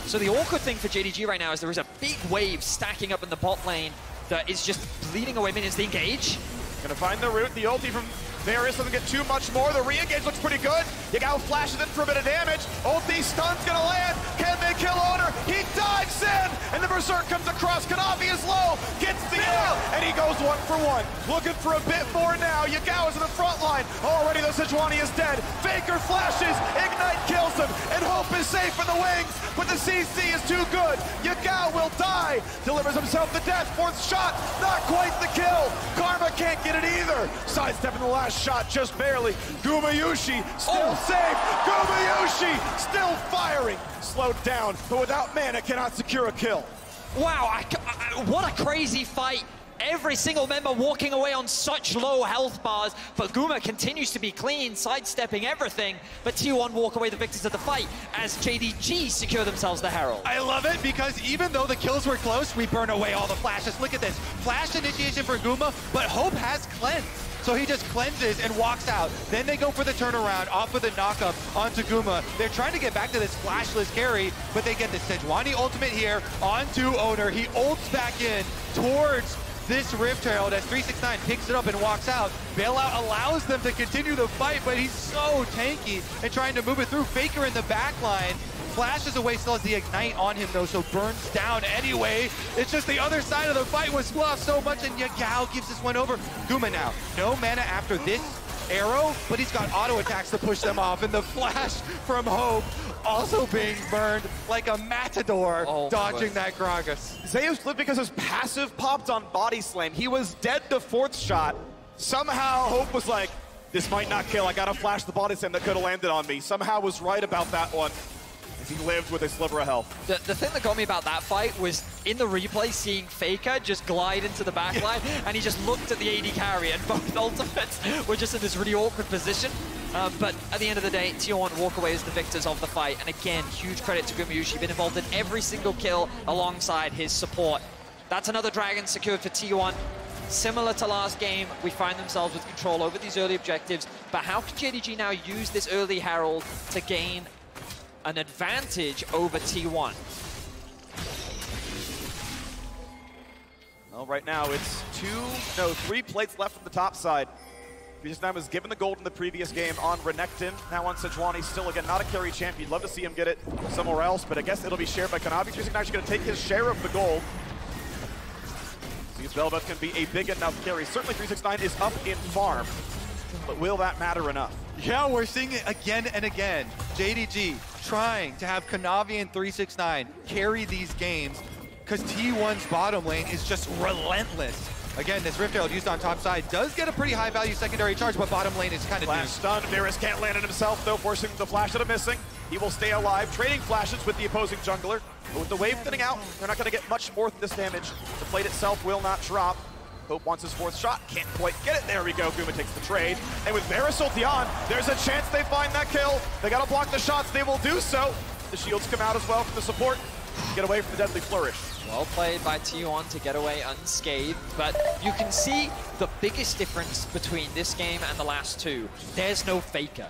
So the awkward thing for JDG right now is there is a big wave stacking up in the bot lane that is just bleeding away minions. They engage. Gonna find the root. The ulti from Varus doesn't get too much more. The re-engage looks pretty good. Yagao flashes in for a bit of damage. Ulti stun's gonna land. Can they kill Owner? He dives in, and the Berserk comes across. Kanavi is low, gets the ult, and he goes 1 for 1. Looking for a bit more now. Yagao is in the front line. Already the Sejuani is dead. Faker flashes, Ignite kills him, and Hope is safe in the wings, but the CC is too good. Yagao will die. Delivers himself the death. 4th shot, not quite the kill. Karma can't get it either. Sidestepping the last shot just barely. Gumayushi still safe. Gumayushi still firing. Slowed down, but without mana cannot secure a kill. Wow, what a crazy fight. Every single member walking away on such low health bars, but Guma continues to be clean, sidestepping everything, but T1 walk away the victors of the fight as JDG secure themselves the Herald. I love it because even though the kills were close, we burn away all the flashes. Look at this. Flash initiation for Guma, but Hope has cleansed. So he just cleanses and walks out. Then they go for the turnaround off of the knockup onto Guma. They're trying to get back to this flashless carry, but they get the Sejuani ultimate here onto Owner. He ults back in towards this Rift Herald as 369 picks it up and walks out. Bailout allows them to continue the fight, but he's so tanky and trying to move it through. Faker in the back line. Flashes away, still has the Ignite on him though, so burns down anyway. It's just the other side of the fight was fluffed so much, and Yagao gives this one over. Guma now, no mana after this arrow, but he's got auto attacks to push them off, and the flash from Hope also being burned like a matador, dodging that Gragas. Zeus lived because his passive popped on body slam. He was dead the 4th shot. Somehow Hope was like, this might not kill. I gotta flash the body slam that could have landed on me. Somehow was right about that one. He lived with a sliver of health. The thing that got me about that fight was in the replay seeing Faker just glide into the backline and he just looked at the AD carry and both ultimates were just in this really awkward position. But at the end of the day, T1 walk away as the victors of the fight. And again, huge credit to Gumayushi, been involved in every single kill alongside his support. That's another dragon secured for T1. Similar to last game, we find themselves with control over these early objectives. But how can JDG now use this early Herald to gain an advantage over T1? Well, right now it's 3 plates left on the top side. Vietnam was given the gold in the previous game on Renekton. Now on Sejuani, still again not a carry champ. You'd love to see him get it somewhere else, but I guess it'll be shared by Kanavi. Vietnam's actually going to take his share of the gold. These Velvet can be a big enough carry. Certainly 369 is up in farm, but will that matter enough? Yeah, we're seeing it again and again. JDG trying to have Kanavi and 369 carry these games because T1's bottom lane is just relentless. Again, this Rift Herald used on top side does get a pretty high value secondary charge, but bottom lane is kind of flash stun. Varus can't land it himself though, forcing the flash that are missing. He will stay alive, trading flashes with the opposing jungler. But with the wave thinning out, they're not going to get much more than this damage. The plate itself will not drop. Hope wants his 4th shot, can't quite get it. There we go, Guma takes the trade. And with Varus ulti on, there's a chance they find that kill. They gotta block the shots, they will do so. The shields come out as well from the support. get away from the deadly flourish. Well played by T1 to get away unscathed, but you can see the biggest difference between this game and the last two. There's no Faker.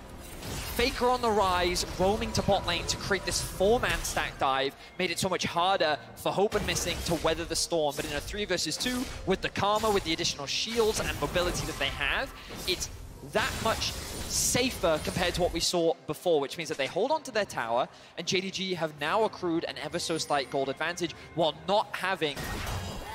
Faker on the rise, roaming to bot lane to create this 4-man stack dive, made it so much harder for Hope and Missing to weather the storm. But in a 3 versus 2, with the Karma, with the additional shields and mobility that they have, it's that much safer compared to what we saw before, which means that they hold on to their tower, and JDG have now accrued an ever so slight gold advantage while not having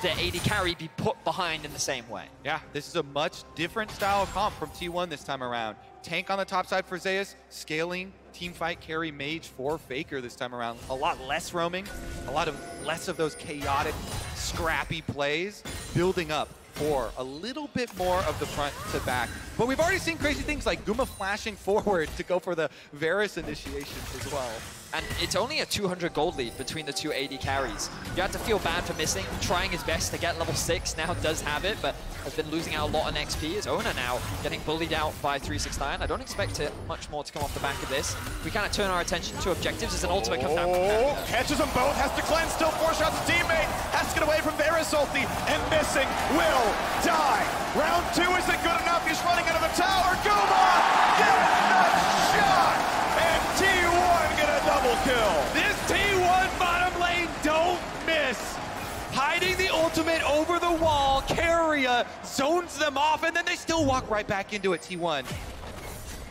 their AD carry be put behind in the same way. Yeah, this is a much different style of comp from T1 this time around. Tank on the top side for Zeus, scaling teamfight carry mage for Faker this time around. A lot less roaming, less of those chaotic, scrappy plays, building up for a little bit more of the front to back. But we've already seen crazy things like Guma flashing forward to go for the Varus initiations as well. And it's only a 200 gold lead between the two AD carries. You have to feel bad for Missing, trying his best to get level 6, now does have it, but has been losing out a lot on XP. Is Ona now getting bullied out by 369. I don't expect much more to come off the back of this. We kind of turn our attention to objectives as an ultimate comes down. Catches them both, has to cleanse, still 4 shots his teammate, has to get away from Varus ulti, and Missing will die. Round 2 isn't good enough, he's running into the tower. Guma gets the shot, and T1 get a double kill. This T1 bottom lane don't miss. Hiding the ultimate over the wall, Keria zones them off, and then they still walk right back into it, T1.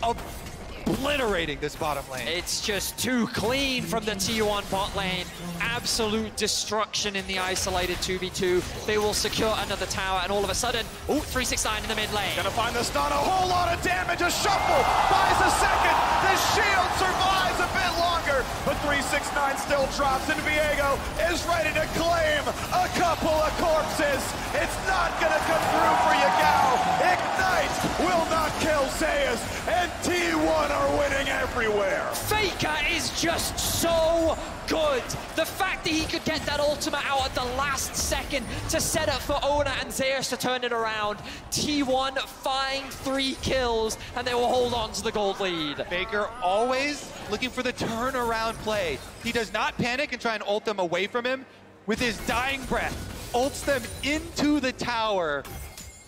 Obliterating this bottom lane. It's just too clean from the T1 bot lane. Absolute destruction in the isolated 2v2. They will secure another tower, and all of a sudden, 369 in the mid lane. Gonna find the stun, a whole lot of damage, a shuffle, buys a second, the shield survives a bit longer, but 369 still drops, and Viego is ready to claim a couple of corpses. It's not gonna come through for Yagao. Ignite will not kill Zeus, and T1 are winning everywhere. Faker is just so good. The fact that he could get that ultimate out at the last second to set up for Ona and Zeus to turn it around. T1 find 3 kills, and they will hold on to the gold lead. Faker always looking for the turnaround play. He does not panic and try and ult them away from him. With his dying breath, ults them into the tower.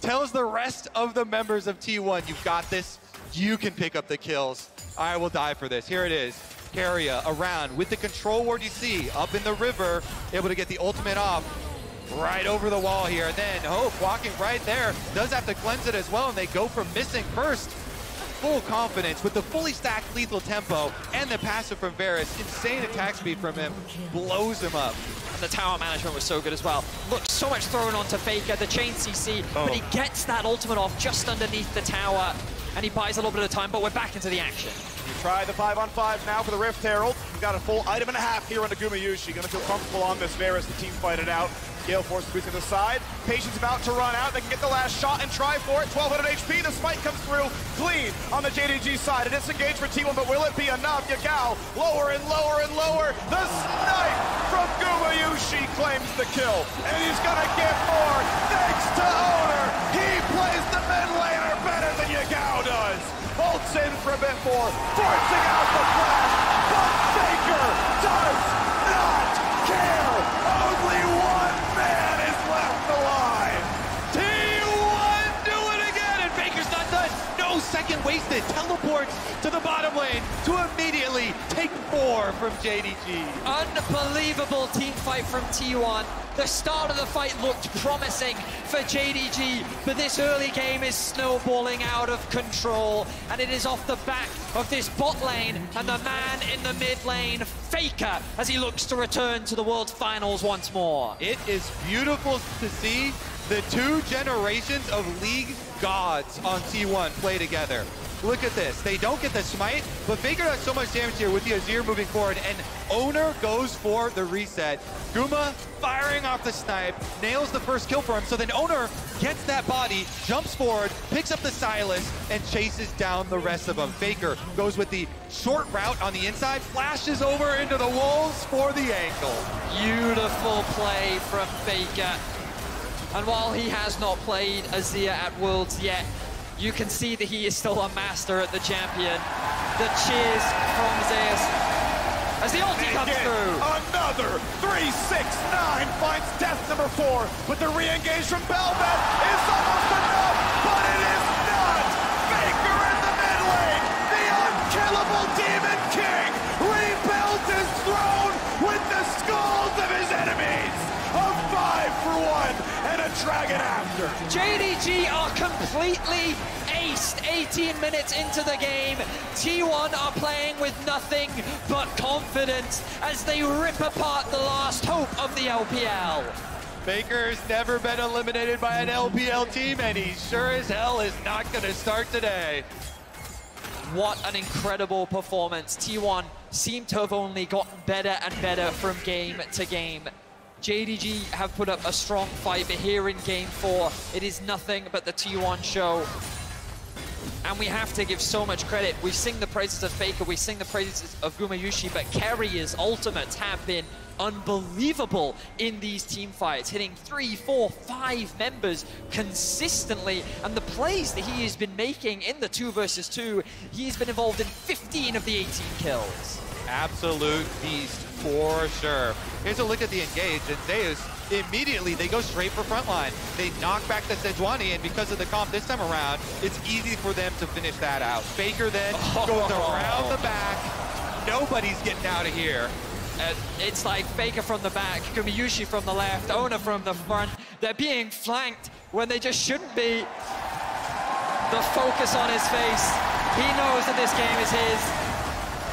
Tells the rest of the members of T1, you've got this. You can pick up the kills. I will die for this. Here it is. Keria around with the control ward you see up in the river, able to get the ultimate off right over the wall here. And then Hope walking right there, does have to cleanse it as well, and they go for Missing first. Full confidence with the fully stacked lethal tempo and the passive from Varus. Insane attack speed from him, blows him up. And the tower management was so good as well. Look, so much thrown onto Faker, the chain CC, but he gets that ultimate off just underneath the tower, and he buys a little bit of time, but we're back into the action. You try the 5-on-5 now for the Rift Herald. You've got a full item and a half here on the Gumayushi. Gonna feel comfortable on this Varus, the team fight it out. Gale Force squeezing to the side. Patience about to run out. They can get the last shot and try for it. 1200 HP. The smite comes through clean on the JDG side. A disengage for T1, but will it be enough? Yagao lower and lower and lower. The snipe from Gumayushi claims the kill. And he's gonna get more thanks to Owner. He plays the mid laner better than Yagao does. Bolts in for a bit more, forcing out the flash. But Faker does not care. Only one man is left alive. T1 do it again, and Faker's not done. No second wasted. Teleports to the bottom lane to immediately take 4 from JDG. Unbelievable team fight from T1. The start of the fight looked promising for JDG, but this early game is snowballing out of control, and it is off the back of this bot lane and the man in the mid lane, Faker, as he looks to return to the World Finals once more. It is beautiful to see the 2 generations of League gods on T1 play together. Look at this. They don't get the smite, but Faker does so much damage here with the Azir moving forward, and Owner goes for the reset. Guma firing off the snipe, nails the first kill for him, so then Owner gets that body, jumps forward, picks up the Silas, and chases down the rest of them. Faker goes with the short route on the inside, flashes over into the wolves for the ankle. Beautiful play from Faker. And while he has not played Azir at Worlds yet, you can see that he is still a master at the champion. The cheers from Zeus. as the ulti comes through. Another 3-6-9 finds death number 4, but the re-engage from Belvet is almost enough, but it is not. Faker in the mid lane, the unkillable Demon King rebuilds his throne with the skulls of his enemies. A 5-for-1 and a dragon after. JDG are completely aced 18 minutes into the game. T1 are playing with nothing but confidence as they rip apart the last hope of the LPL. Faker's never been eliminated by an LPL team, and he sure as hell is not going to start today. What an incredible performance. T1 seem to have only gotten better and better from game to game. JDG have put up a strong fight, but here in Game 4, it is nothing but the T1 show. And we have to give so much credit. We sing the praises of Faker, we sing the praises of Gumayusi, but Carrier's ultimates have been unbelievable in these team fights, hitting 3, 4, 5 members consistently. And the plays that he has been making in the 2 versus 2, he's been involved in 15 of the 18 kills. Absolute beast for sure. Here's a look at the engage, and Zeus immediately, they go straight for frontline. They knock back the Sejuani, and because of the comp this time around, it's easy for them to finish that out. Faker then goes around the back. Nobody's getting out of here. It's like Faker from the back, Gumayusi from the left, Ona from the front. They're being flanked when they just shouldn't be. The focus on his face. He knows that this game is his.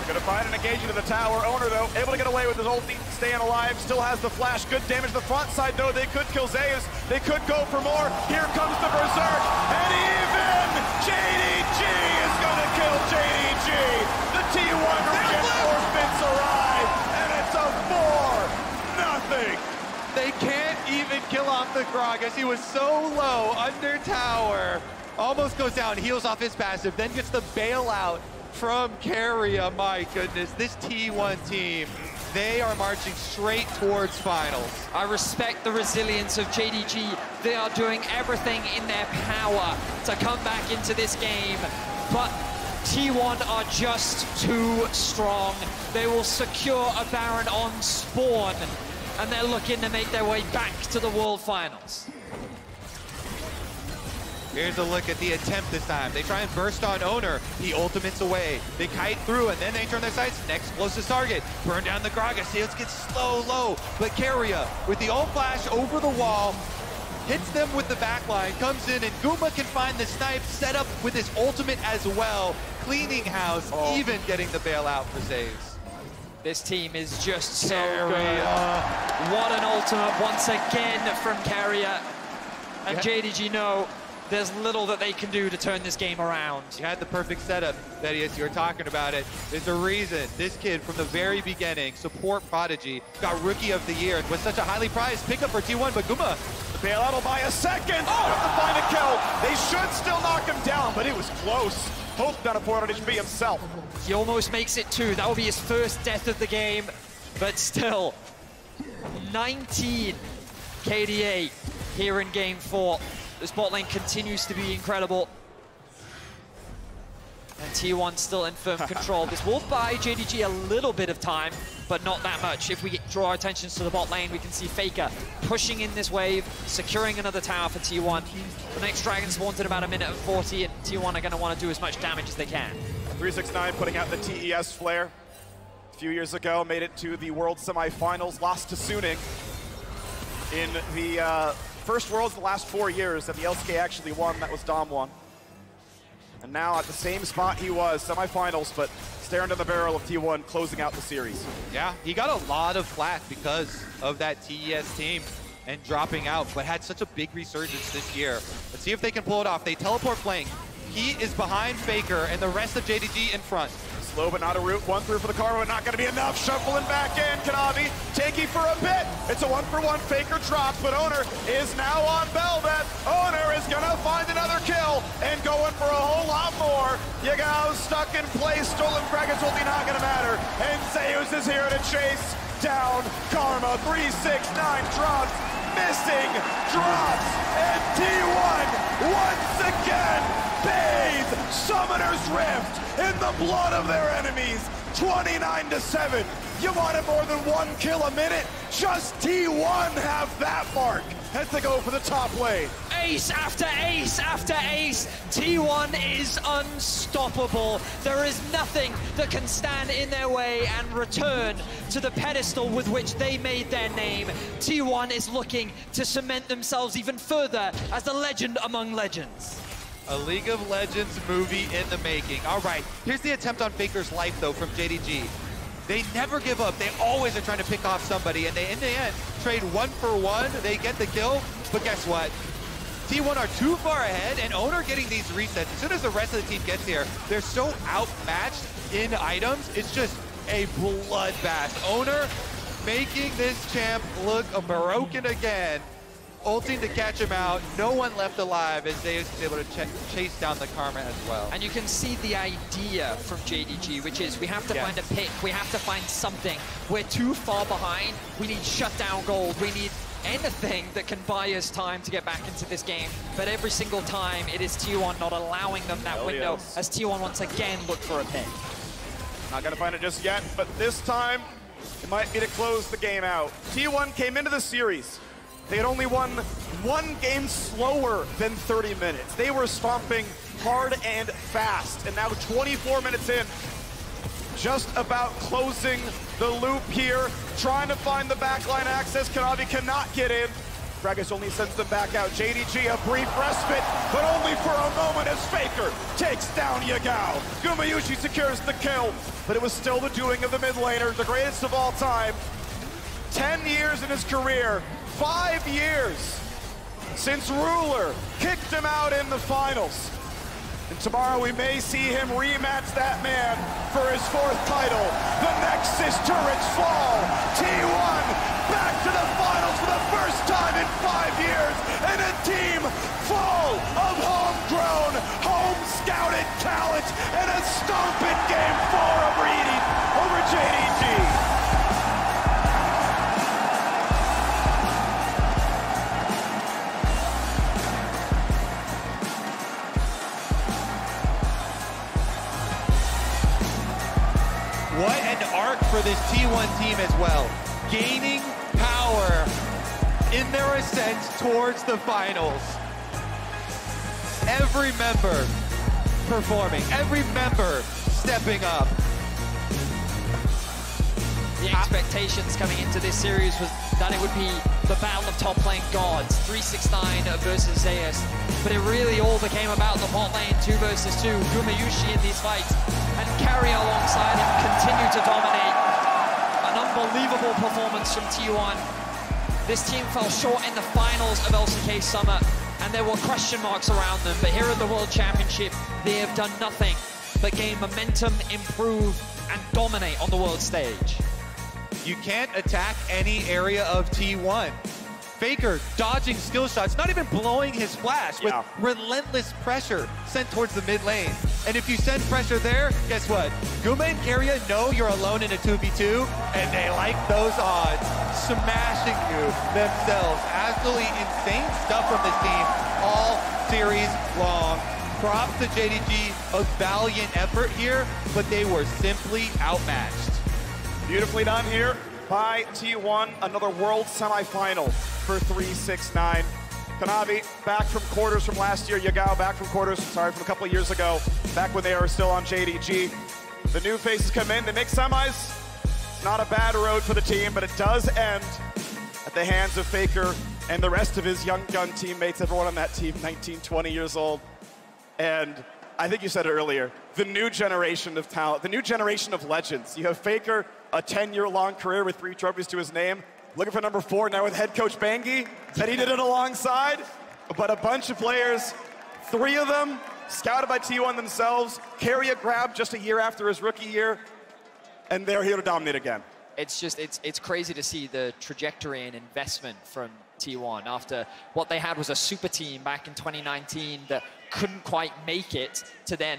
Gonna find an engagement to the tower. Owner, though, able to get away with his ulti, staying alive, still has the flash. Good damage to the front side, though. They could kill Zeus. They could go for more. Here comes the Berserk. And even JDG is gonna kill JDG. The T1 reinforcements arrive, and it's a 4-0. They can't even kill off the Grog as he was so low under tower. Almost goes down, heals off his passive, then gets the bailout from Carrier. My goodness, this T1 team, they are marching straight towards finals. I respect the resilience of JDG. They are doing everything in their power to come back into this game, but T1 are just too strong. They will secure a Baron on spawn, and they're looking to make their way back to the World Finals. Here's a look at the attempt this time. They try and burst on Owner. He ultimates away. They kite through, and then they turn their sights. Next closest target. Burn down the Gragas. Sales gets slow, low. But Carrier, with the ult flash over the wall, hits them with the backline, comes in, and Guma can find the snipe, set up with his ultimate as well. Cleaning house, even getting the bailout for saves. This team is just so good. What an ultimate once again from Carrier. And JDG know there's little that they can do to turn this game around. You had the perfect setup, Thaddeus. You were talking about it. There's a reason this kid from the very beginning, support prodigy, got Rookie of the Year and was such a highly prized pickup for T1. But Guma, the bailout will buy a second. Have to find a kill. They should still knock him down, but it was close. Hope down a 400 HP himself. He almost makes it 2. That will be his first death of the game, but still, 19 KDA here in Game 4. This bot lane continues to be incredible. And T1 still in firm control. This will buy JDG a little bit of time, but not that much. If we draw our attentions to the bot lane, we can see Faker pushing in this wave, securing another tower for T1. The next dragon spawned in about 1 minute and 40, and T1 are going to want to do as much damage as they can. 369 putting out the TES flare. A few years ago, made it to the World Semifinals, lost to Suning in the first Worlds the last 4 years that the LCK actually won. That was Dom won. And now at the same spot he was, semifinals, but staring down the barrel of T1, closing out the series. Yeah, he got a lot of flack because of that TES team and dropping out, but had such a big resurgence this year. Let's see if they can pull it off. They teleport flank. He is behind Faker and the rest of JDG in front. Slow but not a route, 1 through for the Karma, but not gonna be enough. Shuffling back in, Kanavi taking for a bit. It's a 1-for-1, Faker drops, but Owner is now on Belvet. Owner is gonna find another kill and going for a whole lot more. Yagao stuck in place, stolen Kraken's ulti, not gonna matter. And Zeus is here to chase down Karma. 369 drops, missing, drops, and T1 once again bathes Summoner's Rift in the blood of their enemies. 29-7. You wanted more than 1 kill a minute. Just T1 have that mark as they go for the top lane. Ace after ace after ace. T1 is unstoppable. There is nothing that can stand in their way and return to the pedestal with which they made their name. T1 is looking to cement themselves even further as the legend among legends. A League of Legends movie in the making. All right, here's the attempt on Faker's life, though, from JDG. They never give up. They always are trying to pick off somebody, and they, in the end, trade 1 for 1. They get the kill, but guess what? T1 are too far ahead, and Owner getting these resets. As soon as the rest of the team gets here, they're so outmatched in items. It's just a bloodbath. Owner making this champ look broken again. Ulting to catch him out. No one left alive as they was able to chase down the Karma as well. And you can see the idea from JDG, which is we have to find a pick. We have to find something. We're too far behind. We need shutdown gold. We need anything that can buy us time to get back into this game. But every single time, it is T1 not allowing them that window as T1 once again look for a pick. Not gonna find it just yet, but this time, it might be to close the game out. T1 came into the series. They had only won 1 game slower than 30 minutes. They were stomping hard and fast, and now 24 minutes in, just about closing the loop here, trying to find the backline access. Kanavi cannot get in. Gragas only sends them back out. JDG, a brief respite, but only for a moment as Faker takes down Yagao. Gumayushi secures the kill, but it was still the doing of the mid laner, the greatest of all time. 10 years in his career, 5 years since Ruler kicked him out in the finals. And tomorrow we may see him rematch that man for his 4th title. The Nexus turrets fall. T1 back to the finals for the first time in 5 years. And a team full of homegrown, home-scouted talent. And a stomping game 4 of Reedy over JDG. What an arc for this T1 team as well. Gaining power in their ascent towards the finals. Every member performing, every member stepping up. The expectations coming into this series was that it would be the battle of top lane gods, 369 versus Zeus. But it really all became about the bot lane, 2 versus 2. Gumayushi in these fights, and Carrier alongside him continue to dominate. An unbelievable performance from T1. This team fell short in the finals of LCK Summer, and there were question marks around them. But here at the World Championship, they have done nothing but gain momentum, improve, and dominate on the world stage. You can't attack any area of T1. Faker dodging skill shots, not even blowing his flash, with relentless pressure sent towards the mid lane. And if you send pressure there, guess what? Guma and Carrier know you're alone in a 2v2, and they like those odds, smashing you themselves. Absolutely insane stuff from this team all series long. Props to JDG, a valiant effort here, but they were simply outmatched. Beautifully done here by T1, another world semifinal for 369. Kanavi back from quarters from last year. Yagao back from quarters, sorry, from a couple of years ago, back when they were still on JDG. The new faces come in, they make semis. It's not a bad road for the team, but it does end at the hands of Faker and the rest of his young gun teammates, everyone on that team, 19, 20 years old. And I think you said it earlier, the new generation of talent, the new generation of legends. You have Faker, a 10-year-long career with 3 trophies to his name. Looking for number 4 now with head coach Bangi, that he did it alongside. But a bunch of players, 3 of them scouted by T1 themselves. Carrier grabbed just a year after his rookie year, and they're here to dominate again. It's just, it's crazy to see the trajectory and investment from T1 after what they had was a super team back in 2019 that couldn't quite make it, to then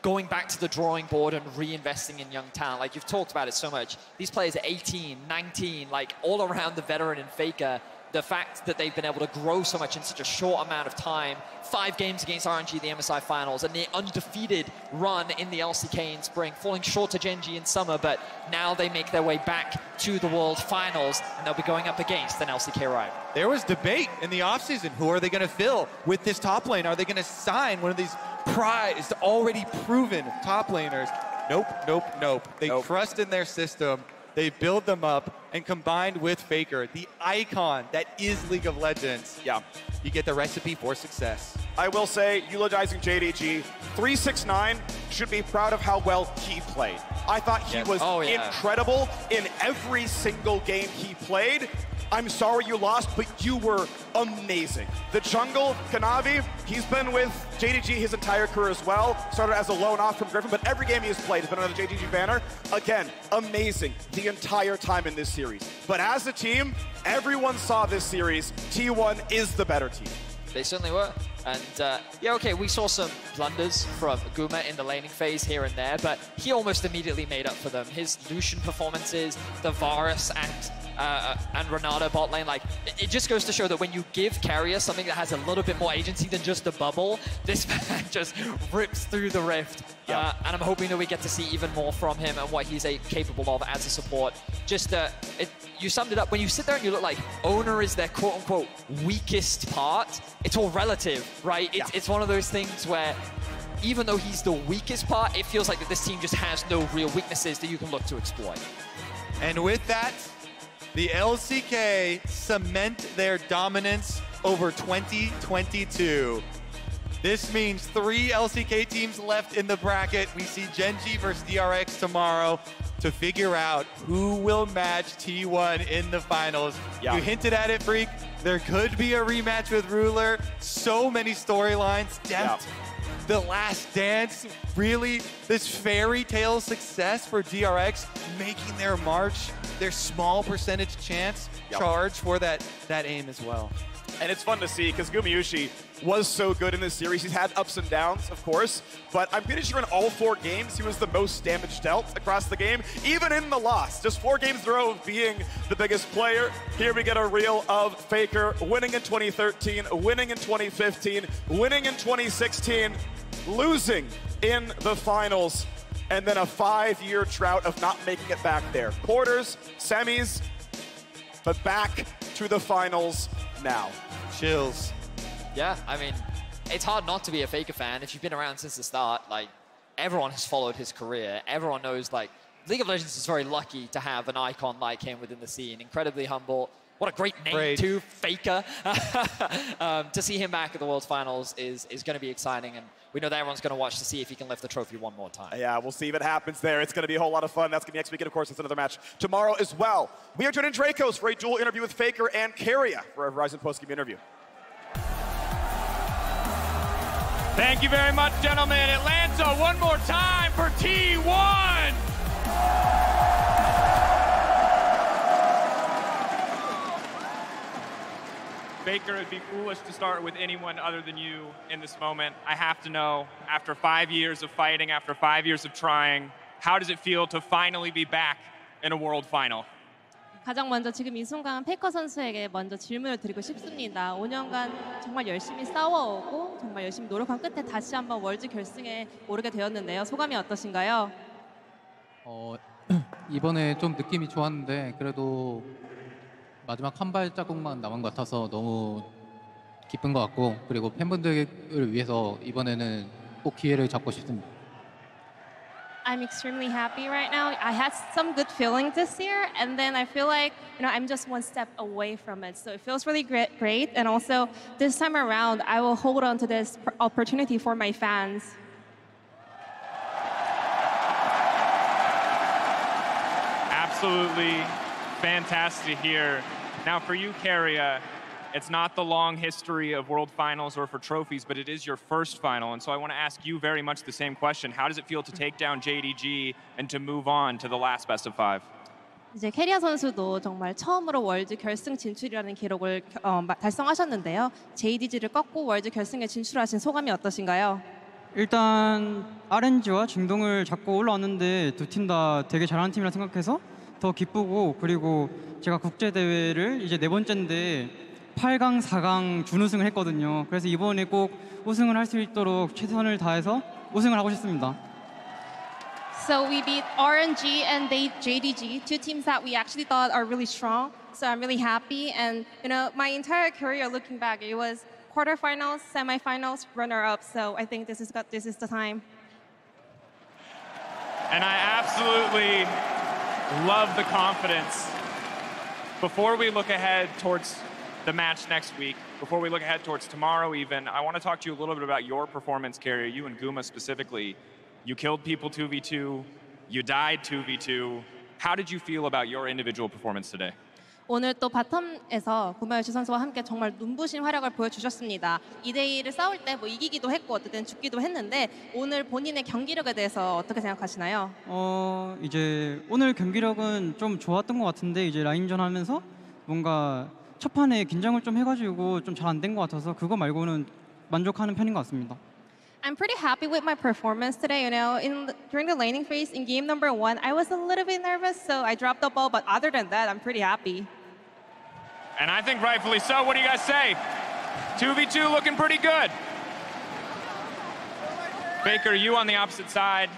going back to the drawing board and reinvesting in young talent. Like, you've talked about it so much. These players are 18, 19, like all around the veteran and Faker. the fact that they've been able to grow so much in such a short amount of time, 5 games against RNG, the MSI finals, a near undefeated run in the LCK in spring, falling short to JDG in summer, but now they make their way back to the World Finals, and they'll be going up against an LCK rival. There was debate in the offseason. Who are they going to fill with this top lane? Are they going to sign one of these prized, already proven top laners? Nope, nope, nope. They trust in their system. They build them up, and combined with Faker, the icon that is League of Legends, you get the recipe for success. I will say, eulogizing JDG, 369 should be proud of how well he played. I thought he was incredible in every single game he played. I'm sorry you lost, but you were amazing. The jungle, Kanavi, he's been with JDG his entire career as well. Started as a lone off from Griffin, but every game he has played has been under the JDG banner. Again, amazing the entire time in this series. But as a team, everyone saw this series. T1 is the better team. They certainly were. And yeah, okay, we saw some blunders from Guma in the laning phase here and there, but he almost immediately made up for them. His Lucian performances, the Varus and Renata bot lane, like, it just goes to show that when you give carrier something that has a little bit more agency than just a bubble, this man just rips through the rift. And I'm hoping that we get to see even more from him and what he's capable of as a support. Just, you summed it up. When you sit there and you look like Owner is their quote-unquote weakest part, it's all relative, right? It's one of those things where even though he's the weakest part, it feels like that this team just has no real weaknesses that you can look to exploit. And with that, the LCK cement their dominance over 2022. This means 3 LCK teams left in the bracket. We see Gen G versus DRX tomorrow to figure out who will match T1 in the finals. You hinted at it, Freak. There could be a rematch with Ruler. So many storylines. Depth. The Last Dance. Really, this fairy tale success for DRX, making their march, their small percentage chance charge for that aim as well. And it's fun to see because Gumayushi was so good in this series. He's had ups and downs, of course, but I'm pretty sure in all 4 games, he was the most damage dealt across the game, even in the loss. Just 4 games in a row of being the biggest player. Here we get a reel of Faker winning in 2013, winning in 2015, winning in 2016, losing in the finals, and then a 5-year drought of not making it back there. Quarters, semis, but back to the finals now. Chills. Yeah, I mean, it's hard not to be a Faker fan. If you've been around since the start, like, everyone has followed his career. Everyone knows, like, League of Legends is very lucky to have an icon like him within the scene. Incredibly humble. What a great name, too, Faker. To see him back at the World Finals is going to be exciting, and we know that everyone's going to watch to see if he can lift the trophy one more time. Yeah, we'll see if it happens there. It's going to be a whole lot of fun. That's going to be next week, and of course, it's another match tomorrow as well. We are joining Dracos for a dual interview with Faker and Carrier for a Verizon post-game interview. Thank you very much, gentlemen. Atlanta, one more time for T1. Faker, it'd be foolish to start with anyone other than you in this moment. I have to know, after 5 years of fighting, after 5 years of trying, how does it feel to finally be back in a world final? 가장 먼저 지금 이 순간 페이커 선수에게 먼저 질문을 드리고 싶습니다. 5년간 정말 열심히 싸워오고 정말 열심히 노력한 끝에 다시 한번 월드 결승에 오르게 되었는데요. 소감이 어떠신가요? 이번에 좀 느낌이 좋았는데 그래도 마지막 한 발자국만 남은 것 같아서 너무 기쁜 것 같고, 그리고 팬분들을 위해서 이번에는 꼭 기회를 잡고 싶습니다. I'm extremely happy right now. I had some good feelings this year, and then I feel like, I'm just one step away from it. So it feels really great. And also, this time around, I will hold on to this opportunity for my fans. Absolutely fantastic to hear. Now, for you, Carrier, it's not the long history of World Finals or for trophies, but it is your first final. And so I want to ask you very much the same question. How does it feel to take down JDG and to move on to the last best of 5? 이제 캐리아 선수도 정말 처음으로 월드 결승 진출이라는 기록을 달성하셨는데요. JDG를 꺾고 월드 결승에 진출하신 소감이 어떠신가요? 일단 RNG와 중동을 잡고 올라왔는데 두 팀 다 되게 잘하는 팀이라 생각해서 더 기쁘고, 그리고 제가 국제 대회를 이제 4번째인데 8강, 4강 준우승을 했거든요. 그래서 이번에 꼭 우승을 할 수 있도록 최선을 다해서 우승을 하고 싶습니다. So we beat RNG and JDG, two teams that we actually thought are really strong. So I'm really happy. And you know, my entire career, looking back, it was quarterfinals, semifinals, runner-up. So I think this is the time. And I absolutely love the confidence. Before we look ahead towards the match next week, before we look ahead towards tomorrow even, I want to talk to you a little bit about your performance, Carrier, you and Guma specifically. You killed people 2v2, you died 2v2. How did you feel about your individual performance today? 오늘 또 바텀에서 구마요시 선수와 함께 정말 눈부신 활약을 보여주셨습니다. 2대2를 싸울 때 뭐 이기기도 했고 어쨌든 죽기도 했는데 오늘 본인의 경기력에 대해서 어떻게 생각하시나요? 이제 오늘 경기력은 좀 좋았던 것 같은데 이제 라인전 하면서 뭔가 첫 판에 긴장을 좀 해가지고 좀 잘 안 된 것 같아서 그거 말고는 만족하는 편인 것 같습니다. I'm pretty happy with my performance today. You know, during the laning phase in game number 1, I was a little bit nervous, so I dropped the ball. But other than that, I'm pretty happy. And I think rightfully so. What do you guys say? 2v2 looking pretty good. Faker, you on the opposite side.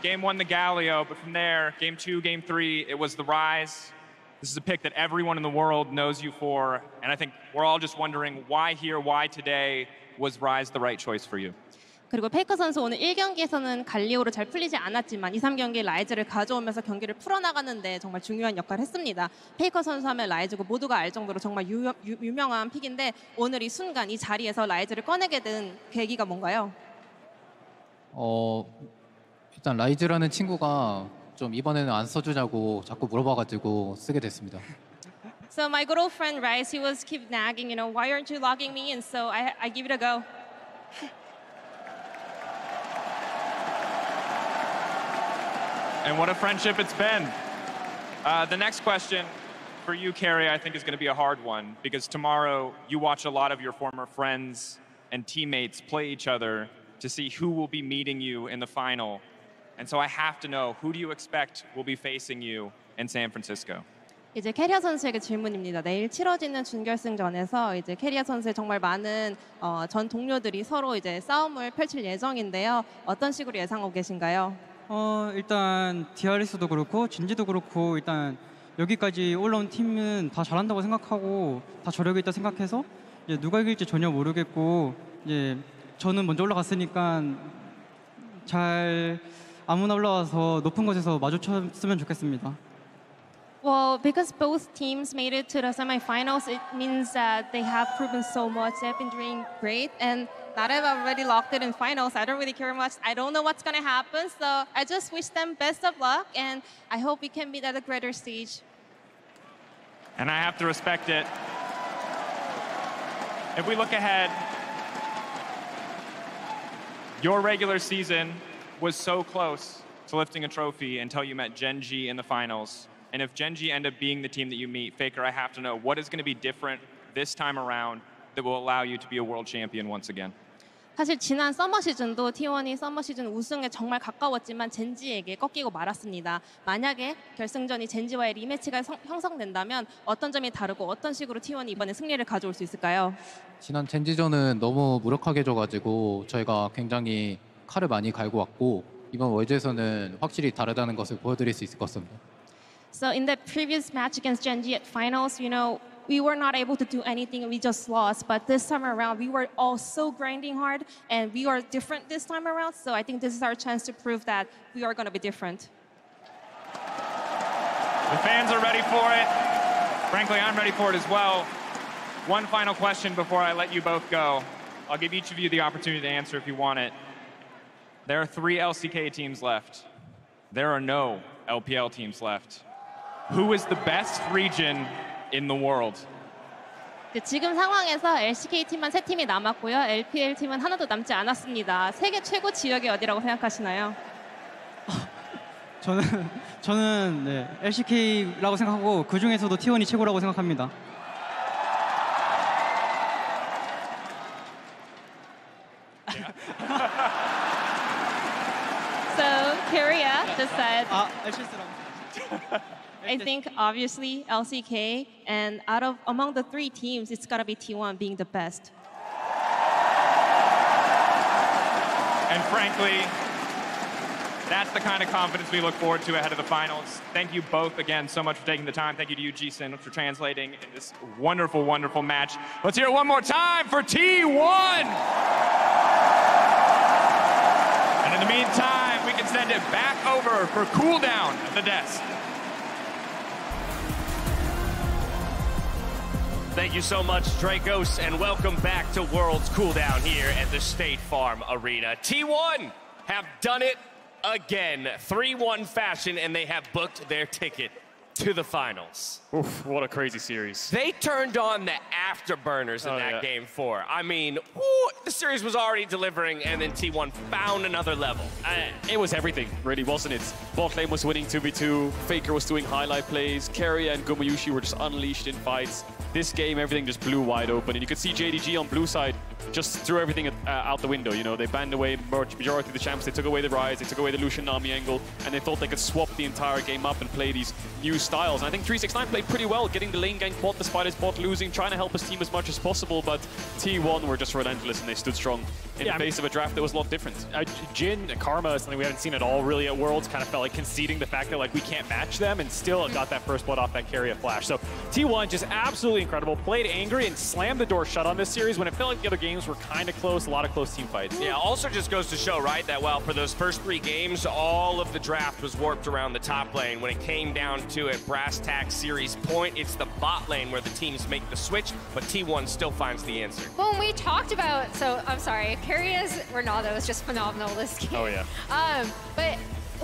Game 1, the Galio, but from there, game 2, game 3, it was the Rise. This is a pick that everyone in the world knows you for, and I think we're all just wondering why here, why today was Rise the right choice for you? 그리고 페이커 선수 오늘 1경기에서는 갈리오로 잘 풀리지 않았지만 2, 3경기 라이즈를 가져오면서 경기를 풀어나가는데 정말 중요한 역할을 했습니다. 페이커 선수 하면 라이즈고 모두가 알 정도로 정말 유명한 픽인데 오늘 이 순간 이 자리에서 라이즈를 꺼내게 된 계기가 뭔가요? 일단 라이즈라는 친구가 좀 이번에는 안 써주냐고 자꾸 물어봐가지고 쓰게 됐습니다. So my good old friend Rice, he was keep nagging, you know, why aren't you logging me? And so I give it a go. And what a friendship it's been. The next question for you, Carrie, I think is going to be a hard one because tomorrow you watch a lot of your former friends and teammates play each other to see who will be meeting you in the final. And so I have to know, who do you expect will be facing you in San Francisco? 이제 캐리어 선수에게 질문입니다. 내일 치러지는 준결승전에서 이제 캐리어 선수의 정말 많은 전 동료들이 서로 이제 싸움을 펼칠 예정인데요. 어떤 식으로 예상하고 계신가요? 일단 DRS도 그렇고 진지도 그렇고 일단 여기까지 올라온 팀은 다 잘한다고 생각하고 다 저력이 있다 생각해서 이제 누가 이길지 전혀 모르겠고 이제 저는 먼저 올라갔으니까 잘 아무나 올라와서 높은 곳에서 마주쳤으면 좋겠습니다. Well, because both teams made it to the semifinals, it means that they have proven so much. They've been doing great, and now that I've already locked it in finals, I don't really care much. I don't know what's going to happen, so I just wish them best of luck, and I hope we can meet at a greater stage. And I have to respect it. If we look ahead, your regular season was so close to lifting a trophy until you met Gen G in the finals. And if Gen G end up being the team that you meet, Faker, I have to know, what is going to be different this time around that will allow you to be a world champion once again? 사실 지난 서머 시즌도 T1이 서머 시즌 우승에 정말 가까웠지만 젠지에게 꺾이고 말았습니다. 만약에 결승전이 젠지와의 리매치가 형성된다면 어떤 점이 다르고 어떤 식으로 T1이 이번에 승리를 가져올 수 있을까요? 지난 젠지전은 너무 무력하게 져가지고 저희가 굉장히 칼을 많이 갈고 왔고 이번 월드에서는 확실히 다르다는 것을 보여드릴 수 있을 것 같습니다. So in the previous match against Gen G at finals, you know, we were not able to do anything. We just lost. But this time around, we were all so grinding hard, and we are different this time around. So I think this is our chance to prove that we are going to be different. The fans are ready for it. Frankly, I'm ready for it as well. One final question before I let you both go. I'll give each of you the opportunity to answer if you want it. There are 3 LCK teams left. There are no LPL teams left. Who is the best region in the world? 지금 상황에서 LCK 팀만 3팀이 남았고요. LPL 팀은 하나도 남지 않았습니다. 세계 최고 지역이 어디라고 생각하시나요? 저는 네, LCK라고 생각하고 그 중에서도 T1이 최고라고 생각합니다. So Korea just said. I think obviously LCK, and among the 3 teams, it's gotta be T1 being the best. And frankly, that's the kind of confidence we look forward to ahead of the finals. Thank you both again so much for taking the time. Thank you to you, Jason, for translating in this wonderful, wonderful match. Let's hear it one more time for T1! And in the meantime, we can send it back over for cooldown at the desk. Thank you so much, Dracos, and welcome back to Worlds Cooldown here at the State Farm Arena. T1 have done it again, 3-1 fashion, and they have booked their ticket to the finals. Oof, what a crazy series. They turned on the afterburners in that game 4. I mean, the series was already delivering, and then T1 found another level. It was everything, really, wasn't it? Bot lane was winning 2v2, Faker was doing highlight plays, Keria and Gumayusi were just unleashed in fights. This game, everything just blew wide open, and you could see JDG on blue side just threw everything out the window. You know, they banned away majority of the champs, they took away the Ryze, they took away the Lucian Nami angle, and they thought they could swap the entire game up and play these new styles. And I think 369 played pretty well, getting the lane gank quad despite his bot losing, trying to help his team as much as possible, but T1 were just relentless and they stood strong in the face of a draft that was a lot different. Jhin, Karma is something we haven't seen at all really at Worlds, kind of felt like conceding the fact that like we can't match them, and still got that first blood off that Keria flash. So T1 just absolutely incredible, played angry and slammed the door shut on this series when it felt like the other games were kind of close, a lot of close team fights. Yeah, also just goes to show, right, that well, for those first 3 games, all of the draft was warped around the top lane. When it came down to it, brass tack series point, it's the bot lane where the teams make the switch, but T1 still finds the answer. Well, when we talked about, so I'm sorry, Keria's Ronaldo is just phenomenal this game. Oh yeah. But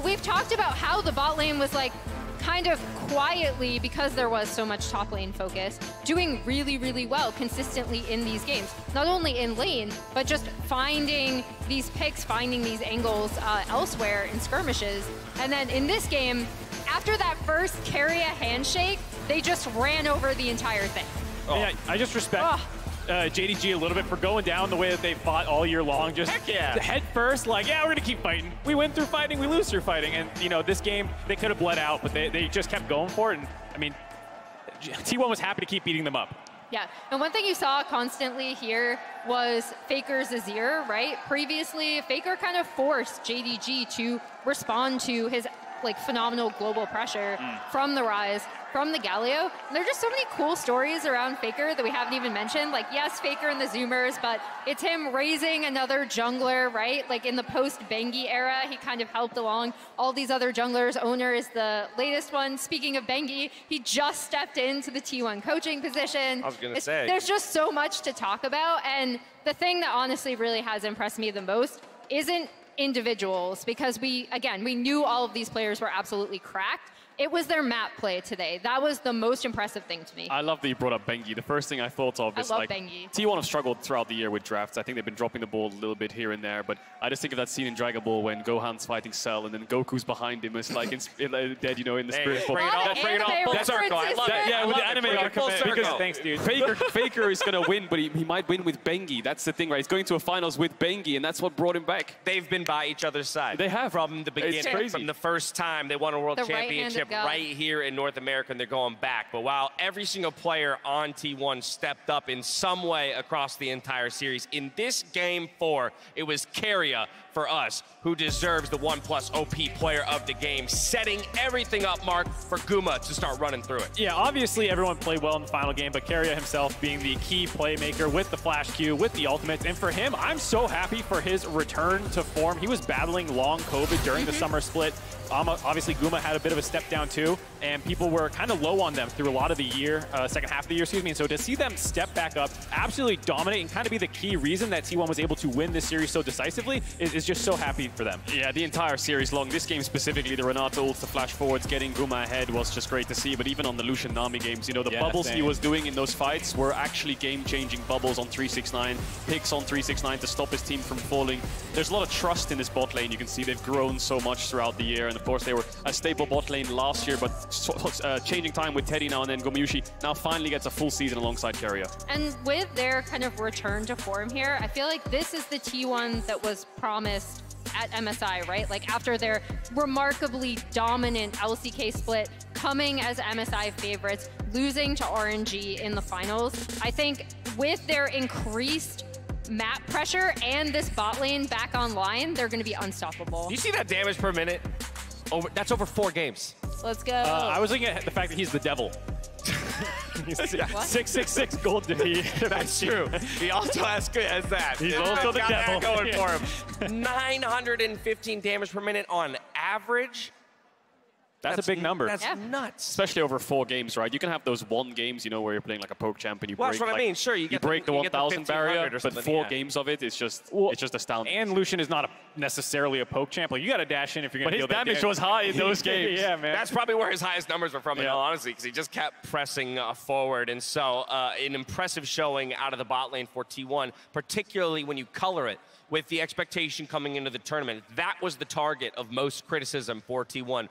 we've talked about how the bot lane was like kind of quietly, because there was so much top lane focus, doing really, really well consistently in these games. Not only in lane, but just finding these picks, finding these angles elsewhere in skirmishes. And then in this game, after that first Keria handshake, they just ran over the entire thing. Yeah, I just respect JDG a little bit for going down the way that they fought all year long. Just head first, like, yeah, we're gonna keep fighting. We win through fighting, we lose through fighting. And you know, this game, they could have bled out, but they just kept going for it. And I mean, T1 was happy to keep beating them up. Yeah, and one thing you saw constantly here was Faker's Azir, right? Previously, Faker kind of forced JDG to respond to his like phenomenal global pressure from the Ryze, from the Galio. And there are just so many cool stories around Faker that we haven't even mentioned. Like, yes, Faker and the Zoomers, but it's him raising another jungler, right? Like in the post-Bengi era, he kind of helped along all these other junglers. Owner is the latest one. Speaking of Bengi, he just stepped into the T1 coaching position. I was gonna say. There's just so much to talk about. And the thing that honestly really has impressed me the most isn't individuals, because we knew all of these players were absolutely cracked. It was their map play today. That was the most impressive thing to me. I love that you brought up Bengi. The first thing I thought of is like, Bengi. T1 have struggled throughout the year with drafts. I think they've been dropping the ball a little bit here and there, but I just think of that scene in Dragon Ball when Gohan's fighting Cell and then Goku's behind him. It's like dead, you know, in the spirit. Bring it all full circle. I love it. Yeah, with the anime full because thanks, dude. Faker is going to win, but he might win with Bengi. That's the thing, right? He's going to a finals with Bengi, and that's what brought him back. They've been by each other's side. They have. From the beginning. It's crazy. From the first time they won a world championship right here in North America, and they're going back. But while every single player on T1 stepped up in some way across the entire series, in this game 4, it was Keria for us who deserves the 1+ OP player of the game, setting everything up, Mark, for Guma to start running through it. Yeah, obviously everyone played well in the final game, but Keria himself being the key playmaker with the flash Q, with the ultimates, and for him, I'm so happy for his return to form. He was battling long COVID during the summer split. Obviously, Guma had a bit of a step down too, and people were kind of low on them through a lot of the year, second half of the year, excuse me. And so to see them step back up, absolutely dominate, and kind of be the key reason that T1 was able to win this series so decisively is just so happy for them. Yeah, the entire series long. This game specifically, the Renato ults, the flash forwards, getting Guma ahead was just great to see. But even on the Lucian Nami games, you know, the bubbles he was doing in those fights were actually game-changing bubbles on 369, picks on 369 to stop his team from falling. There's a lot of trust in this bot lane. You can see they've grown so much throughout the year, and of course they were a staple bot lane last year, but changing time with Teddy now and then Gumayusi now finally gets a full season alongside Keria. And with their kind of return to form here, I feel like this is the T1 that was promised at MSI, right? Like after their remarkably dominant LCK split, coming as MSI favorites, losing to RNG in the finals. I think with their increased map pressure and this bot lane back online, they're going to be unstoppable. Do you see that damage per minute? That's over 4 games. Let's go. I was looking at the fact that he's the devil. He's 666 gold defeat. That's true. He also has that. He's also the devil. That going for him. 915 damage per minute on average. That's a big number. That's nuts. Especially over 4 games, right? You can have those 1 games, you know, where you're playing like a poke champ and you break. That's what I mean. Sure, you break the 1,000 barrier, but 4 games of it, it's just astounding. And Lucian is not necessarily a poke champ. Like, you got to dash in if you're going to deal that But his damage was high in those games. Yeah, man. That's probably where his highest numbers were from, in all honesty, because he just kept pressing forward. And so an impressive showing out of the bot lane for T1, particularly when you color it with the expectation coming into the tournament. That was the target of most criticism for T1.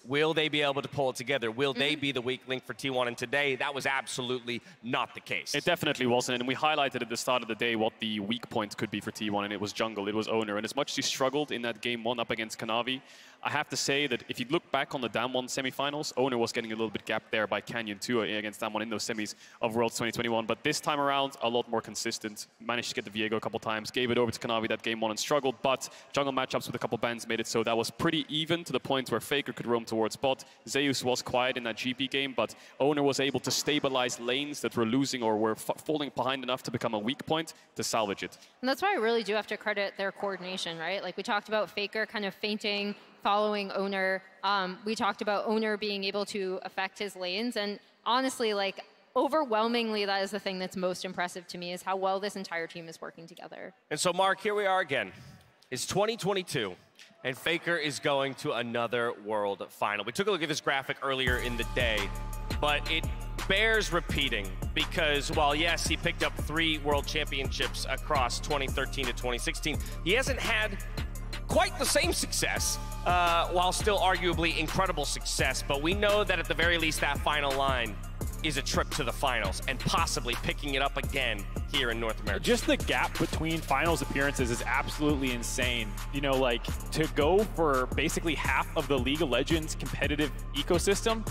Will they be able to pull it together? Will they be the weak link for T1? And today, that was absolutely not the case. It definitely wasn't, and we highlighted at the start of the day what the weak point could be for T1, and it was jungle, it was owner. And as much as he struggled in that game 1 up against Kanavi, I have to say that if you look back on the Damwon semifinals, owner was getting a little bit gapped there by Canyon 2 against Damwon in those semis of Worlds 2021. But this time around, a lot more consistent. Managed to get the Viego a couple times, gave it over to Kanavi that game 1 and struggled, but jungle matchups with a couple bans made it so that was pretty even to the point where Faker could roam towards bot. Zeus was quiet in that GP game, but owner was able to stabilize lanes that were losing or were falling behind enough to become a weak point to salvage it. And that's why I really do have to credit their coordination, right? Like we talked about Faker kind of feinting, following owner. We talked about owner being able to affect his lanes. And honestly, like overwhelmingly, that is the thing that's most impressive to me is how well this entire team is working together. And so, Mark, here we are again. It's 2022, and Faker is going to another World Final. We took a look at this graphic earlier in the day, but it bears repeating because while, yes, he picked up 3 World Championships across 2013 to 2016, he hasn't had quite the same success, while still arguably incredible success. But we know that at the very least that final line is a trip to the finals and possibly picking it up again here in North America. Just the gap between finals appearances is absolutely insane. You know, like to go for basically half of the League of Legends competitive ecosystem,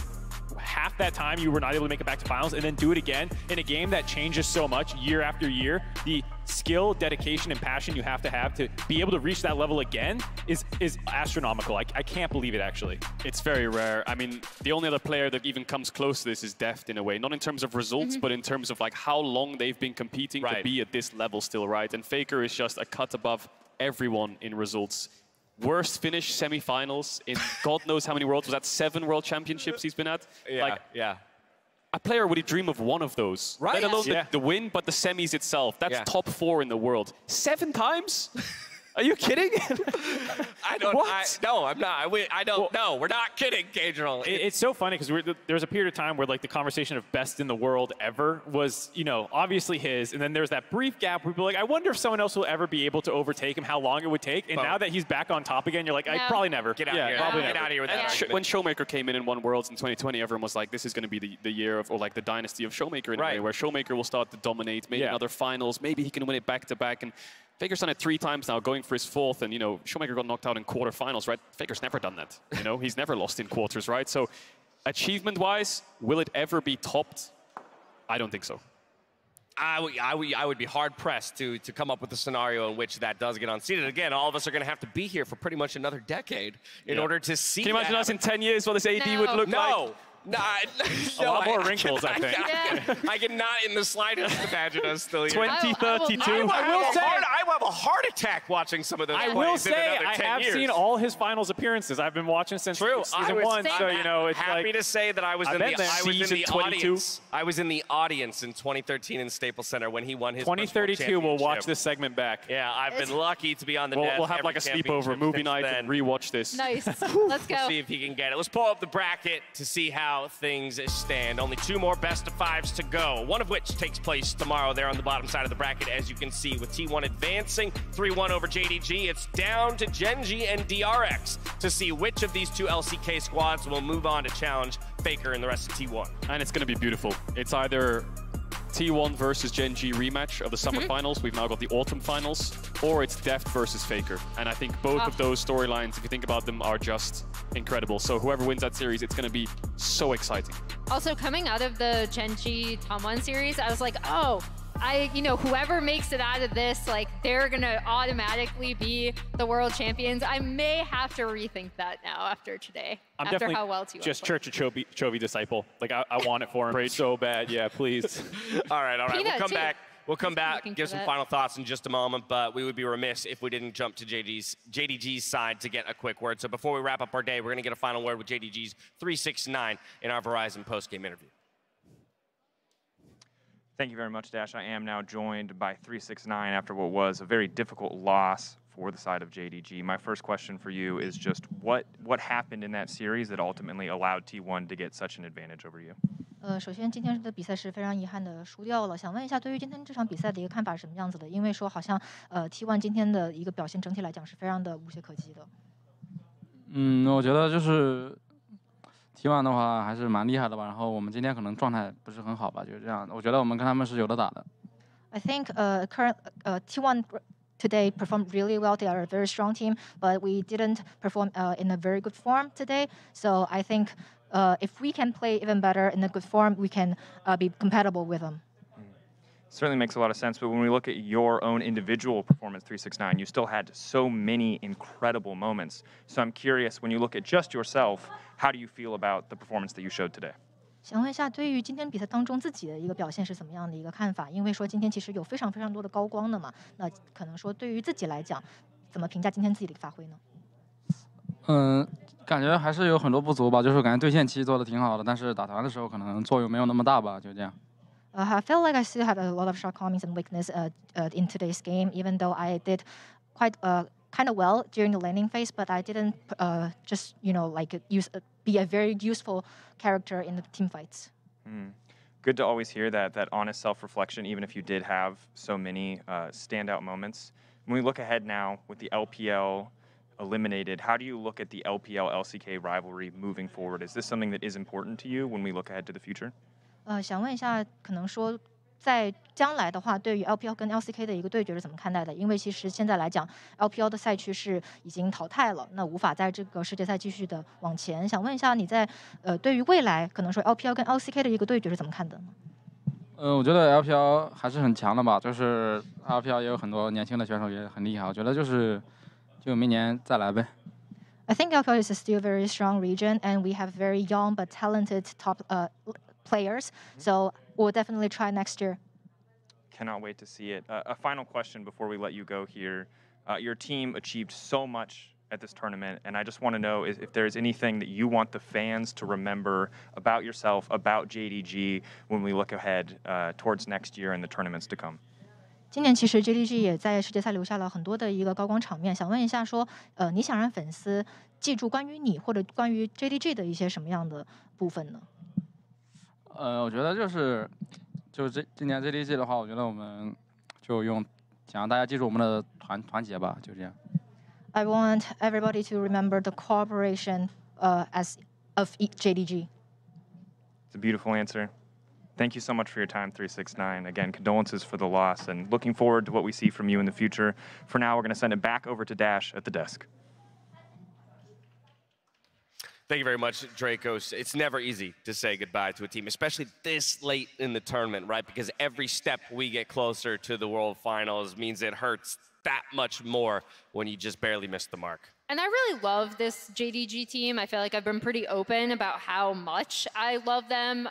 half that time you were not able to make it back to finals, and then do it again in a game that changes so much year after year. The skill, dedication, and passion you have to be able to reach that level again is astronomical. I can't believe it, actually. It's very rare. I mean, the only other player that even comes close to this is Deft in a way. Not in terms of results, but in terms of like how long they've been competing to be at this level still, right? And Faker is just a cut above everyone in results. Worst finish semifinals in God knows how many worlds. Was that 7 world championships he's been at? Yeah, like, yeah. A player would dream of one of those. Right. Let alone the win, but the semis itself. That's top 4 in the world. 7 times? Are you kidding? No, I'm not. I don't know. We're not kidding, Caedrel. It's so funny because there's a period of time where like the conversation of best in the world ever was, you know, obviously his, and then there's that brief gap where people are like, I wonder if someone else will ever be able to overtake him, how long it would take. And now that he's back on top again, you're like, I probably never. Get out of here. Probably Get out of here with that. When Showmaker came in won Worlds in 2020, everyone was like, this is going to be the year of, or like the dynasty of Showmaker in a way, where Showmaker will start to dominate, maybe another finals, maybe he can win it back-to-back. And Faker's done it 3 times now, going for his 4th, and, you know, Showmaker got knocked out in quarterfinals, right? Faker's never done that, you know? He's never lost in quarters, right? So, achievement-wise, will it ever be topped? I don't think so. I would be hard-pressed to come up with a scenario in which that does get unseated. Again, all of us are going to have to be here for pretty much another decade in order to see Can you imagine us in 10 years what this AD would look like? A lot more wrinkles, I think. I cannot in the slightest imagine us still here. 2032. I will have a heart attack watching some of those I plays will say, in another 10 I have seen all his finals appearances. I've been watching since season 1, so, you know, it's happy like, to say that I was in the audience. I was in the audience in 2013 in Staples Center when he won his 2032, we'll watch this segment back. Yeah, I've been lucky to be on the net. We'll have like a sleepover movie night and rewatch this. Nice. Let's go. See if he can get it. Let's pull up the bracket to see how things stand. Only 2 more best-of-5s to go, one of which takes place tomorrow there on the bottom side of the bracket, as you can see, with T1 advancing 3-1 over JDG. It's down to Gen.G and DRX to see which of these 2 LCK squads will move on to challenge Faker and the rest of T1. And it's going to be beautiful. It's either T1 versus Gen G rematch of the summer finals. We've now got the autumn finals, or it's Deft versus Faker. And I think both of those storylines, if you think about them, are just incredible. So whoever wins that series, it's going to be so exciting. Also, coming out of the Gen G Tom1 series, I was like, oh, whoever makes it out of this, like, they're going to automatically be the world champions. I may have to rethink that now after today, I'm after definitely how well T1 just played. Church of Chovy disciple. Like, I want it for him so bad. Yeah, please. All right. Peanut, We'll come too. back. We'll come back, looking give for some that. final thoughts in just a moment, but we would be remiss if we didn't jump to JDG's side to get a quick word. So before we wrap up our day, we're going to get a final word with JDG's 369 in our Verizon postgame interview. Thank you very much, Dash. I am now joined by 369 after what was a very difficult loss for the side of JDG. My first question for you is just what happened in that series that ultimately allowed T1 to get such an advantage over you? 首先今天的比赛是非常遗憾的输掉了。想问一下，对于今天这场比赛的一个看法是什么样子的？因为说好像T1 今天的一个表现整体来讲是非常的无懈可击的。我觉得就是T1的话还是蛮厉害的吧。然后我们今天可能状态不是很好吧，就是这样。我觉得我们跟他们是有的打的。I think T1 today performed really well. They are a very strong team, but we didn't perform in a very good form today. So I think if we can play even better in a good form, we can be compatible with them. Certainly makes a lot of sense, but when we look at your own individual performance, 369, you still had so many incredible moments. So I'm curious, when you look at just yourself, how do you feel about the performance that you showed today? 想问一下，对于今天比赛当中自己的一个表现是怎么样的一个看法？因为说今天其实有非常非常多的高光的嘛，那可能说对于自己来讲，怎么评价今天自己的一个发挥呢？感觉还是有很多不足吧，就是感觉对线期做的挺好的，但是打团的时候可能作用没有那么大吧，就这样。I feel like I still have a lot of shortcomings and weakness in today's game, even though I did quite kind of well during the laning phase, but I didn't just be a very useful character in the team fights. Good to always hear that honest self-reflection, even if you did have so many standout moments. When we look ahead now with the LPL eliminated, how do you look at the LPL-LCK rivalry moving forward? Is this something that is important to you when we look ahead to the future? 想问一下，可能说在将来的话，对于 LPL 跟 LCK 的一个对决是怎么看待的？因为其实现在来讲 ，LPL 的赛区是已经淘汰了，那无法在这个世界赛继续的往前。想问一下，你在对于未来可能说 LPL 跟 LCK 的一个对决是怎么看的呢？我觉得 LPL 还是很强的吧，就是 LPL 也有很多年轻的选手也很厉害，我觉得就明年再来呗。I think LPL is still a very strong region, and we have very young but talented top players. So we'll definitely try next year. Cannot wait to see it. A final question before we let you go here. Your team achieved so much at this tournament, and I just want to know if there's anything that you want the fans to remember about yourself, about JDG, when we look ahead towards next year and the tournaments to come. 今年其实 JDG 也在世界赛留下了很多的一个高光场面，想问一下说，你想让粉丝记住关于你或者关于 JDG 的一些什么样的部分呢？我觉得就是今年 JDG 的话，我觉得我们就想让大家记住我们的团结吧，就这样。I want everybody to remember the cooperation of JDG. It's a beautiful answer. Thank you so much for your time, 369. Again, condolences for the loss, and looking forward to what we see from you in the future. For now, we're going to send it back over to Dash at the desk. Thank you very much, Dracos. It's never easy to say goodbye to a team, especially this late in the tournament, right? Because every step we get closer to the World Finals means it hurts that much more when you just barely miss the mark. And I really love this JDG team. I feel like I've been pretty open about how much I love them.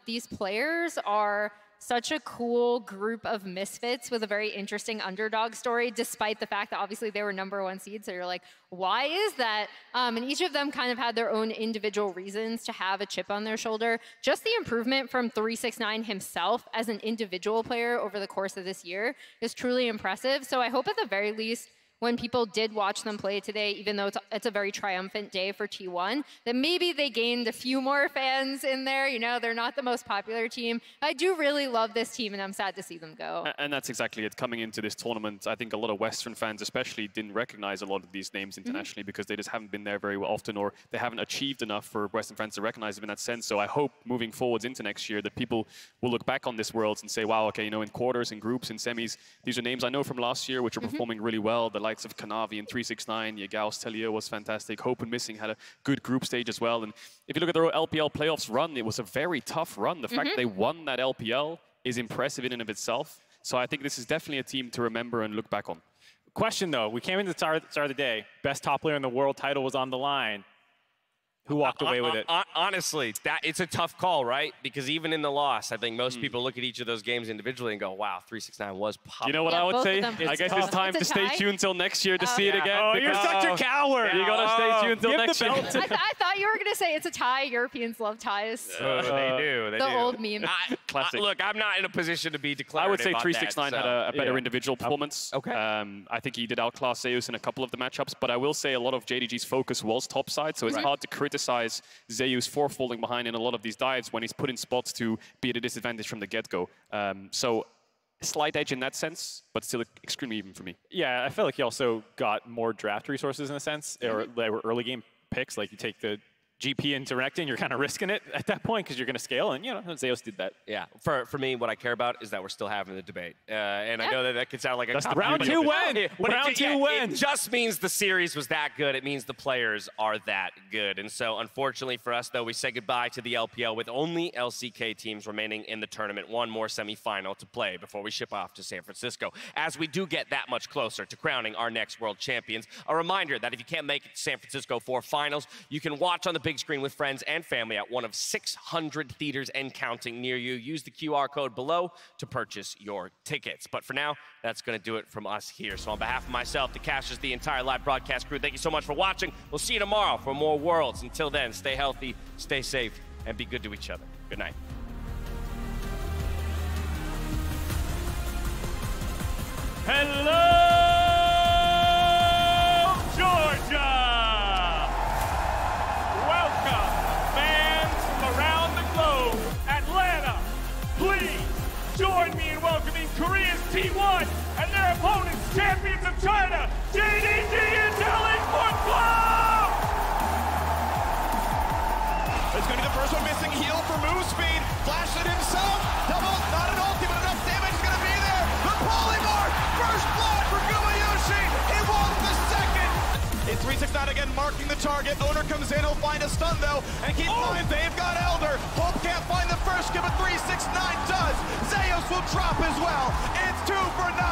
These players are such a cool group of misfits with a very interesting underdog story, despite the fact that obviously they were #1 seeds. So you're like, why is that? And each of them kind of had their own individual reasons to have a chip on their shoulder. Just the improvement from 369 himself as an individual player over the course of this year is truly impressive. So I hope at the very least, when people did watch them play today, even though it's a very triumphant day for T1, that maybe they gained a few more fans in there. You know, they're not the most popular team. I do really love this team, and I'm sad to see them go. And that's exactly it. Coming into this tournament, I think a lot of Western fans especially didn't recognize a lot of these names internationally because they just haven't been there very often, or they haven't achieved enough for Western fans to recognize them in that sense. So I hope moving forwards into next year that people will look back on this Worlds and say, wow, okay, you know, in quarters, in groups, in semis, these are names I know from last year which are performing really well. The likes of Kanavi and 369, Yagao's Tellier was fantastic. Hope and Missing had a good group stage as well. And if you look at their LPL playoffs run, it was a very tough run. The fact they won that LPL is impressive in and of itself. So I think this is definitely a team to remember and look back on. Question though, we came into the start of the day, best top player in the world title was on the line. Who walked away with it? Honestly, it's a tough call, right? Because even in the loss, I think most people look at each of those games individually and go, wow, 369 was popping. You know what I would say? I guess it's time to stay tuned until next year to see it again. Oh, you're such a coward. You got to stay tuned until next year. I thought you were going to say it's a tie. Europeans love ties. They do. The old meme. Classic. Look, I'm not in a position to be declarative. I would say on 369 that, had a better individual performance. Okay. I think he did outclass Zeus in a couple of the matchups, but I will say a lot of JDG's focus was topside, so it's hard to criticize Zeus for falling behind in a lot of these dives when he's put in spots to be at a disadvantage from the get-go. So slight edge in that sense, but still extremely even for me. Yeah, I feel like he also got more draft resources in a sense, or they were early game picks. Like you take the GP into Renekton, you're kind of risking it at that point because you're going to scale, and you know, Zeus did that. Yeah, for me, what I care about is that we're still having the debate. And I know that could sound like a cop-out. Round two win! Round two win! It just means the series was that good. It means the players are that good. And so, unfortunately for us, though, we say goodbye to the LPL with only LCK teams remaining in the tournament. One more semifinal to play before we ship off to San Francisco. As we do get that much closer to crowning our next world champions, a reminder that if you can't make it to San Francisco for finals, you can watch on the big screen with friends and family at one of 600 theaters and counting near you. Use the QR code below to purchase your tickets. But for now, that's going to do it from us here. So on behalf of myself, the Cashers, the entire live broadcast crew, thank you so much for watching. We'll see you tomorrow for more Worlds. Until then, stay healthy, stay safe, and be good to each other. Good night. Hello, Georgia! Welcome, fans from around the globe. Atlanta, please join me in welcoming Korea's T1 and their opponents, champions of China, JDG and LoL Esports Club! It's going to be the first one missing. Heal for move speed. Flash it himself. Double, not an ulti, but enough damage is going to be there. The polymorph. First blood for Gumayushi. He wants the second. It's 369 again, marking the target. Owner comes in. He'll find a stun, though. And keep in mind, they've got Elder. Hope can't find the first kill, but 369 does. Zeus will drop as well. It's 2-0.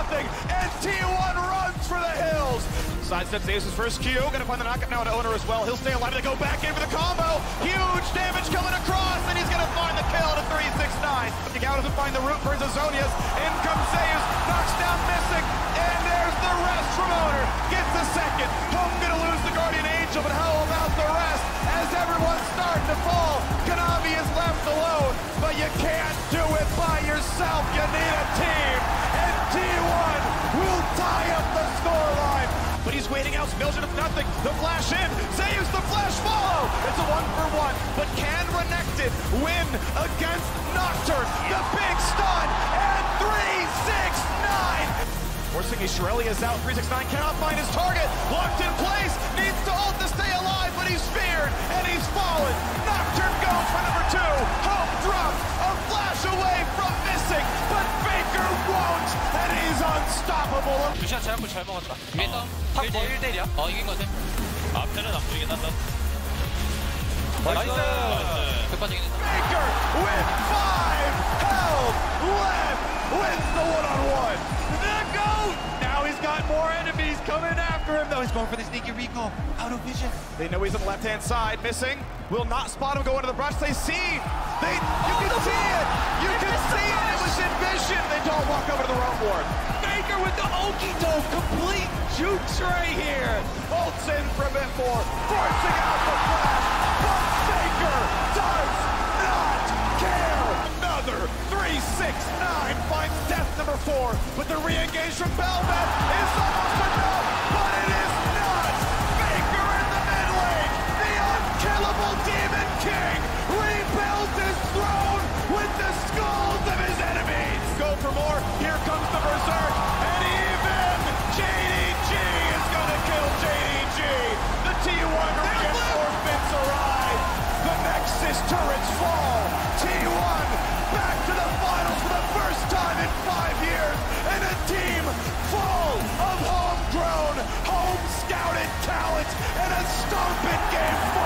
And T1 runs for the hills. Sidestep Zeus' first Q. Gonna find the knockup now to Owner as well. He'll stay alive. They go back in for the combo. Huge damage coming across, and he's gonna find the kill to 369. Yagao doesn't find the root for his Azonius. In comes Zeus, knocks down Missing, and there's the rest from Owner. Gets the second. Home gonna lose the Guardian Angel, but how about the rest? As everyone's starting to fall, Kanavi is left alone, but you can't do it by yourself. You need a team, and T1 will tie up the scoreline. But he's waiting out, Milton if nothing. The flash in, Zeus the flash follow. It's a 1-for-1, but can Renekton win against Nocturne? The big stun, and 369. Forcing Shirelli is out, 369 cannot find his target. Locked in place, needs to ult to stay alive, but he's feared, and he's fallen. Nocturne goes for number 2. Hope drops, a flash away from Missing, but Faker won't, and he's unstoppable. 루시안 제압을 잘 먹었다. 위에서 탑 1대1이야? 이긴 거 같아. 앞에는 앞쪽이긴 한다. 나이스! 급반응이 됐다. Faker with 5 health left wins the one-on-one. The GOAT! Now he's got more enemies coming after him, though. He's going for the sneaky recall. Out of vision. They know he's on the left-hand side. Missing. Will not spot him go into the brush. They see. You can see it. You can see it. It was in vision. They don't walk over to the roam board. Faker with the Okito. Complete jukes right here. Ults in from it4. Forcing out the flash. But Faker does not care. Another 369 finds death number 4. But the re-engage from Belmet is almost enough. Talent, and a stomp in game